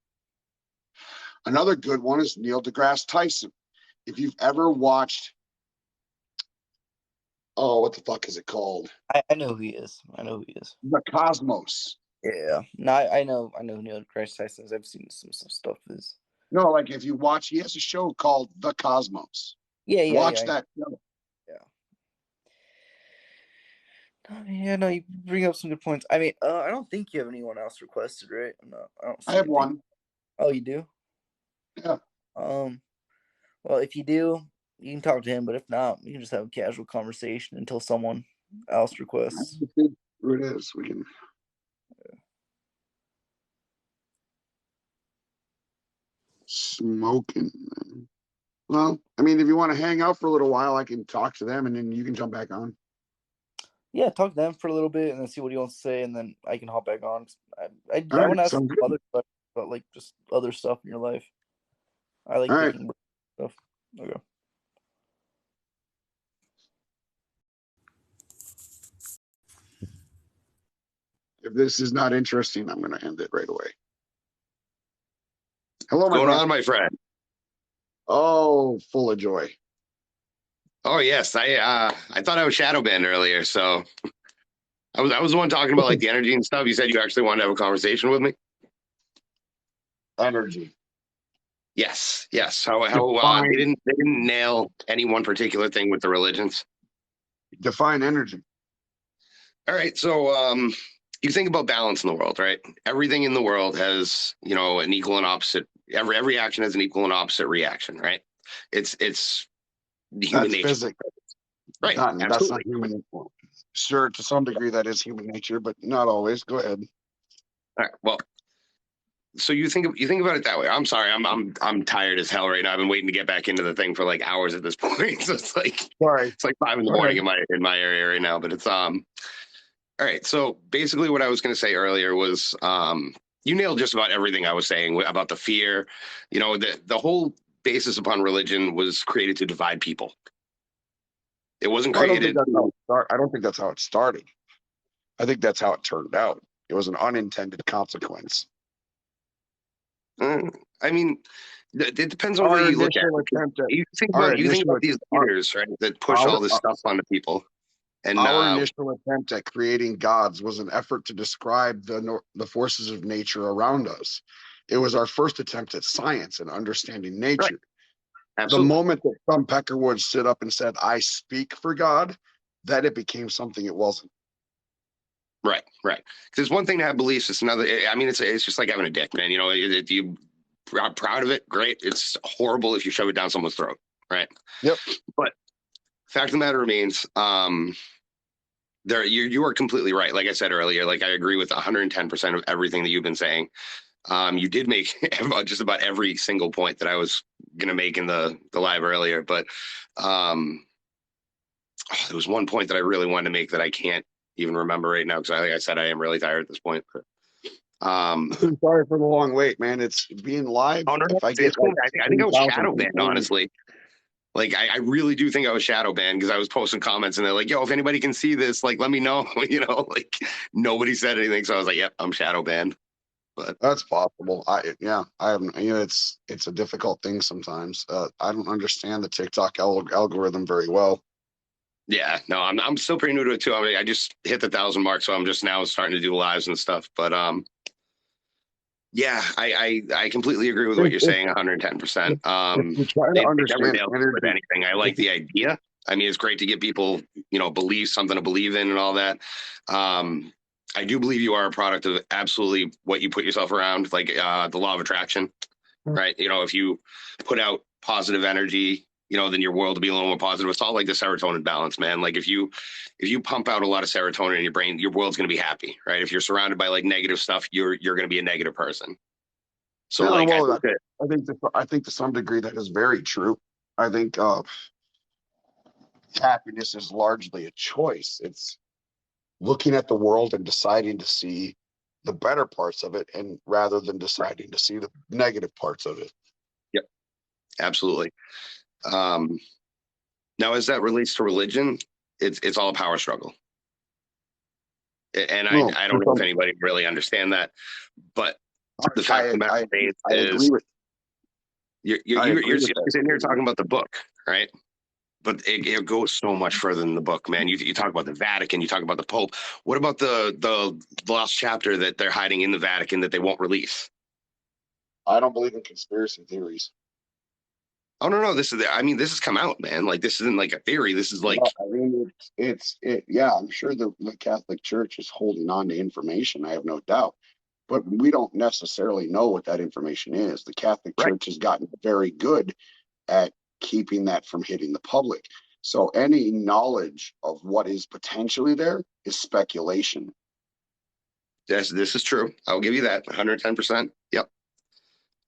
Another good one is Neil deGrasse Tyson. If you've ever watched, what the fuck is it called? I know who he is. The Cosmos. Yeah. No, I know Neil deGrasse Tyson. I've seen some stuff of his. No, like if you watch, he has a show called The Cosmos. Yeah. Watch that show. Yeah, no, you bring up some good points. I mean, I don't think you have anyone else requested, right? No, I don't see I have anything. one. Oh, you do? Yeah. Well, if you do, you can talk to him, but if not, we can just have a casual conversation until someone else requests. Who it is? We can. Smoking. Well, I mean, if you want to hang out for a little while, I can talk to them and then you can jump back on. Yeah, talk to them for a little bit and then see what he wants to say, and then I can hop back on. I All want to right, ask sounds some good. other stuff about like just other stuff in your life. I like All right. picking stuff. Okay. If this is not interesting, I'm going to end it right away. Hello, What's my going friend. on, my friend? Oh, full of joy. Oh yes, I thought I was shadow banned earlier, so I was the one talking about like the energy and stuff. You said you actually wanted to have a conversation with me. Energy. Yes, yes. How they Define didn't nail any one particular thing with the religions. define energy. All right, so you think about balance in the world, right? Everything in the world has, an equal and opposite. Every action has an equal and opposite reaction, right? It's the human That's nature, physics. right? That's not Absolutely. human nature. Sure, to some degree that is human nature, but not always. Go ahead. All right. Well, so you think about it that way. I'm sorry, I'm tired as hell right now. I've been waiting to get back into the thing for like hours at this point. So it's like Sorry. it's like 5 in the Go morning ahead. in my area right now. But it's all right. So basically, what I was going to say earlier was you nailed just about everything I was saying about the fear. The whole basis upon religion was created to divide people. It wasn't Well, I don't think created. that's how it started. I don't think that's how it started. I think that's how it turned out. It was an unintended consequence. I mean, it depends on Our where you look at initial it. attempt at You think our about these our leaders, right, that push all our, this stuff onto people. And our initial attempt at creating gods was an effort to describe the forces of nature around us. It was our first attempt at science and understanding nature. right, The absolutely. moment that some Peckerwood stood up and said, "I speak for God," that it became something it wasn't. Right. Because it's one thing to have beliefs. It's another. I mean, it's just like having a dick, man. If you are proud of it, great. It's horrible if you shove it down someone's throat, right? Yep. But fact of the matter remains, you are completely right. Like I said earlier, like I agree with 110% of everything that you've been saying. You did make just about every single point that I was gonna make in the live earlier, but there was one point that I really wanted to make that I can't even remember right now because, like I said, I am really tired at this point. But, sorry for the long wait, man. It's being live. oh no, If I get it's cool. like I think I was 3,000 shadow banned, people, honestly. Like I really do think I was shadow banned because I was posting comments and they're like, "Yo, if anybody can see this, like, let me know." Like nobody said anything, so I was like, "Yep, I'm shadow banned." But that's possible. I haven't. It's a difficult thing sometimes. I don't understand the TikTok algorithm very well. yeah, no, I'm still pretty new to it too. I mean, I just hit the 1,000 mark, so I'm just now starting to do lives and stuff. But yeah, I completely agree with what you're saying, 110%. If you're trying to They never understand nailed it with energy, anything. I like the idea. I mean, it's great to get people, believe something to believe in and all that. I do believe you are a product of absolutely what you put yourself around, like the law of attraction, right? If you put out positive energy, then your world will be a little more positive. It's all like the serotonin balance, man. Like if you pump out a lot of serotonin in your brain, your world's going to be happy, right? If you're surrounded by like negative stuff, you're going to be a negative person. So I think to some degree that is very true. I think happiness is largely a choice. It's looking at the world and deciding to see the better parts of it, and rather than deciding to see the negative parts of it. Yep, absolutely. Now, as that relates to religion, it's all a power struggle, and I don't know if anybody really understand that, but the fact of the matter is, you're sitting here talking about the book, right? But it goes so much further than the book, man. You talk about the Vatican, you talk about the Pope. What about the lost chapter that they're hiding in the Vatican that they won't release? I don't believe in conspiracy theories. Oh no, this has come out, man. Like this isn't like a theory. This is like, yeah, I'm sure the Catholic Church is holding on to information. I have no doubt, but we don't necessarily know what that information is. The Catholic Church has gotten very good at keeping that from hitting the public. So any knowledge of what is potentially there is speculation. This is true. I'll give you that 110%. Yep.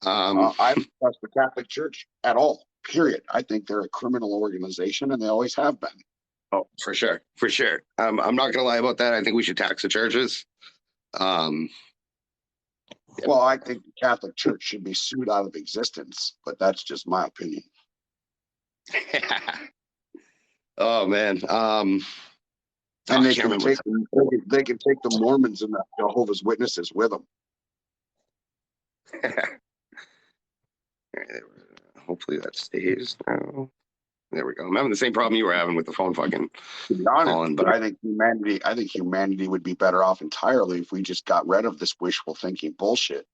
I don't trust the Catholic Church at all, period. I think they're a criminal organization and they always have been. Oh, for sure. I'm not going to lie about that. I think we should tax the churches. Well, I think the Catholic Church should be sued out of existence, but that's just my opinion. Oh man. And they can take the Mormons and the Jehovah's Witnesses with them. Hopefully that stays now. There we go. I'm having the same problem you were having with the phone fucking. To be honest, but I think humanity would be better off entirely if we just got rid of this wishful thinking bullshit.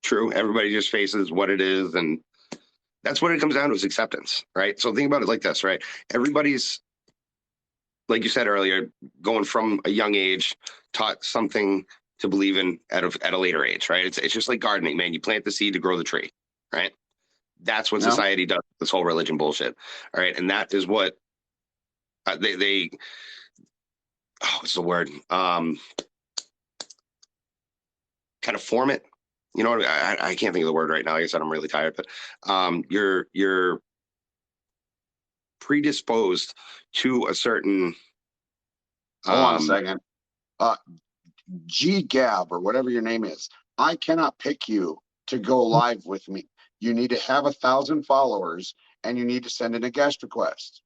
True. Everybody just faces what it is, and that's what it comes down to, is acceptance, right? So think about it like this, right? Everybody's, like you said earlier, going from a young age, taught something to believe in at a later age, right? It's just like gardening, man. You plant the seed to grow the tree, right? That's what society does, this whole religion bullshit. All right. And that is what they what's the word? Kind of form it. You know, I can't think of the word right now. Like I said, I'm really tired, but you're predisposed to a certain hold on a second. G-Gab or whatever your name is. I cannot pick you to go live with me. You need to have 1,000 followers and you need to send in a guest request.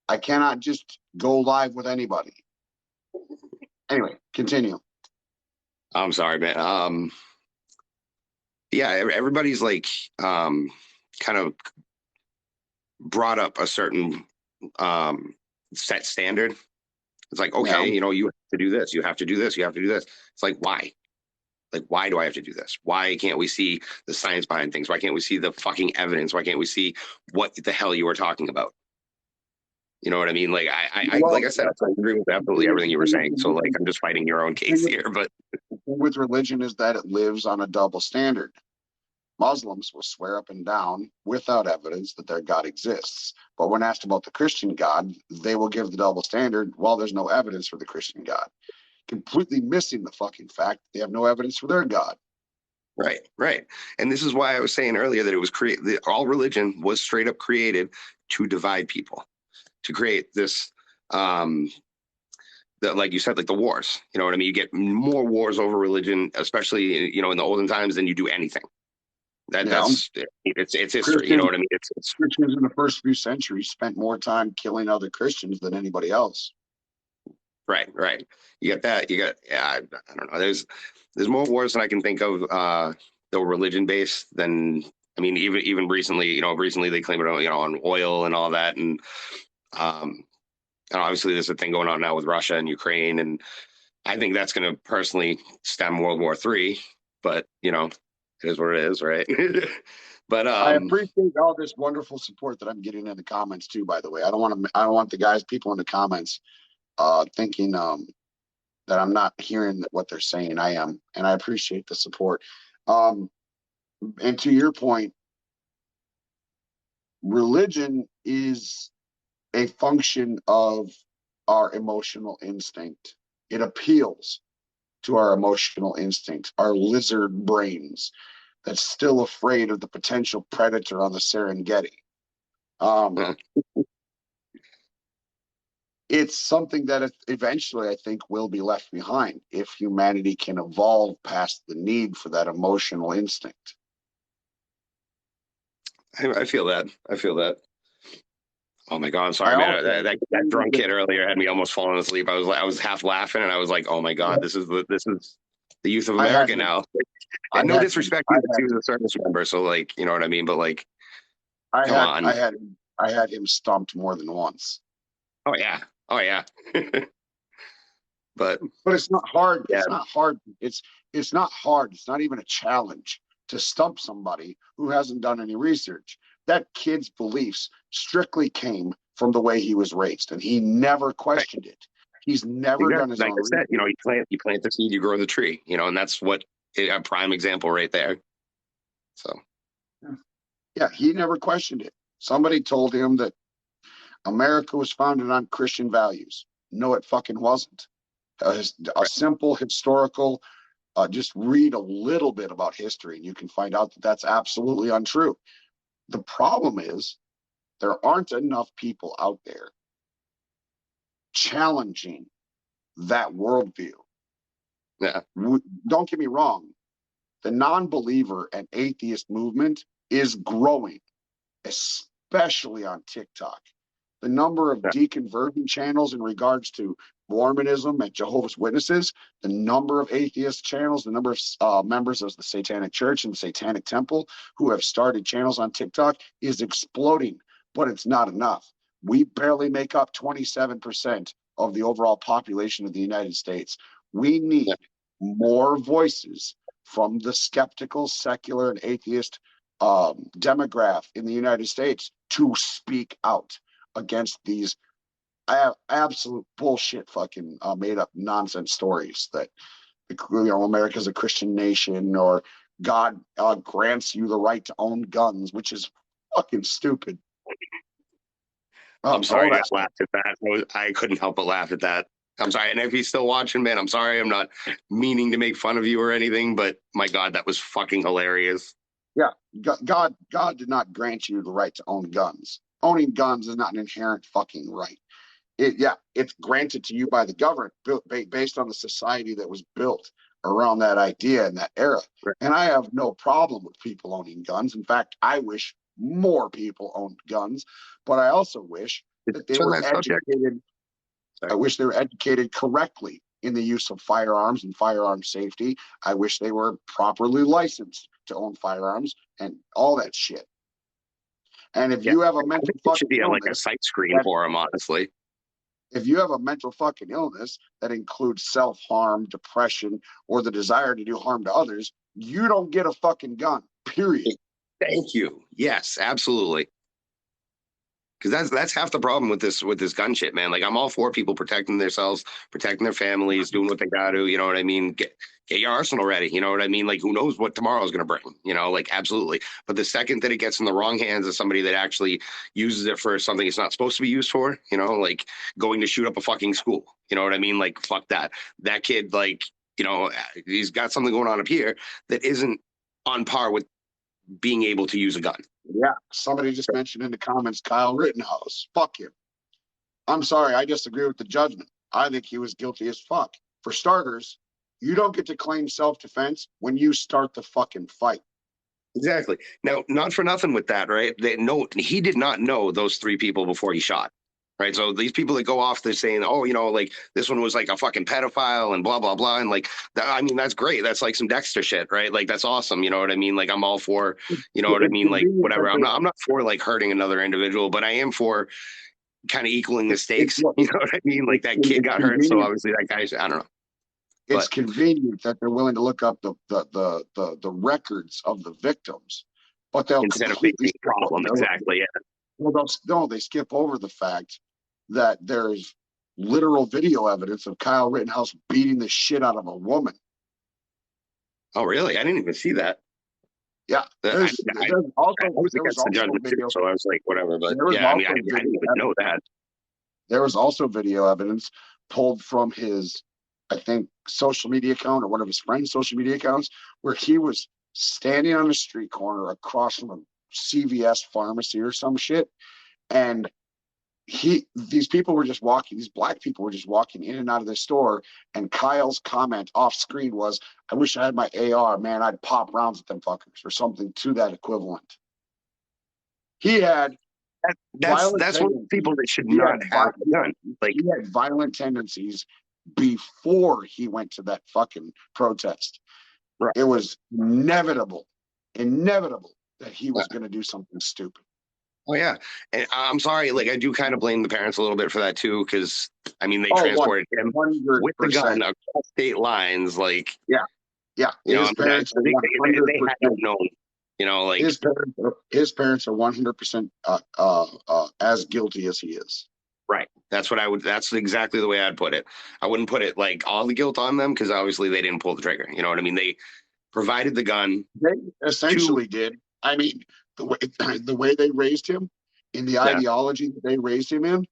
I cannot just go live with anybody. Anyway, continue. I'm sorry, man. Yeah, everybody's like kind of brought up a certain set standard. It's like, okay, you know, you have to do this, you have to do this, you have to do this. It's like, why? Like, why do I have to do this? Why can't we see the science behind things? Why can't we see the fucking evidence? Why can't we see what the hell you were talking about? You know what I mean? Like, like I said, I agree with absolutely everything you were saying. So, like, I'm just fighting your own case here. But with religion is that it lives on a double standard. Muslims will swear up and down without evidence that their God exists. But when asked about the Christian God, they will give the double standard. Well, there's no evidence for the Christian God. Completely missing the fucking fact they have no evidence for their God. Right, right. And this is why I was saying earlier that it was created, all religion was straight up created to divide people, to create this, like you said, like the wars. You know what I mean? You get more wars over religion, especially, you know, in the olden times, than you do anything. That's it's history. Christians, you know what I mean? It's Christians in the first few centuries spent more time killing other Christians than anybody else. Right, right. You got that. You got, I don't know. There's more wars than I can think of that were religion based than, I mean, even recently, you know, they claimed it, you know, on oil and all that, and obviously there's a thing going on now with Russia and Ukraine, and I think that's going to personally stem World War III. But you know, it is what it is, right? But I appreciate all this wonderful support that I'm getting in the comments too. By the way, I don't want the people in the comments thinking that I'm not hearing what they're saying. I am, and I appreciate the support. And to your point, religion is a function of our emotional instinct. It appeals to our emotional instinct, our lizard brains that's still afraid of the potential predator on the Serengeti. It's something that eventually I think will be left behind if humanity can evolve past the need for that emotional instinct. I feel that. I feel that. Oh my God! I'm sorry, man. That drunk kid earlier had me almost falling asleep. I was half laughing, and I was like, "Oh my God, this is the youth of America now." And no disrespect to the service member, so like, you know what I mean. But like, come on. I had him stumped more than once. Oh yeah. Oh yeah. But it's not hard. Yeah. It's not hard. It's not hard. It's not even a challenge to stump somebody who hasn't done any research. That kid's beliefs strictly came from the way he was raised, and he never questioned it. He's never done his own research. You know, you plant the seed, you grow the tree. You know, and that's what a prime example right there. So, yeah, he never questioned it. Somebody told him that America was founded on Christian values. No, it fucking wasn't. A simple historical, just read a little bit about history and you can find out that that's absolutely untrue. The problem is there aren't enough people out there challenging that worldview. Yeah. Don't get me wrong. The non-believer and atheist movement is growing, especially on TikTok. The number of deconversion channels in regards to Mormonism and Jehovah's Witnesses, the number of atheist channels, the number of members of the Satanic Church and the Satanic Temple who have started channels on TikTok is exploding, but it's not enough. We barely make up 27% of the overall population of the United States. We need more voices from the skeptical, secular, and atheist demographic in the United States to speak out against these absolute bullshit, fucking made up nonsense stories that, you know, America's a Christian nation, or God grants you the right to own guns, which is fucking stupid. I'm sorry, I just laughed at that. I couldn't help but laugh at that. I'm sorry, and if he's still watching, man, I'm sorry. I'm not meaning to make fun of you or anything, but my God, that was fucking hilarious. Yeah, God did not grant you the right to own guns. Owning guns is not an inherent fucking right. It's granted to you by the government, based on the society that was built around that idea in that era. Right. And I have no problem with people owning guns. In fact, I wish more people owned guns, but I also wish that they were educated. I wish they were educated correctly in the use of firearms and firearm safety. I wish they were properly licensed to own firearms and all that shit. And if you have a mental fucking should be illness, like a sight screen for them, honestly. If you have a mental fucking illness that includes self-harm, depression, or the desire to do harm to others, you don't get a fucking gun, period. Thank you. Yes, absolutely. Because that's half the problem with this gun shit, man. Like, I'm all for people protecting themselves, protecting their families, doing what they got to. You know what I mean? Get your arsenal ready. You know what I mean? Like, who knows what tomorrow is going to bring? You know, like, absolutely. But the second that it gets in the wrong hands of somebody that actually uses it for something it's not supposed to be used for, you know, like going to shoot up a fucking school. You know what I mean? Like, fuck that. That kid, like, you know, he's got something going on up here that isn't on par with being able to use a gun. Yeah, somebody just mentioned in the comments Kyle Rittenhouse. Fuck him. I'm sorry, I disagree with the judgment. I think he was guilty as fuck. For starters, you don't get to claim self-defense when you start the fucking fight. Exactly. Now, not for nothing with that, right? He did not know those three people before he shot. Right. So these people that go off, they're saying, oh, you know, like this one was like a fucking pedophile and blah, blah, blah. And like, I mean, that's great. That's like some Dexter shit. Right. Like, that's awesome. You know what I mean? Like, I'm all for, you know what I mean? Like, whatever. I'm not for like hurting another individual, but I am for kind of equaling the stakes. You know what I mean? Like, that kid got hurt. So obviously that guy, I don't know. It's convenient that they're willing to look up the records of the victims, but they'll instead of making a problem. Exactly. Yeah. Well, they skip over the fact that there's literal video evidence of Kyle Rittenhouse beating the shit out of a woman. Oh, really? I didn't even see that. Yeah. I was against the judgment too, so I was like, whatever. But yeah, I mean, I didn't even know that. There was also video evidence pulled from his, I think, social media account or one of his friends' social media accounts, where he was standing on a street corner across from a CVS pharmacy or some shit, and these people were just walking, these black people were just walking in and out of the store, and Kyle's comment off screen was, I wish I had my AR, man, I'd pop rounds at them fuckers, or something to that equivalent. He had that's what people that should not have done. Like, he had violent tendencies before he went to that fucking protest. Right. It was inevitable that he was going to do something stupid. Oh, yeah. And I'm sorry, like, I do kind of blame the parents a little bit for that, too, because, I mean, they transported him 100%. with the gun across state lines, like... Yeah. You know, his parents they had to have known, you know, like... His parents are 100% as guilty as he is. Right. That's exactly the way I'd put it. I wouldn't put it, like, all the guilt on them, because obviously they didn't pull the trigger. You know what I mean? They provided the gun. They essentially did. I mean... The way they raised him, in the ideology that they raised him in,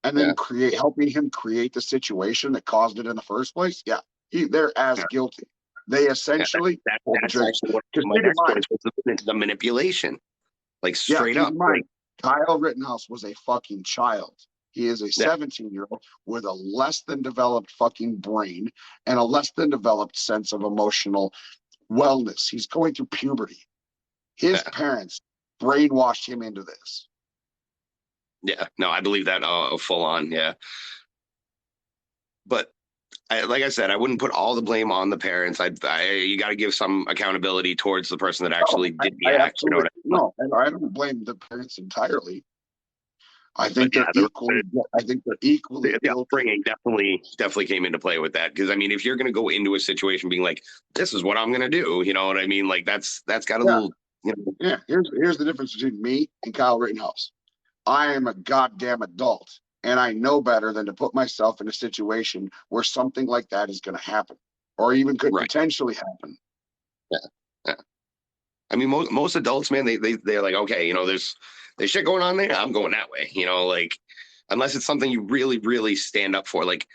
and then helping him create the situation that caused it in the first place. Yeah, they're as guilty. They essentially that's actually what my next point was, the manipulation, like straight up. Like, Kyle Rittenhouse was a fucking child. He is a 17-year-old with a less than developed fucking brain and a less than developed sense of emotional wellness. He's going through puberty. His parents brainwashed him into this. Yeah, no, I believe that full on. Yeah. But like I said, I wouldn't put all the blame on the parents. You got to give some accountability towards the person that actually did the act. You know what I mean? No, and I don't blame the parents entirely. I think they're equally. I think they're equally the guilty. upbringing definitely came into play with that. Because I mean, if you're going to go into a situation being like, "This is what I'm going to do," you know what I mean? Like that's got a little. You know. Yeah. Here's the difference between me and Kyle Rittenhouse. I am a goddamn adult, and I know better than to put myself in a situation where something like that is going to happen, or even could potentially happen. Yeah. I mean, most adults, man, they're like, okay, you know, there's shit going on there. I'm going that way, you know, like unless it's something you really, really stand up for. Like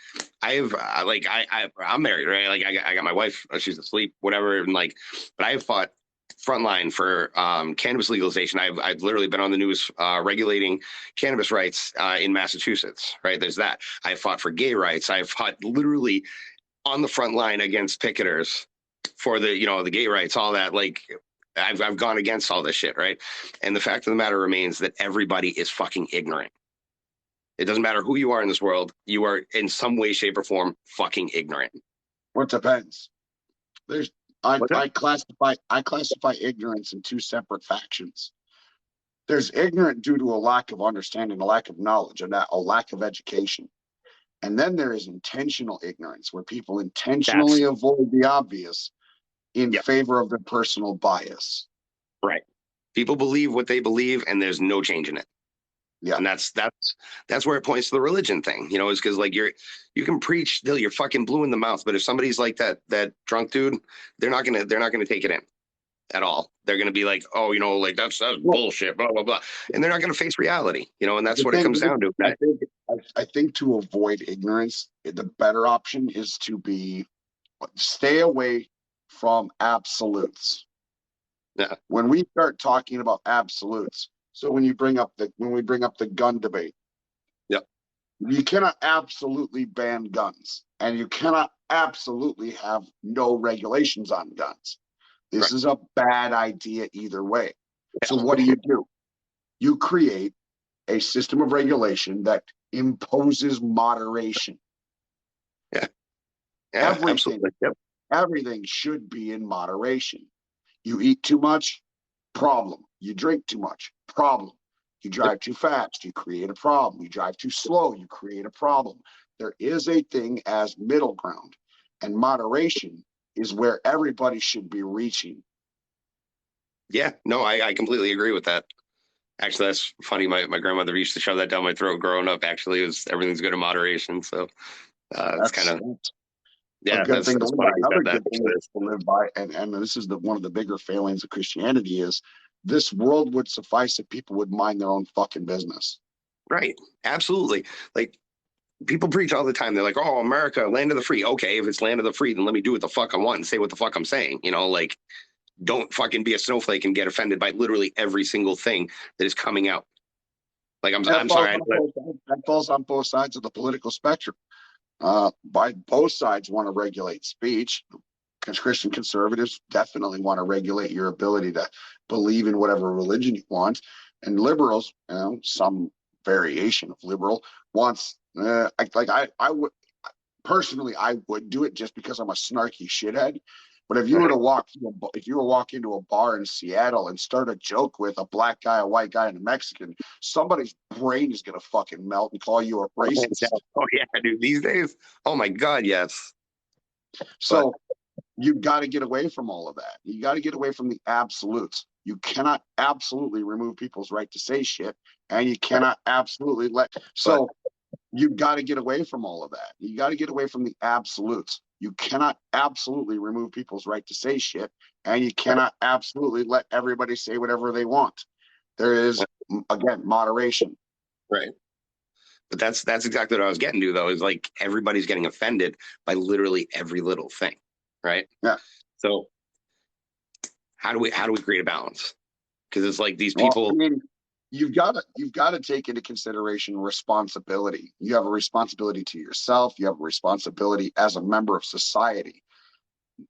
I'm married, right? Like I got my wife, she's asleep, whatever, and like, but I have fought frontline for cannabis legalization. I've literally been on the news regulating cannabis rights in Massachusetts, right? There's that. I fought for gay rights. I fought literally on the front line against picketers for the, you know, the gay rights, all that. Like I've gone against all this shit, right? And the fact of the matter remains that everybody is fucking ignorant. It doesn't matter who you are in this world. You are in some way, shape, or form fucking ignorant. Well, it depends. I classify ignorance in two separate factions. There's ignorant due to a lack of understanding, a lack of knowledge, and a lack of education. And then there is intentional ignorance, where people intentionally avoid the obvious in favor of their personal bias. Right. People believe what they believe, and there's no change in it. Yeah. And that's where it points to the religion thing, you know, is because like you can preach till you're fucking blue in the mouth, but if somebody's like that drunk dude, they're not gonna take it in at all. They're gonna be like, oh, you know, like that's bullshit, blah blah blah, and they're not gonna face reality, you know, and that's what it comes down to. I think to avoid ignorance, the better option is to stay away from absolutes. Yeah. When we start talking about absolutes, so when we bring up the gun debate, you cannot absolutely ban guns, and you cannot absolutely have no regulations on guns. This is a bad idea either way. So what do? You create a system of regulation that imposes moderation. Yeah. Everything should be in moderation. You eat too much, problem. You drink too much, problem. You drive too fast, you create a problem. You drive too slow, you create a problem. There is a thing as middle ground, and moderation is where everybody should be reaching. Yeah, no, I completely agree with that. Actually, that's funny. My grandmother used to shove that down my throat growing up. Actually, it was everything's good in moderation. So it's kind of a good thing to live by. Another good thing to live by, and this is one of the bigger failings of Christianity is this world would suffice if people would mind their own fucking business. Right. Absolutely. Like people preach all the time. They're like, oh, America, land of the free. Okay, if it's land of the free, then let me do what the fuck I want and say what the fuck I'm saying. You know, like don't fucking be a snowflake and get offended by literally every single thing that is coming out. Like I'm sorry. That falls on both sides of the political spectrum. By both sides want to regulate speech, because Christian conservatives definitely want to regulate your ability to believe in whatever religion you want, and liberals, you know, some variation of liberal wants. I would personally, I would do it just because I'm a snarky shithead. But if you were to walk into a bar in Seattle and start a joke with a black guy, a white guy, and a Mexican, somebody's brain is gonna fucking melt and call you a racist. Oh yeah, dude. These days, oh my god, yes. So you've got to get away from all of that. You got to get away from the absolutes. You cannot absolutely remove people's right to say shit, and you cannot absolutely you've got to get away from all of that. You got to get away from the absolutes. You cannot absolutely remove people's right to say shit, and you cannot absolutely let everybody say whatever they want. There is, again, moderation. Right. But that's exactly what I was getting to, though, is like everybody's getting offended by literally every little thing. Right. Yeah. So how do we create a balance? Because it's like these people. Well, I mean, you've got to take into consideration responsibility. You have a responsibility to yourself. You have a responsibility as a member of society.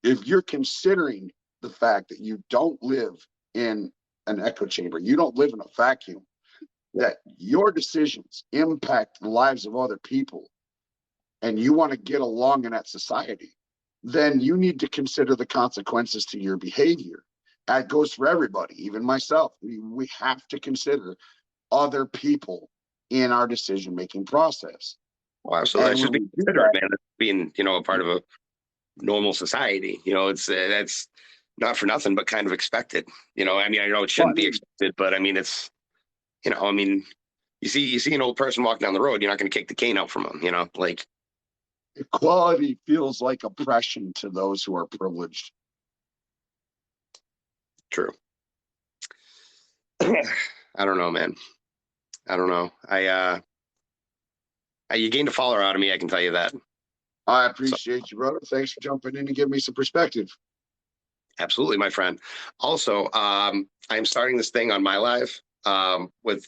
If you're considering the fact that you don't live in an echo chamber, you don't live in a vacuum, that your decisions impact the lives of other people, and you want to get along in that society, then you need to consider the consequences to your behavior. That goes for everybody, even myself. We have to consider other people in our decision-making process. Well, absolutely. And It's just when being we do considerate, that, man. That's being, a part of a normal society. It's that's not for nothing, but kind of expected. I mean, I know it shouldn't be expected, but I mean, it's, I mean, you see an old person walking down the road, you're not going to kick the cane out from them. Like equality feels like oppression to those who are privileged. True. I don't know, man. I don't know. You gained a follower out of me, I can tell you that. I appreciate you, brother. Thanks for jumping in and giving me some perspective. Absolutely, my friend. Also, I'm starting this thing on my live with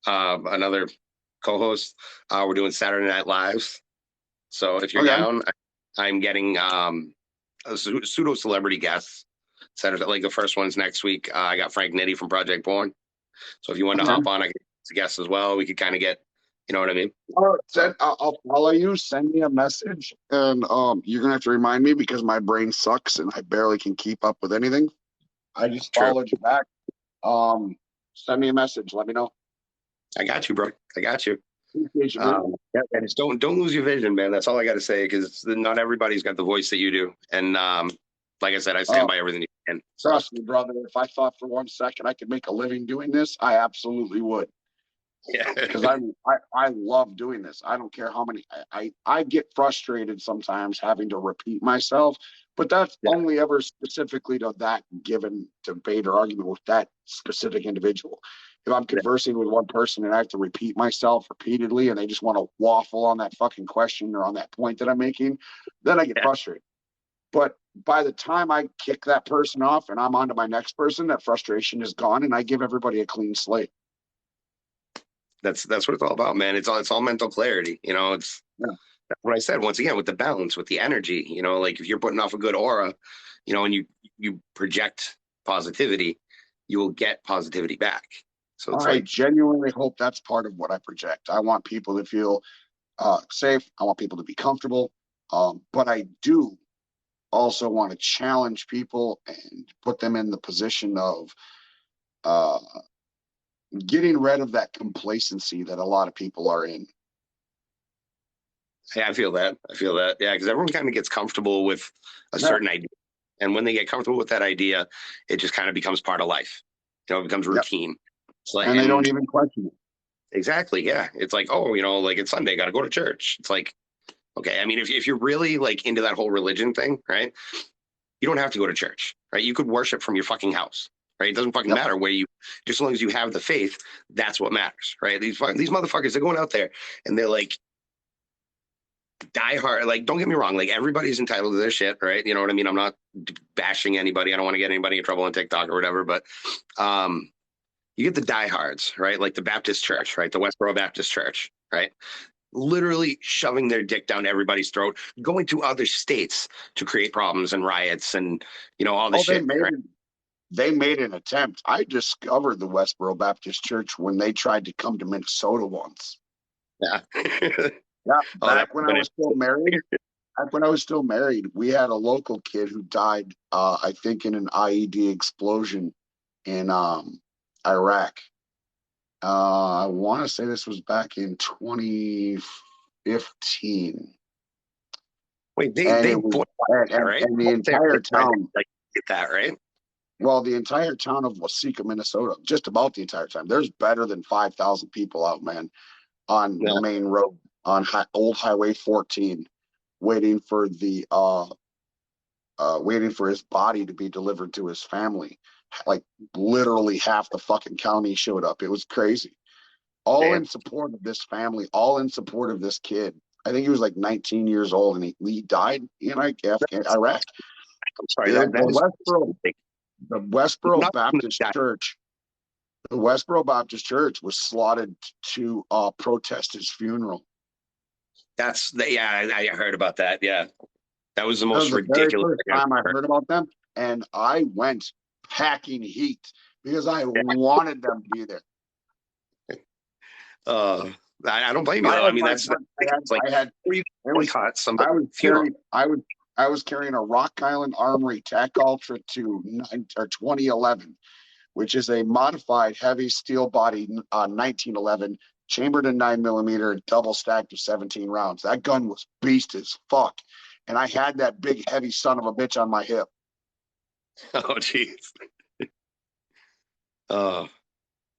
another co-host. We're doing Saturday Night Lives. So if you're down, I'm getting a pseudo celebrity guests. Saturday, like the first one's next week. I got Frank Nitti from Project Born. So if you want to hop on, I get a guest as well. We could kind of get, you know what I mean? I'll follow you. Send me a message, and you're gonna have to remind me because my brain sucks and I barely can keep up with anything. I just followed you back. Send me a message. Let me know. I got you, bro. I got you. Appreciate you, yeah, and just don't lose your vision, man. That's all I got to say, because not everybody's got the voice that you do. And like I said, I stand by everything you can. Trust me, brother. If I thought for 1 second I could make a living doing this, I absolutely would. Yeah, because I love doing this. I don't care how many. I get frustrated sometimes having to repeat myself, but that's only ever specifically to that given debate or argument with that specific individual. If I'm conversing with one person and I have to repeat myself repeatedly and they just want to waffle on that fucking question or on that point that I'm making, then I get frustrated. But by the time I kick that person off and I'm on to my next person, that frustration is gone and I give everybody a clean slate. That's what it's all about, man. It's all mental clarity. It's that's what I said once again, with the balance, with the energy. Like if you're putting off a good aura, and you project positivity, you will get positivity back. So it's I genuinely hope that's part of what I project. I want people to feel safe. I want people to be comfortable. But I do also want to challenge people and put them in the position of getting rid of that complacency that a lot of people are in. Yeah, I feel that. Yeah, because everyone kind of gets comfortable with a certain idea. And when they get comfortable with that idea, it just kind of becomes part of life. It becomes routine. Like, and they don't even question it. Exactly, yeah. It's like, oh, like it's Sunday, got to go to church. It's like, okay, I mean, if you're really like into that whole religion thing, right, you don't have to go to church, right? You could worship from your fucking house. Right? It doesn't fucking matter where you, just as long as you have the faith, that's what matters, right? These motherfuckers, they're going out there and they're like die hard. Like, don't get me wrong, like everybody's entitled to their shit, right? You know what I mean? I'm not bashing anybody. I don't want to get anybody in trouble on TikTok or whatever, but you get the diehards, right? Like the Baptist Church, right? The Westboro Baptist Church, right? Literally shoving their dick down everybody's throat, going to other states to create problems and riots and all this shit. They made an attempt. I discovered the Westboro Baptist Church when they tried to come to Minnesota once. Yeah. Back when I was still married, we had a local kid who died, I think, in an IED explosion in Iraq. I want to say this was back in 2015. Wait, the entire town get that, right? Well, the entire town of Waseca, Minnesota, just about the entire time. There's better than 5,000 people out, man, on the main road on old Highway 14, waiting for his body to be delivered to his family. Like literally half the fucking county showed up. It was crazy. All in support of this family, all in support of this kid. I think he was like 19 years old and he died in Iraq. I'm sorry, the Westboro Baptist Church. The Westboro Baptist Church was slotted to protest his funeral. I heard about that. Yeah, that was the most ridiculous time I heard about them, and I went packing heat because I wanted them to be there. I don't blame you though. I mean, I was carrying a Rock Island Armory Tech Ultra 2011, which is a modified heavy steel body 1911 chambered in 9mm, double stacked of 17 rounds. That gun was beast as fuck. And I had that big, heavy son of a bitch on my hip. Oh, jeez.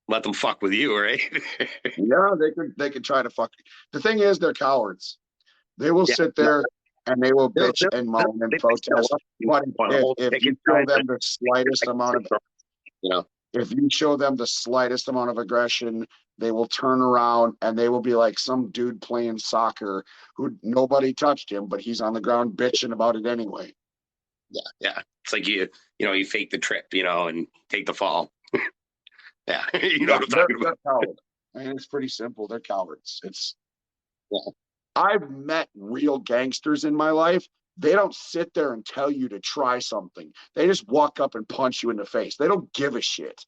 Let them fuck with you, right? Yeah, they could try to fuck. The thing is, they're cowards. They will sit there and they will bitch and moan and protest. But if you show them the slightest amount of, if you show them the slightest amount of aggression, they will turn around and they will be like some dude playing soccer who nobody touched him, but he's on the ground bitching about it anyway. Yeah. It's like you fake the trip, and take the fall. Yeah, what I'm talking about. Cowards. I mean, it's pretty simple. They're cowards. I've met real gangsters in my life. They don't sit there and tell you to try something. They just walk up and punch you in the face. They don't give a shit.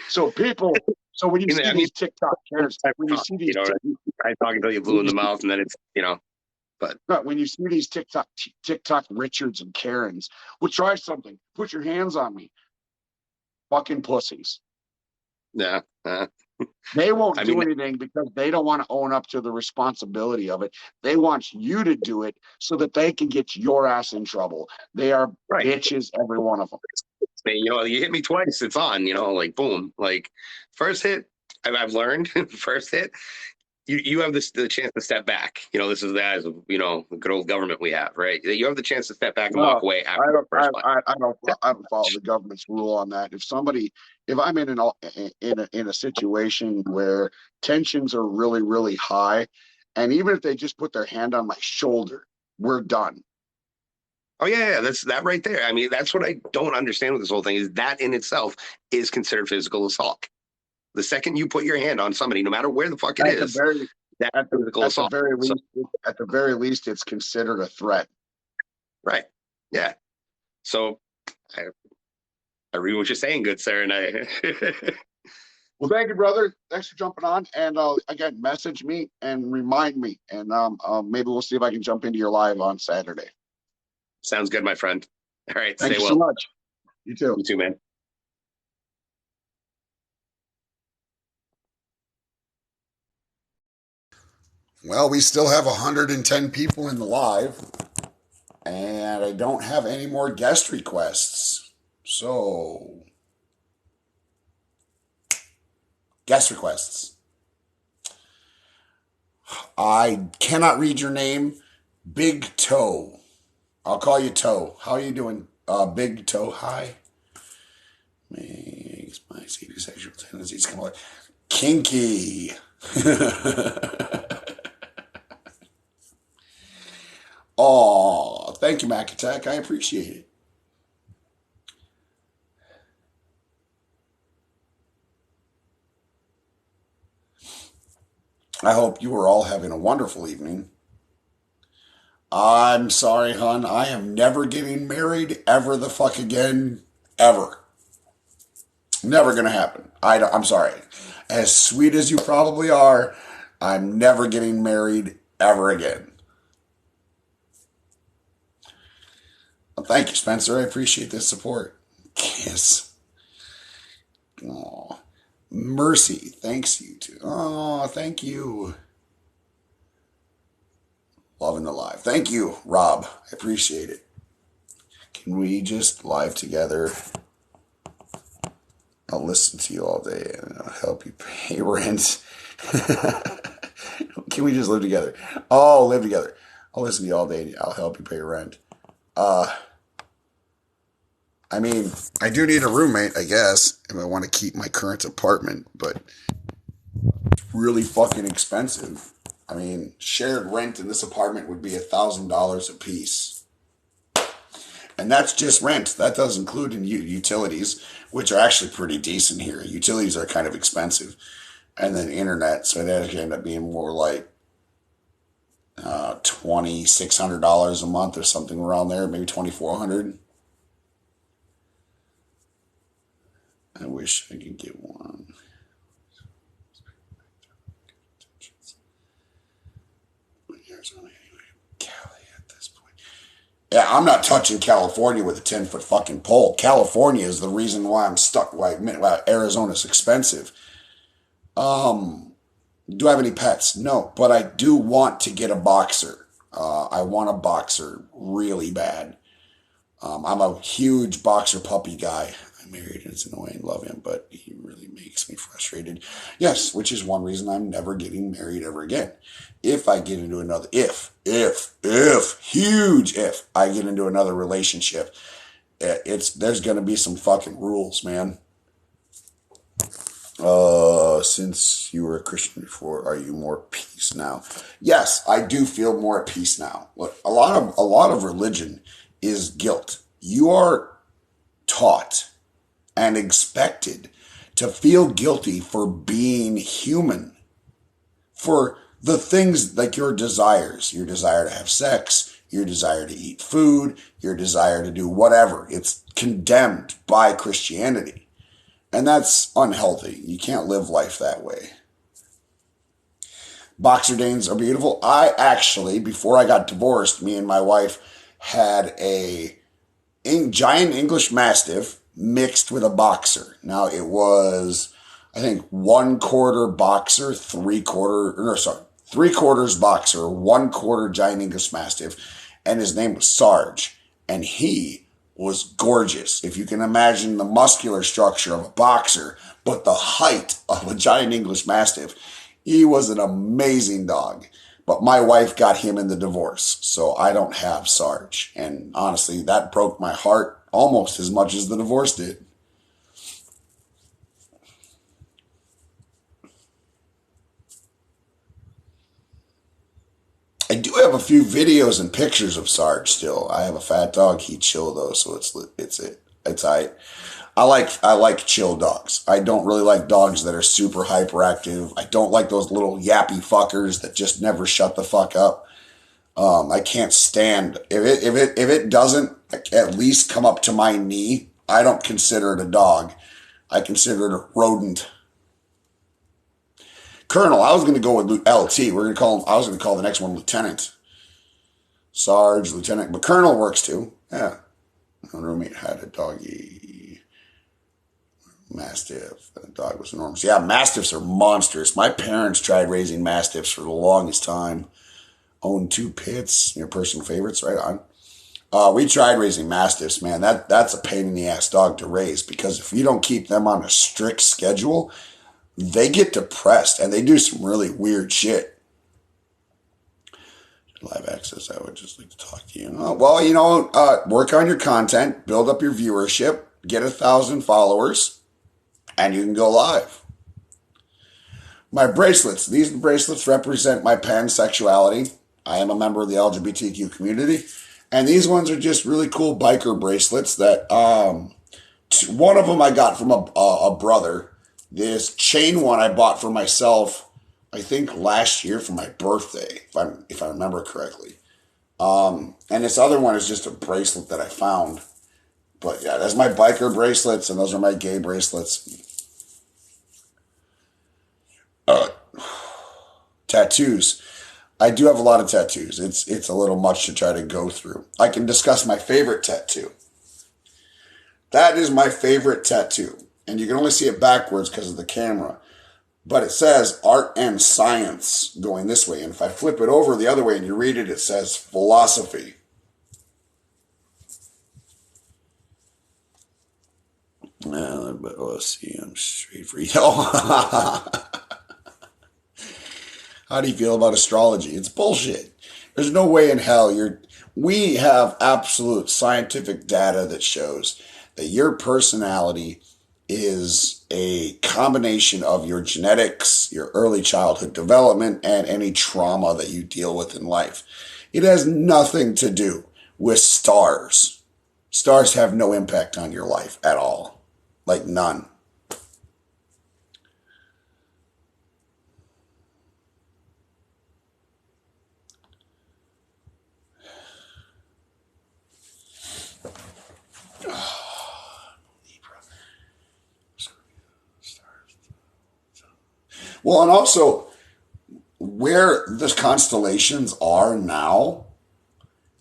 So when you see these TikTok cares, when you see these, I talk until you blew in the mouth, and then it's, But when you see these TikTok Richards and Karens, well, try something. Put your hands on me. Fucking pussies. Yeah. They won't do anything because they don't want to own up to the responsibility of it. They want you to do it so that they can get your ass in trouble. They are bitches, every one of them. You hit me twice, it's on, like boom. Like first hit, I've learned, first hit, you have the chance to step back. This is the good old government we have, right? You have the chance to step back and walk away after the first one. I don't follow the government's rule on that. If I'm in a situation where tensions are really, really high, and even if they just put their hand on my shoulder, we're done. Oh yeah, that's that right there. I mean, that's what I don't understand with this whole thing, is that in itself is considered physical assault. The second you put your hand on somebody, no matter where the fuck it is, that's physical assault. At the very least, it's considered a threat. Right. Yeah. So I read what you're saying, good sir, and I. Well, thank you, brother. Thanks for jumping on, and again, message me and remind me, and maybe we'll see if I can jump into your live on Saturday. Sounds good, my friend. All right. Thank you so much. You too. You too, man. Well, we still have 110 people in the live, and I don't have any more guest requests. So, guest requests. I cannot read your name. Big Toe. I'll call you Toe. How are you doing, Big Toe? Hi. Makes my sexual tendencies come out. Kinky. Oh, thank you, Mac Attack. I appreciate it. I hope you are all having a wonderful evening. I'm sorry, hon. I am never getting married ever the fuck again. Ever. Never gonna happen. I'm sorry. As sweet as you probably are, I'm never getting married ever again. Well, thank you, Spencer. I appreciate this support. Kiss. Oh, Mercy. Thanks, you too. Oh, thank you. Loving the live. Thank you, Rob. I appreciate it. Can we just live together? I'll listen to you all day and I'll help you pay rent. Can we just live together? Oh, live together. I'll listen to you all day and I'll help you pay rent. I mean, I do need a roommate, I guess, if I want to keep my current apartment, but it's really fucking expensive. I mean, shared rent in this apartment would be $1,000 a piece. And that's just rent. That does include in utilities, which are actually pretty decent here. Utilities are kind of expensive. And then internet, so that could end up being more like $2,600 a month or something around there, maybe $2,400. I wish I could get one. Cali at this point. Yeah, I'm not touching California with a 10-foot fucking pole. California is the reason why I'm stuck. Why Arizona's expensive. Do I have any pets? No, but I do want to get a boxer. I want a boxer really bad. I'm a huge boxer puppy guy. I'm married and it's annoying. Love him, but he really makes me frustrated. Yes, which is one reason I'm never getting married ever again. If I get into another, huge if I get into another relationship, there's going to be some fucking rules, man. Since you were a Christian before, are you more at peace now? Yes, I do feel more at peace now. Look, a lot of religion is guilt. You are taught and expected to feel guilty for being human, for the things like your desires, your desire to have sex, your desire to eat food, your desire to do whatever. It's condemned by Christianity. And that's unhealthy. You can't live life that way. Boxer Danes are beautiful. I actually, before I got divorced, me and my wife had a giant English Mastiff mixed with a boxer. Now it was, I think, 1/4 boxer, 3/4 boxer, 1/4 giant English Mastiff, and his name was Sarge. And he was gorgeous. If you can imagine the muscular structure of a boxer, but the height of a giant English Mastiff, he was an amazing dog. But my wife got him in the divorce, so I don't have Sarge. And honestly, that broke my heart almost as much as the divorce did. I do have a few videos and pictures of Sarge still. I have a fat dog. He chill though, so it's alright. I like chill dogs. I don't really like dogs that are super hyperactive. I don't like those little yappy fuckers that just never shut the fuck up. I can't stand if it doesn't at least come up to my knee. I don't consider it a dog. I consider it a rodent. Colonel, I was going to go with LT. I was going to call the next one Lieutenant. Sarge, Lieutenant, but Colonel works too. Yeah. My roommate had a doggy Mastiff. The dog was enormous. Yeah, Mastiffs are monsters. My parents tried raising Mastiffs for the longest time. Owned 2 pits. Your personal favorites, right on. We tried raising Mastiffs, man. That's a pain in the ass dog to raise because if you don't keep them on a strict schedule, they get depressed and they do some really weird shit. Live access, I would just like to talk to you. Well, work on your content, build up your viewership, get 1,000 followers, and you can go live. My bracelets. These bracelets represent my pansexuality. I am a member of the LGBTQ community. And these ones are just really cool biker bracelets that, one of them I got from a brother. This chain one I bought for myself, I think last year for my birthday, if I remember correctly. And this other one is just a bracelet that I found. But yeah, that's my biker bracelets, and those are my gay bracelets. Tattoos. I do have a lot of tattoos. It's a little much to try to go through. I can discuss my favorite tattoo. That is my favorite tattoo. And you can only see it backwards because of the camera. But it says art and science going this way. And if I flip it over the other way and you read it, it says philosophy. But let's see, I'm straight for you. How do you feel about astrology? It's bullshit. There's no way in hell we have absolute scientific data that shows that your personality is a combination of your genetics, your early childhood development, and any trauma that you deal with in life. It has nothing to do with stars. Stars have no impact on your life at all. Like none. Well, and also, where the constellations are now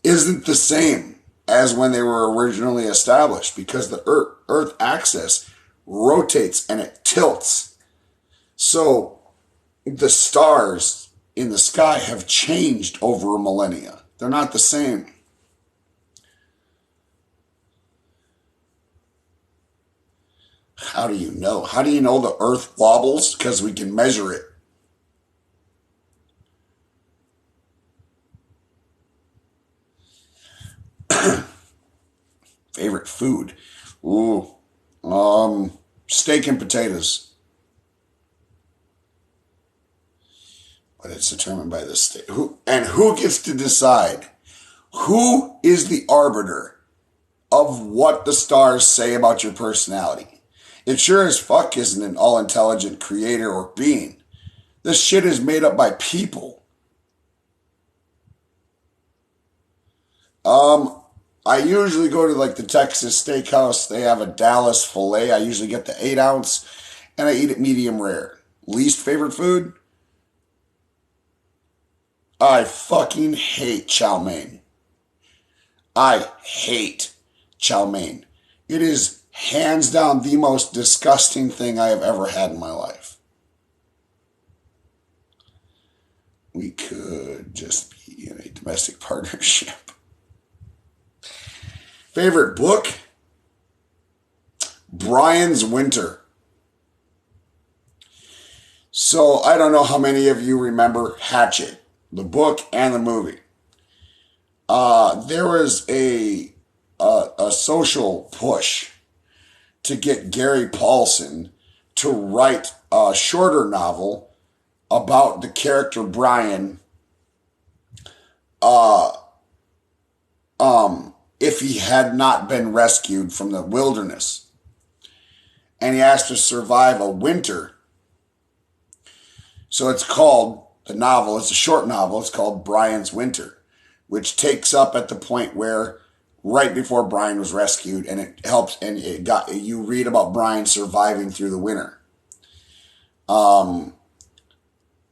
isn't the same as when they were originally established because the Earth axis rotates and it tilts. So the stars in the sky have changed over a millennia. They're not the same. How do you know? How do you know the earth wobbles? Because we can measure it. Favorite food? Ooh. Steak and potatoes. But it's determined by the state. Who gets to decide? Who is the arbiter of what the stars say about your personality? It sure as fuck isn't an all-intelligent creator or being. This shit is made up by people. I usually go to like the Texas Steakhouse. They have a Dallas filet. I usually get the 8 ounce and I eat it medium rare. Least favorite food? I fucking hate chow mein. I hate chow mein. It is hands down the most disgusting thing I have ever had in my life. We could just be in a domestic partnership. Favorite book? Brian's Winter. So I don't know how many of you remember Hatchet, the book and the movie. There was a social push to get Gary Paulson to write a shorter novel about the character Brian, if he had not been rescued from the wilderness. And he has to survive a winter. So it's called, the novel, it's a short novel, it's called Brian's Winter, which takes up at the point where right before Brian was rescued, and it helps, and you read about Brian surviving through the winter.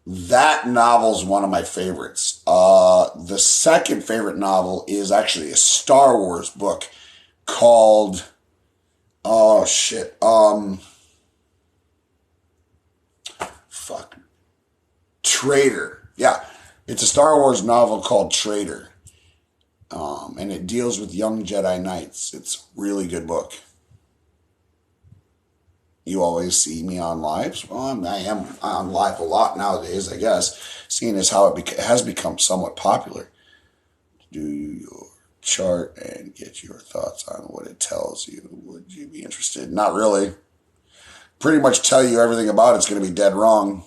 That novel's one of my favorites. The second favorite novel is actually a Star Wars book called, Traitor. Yeah, it's a Star Wars novel called Traitor. And it deals with young Jedi Knights. It's a really good book. You always see me on lives. Well, I am on live a lot nowadays, I guess, seeing as how it has become somewhat popular. Do your chart and get your thoughts on what it tells you. Would you be interested? Not really. Pretty much tell you everything about it's going to be dead wrong.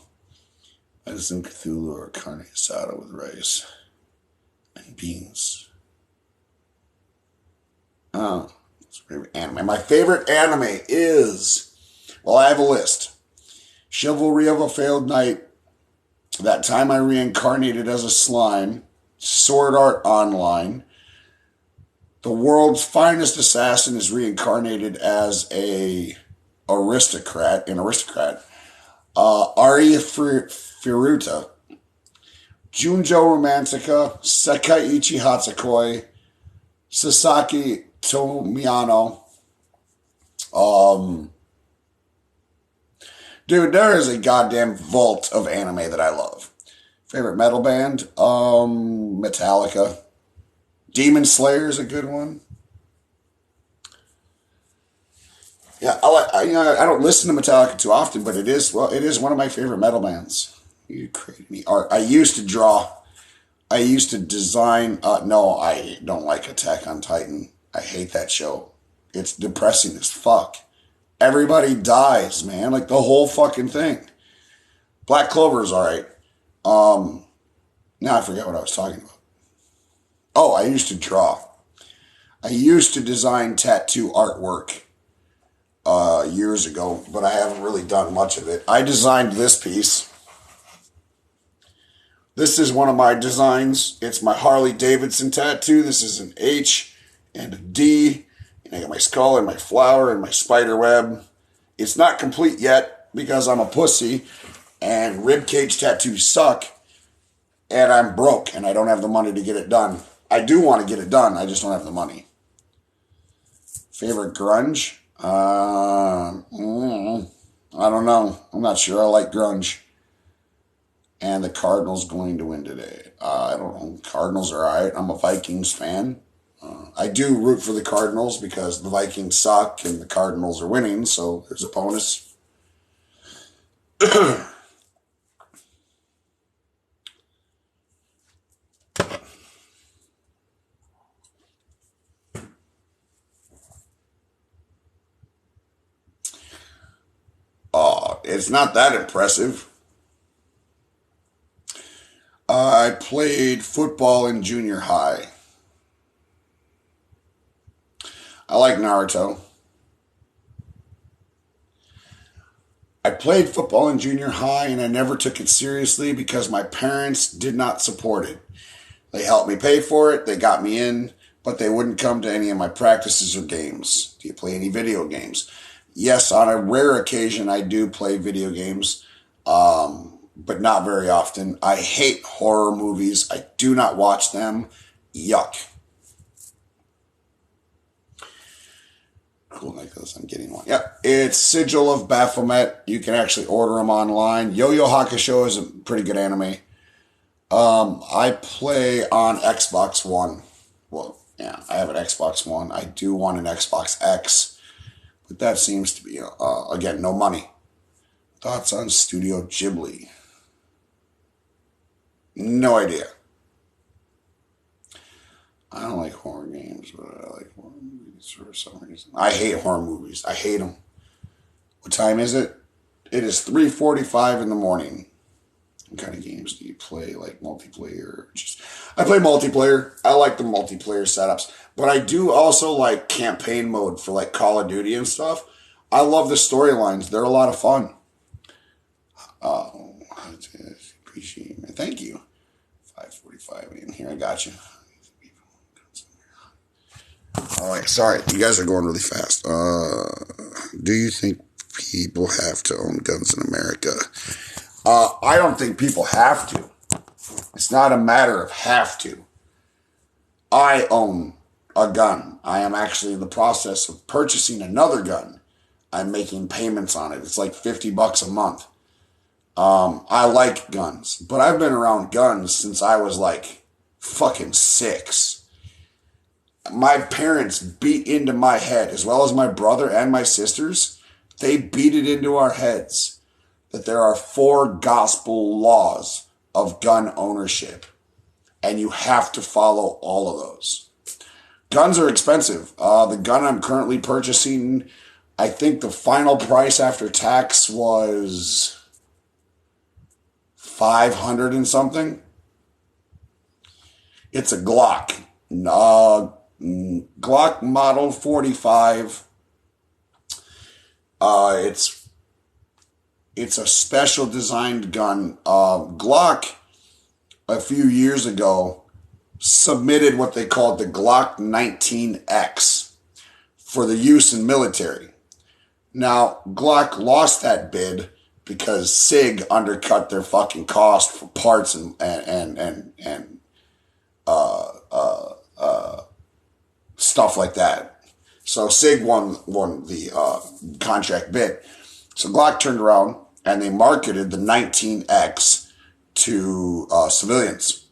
Medicine Cthulhu or carne asada with rice and beans. Oh, that's a favorite anime. My favorite anime is, well, I have a list. Chivalry of a Failed Knight, That Time I Reincarnated as a Slime, Sword Art Online, The World's Finest Assassin is reincarnated as an aristocrat, Ari Furuta, Junjo Romantica, Sekai Ichi Hatsukoi, Sasaki Tomiyano. Dude, there is a goddamn vault of anime that I love. Favorite metal band? Metallica. Demon Slayer is a good one. Yeah, I don't listen to Metallica too often, but it is one of my favorite metal bands. You create any art. I used to draw. I used to design. No, I don't like Attack on Titan. I hate that show. It's depressing as fuck. Everybody dies, man. Like the whole fucking thing. Black Clover is alright. Now I forget what I was talking about. Oh, I used to draw. I used to design tattoo artwork years ago, but I haven't really done much of it. I designed this piece. This is one of my designs. It's my Harley Davidson tattoo. This is an H and a D. And I got my skull and my flower and my spider web. It's not complete yet because I'm a pussy and ribcage tattoos suck and I'm broke and I don't have the money to get it done. I do want to get it done. I just don't have the money. Favorite grunge? I don't know. I'm not sure. I like grunge. And the Cardinals going to win today. I don't know. Cardinals are all right. I'm a Vikings fan. I do root for the Cardinals because the Vikings suck and the Cardinals are winning, so there's a bonus. It's not that impressive. I played football in junior high. I like Naruto. I played football in junior high and I never took it seriously because my parents did not support it. They helped me pay for it, they got me in, but they wouldn't come to any of my practices or games. Do you play any video games? Yes, on a rare occasion I do play video games, but not very often. I hate horror movies. I do not watch them. Yuck. Cool necklace. I'm getting one. Yep. It's Sigil of Baphomet. You can actually order them online. Yo-Yo Hakusho is a pretty good anime. I play on Xbox One. Well, yeah, I have an Xbox One. I do want an Xbox X, but that seems to be, again, no money. Thoughts on Studio Ghibli? No idea. I don't like horror games, but I like horror movies for some reason. I hate horror movies. I hate them. What time is it? It is 3:45 in the morning. What kind of games do you play? Like multiplayer? I play multiplayer. I like the multiplayer setups. But I do also like campaign mode for like Call of Duty and stuff. I love the storylines. They're a lot of fun. Appreciate it. Thank you. 5:45 in here. I got you. All right, sorry, you guys are going really fast. Do you think people have to own guns in America? I don't think people have to. It's not a matter of have to. I own a gun. I am actually in the process of purchasing another gun. I'm making payments on it. It's like $50 a month. I like guns, but I've been around guns since I was like fucking 6. My parents beat into my head, as well as my brother and my sisters. They beat it into our heads that there are 4 gospel laws of gun ownership, and you have to follow all of those. Guns are expensive. The gun I'm currently purchasing, I think the final price after tax was $500 and something. It's a Glock. Glock Model 45. It's a special designed gun. Glock, a few years ago, submitted what they called the Glock 19X for the use in military. Now, Glock lost that bid because SIG undercut their fucking cost for parts and stuff like that. So SIG won the contract bid. So Glock turned around and they marketed the 19X to civilians.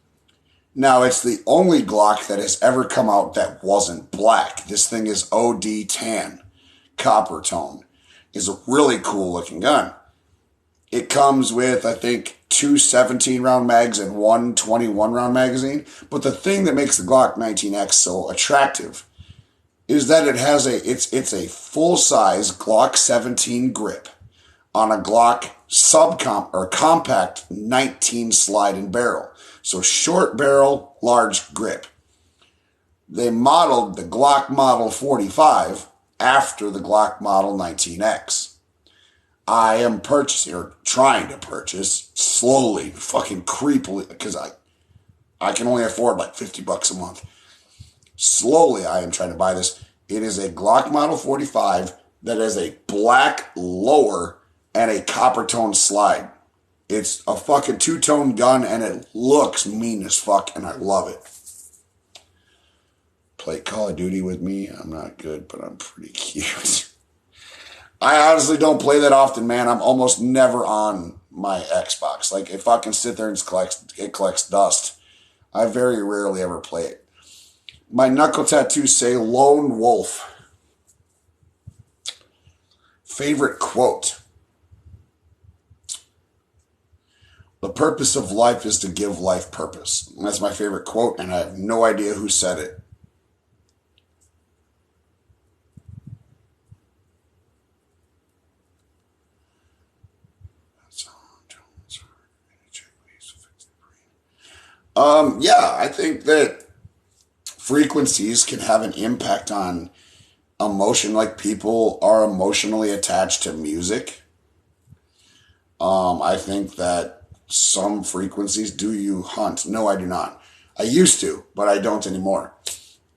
Now, it's the only Glock that has ever come out that wasn't black. This thing is OD tan, copper tone. It's a really cool looking gun. It comes with, I think, 2 17-round mags and 1 21-round magazine. But the thing that makes the Glock 19X so attractive is that it has it's a full-size Glock 17 grip on a Glock compact 19 slide and barrel. So short barrel, large grip. They modeled the Glock Model 45 after the Glock Model 19X. I am purchasing, or trying to purchase, slowly, fucking creepily, because I can only afford like $50 a month. Slowly, I am trying to buy this. It is a Glock Model 45 that has a black lower and a copper tone slide. It's a fucking 2-tone gun, and it looks mean as fuck, and I love it. Play Call of Duty with me. I'm not good, but I'm pretty cute. I honestly don't play that often, man. I'm almost never on my Xbox. Like, if I can sit there and it collects dust, I very rarely ever play it. My knuckle tattoos say Lone Wolf. Favorite quote. The purpose of life is to give life purpose. And that's my favorite quote, and I have no idea who said it. Yeah, I think that frequencies can have an impact on emotion. Like, people are emotionally attached to music. I think that some frequencies, do you hunt? No, I do not. I used to, but I don't anymore.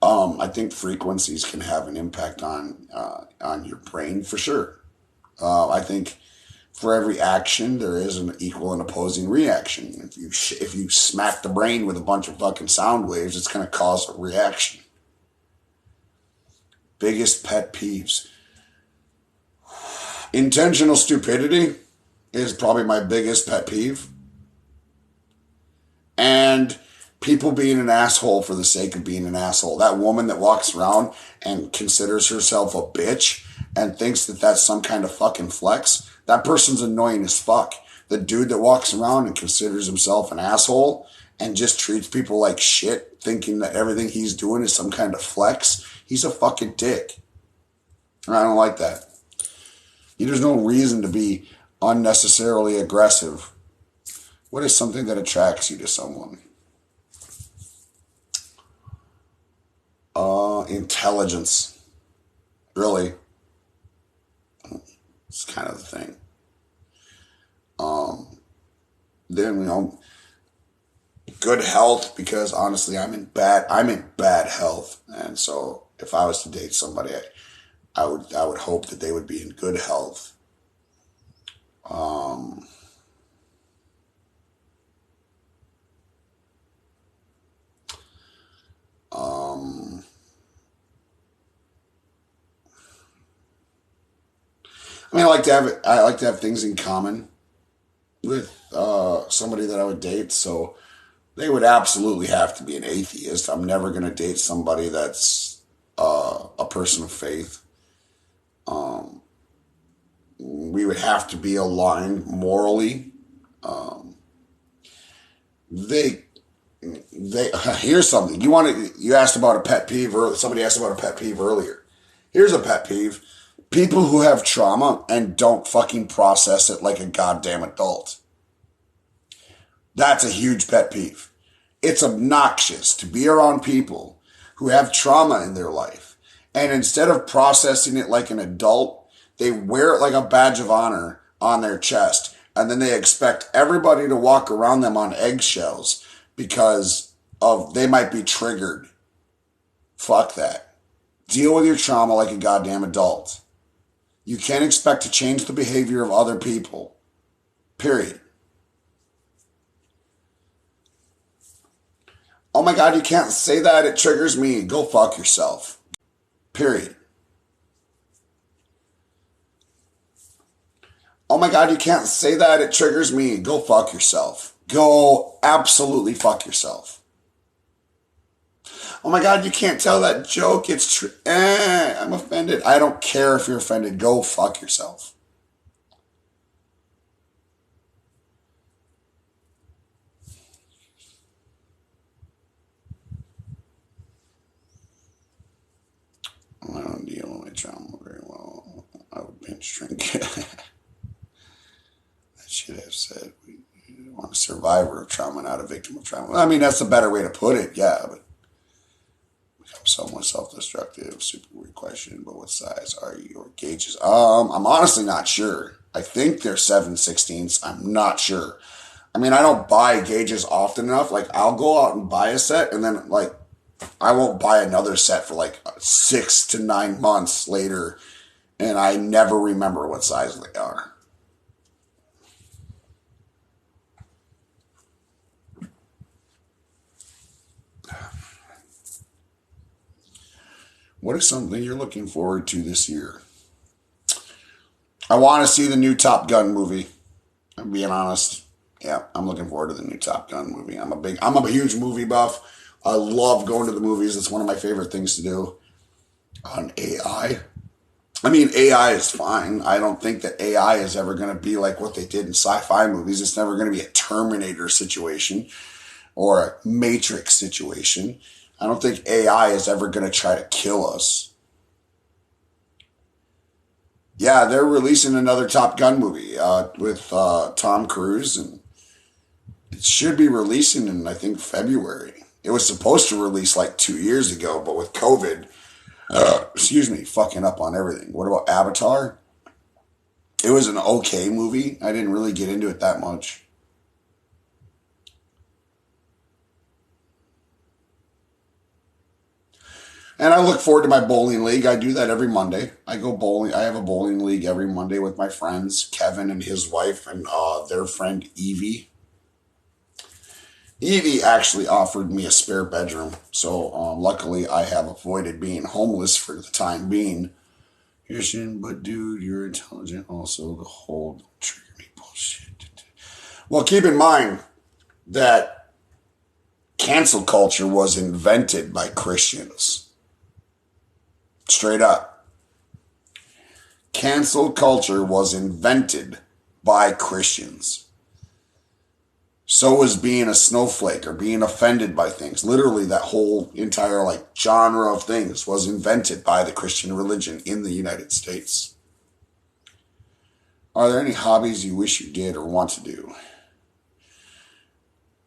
I think frequencies can have an impact on your brain for sure. I think for every action, there is an equal and opposing reaction. If you smack the brain with a bunch of fucking sound waves, it's going to cause a reaction. Biggest pet peeves. Intentional stupidity is probably my biggest pet peeve. And people being an asshole for the sake of being an asshole. That woman that walks around and considers herself a bitch and thinks that that's some kind of fucking flex, that person's annoying as fuck. The dude that walks around and considers himself an asshole and just treats people like shit, thinking that everything he's doing is some kind of flex, he's a fucking dick. I don't like that. There's no reason to be unnecessarily aggressive. What is something that attracts you to someone? Intelligence. Really. It's kind of the thing. Then, good health, because honestly, I'm in bad health. And so if I was to date somebody, I would hope that they would be in good health. I mean, I like to have things in common with somebody that I would date. So they would absolutely have to be an atheist. I'm never going to date somebody that's a person of faith. We would have to be aligned morally. Here's something. You asked about a pet peeve, or somebody asked about a pet peeve earlier. Here's a pet peeve. People who have trauma and don't fucking process it like a goddamn adult. That's a huge pet peeve. It's obnoxious to be around people who have trauma in their life, and instead of processing it like an adult, they wear it like a badge of honor on their chest, and then they expect everybody to walk around them on eggshells because they might be triggered. Fuck that. Deal with your trauma like a goddamn adult. You can't expect to change the behavior of other people. Period. Oh my God, you can't say that. It triggers me. Go fuck yourself. Period. Oh my God, you can't say that. It triggers me. Go fuck yourself. Go absolutely fuck yourself. Oh my God, you can't tell that joke. It's true. I'm offended. I don't care if you're offended. Go fuck yourself. I don't deal with my trauma very well. I would binge drink. I should have said we want a survivor of trauma, not a victim of trauma. I mean, that's a better way to put it, yeah, but become somewhat self-destructive. Super weird question, but what size are your gauges? I'm honestly not sure. I think they're 7/16. I'm not sure. I mean, I don't buy gauges often enough. Like, I'll go out and buy a set, and then, like, I won't buy another set for, like, 6 to 9 months later, and I never remember what size they are. What is something you're looking forward to this year? I want to see the new Top Gun movie. I'm being honest. Yeah, I'm looking forward to the new Top Gun movie. I'm a huge movie buff. I love going to the movies. It's one of my favorite things to do. On AI. I mean, AI is fine. I don't think that AI is ever going to be like what they did in sci-fi movies. It's never going to be a Terminator situation or a Matrix situation. I don't think AI is ever going to try to kill us. Yeah, they're releasing another Top Gun movie with Tom Cruise, and it should be releasing in, I think, February. It was supposed to release like 2 years ago, but with COVID, fucking up on everything. What about Avatar? It was an okay movie. I didn't really get into it that much. And I look forward to my bowling league. I do that every Monday. I go bowling. I have a bowling league every Monday with my friends, Kevin and his wife, and their friend Evie. Evie actually offered me a spare bedroom. So luckily I have avoided being homeless for the time being. But dude, you're intelligent also. The whole don't trigger me bullshit. Well, keep in mind that cancel culture was invented by Christians. Straight up. Cancel culture was invented by Christians. So was being a snowflake or being offended by things. Literally, that whole entire genre of things was invented by the Christian religion in the United States. Are there any hobbies you wish you did or want to do?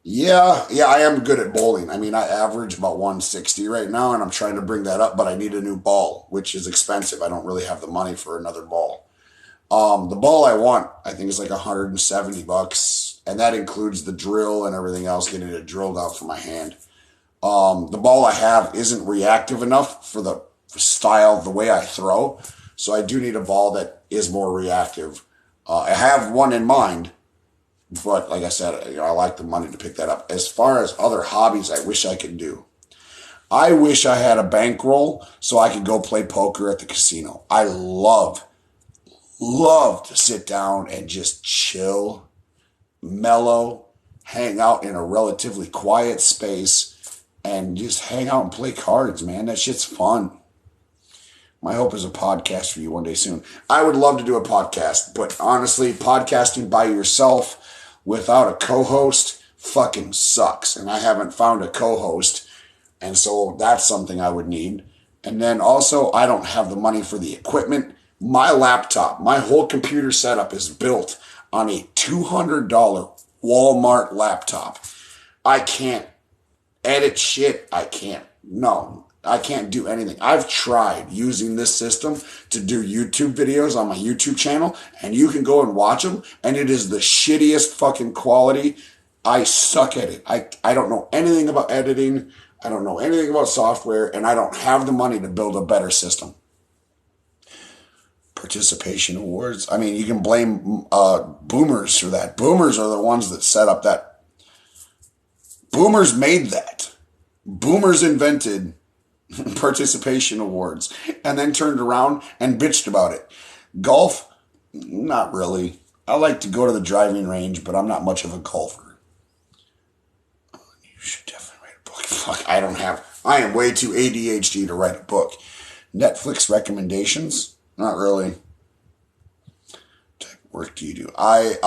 Yeah, I am good at bowling. I mean, I average about 160 right now, and I'm trying to bring that up, but I need a new ball, which is expensive. I don't really have the money for another ball. The ball I want, I think, is like $170, and that includes the drill and everything else, getting it drilled out for my hand. The ball I have isn't reactive enough for the style, the way I throw, so I do need a ball that is more reactive. I have one in mind, but like I said, I like the money to pick that up. As far as other hobbies I wish I could do, I wish I had a bankroll so I could go play poker at the casino. I love to sit down and just chill, mellow, hang out in a relatively quiet space, and just hang out and play cards, man. That shit's fun. My hope is a podcast for you one day soon. I would love to do a podcast, but honestly, podcasting by yourself without a co-host fucking sucks. And I haven't found a co-host, and so that's something I would need. And then also, I don't have the money for the equipment. My laptop, my whole computer setup is built on a $200 Walmart laptop. I can't edit shit. I can't do anything. I've tried using this system to do YouTube videos on my YouTube channel, and you can go and watch them, and it is the shittiest fucking quality. I suck at it. I don't know anything about editing. I don't know anything about software, and I don't have the money to build a better system. Participation awards. I mean, you can blame boomers for that. Boomers are the ones that set up that. Boomers made that. Boomers invented participation awards and then turned around and bitched about it. Golf, not really. I like to go to the driving range, but I'm not much of a golfer. You should definitely write a book. Fuck, I am way too ADHD to write a book. Netflix recommendations? Not really. What type of work do you do? I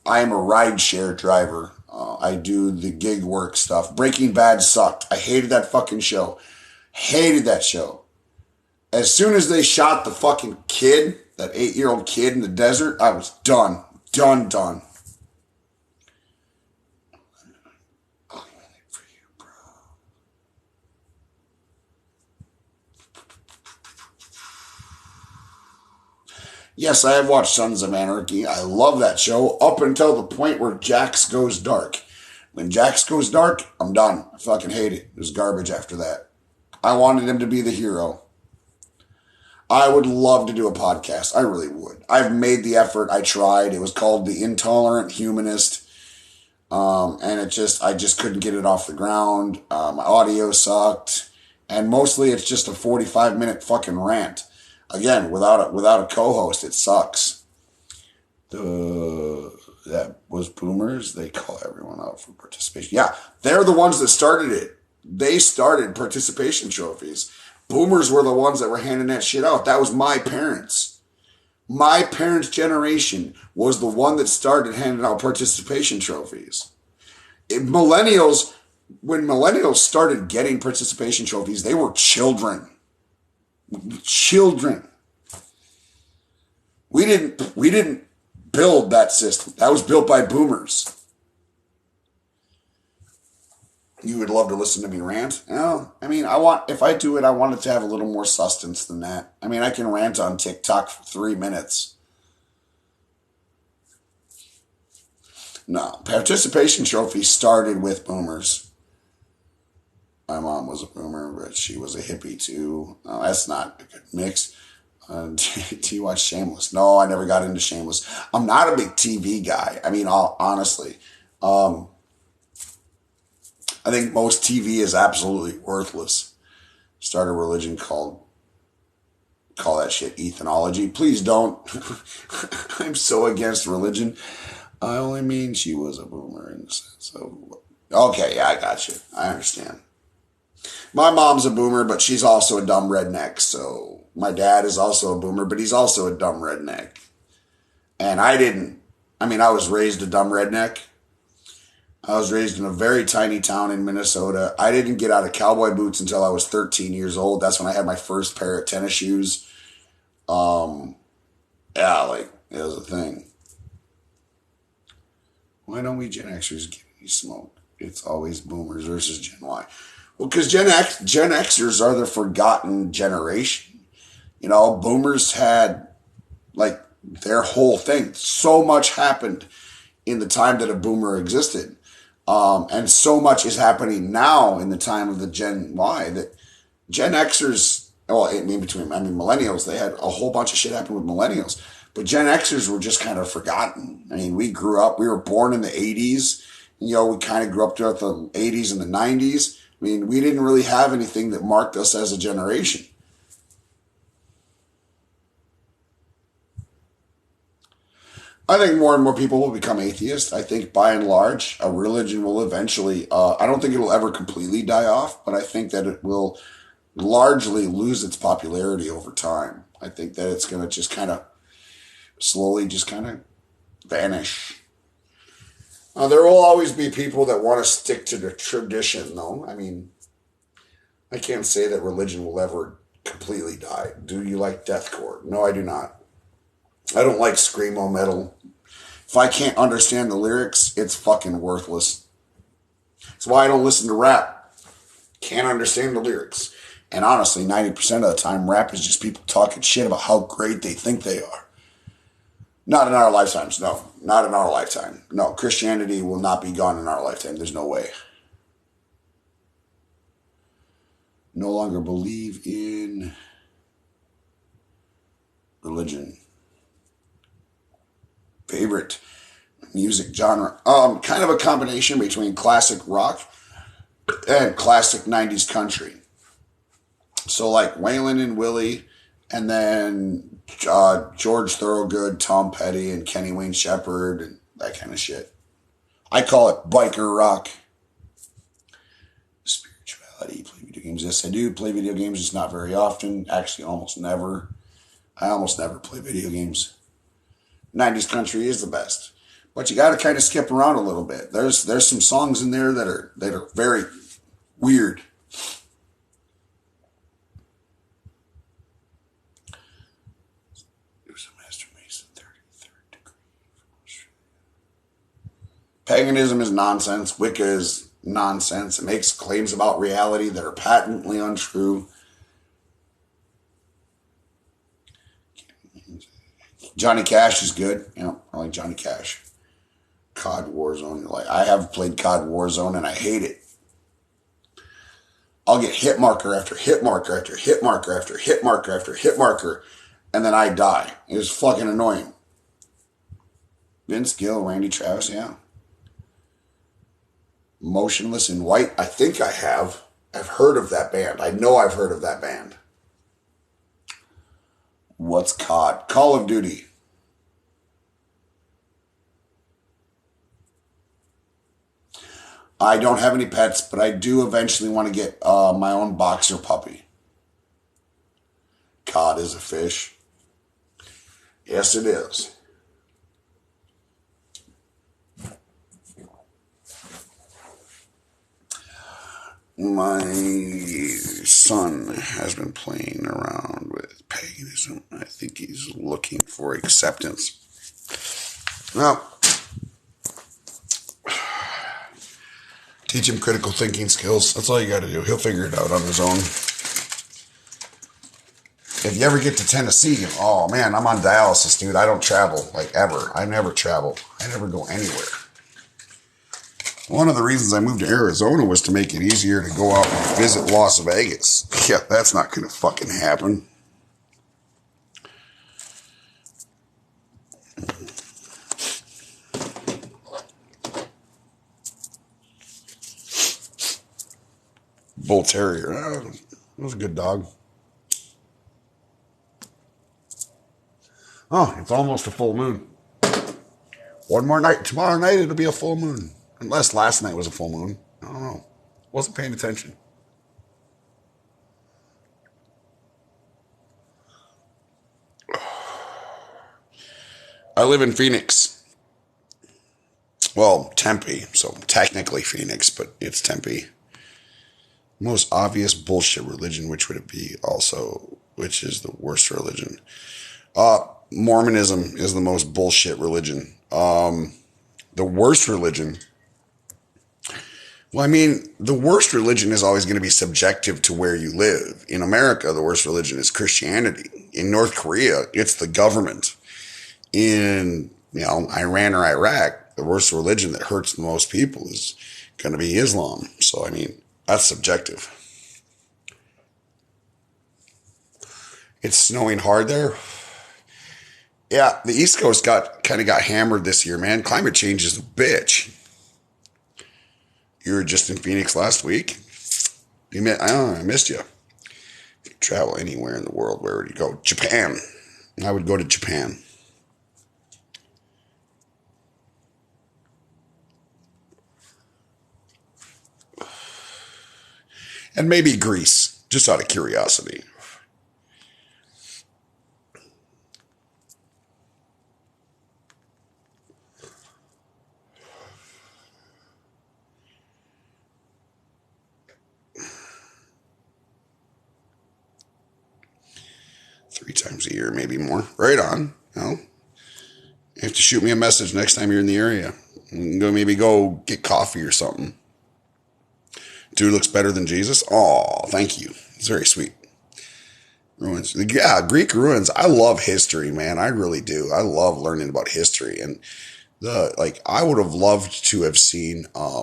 am a rideshare driver. I do the gig work stuff. Breaking Bad sucked. I hated that fucking show. Hated that show. As soon as they shot the fucking kid, that 8-year-old kid in the desert, I was done. Done. Yes, I have watched Sons of Anarchy. I love that show up until the point where Jax goes dark. When Jax goes dark, I'm done. I fucking hate it. It was garbage after that. I wanted him to be the hero. I would love to do a podcast. I really would. I've made the effort. I tried. It was called The Intolerant Humanist. And I just couldn't get it off the ground. My audio sucked. And mostly it's just a 45-minute fucking rant. Again, without a co-host, it sucks. That was boomers. They call everyone out for participation. Yeah, they're the ones that started it. They started participation trophies. Boomers were the ones that were handing that shit out. That was my parents. My parents' generation was the one that started handing out participation trophies. Millennials, when millennials started getting participation trophies, they were children. Children. We didn't build that system. That was built by boomers. You would love to listen to me rant? No, I mean, if I do it, I want it to have a little more substance than that. I mean, I can rant on TikTok for 3 minutes. No, participation trophy started with boomers. My mom was a boomer, but she was a hippie too. Oh, that's not a good mix. Do you watch Shameless? No, I never got into Shameless. I'm not a big TV guy. I mean, honestly, I think most TV is absolutely worthless. Start a religion call that shit ethnology. Please don't. I'm so against religion. I only mean she was a boomer in the sense of, okay, yeah, I got you. I understand. My mom's a boomer, but she's also a dumb redneck. So my dad is also a boomer, but he's also a dumb redneck. And I was raised a dumb redneck. I was raised in a very tiny town in Minnesota. I didn't get out of cowboy boots until I was 13 years old. That's when I had my first pair of tennis shoes. It was a thing. Why don't we Gen Xers get any smoke? It's always boomers versus Gen Y. Well, because Gen Xers are the forgotten generation. You know, boomers had their whole thing. So much happened in the time that a boomer existed. And so much is happening now in the time of the Gen Y that Gen Xers, millennials, they had a whole bunch of shit happen with millennials. But Gen Xers were just kind of forgotten. I mean, we were born in the 80s. You know, we kind of grew up throughout the 80s and the 90s. I mean, we didn't really have anything that marked us as a generation. I think more and more people will become atheists. I think by and large, a religion will eventually, I don't think it'll ever completely die off, but I think that it will largely lose its popularity over time. I think that it's going to just kind of slowly just kind of vanish. There will always be people that want to stick to the tradition, though. I mean, I can't say that religion will ever completely die. Do you like deathcore? No, I do not. I don't like screamo metal. If I can't understand the lyrics, it's fucking worthless. That's why I don't listen to rap. Can't understand the lyrics. And honestly, 90% of the time, rap is just people talking shit about how great they think they are. Not in our lifetimes, no. Not in our lifetime. No, Christianity will not be gone in our lifetime. There's no way. No longer believe in religion. Favorite music genre? Kind of a combination between classic rock and classic 90s country. So like Waylon and Willie, and then George Thorogood, Tom Petty, and Kenny Wayne Shepherd, and that kind of shit. I call it biker rock. Spirituality, play video games. Yes, I do play video games, just not very often. Actually, almost never. I almost never play video games. 90s country is the best. But you got to kind of skip around a little bit. There's some songs in there that are very weird. Paganism is nonsense. Wicca is nonsense. It makes claims about reality that are patently untrue. Johnny Cash is good. You know, I like Johnny Cash. COD Warzone. I have played COD Warzone and I hate it. I'll get hit marker after hit marker after hit marker after hit marker after hit marker, and then I die. It's fucking annoying. Vince Gill, Randy Travis, yeah. Motionless in White, I think I have. I've heard of that band. I know I've heard of that band. What's COD? Call of Duty. I don't have any pets, but I do eventually want to get my own boxer puppy. Cod is a fish. Yes, it is. My son has been playing around with paganism. I think he's looking for acceptance. Well, teach him critical thinking skills. That's all you got to do. He'll figure it out on his own. If you ever get to Tennessee, oh man, I'm on dialysis, dude. I don't travel, like ever. I never travel. I never go anywhere. One of the reasons I moved to Arizona was to make it easier to go out and visit Las Vegas. Yeah, that's not going to fucking happen. Bull Terrier. That was a good dog. Oh, it's almost a full moon. One more night. Tomorrow night it'll be a full moon. Unless last night was a full moon. I don't know. Wasn't paying attention. I live in Phoenix. Well, Tempe. So technically Phoenix, but it's Tempe. Most obvious bullshit religion, which would it be also? Which is the worst religion? Mormonism is the most bullshit religion. The worst religion. Well, I mean, the worst religion is always going to be subjective to where you live. In America, the worst religion is Christianity. In North Korea, it's the government. In, Iran or Iraq, the worst religion that hurts the most people is going to be Islam. So, I mean, that's subjective. It's snowing hard there. Yeah, the East Coast got hammered this year, man. Climate change is a bitch. You were just in Phoenix last week. I missed you. If you travel anywhere in the world, where would you go? Japan. I would go to Japan. And maybe Greece, just out of curiosity. Three times a year, maybe more. Right on. You have to shoot me a message next time you're in the area. We can go get coffee or something. Dude looks better than Jesus. Oh, thank you. It's very sweet. Ruins. Yeah, Greek ruins. I love history, man. I really do. I love learning about history. And I would have loved to have seen, I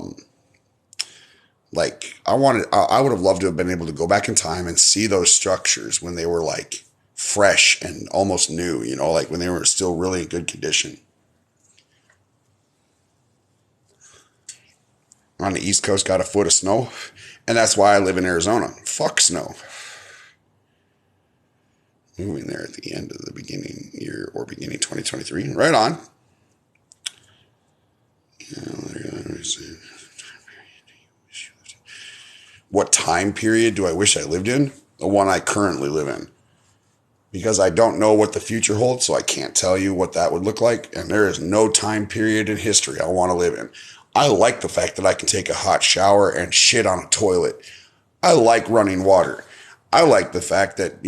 would have loved to have been able to go back in time and see those structures when they were fresh and almost new, when they were still really in good condition. On the East Coast, got a foot of snow, and that's why I live in Arizona. Fuck snow. Moving there at the end of the beginning year or beginning 2023. Right on. What time period do I wish I lived in? The one I currently live in. Because I don't know what the future holds, so I can't tell you what that would look like. And there is no time period in history I want to live in. I like the fact that I can take a hot shower and shit on a toilet. I like running water. I like the fact that,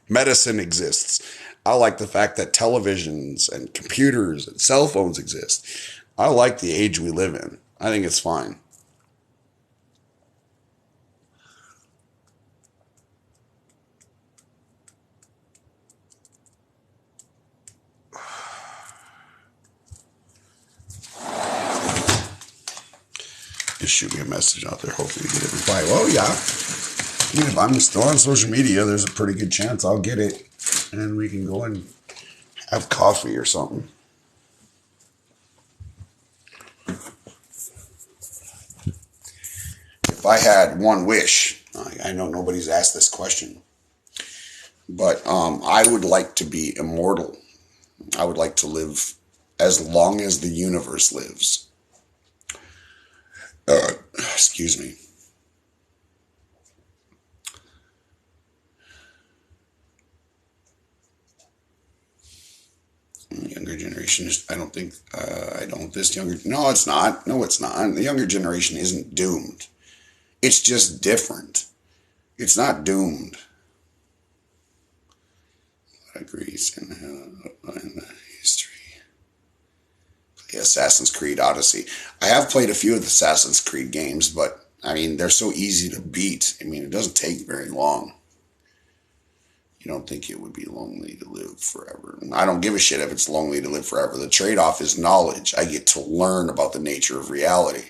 medicine exists. I like the fact that televisions and computers and cell phones exist. I like the age we live in. I think it's fine. Just shoot me a message out there. Hopefully you get a reply. Well, yeah. I mean, if I'm still on social media, there's a pretty good chance I'll get it. And we can go and have coffee or something. If I had one wish, I know nobody's asked this question, but I would like to be immortal. I would like to live as long as the universe lives. Excuse me. Younger generation is, no, it's not. No, it's not. The younger generation isn't doomed. It's just different. It's not doomed. Agrees in the history. Play Assassin's Creed Odyssey. I have played a few of the Assassin's Creed games, but I mean, they're so easy to beat. I mean, it doesn't take very long. You don't think it would be lonely to live forever. I don't give a shit if it's lonely to live forever. The trade-off is knowledge. I get to learn about the nature of reality.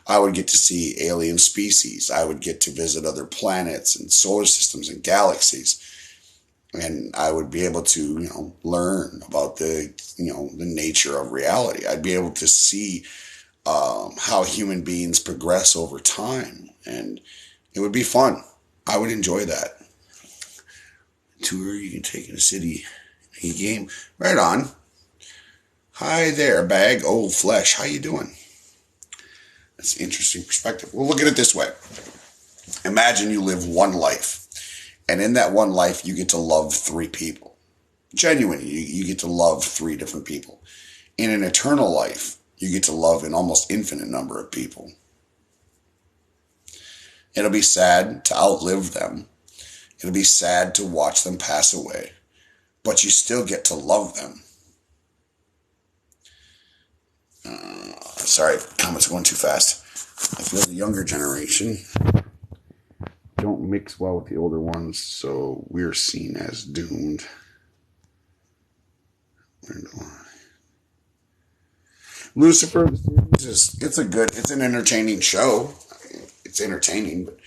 I would get to see alien species. I would get to visit other planets and solar systems and galaxies. And I would be able to, learn about the nature of reality. I'd be able to see how human beings progress over time. And it would be fun. I would enjoy that. Tour you can take in a city, a game. Right on. Hi there, bag old flesh. How you doing? That's an interesting perspective. We'll look at it this way. Imagine you live one life, and in that one life, you get to love 3 people. Genuinely, you get to love 3 different people. In an eternal life, you get to love an almost infinite number of people. It'll be sad to outlive them. It'll be sad to watch them pass away, but you still get to love them. Sorry, comments are going too fast. I feel the younger generation don't mix well with the older ones, so we're seen as doomed. Lucifer, the series it's an entertaining show. It's entertaining, but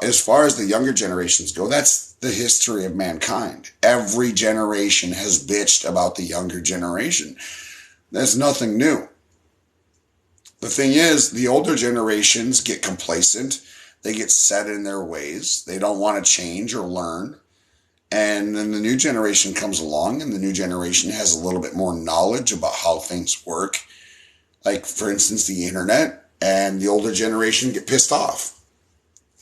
as far as the younger generations go, that's the history of mankind. Every generation has bitched about the younger generation. There's nothing new. The thing is, the older generations get complacent. They get set in their ways. They don't want to change or learn. And then the new generation comes along, and the new generation has a little bit more knowledge about how things work. Like, for instance, the internet, and the older generation get pissed off.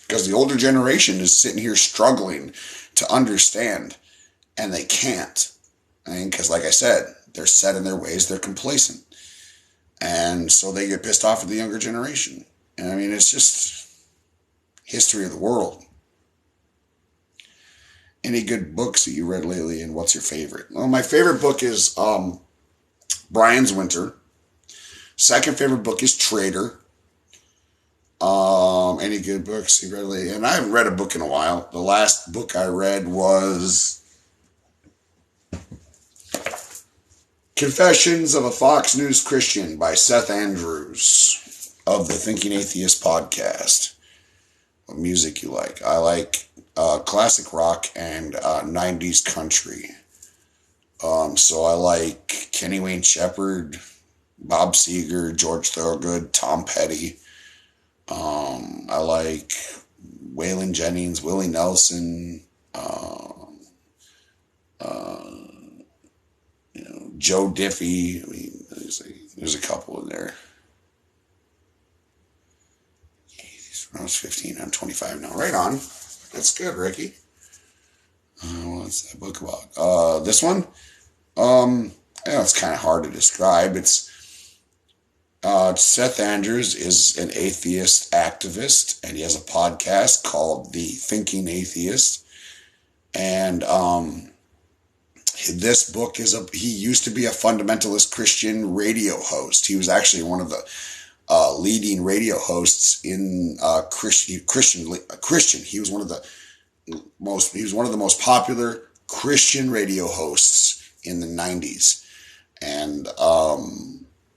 Because the older generation is sitting here struggling to understand, and they can't. Because, like I said, they're set in their ways, they're complacent. And so they get pissed off at the younger generation. And I mean, it's just history of the world. Any good books that you read lately, and what's your favorite? Well, my favorite book is Brian's Winter. Second favorite book is Trader. Any good books you read lately? And I haven't read a book in a while. The last book I read was Confessions of a Fox News Christian by Seth Andrews of the Thinking Atheist podcast. What music you like? I like classic rock and 90s country. So I like Kenny Wayne Shepherd, Bob Seger, George Thorogood, Tom Petty. I like Waylon Jennings, Willie Nelson, Joe Diffie. I mean, there's a couple in there. When I was 15, I'm 25 now. Right on. That's good, Ricky. What's that book about? This one? It's kind of hard to describe. It's Seth Andrews is an atheist activist, and he has a podcast called The Thinking Atheist. And this book he used to be a fundamentalist Christian radio host. He was actually one of the leading radio hosts in Christian. He was one of the most popular Christian radio hosts in the 90s. And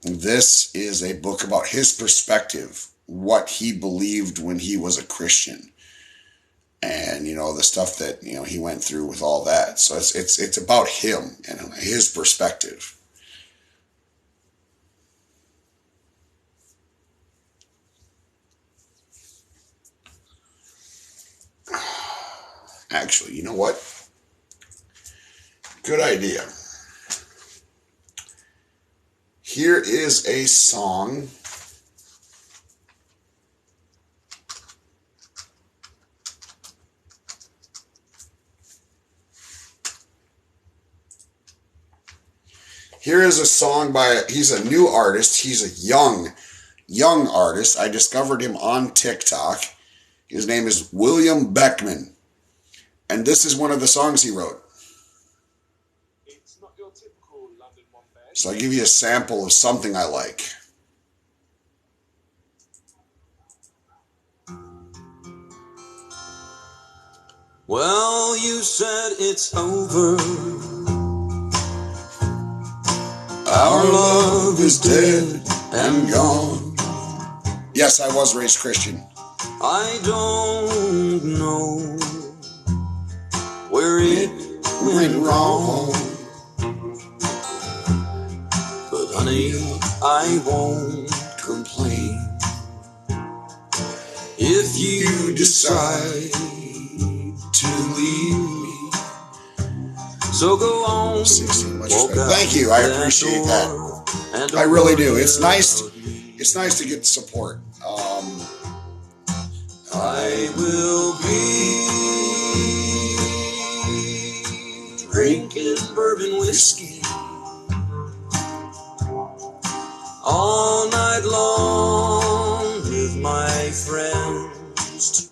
this is a book about his perspective, what he believed when he was a Christian, and the stuff that he went through with all that. So it's about him and his perspective. Actually, you know what? Good idea. Here is a song Here is a song he's a new artist. He's a young artist. I discovered him on TikTok. His name is William Beckman. And this is one of the songs he wrote. So I'll give you a sample of something I like. Well, you said it's over. Our love is dead and gone. Yes, I was raised Christian. I don't know where it went wrong, but honey, I won't complain if you decide to leave me. So go on. Thank you. I appreciate that. I really do. It's nice to get support. I will be drinking bourbon whiskey all night long with my friends.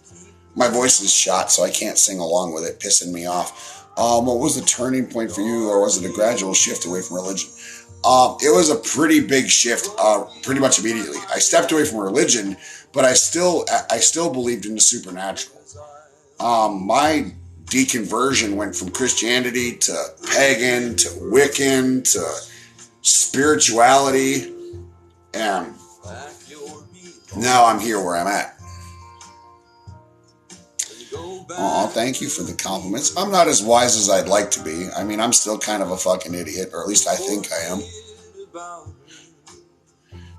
My voice is shot, so I can't sing along with it, pissing me off. What was the turning point for you, or was it a gradual shift away from religion? It was a pretty big shift, pretty much immediately. I stepped away from religion, but I still believed in the supernatural. My deconversion went from Christianity to pagan to Wiccan to spirituality, and now I'm here where I'm at. Oh, thank you for the compliments. I'm not as wise as I'd like to be. I mean, I'm still kind of a fucking idiot, or at least I think I am.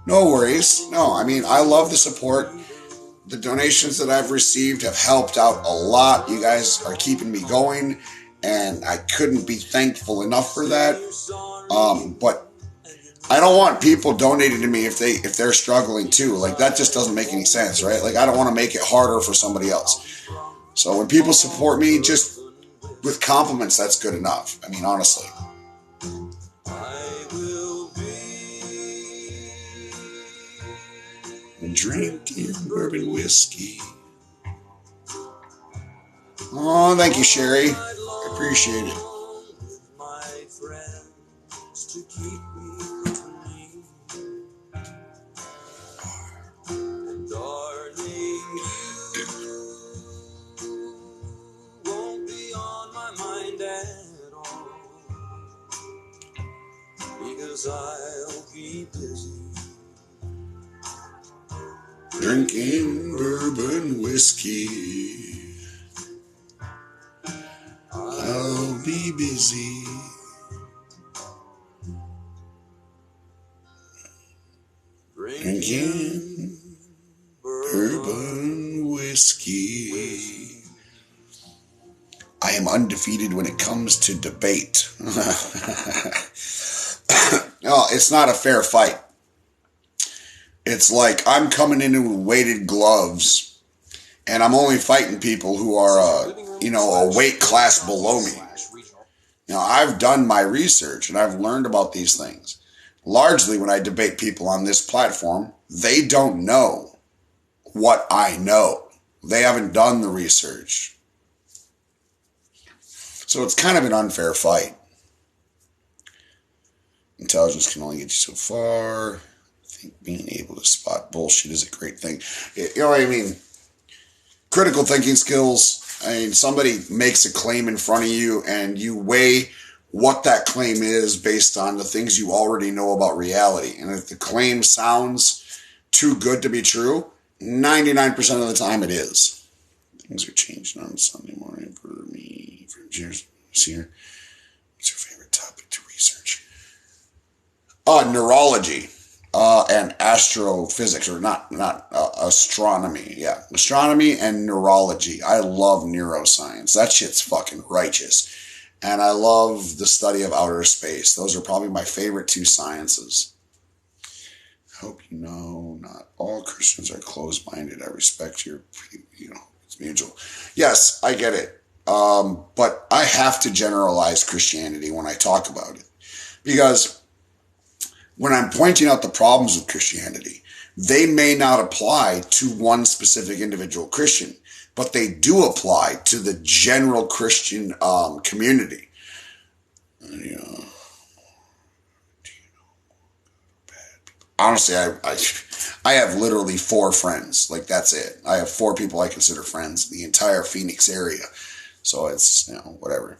No worries. No, I mean, I love the support. The donations that I've received have helped out a lot. You guys are keeping me going, and I couldn't be thankful enough for that. But I don't want people donating to me if they're struggling too. Like, that just doesn't make any sense, right? Like, I don't want to make it harder for somebody else. So when people support me, just with compliments, that's good enough. I mean, honestly. I will be drinking bourbon whiskey. Oh, thank you, Sherry. I appreciate it. my friends to keep me company. And darling, you won't be on my mind at all, because I'll be busy drinking bourbon whiskey. I'll be busy. Drinking bourbon whiskey. I am undefeated when it comes to debate. No, it's not a fair fight. It's like I'm coming in with weighted gloves, and I'm only fighting people who are, a weight class below me. Now, I've done my research, and I've learned about these things. Largely, when I debate people on this platform, they don't know what I know. They haven't done the research. So it's kind of an unfair fight. Intelligence can only get you so far. I think being able to spot bullshit is a great thing. You know what I mean? Critical thinking skills. I mean, somebody makes a claim in front of you and you weigh what that claim is based on the things you already know about reality. And if the claim sounds too good to be true, 99% of the time it is. Things are changing on Sunday morning for me. Cheers. See here. What's your favorite topic to research? Neurology. And astrophysics, or not astronomy. Yeah, astronomy and neurology. I love neuroscience. That shit's fucking righteous. And I love the study of outer space. Those are probably my favorite two sciences. I hope you know not all Christians are closed-minded. I respect your, it's mutual. Yes, I get it. But I have to generalize Christianity when I talk about it. Because when I'm pointing out the problems with Christianity, they may not apply to one specific individual Christian, but they do apply to the general Christian community. Honestly, I have literally 4 friends. Like, that's it. I have 4 people I consider friends in the entire Phoenix area. So it's, whatever.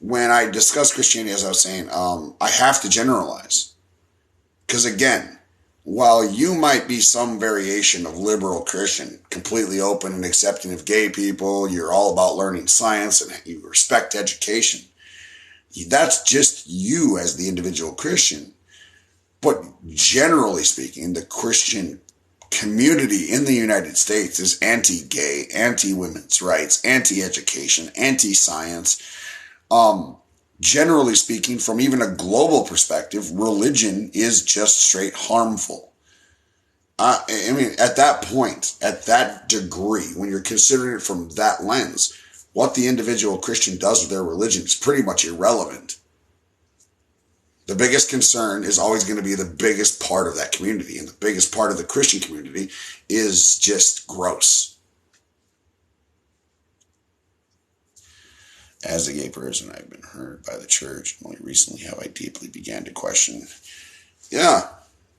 When I discuss Christianity, as I was saying, I have to generalize. Because again, while you might be some variation of liberal Christian, completely open and accepting of gay people, you're all about learning science and you respect education, that's just you as the individual Christian. But generally speaking, the Christian community in the United States is anti-gay, anti-women's rights, anti-education, anti-science. Generally speaking, from even a global perspective, religion is just straight harmful. I mean, at that point, at that degree, when you're considering it from that lens, what the individual Christian does with their religion is pretty much irrelevant. The biggest concern is always going to be the biggest part of that community, and the biggest part of the Christian community is just gross. As a gay person, I've been hurt by the church. Only recently have I deeply began to question. Yeah,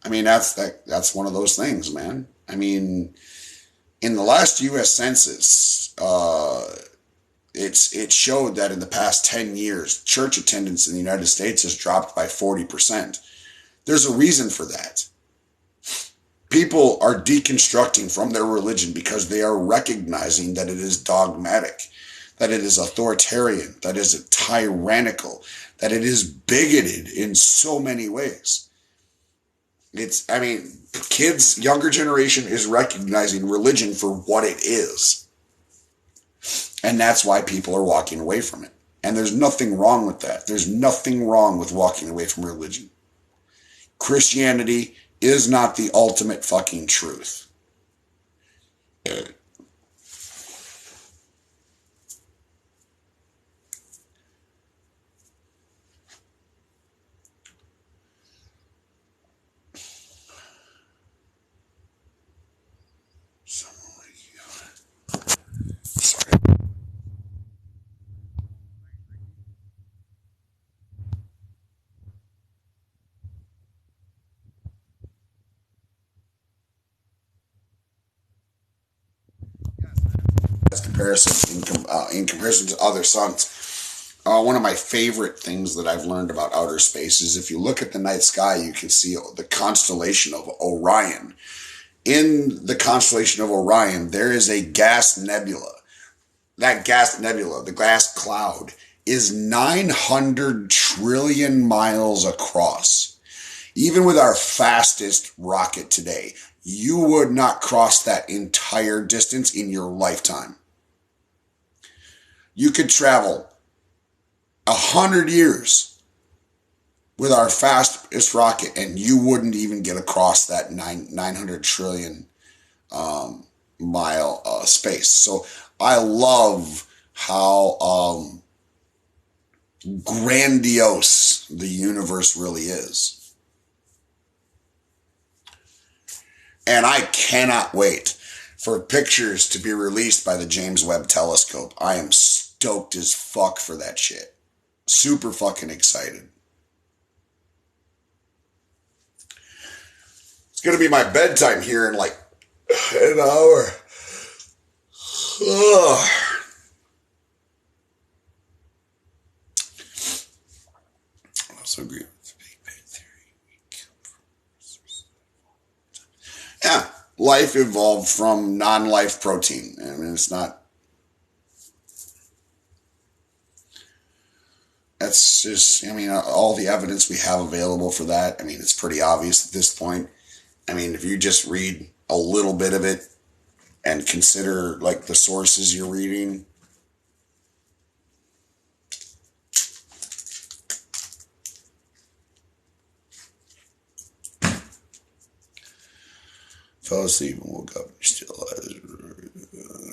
I mean, that's one of those things, man. I mean, in the last U.S. Census, it showed that in the past 10 years, church attendance in the United States has dropped by 40%. There's a reason for that. People are deconstructing from their religion because they are recognizing that it is dogmatic, that it is authoritarian, that it is tyrannical, that it is bigoted in so many ways. Kids, younger generation is recognizing religion for what it is. And that's why people are walking away from it. And there's nothing wrong with that. There's nothing wrong with walking away from religion. Christianity is not the ultimate fucking truth. In comparison to other suns, one of my favorite things that I've learned about outer space is if you look at the night sky, you can see the constellation of Orion. In the constellation of Orion, there is a gas nebula. That gas nebula, the gas cloud, is 900 trillion miles across. Even with our fastest rocket today, you would not cross that entire distance in your lifetime. You could travel 100 years with our fastest rocket and you wouldn't even get across that 900 trillion mile space. So I love how grandiose the universe really is. And I cannot wait for pictures to be released by the James Webb Telescope. I am stoked as fuck for that shit. Super fucking excited. It's going to be my bedtime here in like an hour. Ugh. I also agree with the Big Bang Theory. Yeah, life evolved from non-life protein. I mean, it's not. That's just, I mean, all the evidence we have available for that, I mean, it's pretty obvious at this point. I mean, if you just read a little bit of it and consider, like, the sources you're reading. Fell asleep and woke up and you're still alive.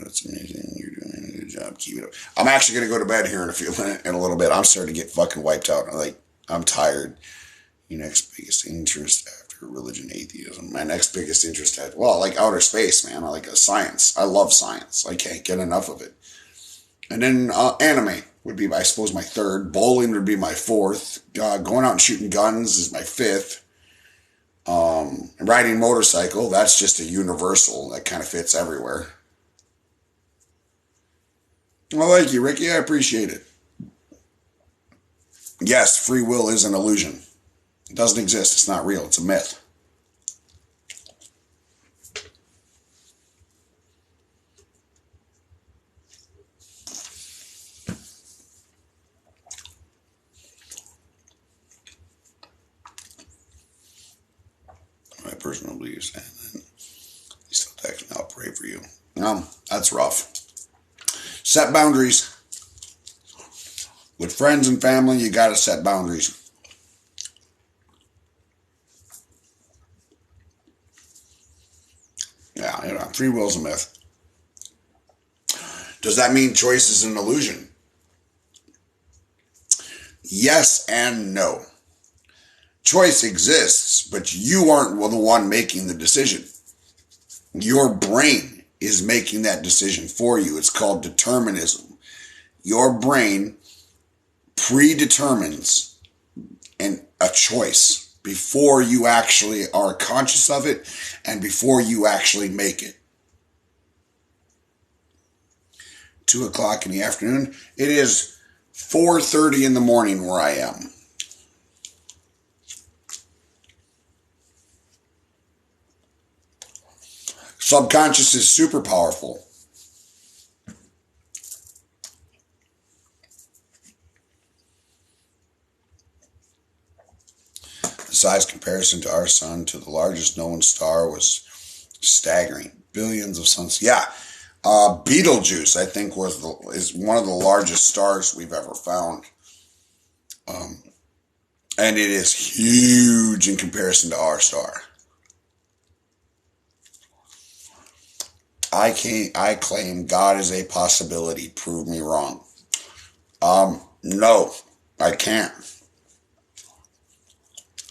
That's amazing. You're doing a good job. Keep it up. I'm actually going to go to bed here in a little bit. I'm starting to get fucking wiped out. I'm tired. Your next biggest interest after religion, atheism. My next biggest interest like outer space, man. I like science. I love science. I can't get enough of it. And then anime would be, I suppose, my third. Bowling would be my fourth. Going out and shooting guns is my fifth. Riding motorcycle, that's just a universal. That kind of fits everywhere. Well, thank you, Ricky. I appreciate it. Yes, free will is an illusion. It doesn't exist. It's not real. It's a myth. My personal beliefs, and then you still text me. I'll pray for you. That's rough. Set boundaries. With friends and family, you got to set boundaries. Yeah, free will is a myth. Does that mean choice is an illusion? Yes and no. Choice exists, but you aren't the one making the decision. Your brain is making that decision for you. It's called determinism. Your brain predetermines a choice before you actually are conscious of it and before you actually make it. 2 o'clock in the afternoon. It is 4:30 in the morning where I am. Subconscious is super powerful. The size comparison to our sun to the largest known star was staggering. Billions of suns. Yeah. Betelgeuse, I think, is one of the largest stars we've ever found. And it is huge in comparison to our star. I claim God is a possibility. Prove me wrong. No, I can't.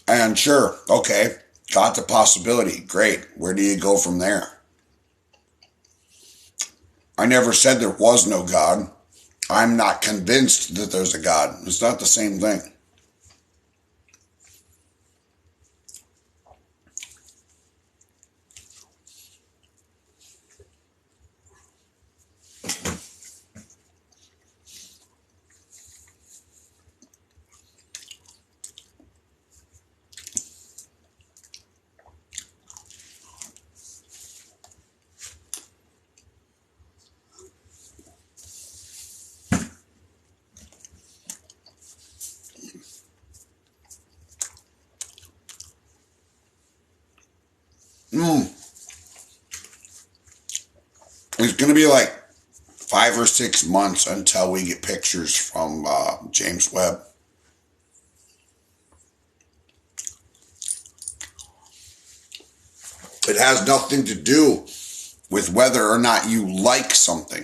And sure, okay, got the possibility. Great. Where do you go from there? I never said there was no God. I'm not convinced that there's a God. It's not the same thing. It's going to be like 5 or 6 months until we get pictures from James Webb. It has nothing to do with whether or not you like something.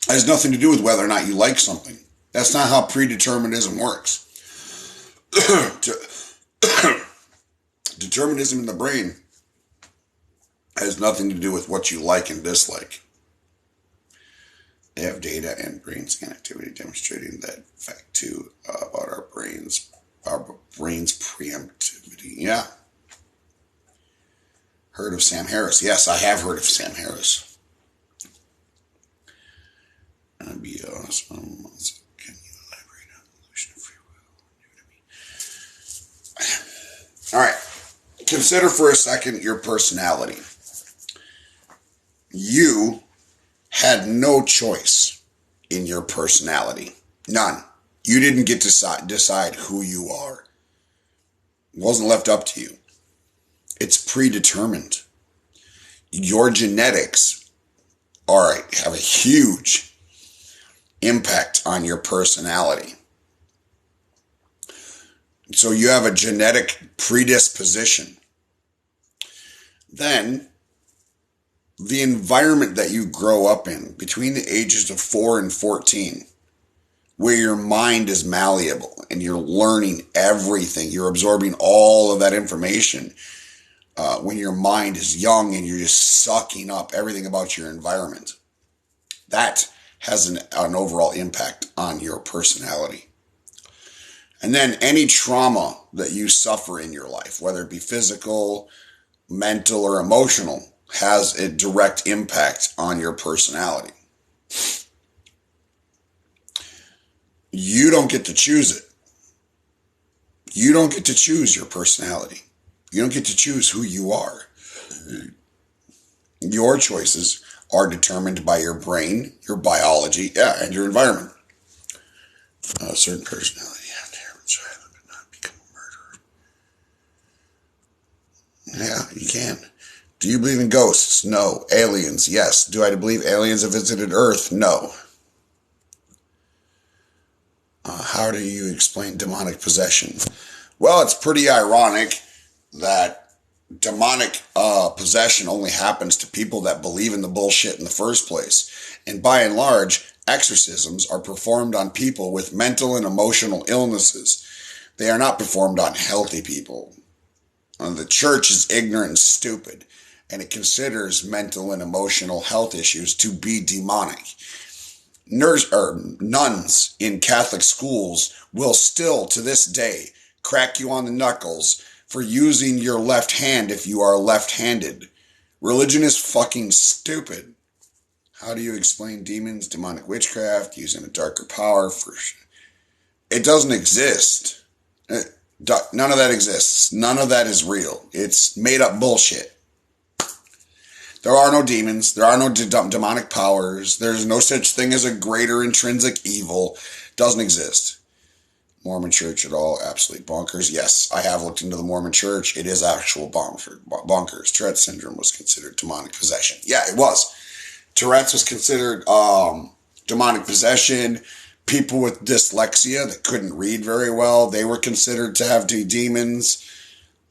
It has nothing to do with whether or not you like something. That's not how predeterminism works. Determinism in the brain has nothing to do with what you like and dislike. They have data and brain scan activity demonstrating that fact too about our brain's preemptivity. Yeah. Heard of Sam Harris? Yes, I have heard of Sam Harris. That'd be awesome. Can you elaborate on the illusion of free will? All right. Consider for a second your personality. You had no choice in your personality. None. You didn't get to decide who you are. It wasn't left up to you. It's predetermined. Your genetics have a huge impact on your personality. So you have a genetic predisposition. Then the environment that you grow up in between the ages of 4 and 14, where your mind is malleable and you're learning everything, you're absorbing all of that information, when your mind is young and you're just sucking up everything about your environment, that has an overall impact on your personality. And then any trauma that you suffer in your life, whether it be physical, mental, or emotional, has a direct impact on your personality. You don't get to choose it. You don't get to choose your personality. You don't get to choose who you are. Your choices are determined by your brain, your biology, and your environment. A certain personality. Not become a murderer. Yeah, you can. Do you believe in ghosts? No. Aliens? Yes. Do I believe aliens have visited Earth? No. How do you explain demonic possession? Well, it's pretty ironic that demonic possession only happens to people that believe in the bullshit in the first place. And by and large, exorcisms are performed on people with mental and emotional illnesses. They are not performed on healthy people. The church is ignorant and stupid, and it considers mental and emotional health issues to be demonic. Nuns in Catholic schools will still, to this day, crack you on the knuckles for using your left hand if you are left-handed. Religion is fucking stupid. How do you explain demons, demonic witchcraft, using a darker power? It doesn't exist. None of that exists. None of that is real. It's made up bullshit. There are no demons. There are no demonic powers. There's no such thing as a greater intrinsic evil. Doesn't exist. Mormon church at all? Absolutely bonkers. Yes, I have looked into the Mormon church. It is actual bonkers. Tourette's syndrome was considered demonic possession. Yeah, it was. Tourette's was considered demonic possession. People with dyslexia that couldn't read very well, they were considered to have demons.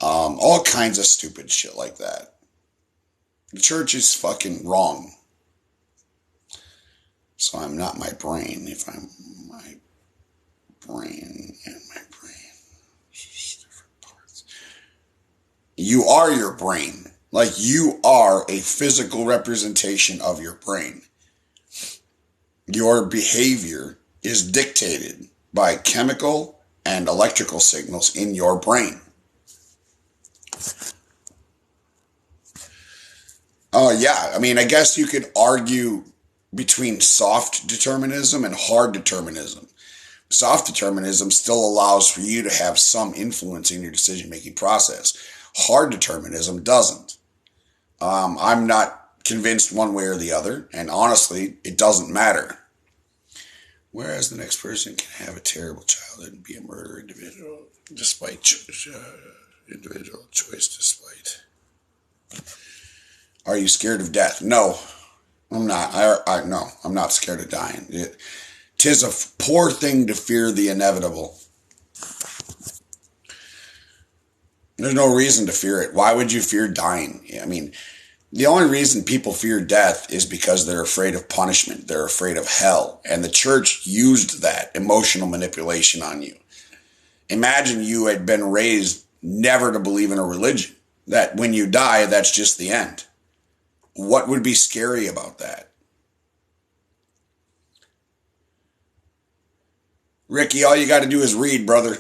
All kinds of stupid shit like that. The church is fucking wrong. So I'm not my brain if I'm my brain and my brain. Different parts. You are your brain. Like you are a physical representation of your brain. Your behavior is dictated by chemical and electrical signals in your brain. Yeah, I mean, I guess you could argue between soft determinism and hard determinism. Soft determinism still allows for you to have some influence in your decision-making process. Hard determinism doesn't. I'm not convinced one way or the other, and honestly, it doesn't matter. Whereas the next person can have a terrible childhood and be a murderer individual, despite individual choice, despite. Are you scared of death? No, I'm not. No, I'm not scared of dying. Tis a poor thing to fear the inevitable. There's no reason to fear it. Why would you fear dying? I mean, the only reason people fear death is because they're afraid of punishment. They're afraid of hell. And the church used that emotional manipulation on you. Imagine you had been raised never to believe in a religion. That when you die, that's just the end. What would be scary about that? Ricky, all you got to do is read, brother.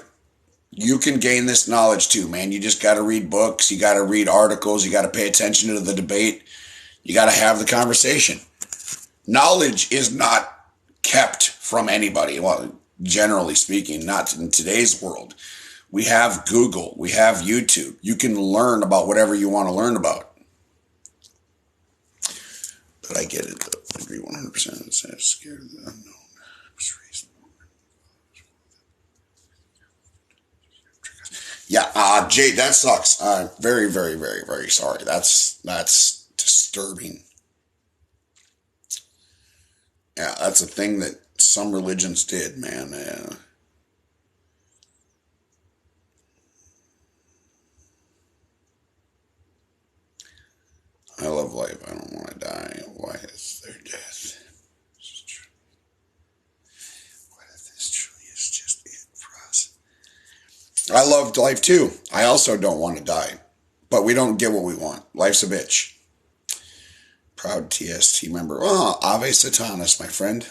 You can gain this knowledge too, man. You just got to read books. You got to read articles. You got to pay attention to the debate. You got to have the conversation. Knowledge is not kept from anybody. Well, generally speaking, not in today's world. We have Google. We have YouTube. You can learn about whatever you want to learn about. But I get it, though. I agree 100%. It's scared of the unknown. Yeah, Jay, that sucks. Very, very, very, very sorry. That's disturbing. Yeah, that's a thing that some religions did, man. I love life. I don't want to I loved life too. I also don't want to die, but we don't get what we want. Life's a bitch. Proud TST member. Oh, Ave Satanas, my friend.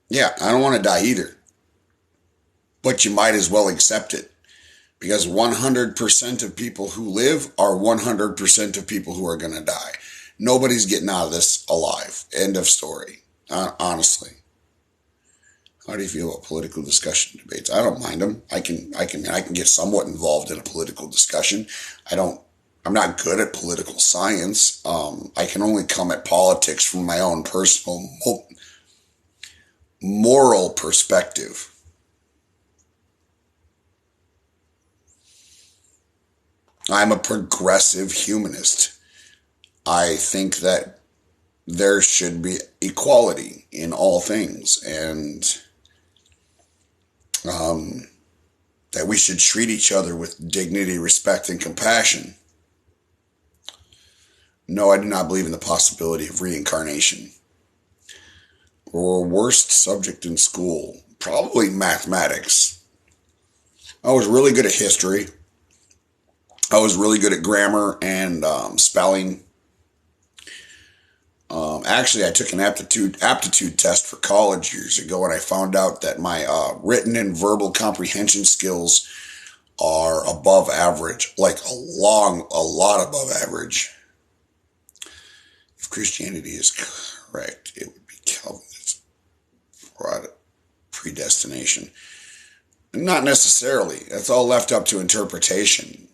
Yeah, I don't want to die either. But you might as well accept it. Because 100% of people who live are 100% of people who are going to die. Nobody's getting out of this alive. End of story. Honestly. How do you feel about political discussion debates? I don't mind them. I can get somewhat involved in a political discussion. I'm not good at political science. I can only come at politics from my own personal moral perspective. I'm a progressive humanist. I think that there should be equality in all things, and that we should treat each other with dignity, respect, and compassion. No, I do not believe in the possibility of reincarnation. Or worst subject in school, probably mathematics. I was really good at history. I was really good at grammar and spelling. Actually, I took an aptitude test for college years ago, and I found out that my written and verbal comprehension skills are above average, like a lot above average. If Christianity is correct, it would be Calvinism, predestination. Not necessarily. That's all left up to interpretation.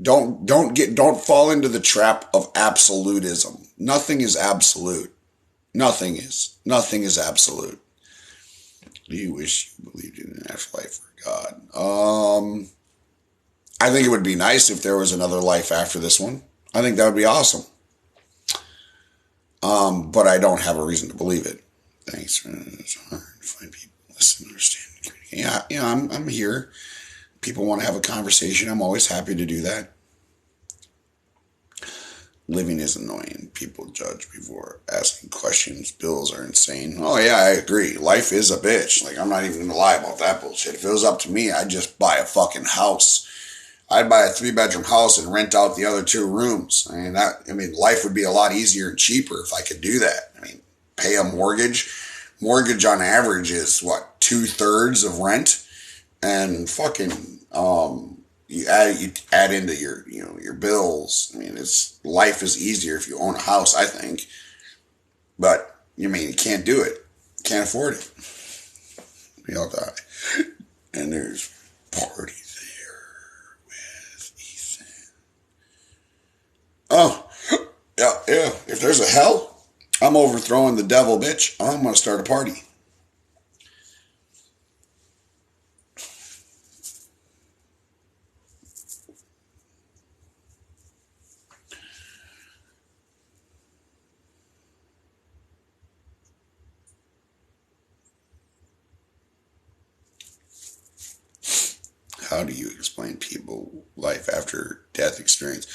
Don't fall into the trap of absolutism. Nothing is absolute. Nothing is absolute. Do you wish you believed in an afterlife or God? I think it would be nice if there was another life after this one. I think that would be awesome. But I don't have a reason to believe it. Thanks. It's hard to find people listen, understand. Yeah, I'm here. People want to have a conversation. I'm always happy to do that. Living is annoying. People judge before asking questions. Bills are insane. Oh yeah, I agree. Life is a bitch. Like, I'm not even gonna lie about that bullshit. If it was up to me, I'd just buy a fucking house. I'd buy a 3-bedroom house and rent out the other 2 rooms. Life would be a lot easier and cheaper if I could do that. Pay a mortgage. Mortgage on average is what, 2/3 of rent, and fucking you add into your bills. Life is easier if you own a house, I think. But you can't do it. Can't afford it. We all die. And there's party there with Ethan. Oh, yeah. If there's a hell, I'm overthrowing the devil, bitch. I'm gonna start a party. How do you explain people life after death experience?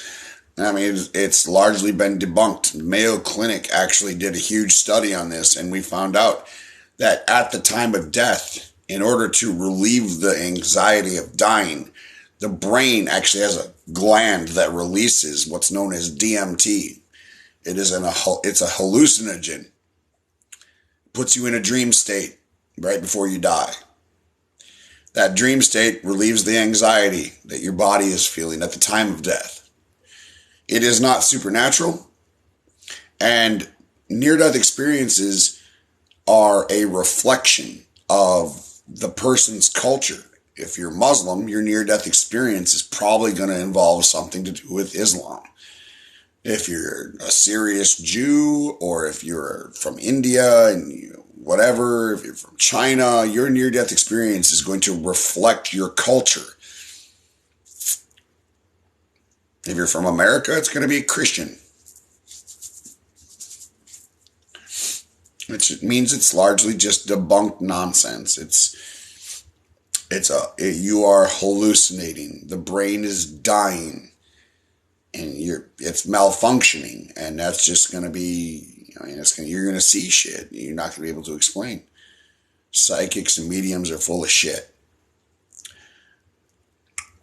It's largely been debunked. Mayo Clinic actually did a huge study on this, and we found out that at the time of death, in order to relieve the anxiety of dying, the brain actually has a gland that releases what's known as DMT. It's a hallucinogen. Puts you in a dream state right before you die. That dream state relieves the anxiety that your body is feeling at the time of death. It is not supernatural, and near-death experiences are a reflection of the person's culture. If you're Muslim, your near-death experience is probably going to involve something to do with Islam. If you're a serious Jew, or if you're from India and whatever, if you're from China, your near-death experience is going to reflect your culture. If you're from America, it's going to be Christian. Which means it's largely just debunked nonsense. You are hallucinating. The brain is dying, and it's malfunctioning, and that's just going to be, you're going to see shit you're not going to be able to explain. Psychics and mediums are full of shit.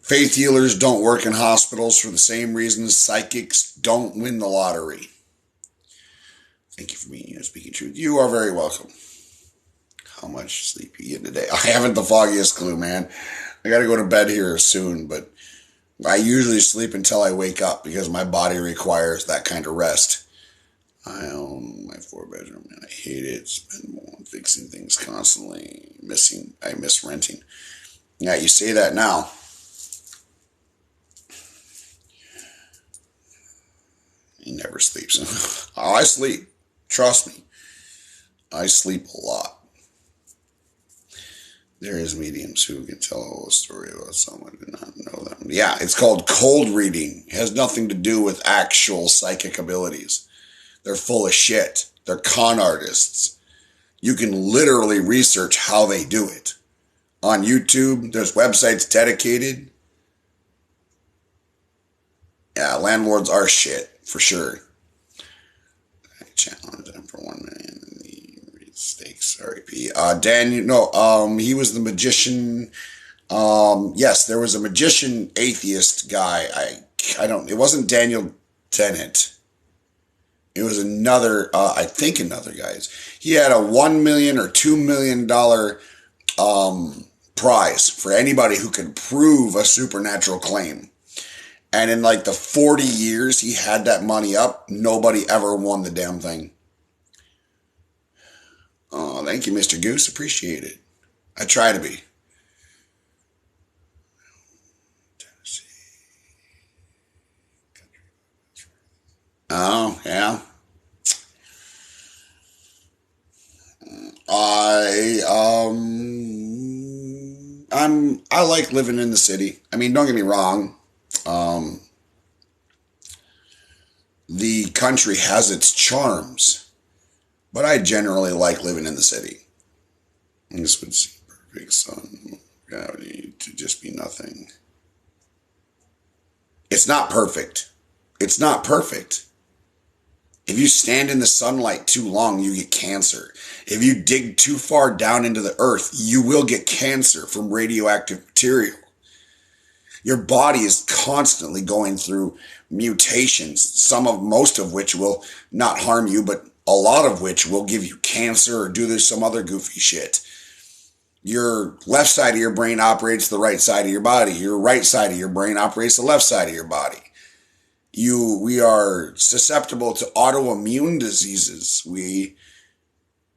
Faith healers don't work in hospitals for the same reasons psychics don't win the lottery. Thank you for being here, speaking truth. You are very welcome. How much sleep you get today? I haven't the foggiest clue, man. I got to go to bed here soon, but I usually sleep until I wake up because my body requires that kind of rest. I own my 4-bedroom and I hate it. Spend more on fixing things constantly. I miss renting. Yeah, you say that now. He never sleeps. Oh, I sleep. Trust me. I sleep a lot. There is mediums who can tell a whole story about someone who did not know them. Yeah, it's called cold reading. It has nothing to do with actual psychic abilities. They're full of shit. They're con artists. You can literally research how they do it. On YouTube, there's websites dedicated. Yeah, landlords are shit, for sure. I challenge them for 1 million. Stakes, R.I.P. He was the magician. Yes, there was a magician atheist guy. It wasn't Daniel Dennett. It was another guy. He had a $1 million or $2 million prize for anybody who could prove a supernatural claim. And in like the 40 years he had that money up, nobody ever won the damn thing. Oh, thank you, Mr. Goose. Appreciate it. I try to be. Oh, yeah. I like living in the city. I mean, don't get me wrong. The country has its charms, but I generally like living in the city. This would seem perfect, son. Gravity to just be nothing. It's not perfect. It's not perfect. If you stand in the sunlight too long, you get cancer. If you dig too far down into the earth, you will get cancer from radioactive material. Your body is constantly going through mutations, most of which will not harm you, but a lot of which will give you cancer or do some other goofy shit. Your left side of your brain operates the right side of your body. Your right side of your brain operates the left side of your body. We are susceptible to autoimmune diseases.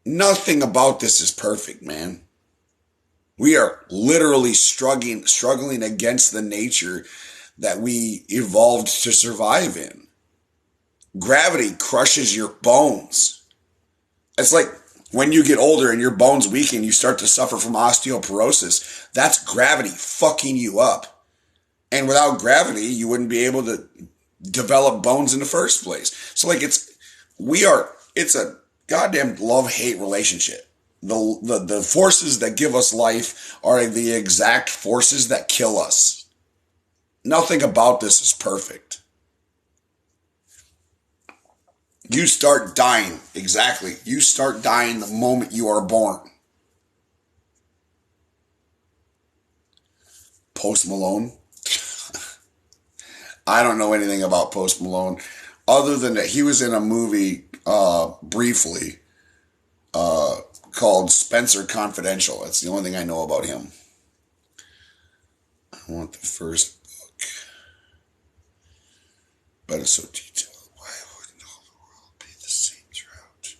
Nothing about this is perfect, man. We are literally struggling against the nature that we evolved to survive in. Gravity crushes your bones. It's like when you get older and your bones weaken, you start to suffer from osteoporosis. That's gravity fucking you up. And without gravity, you wouldn't be able to develop bones in the first place. So like it's a goddamn love-hate relationship. The forces that give us life are the exact forces that kill us. Nothing about this is perfect. You start dying. Exactly. You start dying the moment you are born. Post Malone. I don't know anything about Post Malone other than that he was in a movie briefly called Spencer Confidential. That's the only thing I know about him. I want the first book, but it's so detailed. Why wouldn't all the world be the same throughout?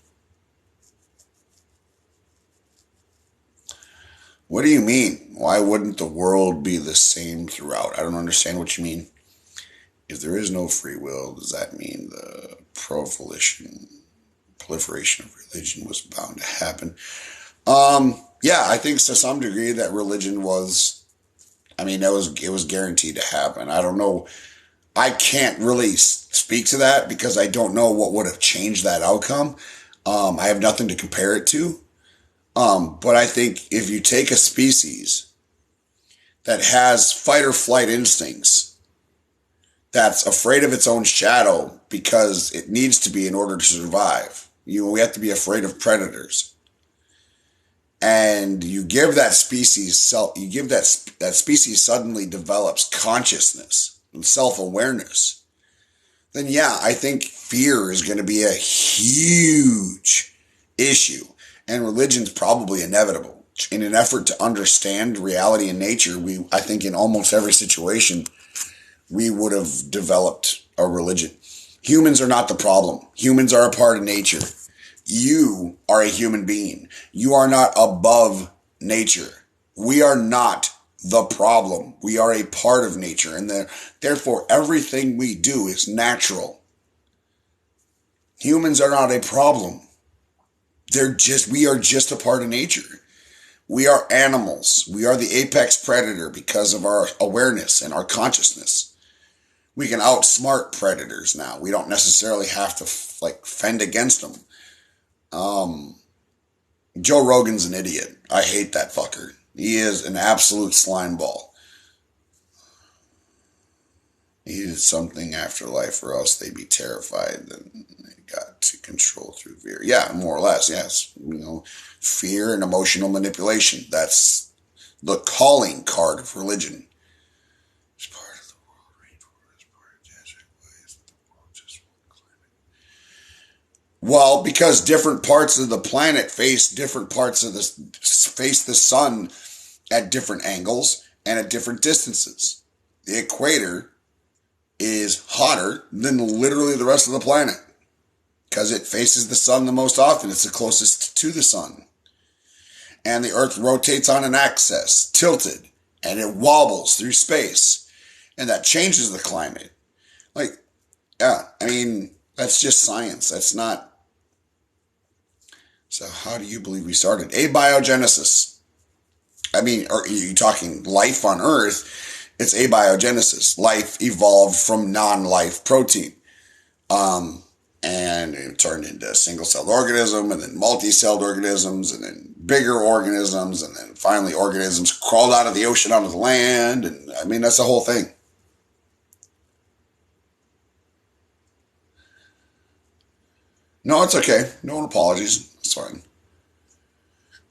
What do you mean? Why wouldn't the world be the same throughout? I don't understand what you mean. If there is no free will, does that mean the proliferation of religion was bound to happen? Yeah, I think to some degree that religion was, it was guaranteed to happen. I don't know. I can't really speak to that because I don't know what would have changed that outcome. I have nothing to compare it to. But I think if you take a species that has fight or flight instincts, that's afraid of its own shadow because it needs to be in order to survive. We have to be afraid of predators. and you give that species that species suddenly develops consciousness and self-awareness, then yeah, I think fear is going to be a huge issue, and religion's probably inevitable. In an effort to understand reality and nature, I think in almost every situation, we would have developed a religion. Humans are not the problem. Humans are a part of nature. You are a human being. You are not above nature. We are not the problem. We are a part of nature, and therefore everything we do is natural. Humans are not a problem. We are just a part of nature. We are animals. We are the apex predator because of our awareness and our consciousness. We can outsmart predators now. We don't necessarily have to fend against them. Joe Rogan's an idiot. I hate that fucker. He is an absolute slimeball. He did something afterlife, or else they'd be terrified. Then they got to control through fear. Yeah, more or less, yes. Fear and emotional manipulation. That's the calling card of religion. It's part of the world rainforest, part of desert waste. The world just won't climate. Well, because different parts of the planet face the sun at different angles and at different distances. The equator is hotter than literally the rest of the planet because it faces the sun the most often. It's the closest to the sun. And the earth rotates on an axis, tilted, and it wobbles through space. And that changes the climate. That's just science. That's not. So how do you believe we started? Abiogenesis. Are you talking life on Earth? It's abiogenesis. Life evolved from non-life protein. And it turned into single-celled organism, and then multi-celled organisms, and then bigger organisms, and then finally organisms crawled out of the ocean onto the land. And that's the whole thing. No, it's okay. No apologies. It's fine.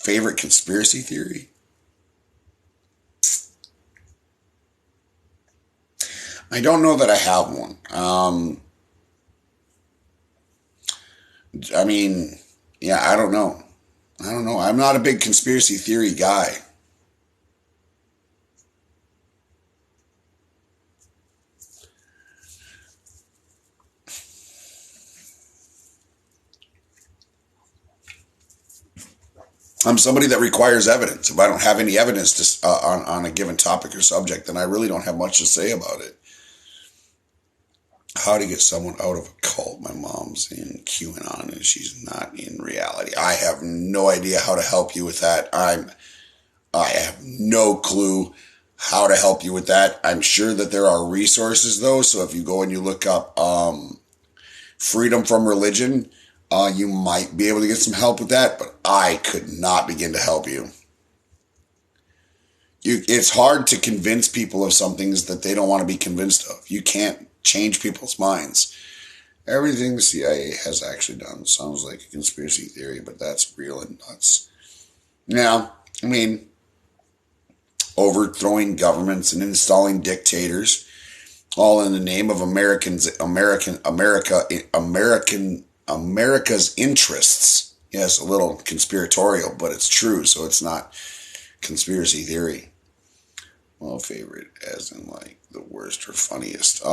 Favorite conspiracy theory? I don't know that I have one. I don't know. I'm not a big conspiracy theory guy. I'm somebody that requires evidence. If I don't have any evidence on a given topic or subject, then I really don't have much to say about it. How to get someone out of a cult. My mom's in QAnon and she's not in reality. I have no idea how to help you with that. I have no clue how to help you with that. I'm sure that there are resources though. So if you go and you look up freedom from religion, you might be able to get some help with that, but I could not begin to help you. It's hard to convince people of some things that they don't want to be convinced of. You can't change people's minds. Everything the CIA has actually done sounds like a conspiracy theory, but that's real and nuts. Now, overthrowing governments and installing dictators, all in the name of America's interests. Yes, a little conspiratorial, but it's true, so it's not conspiracy theory. Well, favorite, as in the worst or funniest.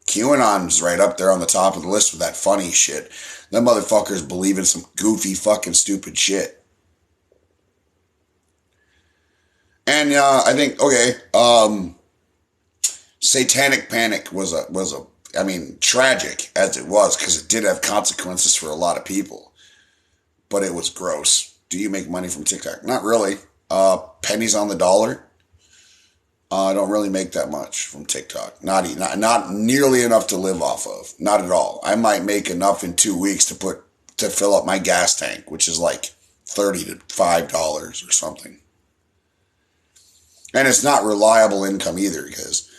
QAnon's right up there on the top of the list with that funny shit. Them motherfuckers believe in some goofy fucking stupid shit. And I think, Satanic Panic was tragic as it was, because it did have consequences for a lot of people. But it was gross. Do you make money from TikTok? Not really. Pennies on the dollar. I don't really make that much from TikTok. Not nearly enough to live off of. Not at all. I might make enough in 2 weeks to fill up my gas tank, which is $30 to $5 or something. And it's not reliable income either, because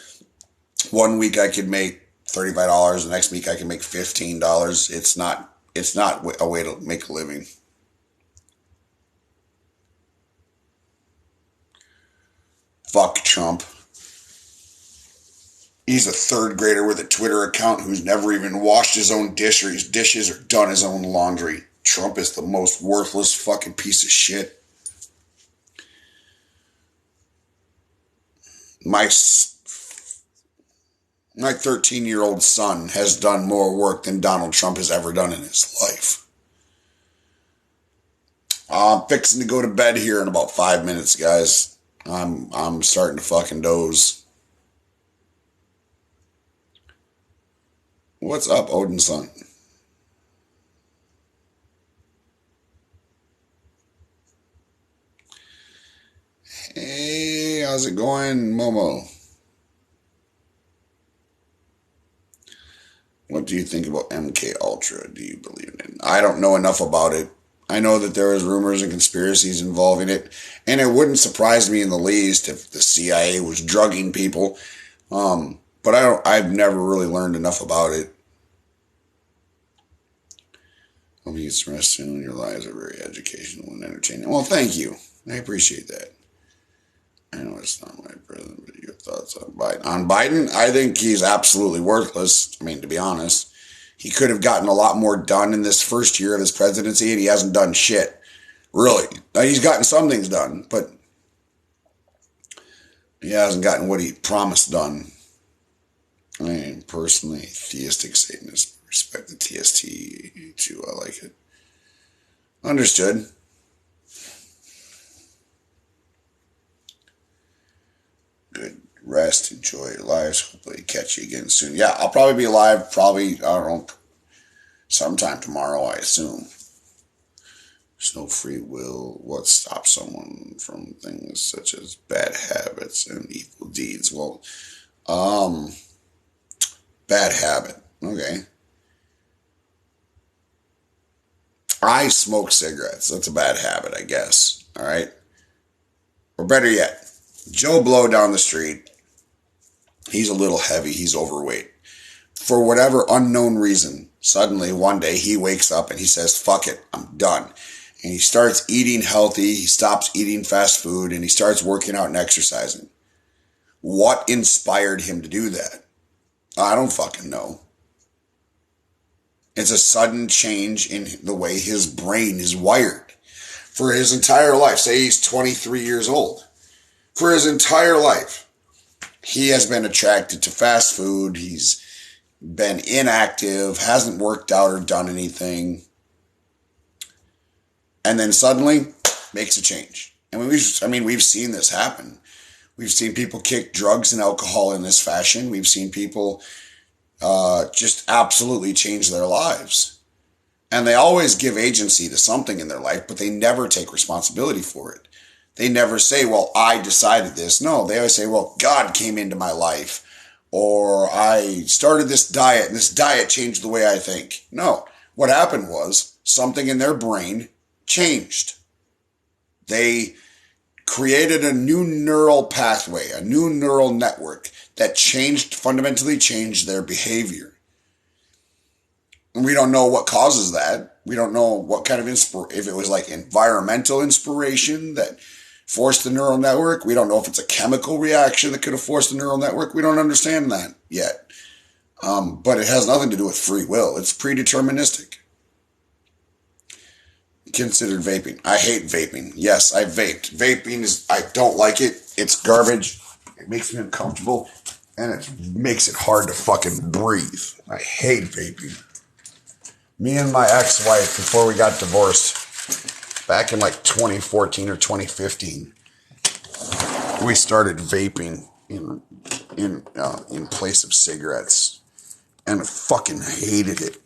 1 week I could make $35, the next week I can make $15. It's not a way to make a living. fuck Trump. He's a third grader with a Twitter account who's never even washed his own dishes or done his own laundry. Trump is the most worthless fucking piece of shit. My 13-year-old son has done more work than Donald Trump has ever done in his life. I'm fixing to go to bed here in about 5 minutes, guys. I'm starting to fucking doze. What's up, Odin's son? Hey, how's it going, Momo? What do you think about MK Ultra? Do you believe in it? I don't know enough about it. I know that there is rumors and conspiracies involving it, and it wouldn't surprise me in the least if the CIA was drugging people. But I've never really learned enough about it. Hope you get rest soon. Your lives are very educational and entertaining. Well, thank you. I appreciate that. I know it's not my president, but your thoughts on Biden? On Biden, I think he's absolutely worthless. I mean, to be honest, he could have gotten a lot more done in this first year of his presidency, and he hasn't done shit. Really. Now, he's gotten some things done, but he hasn't gotten what he promised done. I mean, personally, theistic Satanist. Respect the TST too. I like it. Understood. Good rest. Enjoy your lives. Hopefully catch you again soon. Yeah, I'll probably be live. Probably, I don't know, sometime tomorrow, I assume. There's no free will. What stops someone from things such as bad habits and evil deeds? Well, bad habit. Okay. I smoke cigarettes. That's a bad habit, I guess. All right. Or better yet, Joe Blow down the street. He's a little heavy. He's overweight. For whatever unknown reason, suddenly one day he wakes up and he says, fuck it, I'm done. And he starts eating healthy. He stops eating fast food and he starts working out and exercising. What inspired him to do that? I don't fucking know. It's a sudden change in the way his brain is wired. For his entire life, say he's 23 years old. For his entire life, he has been attracted to fast food. He's been inactive, hasn't worked out or done anything. And then suddenly makes a change. And we've seen this happen. We've seen people kick drugs and alcohol in this fashion. We've seen people just absolutely change their lives. And they always give agency to something in their life, but they never take responsibility for it. They never say, well, I decided this. No, they always say, well, God came into my life, or I started this diet and this diet changed the way I think. No, what happened was something in their brain changed. They created a new neural pathway, a new neural network that fundamentally changed their behavior. And we don't know what causes that. We don't know what kind of if it was like environmental inspiration that forced the neural network. We don't know if it's a chemical reaction that could have forced the neural network. We don't understand that yet. But it has nothing to do with free will. It's predeterministic. Considered vaping. I hate vaping. Yes, I vaped. I don't like it. It's garbage. It makes me uncomfortable. And it makes it hard to fucking breathe. I hate vaping. Me and my ex-wife, before we got divorced, back in like 2014 or 2015, we started vaping in place of cigarettes. And I fucking hated it.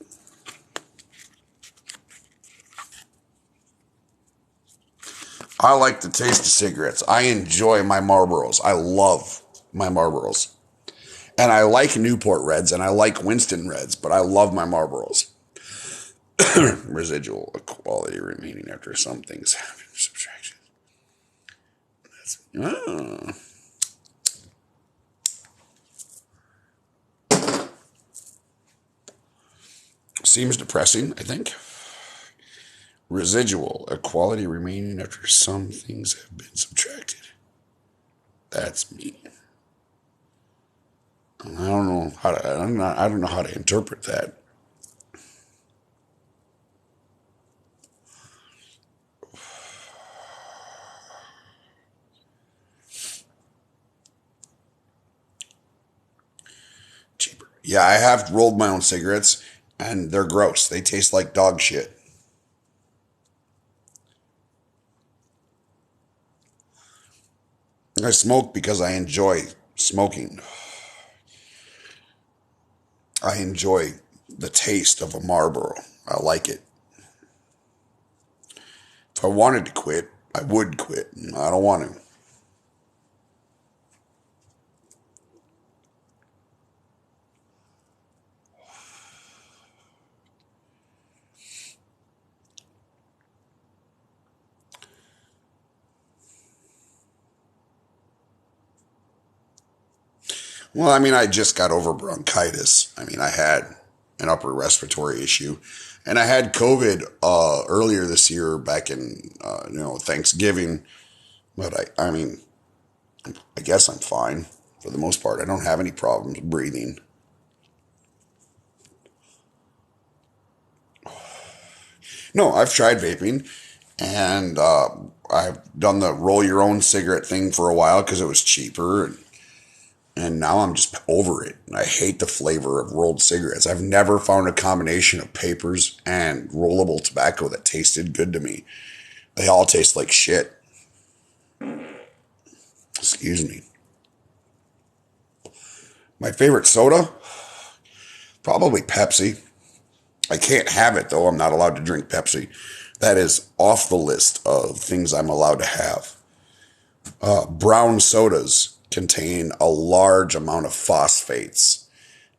I like the taste of cigarettes. I enjoy my Marlboros. I love my Marlboros. And I like Newport Reds and I like Winston Reds, but I love my Marlboros. Residual equality remaining after some things happen. Subtraction. Seems depressing, I think. Residual equality remaining after some things have been subtracted. That's me. I don't know how to. I don't know how to interpret that. Cheaper. Yeah, I have rolled my own cigarettes, and they're gross. They taste like dog shit. I smoke because I enjoy smoking. I enjoy the taste of a Marlboro. I like it. If I wanted to quit, I would quit. I don't want to. Well, I mean, I just got over bronchitis. I mean, I had an upper respiratory issue, and I had COVID earlier this year, back in Thanksgiving. But I mean, I guess I'm fine for the most part. I don't have any problems breathing. No, I've tried vaping, and I've done the roll your own cigarette thing for a while because it was cheaper. And now I'm just over it. I hate the flavor of rolled cigarettes. I've never found a combination of papers and rollable tobacco that tasted good to me. They all taste like shit. Excuse me. My favorite soda? Probably Pepsi. I can't have it, though. I'm not allowed to drink Pepsi. That is off the list of things I'm allowed to have. Brown sodas contain a large amount of phosphates.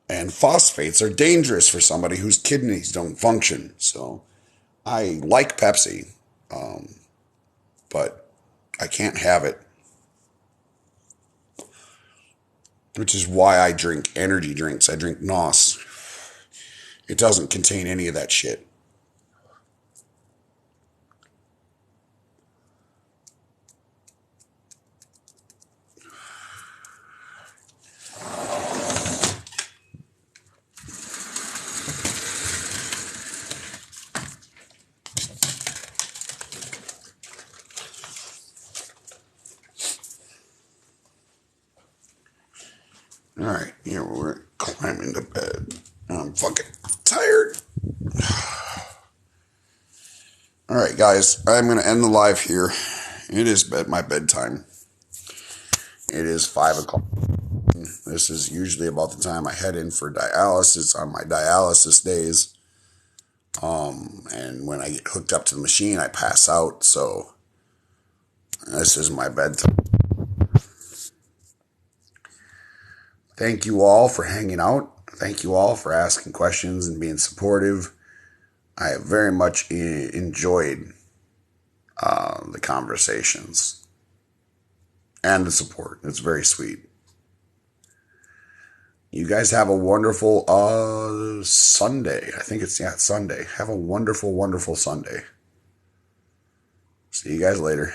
And phosphates are dangerous for somebody whose kidneys don't function. So I like Pepsi, but I can't have it. Which is why I drink energy drinks. I drink NOS. It doesn't contain any of that shit. All right, here we're climbing to bed. I'm fucking tired. All right, guys, I'm going to end the live here. It is my bedtime. It is 5 o'clock. This is usually about the time I head in for dialysis on my dialysis days. And when I get hooked up to the machine, I pass out. So this is my bedtime. Thank you all for hanging out. Thank you all for asking questions and being supportive. I have very much enjoyed the conversations and the support. It's very sweet. You guys have a wonderful Sunday. I think it's Sunday. Have a wonderful, wonderful Sunday. See you guys later.